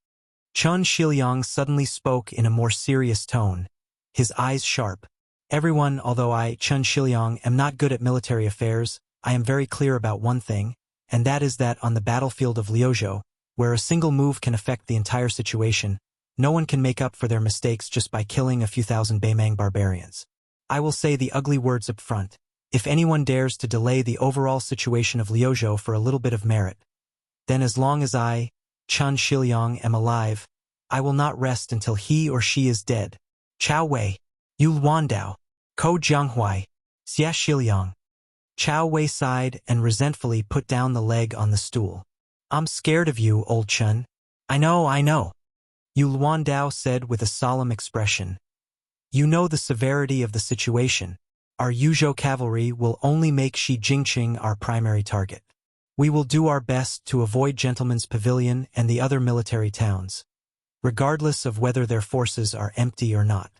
Chun Shiliang suddenly spoke in a more serious tone, his eyes sharp. Everyone, although I, Chun Shiliang, am not good at military affairs, I am very clear about one thing, and that is that on the battlefield of Liuzhou, where a single move can affect the entire situation, no one can make up for their mistakes just by killing a few thousand Beimang barbarians. I will say the ugly words up front. If anyone dares to delay the overall situation of Liuzhou for a little bit of merit, then as long as I, Chun Shiliang, am alive, I will not rest until he or she is dead. Chao Wei, Yu Luandao, Ko Jianghuai, Xie Shiliang. Chao Wei sighed and resentfully put down the leg on the stool. I'm scared of you, old Chun. I know. Yu Luandao said with a solemn expression. You know the severity of the situation. Our Yuzhou cavalry will only make Shi Jingqing our primary target. We will do our best to avoid Gentleman's Pavilion and the other military towns, regardless of whether their forces are empty or not.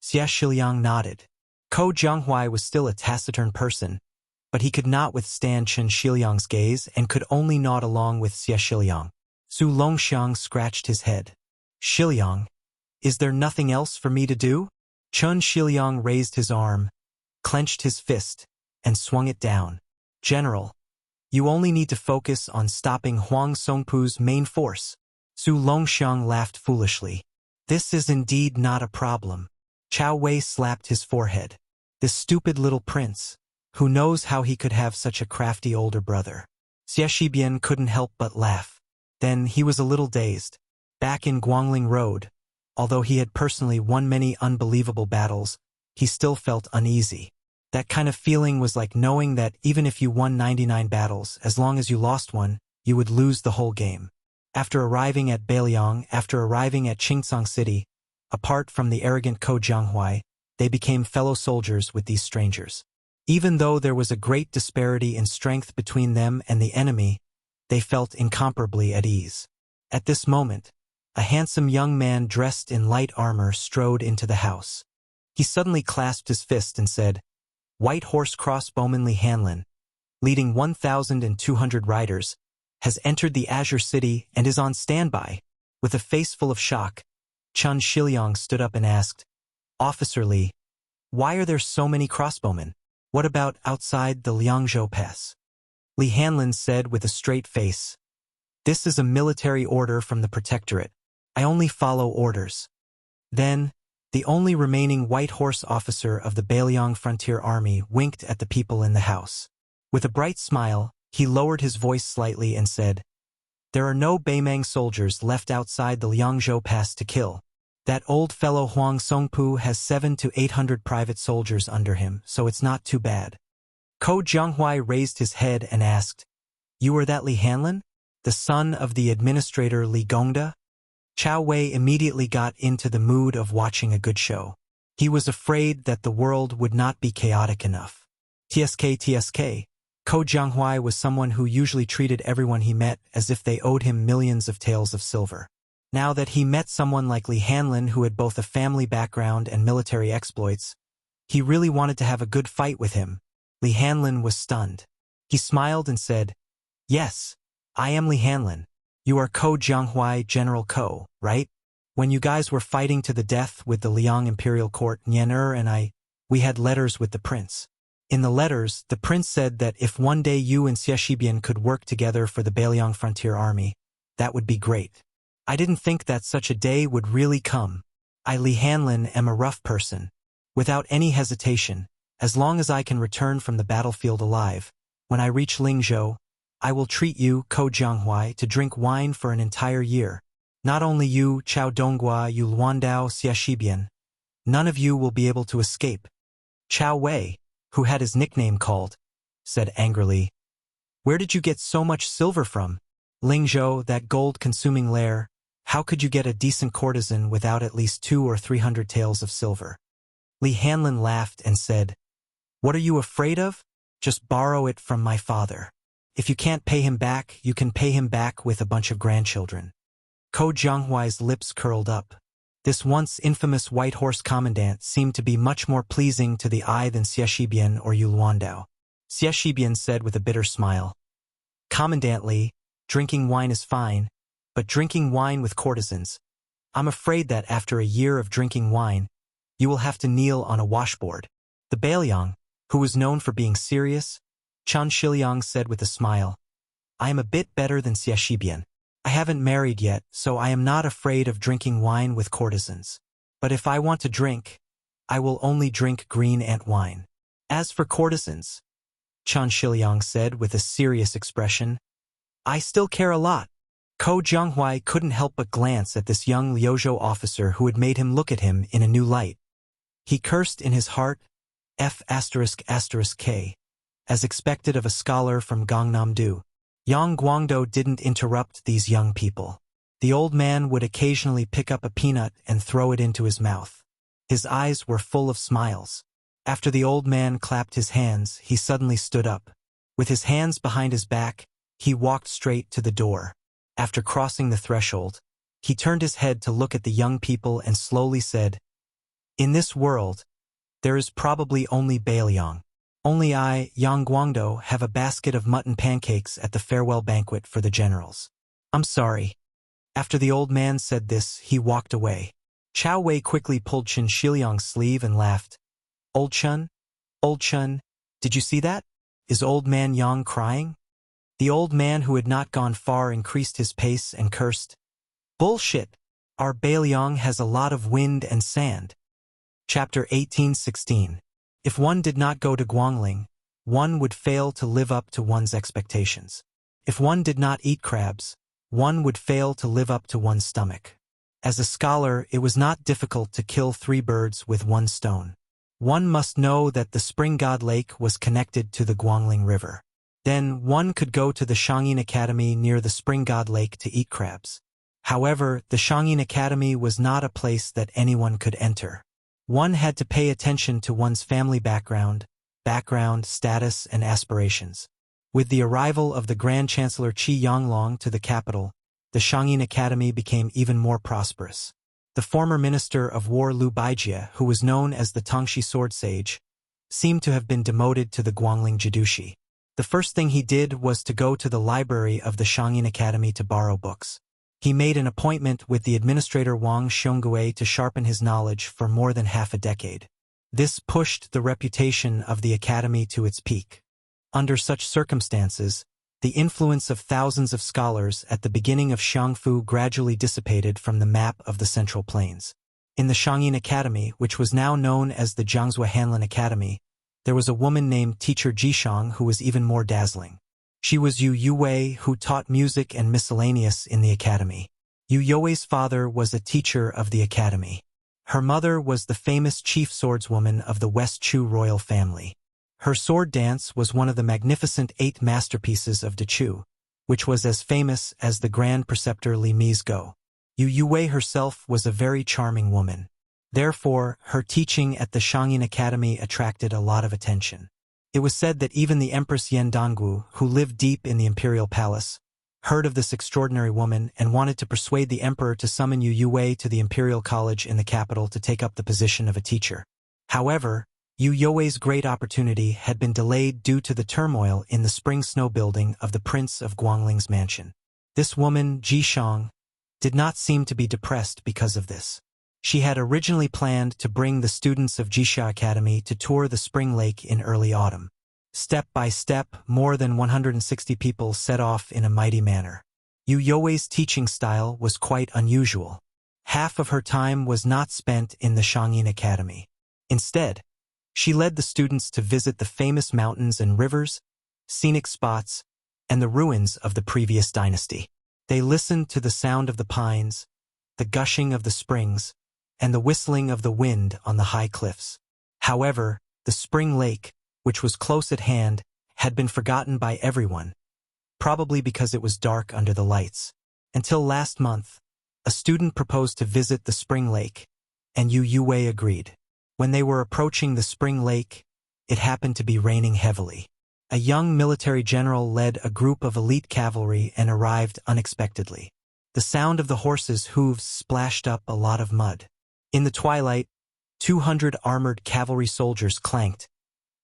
Xie Shiliang nodded. Ko Jianghuai was still a taciturn person, but he could not withstand Chun Shiliang's gaze and could only nod along with Xie Shiliang. Su Longxiang scratched his head. Shiliang, is there nothing else for me to do? Chun Shiliang raised his arm, clenched his fist, and swung it down. General, you only need to focus on stopping Huang Songpu's main force. Su Longxiang laughed foolishly. This is indeed not a problem. Chao Wei slapped his forehead. This stupid little prince. Who knows how he could have such a crafty older brother? Xie Shibian couldn't help but laugh. Then he was a little dazed. Back in Guangling Road, although he had personally won many unbelievable battles, he still felt uneasy. That kind of feeling was like knowing that even if you won 99 battles, as long as you lost one, you would lose the whole game. After arriving at Beiliang, after arriving at Qingcang City, apart from the arrogant Ko Jianghuai, they became fellow soldiers with these strangers. Even though there was a great disparity in strength between them and the enemy, they felt incomparably at ease. At this moment, a handsome young man dressed in light armor strode into the house. He suddenly clasped his fist and said, "White Horse Crossbowman Li Hanlin, leading 1,200 riders, has entered the Azure City and is on standby." With a face full of shock, Chun Shiliang stood up and asked, "Officer Li, why are there so many crossbowmen? What about outside the Liangzhou Pass?" Li Hanlin said with a straight face, "This is a military order from the Protectorate. I only follow orders." Then, the only remaining White Horse officer of the Beiliang Frontier Army winked at the people in the house. With a bright smile, he lowered his voice slightly and said, "There are no Beimang soldiers left outside the Liangzhou Pass to kill. That old fellow Huang Songpu has 700 to 800 private soldiers under him, so it's not too bad." Ko Jianghuai raised his head and asked, "You are that Li Hanlin? The son of the administrator Li Gongda?" Chao Wei immediately got into the mood of watching a good show. He was afraid that the world would not be chaotic enough. TSK. Ko Jianghuai was someone who usually treated everyone he met as if they owed him millions of taels of silver. Now that he met someone like Li Hanlin who had both a family background and military exploits, he really wanted to have a good fight with him. Li Hanlin was stunned. He smiled and said, "Yes, I am Li Hanlin. You are Ko Jianghuai, General Ko, right? When you guys were fighting to the death with the Liang Imperial Court, Nian and we had letters with the prince. In the letters, the prince said that if one day you and Xie Shibian could work together for the Beiliang Frontier Army, that would be great. I didn't think that such a day would really come. I, Li Hanlin, am a rough person. Without any hesitation, as long as I can return from the battlefield alive, when I reach Lingzhou, I will treat you, Ko Jianghuai, to drink wine for an entire year. Not only you, Chao Donghua, you Luandao, Xie Shibian. None of you will be able to escape." Chao Wei, who had his nickname called, said angrily, "Where did you get so much silver from? Lingzhou, that gold-consuming lair, how could you get a decent courtesan without at least 200 or 300 taels of silver?" Li Hanlin laughed and said, "What are you afraid of? Just borrow it from my father. If you can't pay him back, you can pay him back with a bunch of grandchildren." Ko Jianghuai's lips curled up. This once infamous White Horse commandant seemed to be much more pleasing to the eye than Xie Shibian or Yu Luandao. Xie Shibian said with a bitter smile, "Commandant Li, drinking wine is fine, but drinking wine with courtesans, I'm afraid that after a year of drinking wine, you will have to kneel on a washboard." The Beiliang, who was known for being serious, Chun Shiliang said with a smile, "I am a bit better than Xie Shibian. I haven't married yet, so I am not afraid of drinking wine with courtesans. But if I want to drink, I will only drink green ant wine. As for courtesans," Chun Shiliang said with a serious expression, "I still care a lot." Ko Jianghuai couldn't help but glance at this young Liuzhou officer who had made him look at him in a new light. He cursed in his heart, F***K, as expected of a scholar from Gangnam-do. Yang Guangdo didn't interrupt these young people. The old man would occasionally pick up a peanut and throw it into his mouth. His eyes were full of smiles. After the old man clapped his hands, he suddenly stood up. With his hands behind his back, he walked straight to the door. After crossing the threshold, he turned his head to look at the young people and slowly said, "In this world, there is probably only Beiliang. Only I, Yang Guangdo, have a basket of mutton pancakes at the farewell banquet for the generals. I'm sorry." After the old man said this, he walked away. Chao Wei quickly pulled Chen Shiliang's sleeve and laughed. Old Chen? Old Chen, did you see that? Is old man Yang crying? The old man who had not gone far increased his pace and cursed. Bullshit! Our Bailiang has a lot of wind and sand. Chapter 1816. If one did not go to Guangling, one would fail to live up to one's expectations. If one did not eat crabs, one would fail to live up to one's stomach. As a scholar, it was not difficult to kill 3 birds with 1 stone. One must know that the Spring God Lake was connected to the Guangling River. Then one could go to the Shangyin Academy near the Spring God Lake to eat crabs. However, the Shangyin Academy was not a place that anyone could enter. One had to pay attention to one's family background, status, and aspirations. With the arrival of the Grand Chancellor Qi Yanglong to the capital, the Shangyin Academy became even more prosperous. The former Minister of War Liu Baijie, who was known as the Tongxi Sword Sage, seemed to have been demoted to the Guangling Jidushi. The first thing he did was to go to the library of the Shangyin Academy to borrow books. He made an appointment with the administrator Wang Xiongui to sharpen his knowledge for more than half a decade. This pushed the reputation of the academy to its peak. Under such circumstances, the influence of thousands of scholars at the beginning of Xiangfu gradually dissipated from the map of the Central Plains. In the Shangyin Academy, which was now known as the Jiangzhou Hanlin Academy, there was a woman named Teacher Jishang who was even more dazzling. She was Yu Yuwei, who taught music and miscellaneous in the academy. Yu Yuwei's father was a teacher of the academy. Her mother was the famous chief swordswoman of the West Chu royal family. Her sword dance was one of the magnificent 8 masterpieces of De Chu, which was as famous as the Grand Preceptor Li Mi's Go. Yu Yuwei herself was a very charming woman. Therefore, her teaching at the Shangyin Academy attracted a lot of attention. It was said that even the Empress Yan Dongwu, who lived deep in the imperial palace, heard of this extraordinary woman and wanted to persuade the emperor to summon Yu Yuwei to the imperial college in the capital to take up the position of a teacher. However, Yu Yuwei's great opportunity had been delayed due to the turmoil in the spring snow building of the Prince of Guangling's mansion. This woman, Jishang, did not seem to be depressed because of this. She had originally planned to bring the students of Jixia Academy to tour the spring lake in early autumn. Step by step, more than 160 people set off in a mighty manner. Yu Yuwei's teaching style was quite unusual. Half of her time was not spent in the Shangyin Academy. Instead, she led the students to visit the famous mountains and rivers, scenic spots, and the ruins of the previous dynasty. They listened to the sound of the pines, the gushing of the springs, and the whistling of the wind on the high cliffs. However, the spring lake, which was close at hand, had been forgotten by everyone, probably because it was dark under the lights. Until last month, a student proposed to visit the spring lake, and Yu Yuwei agreed. When they were approaching the spring lake, it happened to be raining heavily. A young military general led a group of elite cavalry and arrived unexpectedly. The sound of the horses' hooves splashed up a lot of mud. In the twilight, 200 armored cavalry soldiers clanked,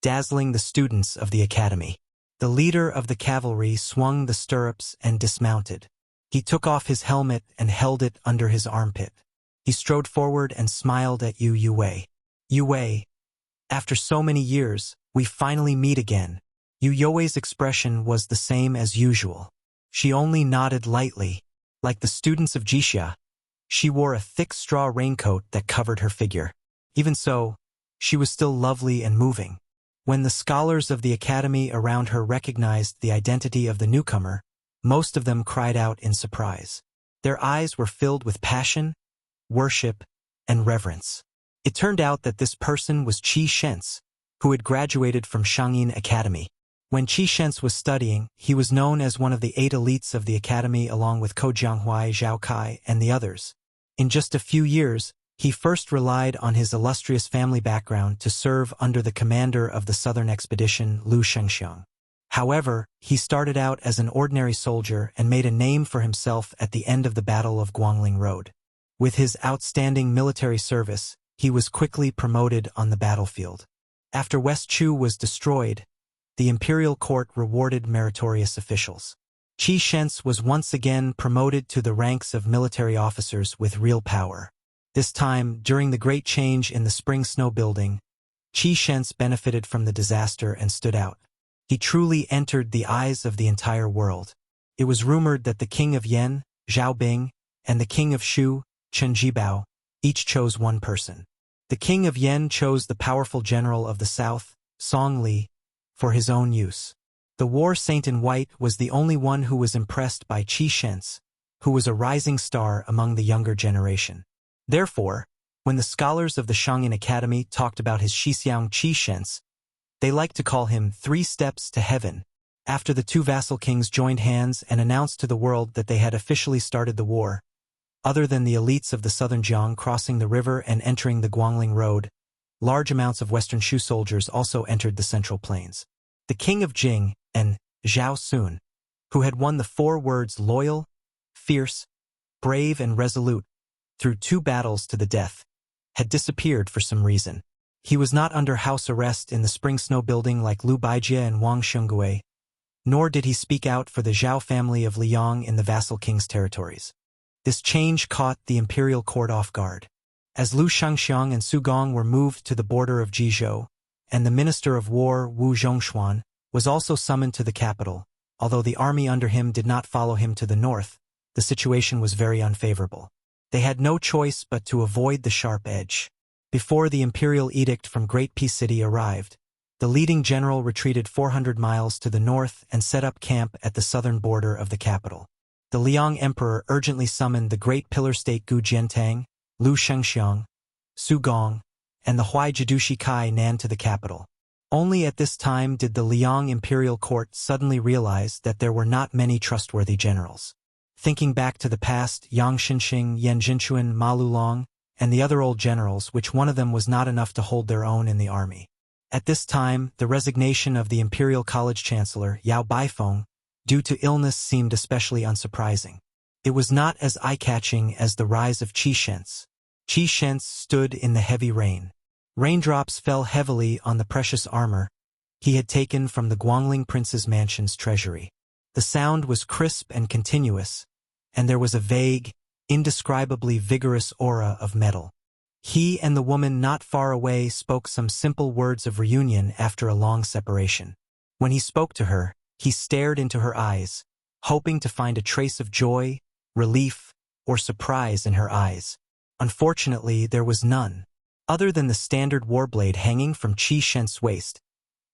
dazzling the students of the academy. The leader of the cavalry swung the stirrups and dismounted. He took off his helmet and held it under his armpit. He strode forward and smiled at Yu Yuwei. Yuwei, after so many years, we finally meet again. Yu Yuwei's expression was the same as usual. She only nodded lightly. Like the students of Jixia, she wore a thick straw raincoat that covered her figure. Even so, she was still lovely and moving. When the scholars of the academy around her recognized the identity of the newcomer, most of them cried out in surprise. Their eyes were filled with passion, worship, and reverence. It turned out that this person was Qi Shens, who had graduated from Shangyin Academy. When Qi Shens was studying, he was known as one of the 8 elites of the academy along with Ko Jianghuai, Zhao Kai, and the others. In just a few years, he first relied on his illustrious family background to serve under the commander of the southern expedition, Lu Shengxiang. However, he started out as an ordinary soldier and made a name for himself at the end of the Battle of Guangling Road. With his outstanding military service, he was quickly promoted on the battlefield. After West Chu was destroyed, the imperial court rewarded meritorious officials. Qi Shens was once again promoted to the ranks of military officers with real power. This time, during the Great Change in the Spring Snow Building, Qi Shens benefited from the disaster and stood out. He truly entered the eyes of the entire world. It was rumored that the king of Yen, Zhao Bing, and the king of Shu, Chen Jibao, each chose one person. The king of Yen chose the powerful general of the south, Song Li, for his own use. The war saint in white was the only one who was impressed by Qi Shens, who was a rising star among the younger generation. Therefore, when the scholars of the Shangyin Academy talked about his Shixiang Qi Shens, they liked to call him 3 steps to heaven. After the 2 vassal kings joined hands and announced to the world that they had officially started the war, other than the elites of the southern Jiang crossing the river and entering the Guangling Road, large amounts of western Shu soldiers also entered the central plains. The king of Jing, and Zhao Sun, who had won the 4 words loyal, fierce, brave and resolute, through 2 battles to the death, had disappeared for some reason. He was not under house arrest in the Spring Snow Building like Liu Baijie and Wang Shengui, nor did he speak out for the Zhao family of Liang in the vassal king's territories. This change caught the imperial court off guard. As Lu Shangxiang and Su Gong were moved to the border of Jizhou, and the minister of war Wu Zhongshuan was also summoned to the capital, although the army under him did not follow him to the north, the situation was very unfavorable. They had no choice but to avoid the sharp edge. Before the imperial edict from Great Peace City arrived, the leading general retreated 400 miles to the north and set up camp at the southern border of the capital. The Liang emperor urgently summoned the great pillar state Gu Jiantang, Lu Shengxiang, Su Gong, and the Huai Jidushi Kai Nan to the capital. Only at this time did the Liang imperial court suddenly realize that there were not many trustworthy generals. Thinking back to the past, Yang Xinxing, Yan Jinchuan, Ma Lulong, and the other old generals, which one of them was not enough to hold their own in the army. At this time, the resignation of the Imperial College Chancellor, Yao Baifeng, due to illness seemed especially unsurprising. It was not as eye-catching as the rise of Qi Shens. Qi Shens stood in the heavy rain. Raindrops fell heavily on the precious armor he had taken from the Guangling Prince's mansion's treasury. The sound was crisp and continuous, and there was a vague, indescribably vigorous aura of metal. He and the woman not far away spoke some simple words of reunion after a long separation. When he spoke to her, he stared into her eyes, hoping to find a trace of joy, relief, or surprise in her eyes. Unfortunately, there was none. Other than the standard warblade hanging from Qi Shens's waist,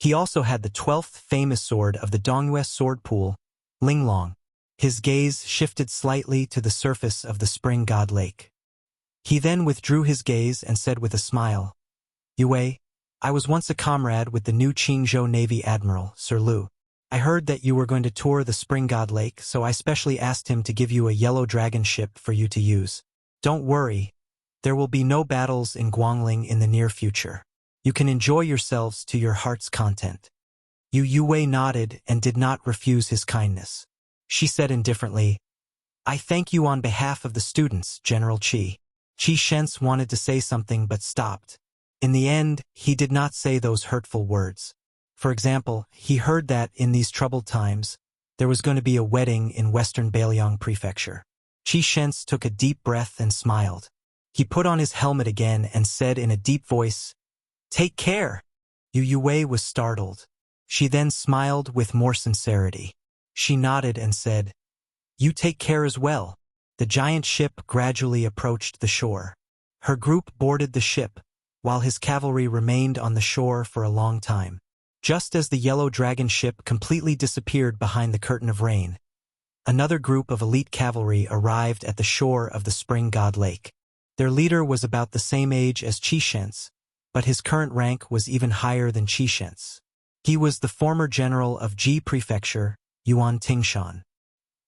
he also had the 12th famous sword of the Dongyue sword pool, Linglong. His gaze shifted slightly to the surface of the spring god lake. He then withdrew his gaze and said with a smile, "Yue, I was once a comrade with the new Qingzhou Navy Admiral, Sir Lu. I heard that you were going to tour the spring god lake, so I specially asked him to give you a yellow dragon ship for you to use. Don't worry, there will be no battles in Guangling in the near future. You can enjoy yourselves to your heart's content." Yue nodded and did not refuse his kindness. She said indifferently, "I thank you on behalf of the students, General Qi." Qi Shens wanted to say something but stopped. In the end, he did not say those hurtful words. For example, he heard that, in these troubled times, there was going to be a wedding in western Bailiang Prefecture. Qi Shens took a deep breath and smiled. He put on his helmet again and said in a deep voice, "Take care." Yue was startled. She then smiled with more sincerity. She nodded and said, "You take care as well." The giant ship gradually approached the shore. Her group boarded the ship, while his cavalry remained on the shore for a long time. Just as the yellow dragon ship completely disappeared behind the curtain of rain, another group of elite cavalry arrived at the shore of the Spring God Lake. Their leader was about the same age as Qi Shens, but his current rank was even higher than Qi Shens. He was the former general of Ji Prefecture, Yuan Tingshan.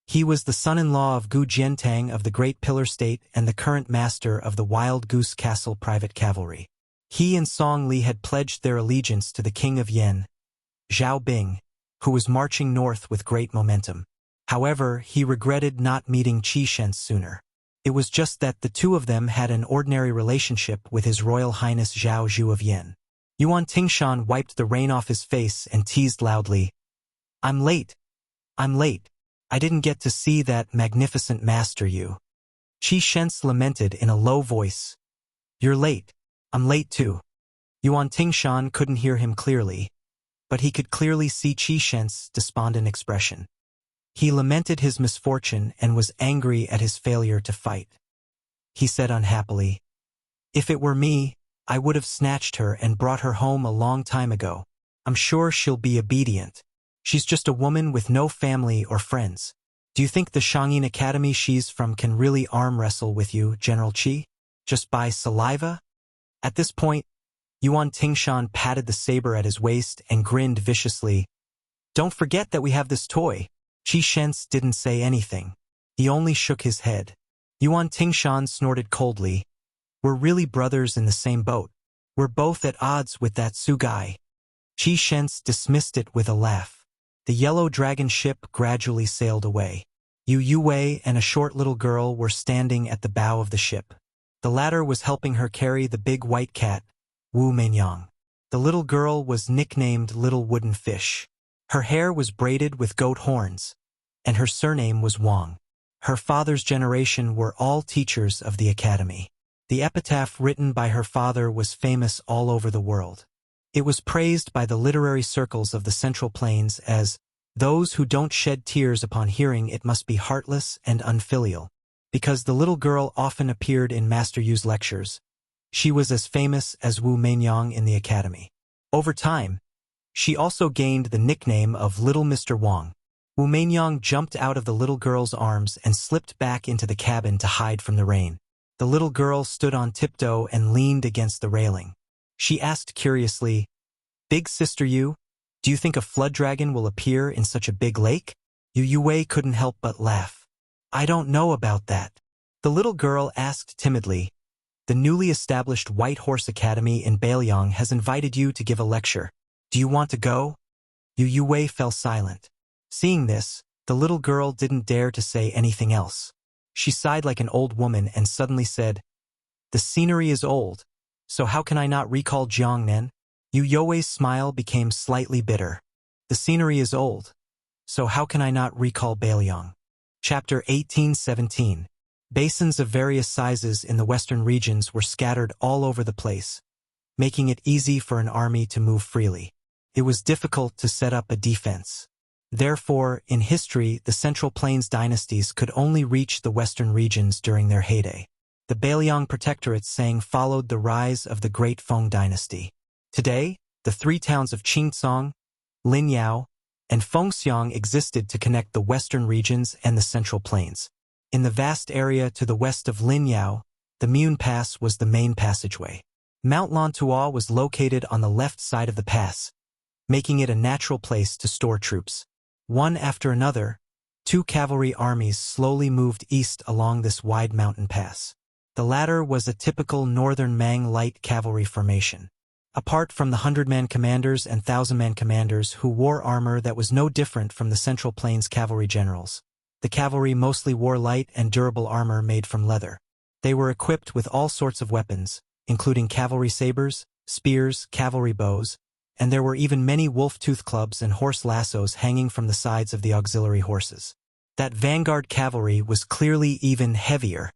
He was the son-in-law of Gu Jiantang of the Great Pillar State and the current master of the Wild Goose Castle Private Cavalry. He and Song Li had pledged their allegiance to the king of Yen, Zhao Bing, who was marching north with great momentum. However, he regretted not meeting Qi Shens sooner. It was just that the two of them had an ordinary relationship with His Royal Highness Zhao Zhu of Yen. Yuan Tingshan wiped the rain off his face and teased loudly, I'm late. I didn't get to see that magnificent master you." Qi Shens lamented in a low voice. You're late. I'm late too. Yuan Tingshan couldn't hear him clearly, but he could clearly see Qi Shens' despondent expression. He lamented his misfortune and was angry at his failure to fight. He said unhappily, If it were me, I would have snatched her and brought her home a long time ago. I'm sure she'll be obedient. She's just a woman with no family or friends. Do you think the Shangyin Academy she's from can really arm wrestle with you, General Qi? Just by saliva? At this point, Yuan Tingshan patted the saber at his waist and grinned viciously. Don't forget that we have this toy. Qi Shens didn't say anything. He only shook his head. Yuan Tingshan snorted coldly. We're really brothers in the same boat. We're both at odds with that Su guy. Qi Shens dismissed it with a laugh. The yellow dragon ship gradually sailed away. Yu Yue and a short little girl were standing at the bow of the ship. The latter was helping her carry the big white cat, Wu Menyang. The little girl was nicknamed Little Wooden Fish. Her hair was braided with goat horns, and her surname was Wang. Her father's generation were all teachers of the academy. The epitaph written by her father was famous all over the world. It was praised by the literary circles of the Central Plains as, those who don't shed tears upon hearing it must be heartless and unfilial. Because the little girl often appeared in Master Yu's lectures, she was as famous as Wu Menyang in the academy. Over time, she also gained the nickname of Little Mr. Wang. Wu Menyang jumped out of the little girl's arms and slipped back into the cabin to hide from the rain. The little girl stood on tiptoe and leaned against the railing. She asked curiously, Big Sister Yu, do you think a flood dragon will appear in such a big lake? Yu Yue couldn't help but laugh. I don't know about that. The little girl asked timidly. The newly established White Horse Academy in Bailiang has invited you to give a lecture. Do you want to go? Yu Yue fell silent. Seeing this, the little girl didn't dare to say anything else. She sighed like an old woman and suddenly said, The scenery is old, so how can I not recall Jiangnan? Yu Yue's smile became slightly bitter. The scenery is old, so how can I not recall Bailiang? Chapter 1817. Basins of various sizes in the western regions were scattered all over the place, making it easy for an army to move freely. It was difficult to set up a defense. Therefore, in history, the Central Plains dynasties could only reach the western regions during their heyday. The Bailiang Protectorate Sang followed the rise of the Great Feng dynasty. Today, the three towns of Qingcang, Linyao, and Fengxiang existed to connect the western regions and the Central Plains. In the vast area to the west of Linyao, the Mune Pass was the main passageway. Mount Lantua was located on the left side of the pass, making it a natural place to store troops. One after another, two cavalry armies slowly moved east along this wide mountain pass. The latter was a typical northern Mang light cavalry formation. Apart from the 100-man commanders and 1,000-man commanders who wore armor that was no different from the Central Plains cavalry generals, the cavalry mostly wore light and durable armor made from leather. They were equipped with all sorts of weapons, including cavalry sabers, spears, cavalry bows, and there were even many wolf-tooth clubs and horse lassos hanging from the sides of the auxiliary horses. That vanguard cavalry was clearly even heavier.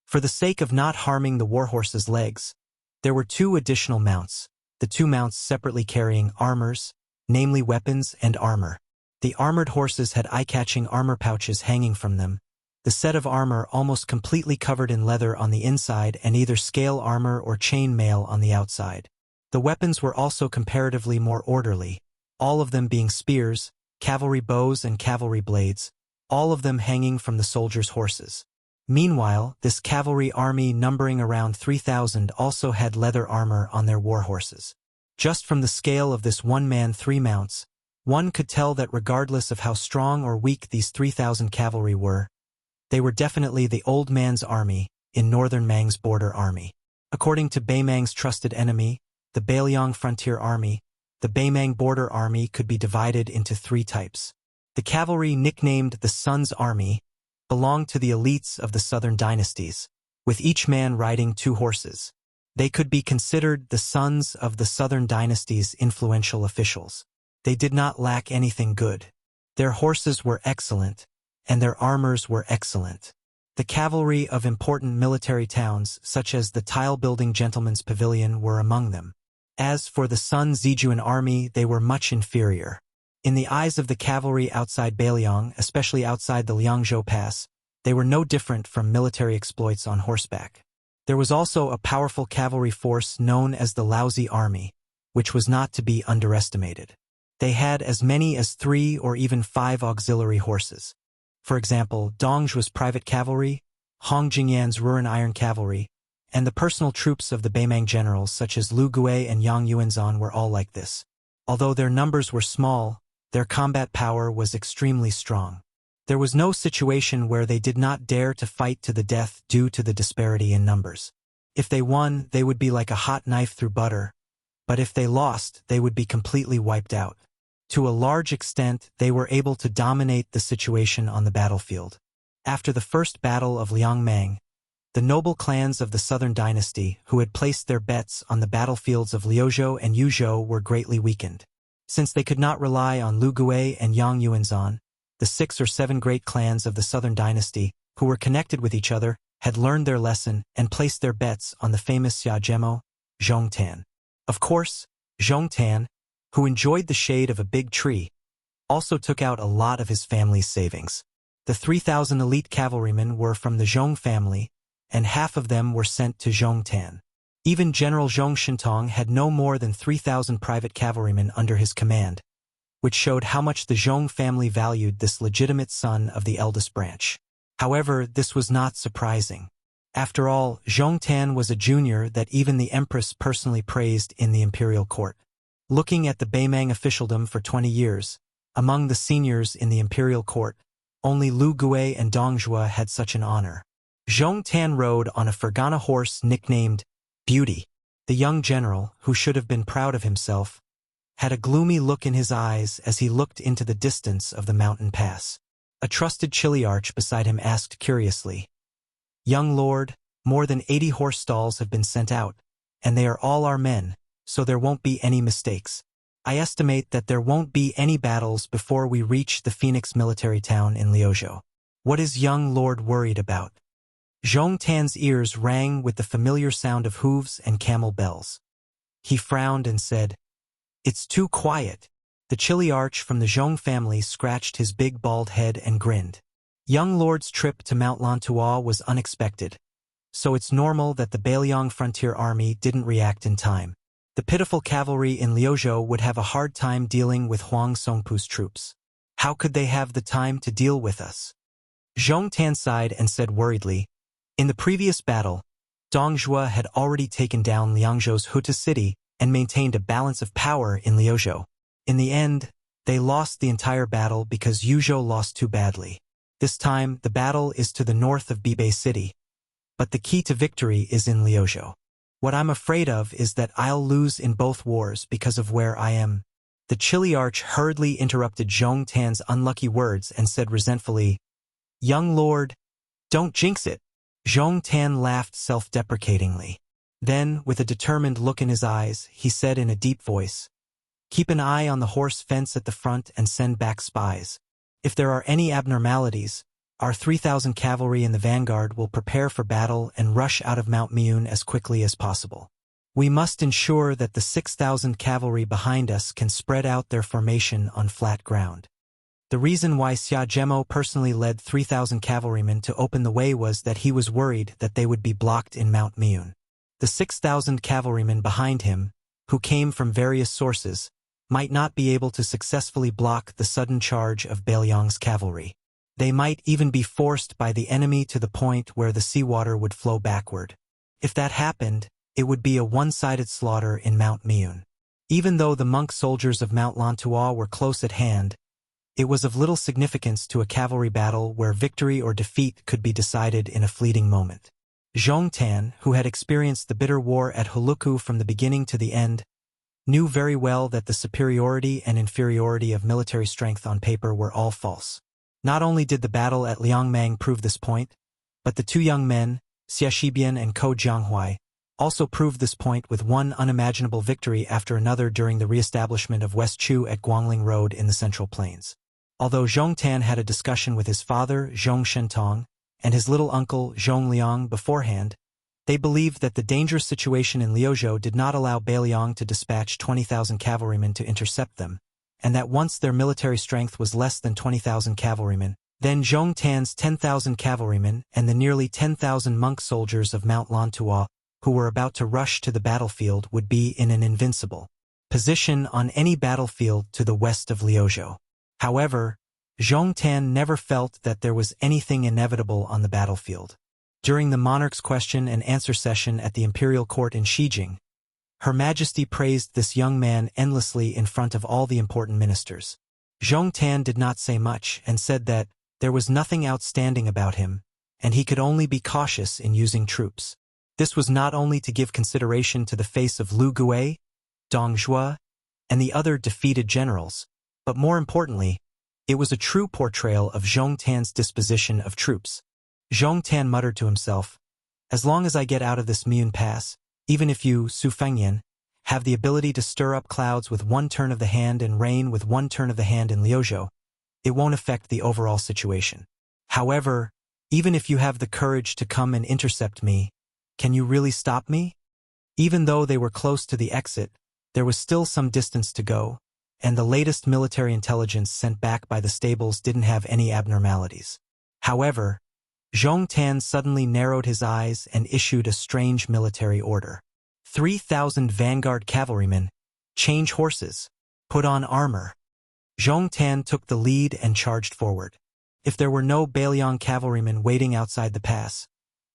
For the sake of not harming the warhorse's legs, there were two additional mounts, the two mounts separately carrying armors, namely weapons and armor. The armored horses had eye-catching armor pouches hanging from them, the set of armor almost completely covered in leather on the inside and either scale armor or chain mail on the outside. The weapons were also comparatively more orderly, all of them being spears, cavalry bows and cavalry blades, all of them hanging from the soldiers' horses. Meanwhile, this cavalry army numbering around 3,000 also had leather armor on their war horses. Just from the scale of this one man three mounts, one could tell that regardless of how strong or weak these 3,000 cavalry were, they were definitely the old man's army in northern Mang's border army. According to Baimang's trusted enemy, the Bailiang Frontier Army, the Baimang Border Army could be divided into three types. The cavalry, nicknamed the Sun's Army, belonged to the elites of the southern dynasties, with each man riding two horses. They could be considered the sons of the southern dynasty's influential officials. They did not lack anything good. Their horses were excellent, and their armors were excellent. The cavalry of important military towns, such as the tile-building Gentleman's Pavilion, were among them. As for the Sun Zijuan army, they were much inferior. In the eyes of the cavalry outside Beiliang, especially outside the Liangzhou Pass, they were no different from military exploits on horseback. There was also a powerful cavalry force known as the Laozi Army, which was not to be underestimated. They had as many as 3 or even 5 auxiliary horses. For example, Dongzhua's private cavalry, Hong Jingyan's Ruren Iron Cavalry, and the personal troops of the Beimang generals such as Lu Gui and Yang Yuanzhan were all like this. Although their numbers were small, their combat power was extremely strong. There was no situation where they did not dare to fight to the death due to the disparity in numbers. If they won, they would be like a hot knife through butter, but if they lost, they would be completely wiped out. To a large extent, they were able to dominate the situation on the battlefield. After the first battle of Liangmang, the noble clans of the Southern Dynasty, who had placed their bets on the battlefields of Liuzhou and Yuzhou, were greatly weakened. Since they could not rely on Lu Gui and Yang Yuanzhan, the 6 or 7 great clans of the Southern Dynasty, who were connected with each other, had learned their lesson and placed their bets on the famous Xiaojemo, Zhongtan. Of course, Zhongtan, who enjoyed the shade of a big tree, also took out a lot of his family's savings. The 3,000 elite cavalrymen were from the Zhong family, and half of them were sent to Zhongtan. Even General Zhong Shintong had no more than 3,000 private cavalrymen under his command, which showed how much the Zhong family valued this legitimate son of the eldest branch. However, this was not surprising. After all, Zhongtan was a junior that even the empress personally praised in the imperial court. Looking at the Beimang officialdom for 20 years, among the seniors in the imperial court, only Lu Gui and Dongzhua had such an honor. Zhongtan rode on a Fergana horse nicknamed Beauty. The young general, who should have been proud of himself, had a gloomy look in his eyes as he looked into the distance of the mountain pass. A trusted chiliarch beside him asked curiously, "Young lord, more than 80 horse stalls have been sent out, and they are all our men, so there won't be any mistakes. I estimate that there won't be any battles before we reach the Phoenix military town in Liuzhou. What is young lord worried about?" Zhongtan's ears rang with the familiar sound of hooves and camel bells. He frowned and said, "It's too quiet." The chiliarch from the Zhong family scratched his big bald head and grinned. Young lord's trip to Mount Lantua was unexpected, so it's normal that the Beiliang frontier army didn't react in time. The pitiful cavalry in Liuzhou would have a hard time dealing with Huang Songpu's troops. How could they have the time to deal with us? Zhongtan sighed and said worriedly, "In the previous battle, Dongzhua had already taken down Liangzhou's Huta city and maintained a balance of power in Liuzhou. In the end, they lost the entire battle because Yuzhou lost too badly. This time, the battle is to the north of Bibei City, but the key to victory is in Liuzhou. What I'm afraid of is that I'll lose in both wars because of where I am." The chiliarch hurriedly interrupted Zhongtan's unlucky words and said resentfully, "Young lord, don't jinx it." Zhongtan laughed self-deprecatingly. Then, with a determined look in his eyes, he said in a deep voice, "Keep an eye on the horse fence at the front and send back spies. If there are any abnormalities, our 3,000 cavalry in the vanguard will prepare for battle and rush out of Mount Miyun as quickly as possible. We must ensure that the 6,000 cavalry behind us can spread out their formation on flat ground." The reason why Xiaojemo personally led 3,000 cavalrymen to open the way was that he was worried that they would be blocked in Mount Miyun. The 6,000 cavalrymen behind him, who came from various sources, might not be able to successfully block the sudden charge of Beiliang's cavalry. They might even be forced by the enemy to the point where the seawater would flow backward. If that happened, it would be a one-sided slaughter in Mount Miyun. Even though the monk soldiers of Mount Lantua were close at hand, it was of little significance to a cavalry battle where victory or defeat could be decided in a fleeting moment. Zhongtan, who had experienced the bitter war at Huluku from the beginning to the end, knew very well that the superiority and inferiority of military strength on paper were all false. Not only did the battle at Liangmang prove this point, but the 2 young men, Xia Shibian and Ko Jianghuai, also proved this point with one unimaginable victory after another during the re-establishment of West Chu at Guangling Road in the Central Plains. Although Zhongtan had a discussion with his father, Zhong Shentong, and his little uncle Zhongliang beforehand, they believed that the dangerous situation in Liuzhou did not allow Beiliang to dispatch 20,000 cavalrymen to intercept them, and that once their military strength was less than 20,000 cavalrymen, then Zhong Tan's 10,000 cavalrymen and the nearly 10,000 monk soldiers of Mount Lantua, who were about to rush to the battlefield, would be in an invincible position on any battlefield to the west of Liuzhou. However, Zhong Tan never felt that there was anything inevitable on the battlefield. During the monarch's question and answer session at the imperial court in Shijing, Her Majesty praised this young man endlessly in front of all the important ministers. Zhong Tan did not say much and said that there was nothing outstanding about him, and he could only be cautious in using troops. This was not only to give consideration to the face of Lu Gui, Dong Zhuo, and the other defeated generals, but more importantly, it was a true portrayal of Zhong Tan's disposition of troops. Zhong Tan muttered to himself, "As long as I get out of this Mune Pass, even if you, Su Fengyan, have the ability to stir up clouds with one turn of the hand and rain with one turn of the hand in Liuzhou, it won't affect the overall situation. However, even if you have the courage to come and intercept me, can you really stop me?" Even though they were close to the exit, there was still some distance to go, and the latest military intelligence sent back by the stables didn't have any abnormalities. However, Zhong Tan suddenly narrowed his eyes and issued a strange military order. 3,000 vanguard cavalrymen, change horses, put on armor. Zhong Tan took the lead and charged forward. If there were no Beiliang cavalrymen waiting outside the pass,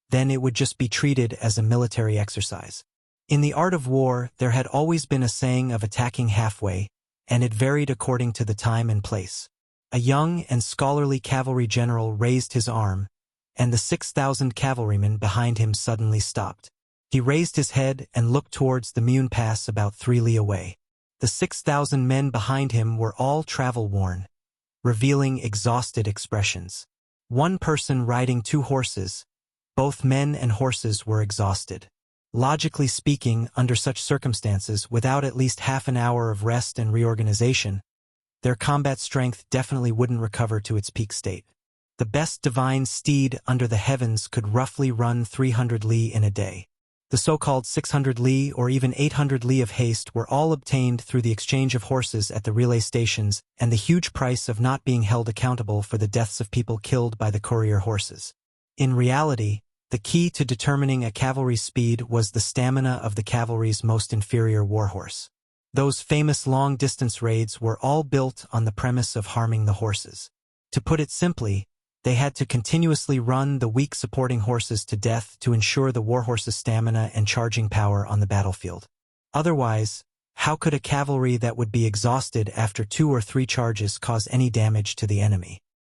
then it would just be treated as a military exercise. In the art of war, there had always been a saying of attacking halfway, and it varied according to the time and place. A young and scholarly cavalry general raised his arm, and the 6,000 cavalrymen behind him suddenly stopped. He raised his head and looked towards the Mune Pass about 3 li away. The 6,000 men behind him were all travel-worn, revealing exhausted expressions. One person riding 2 horses, both men and horses were exhausted. Logically speaking, under such circumstances, without at least half an hour of rest and reorganization, their combat strength definitely wouldn't recover to its peak state. The best divine steed under the heavens could roughly run 300 li in a day. The so-called 600 li or even 800 li of haste were all obtained through the exchange of horses at the relay stations and the huge price of not being held accountable for the deaths of people killed by the courier horses. In reality, the key to determining a cavalry's speed was the stamina of the cavalry's most inferior warhorse. Those famous long-distance raids were all built on the premise of harming the horses. To put it simply, they had to continuously run the weak supporting horses to death to ensure the warhorse's stamina and charging power on the battlefield. Otherwise, how could a cavalry that would be exhausted after 2 or 3 charges cause any damage to the enemy?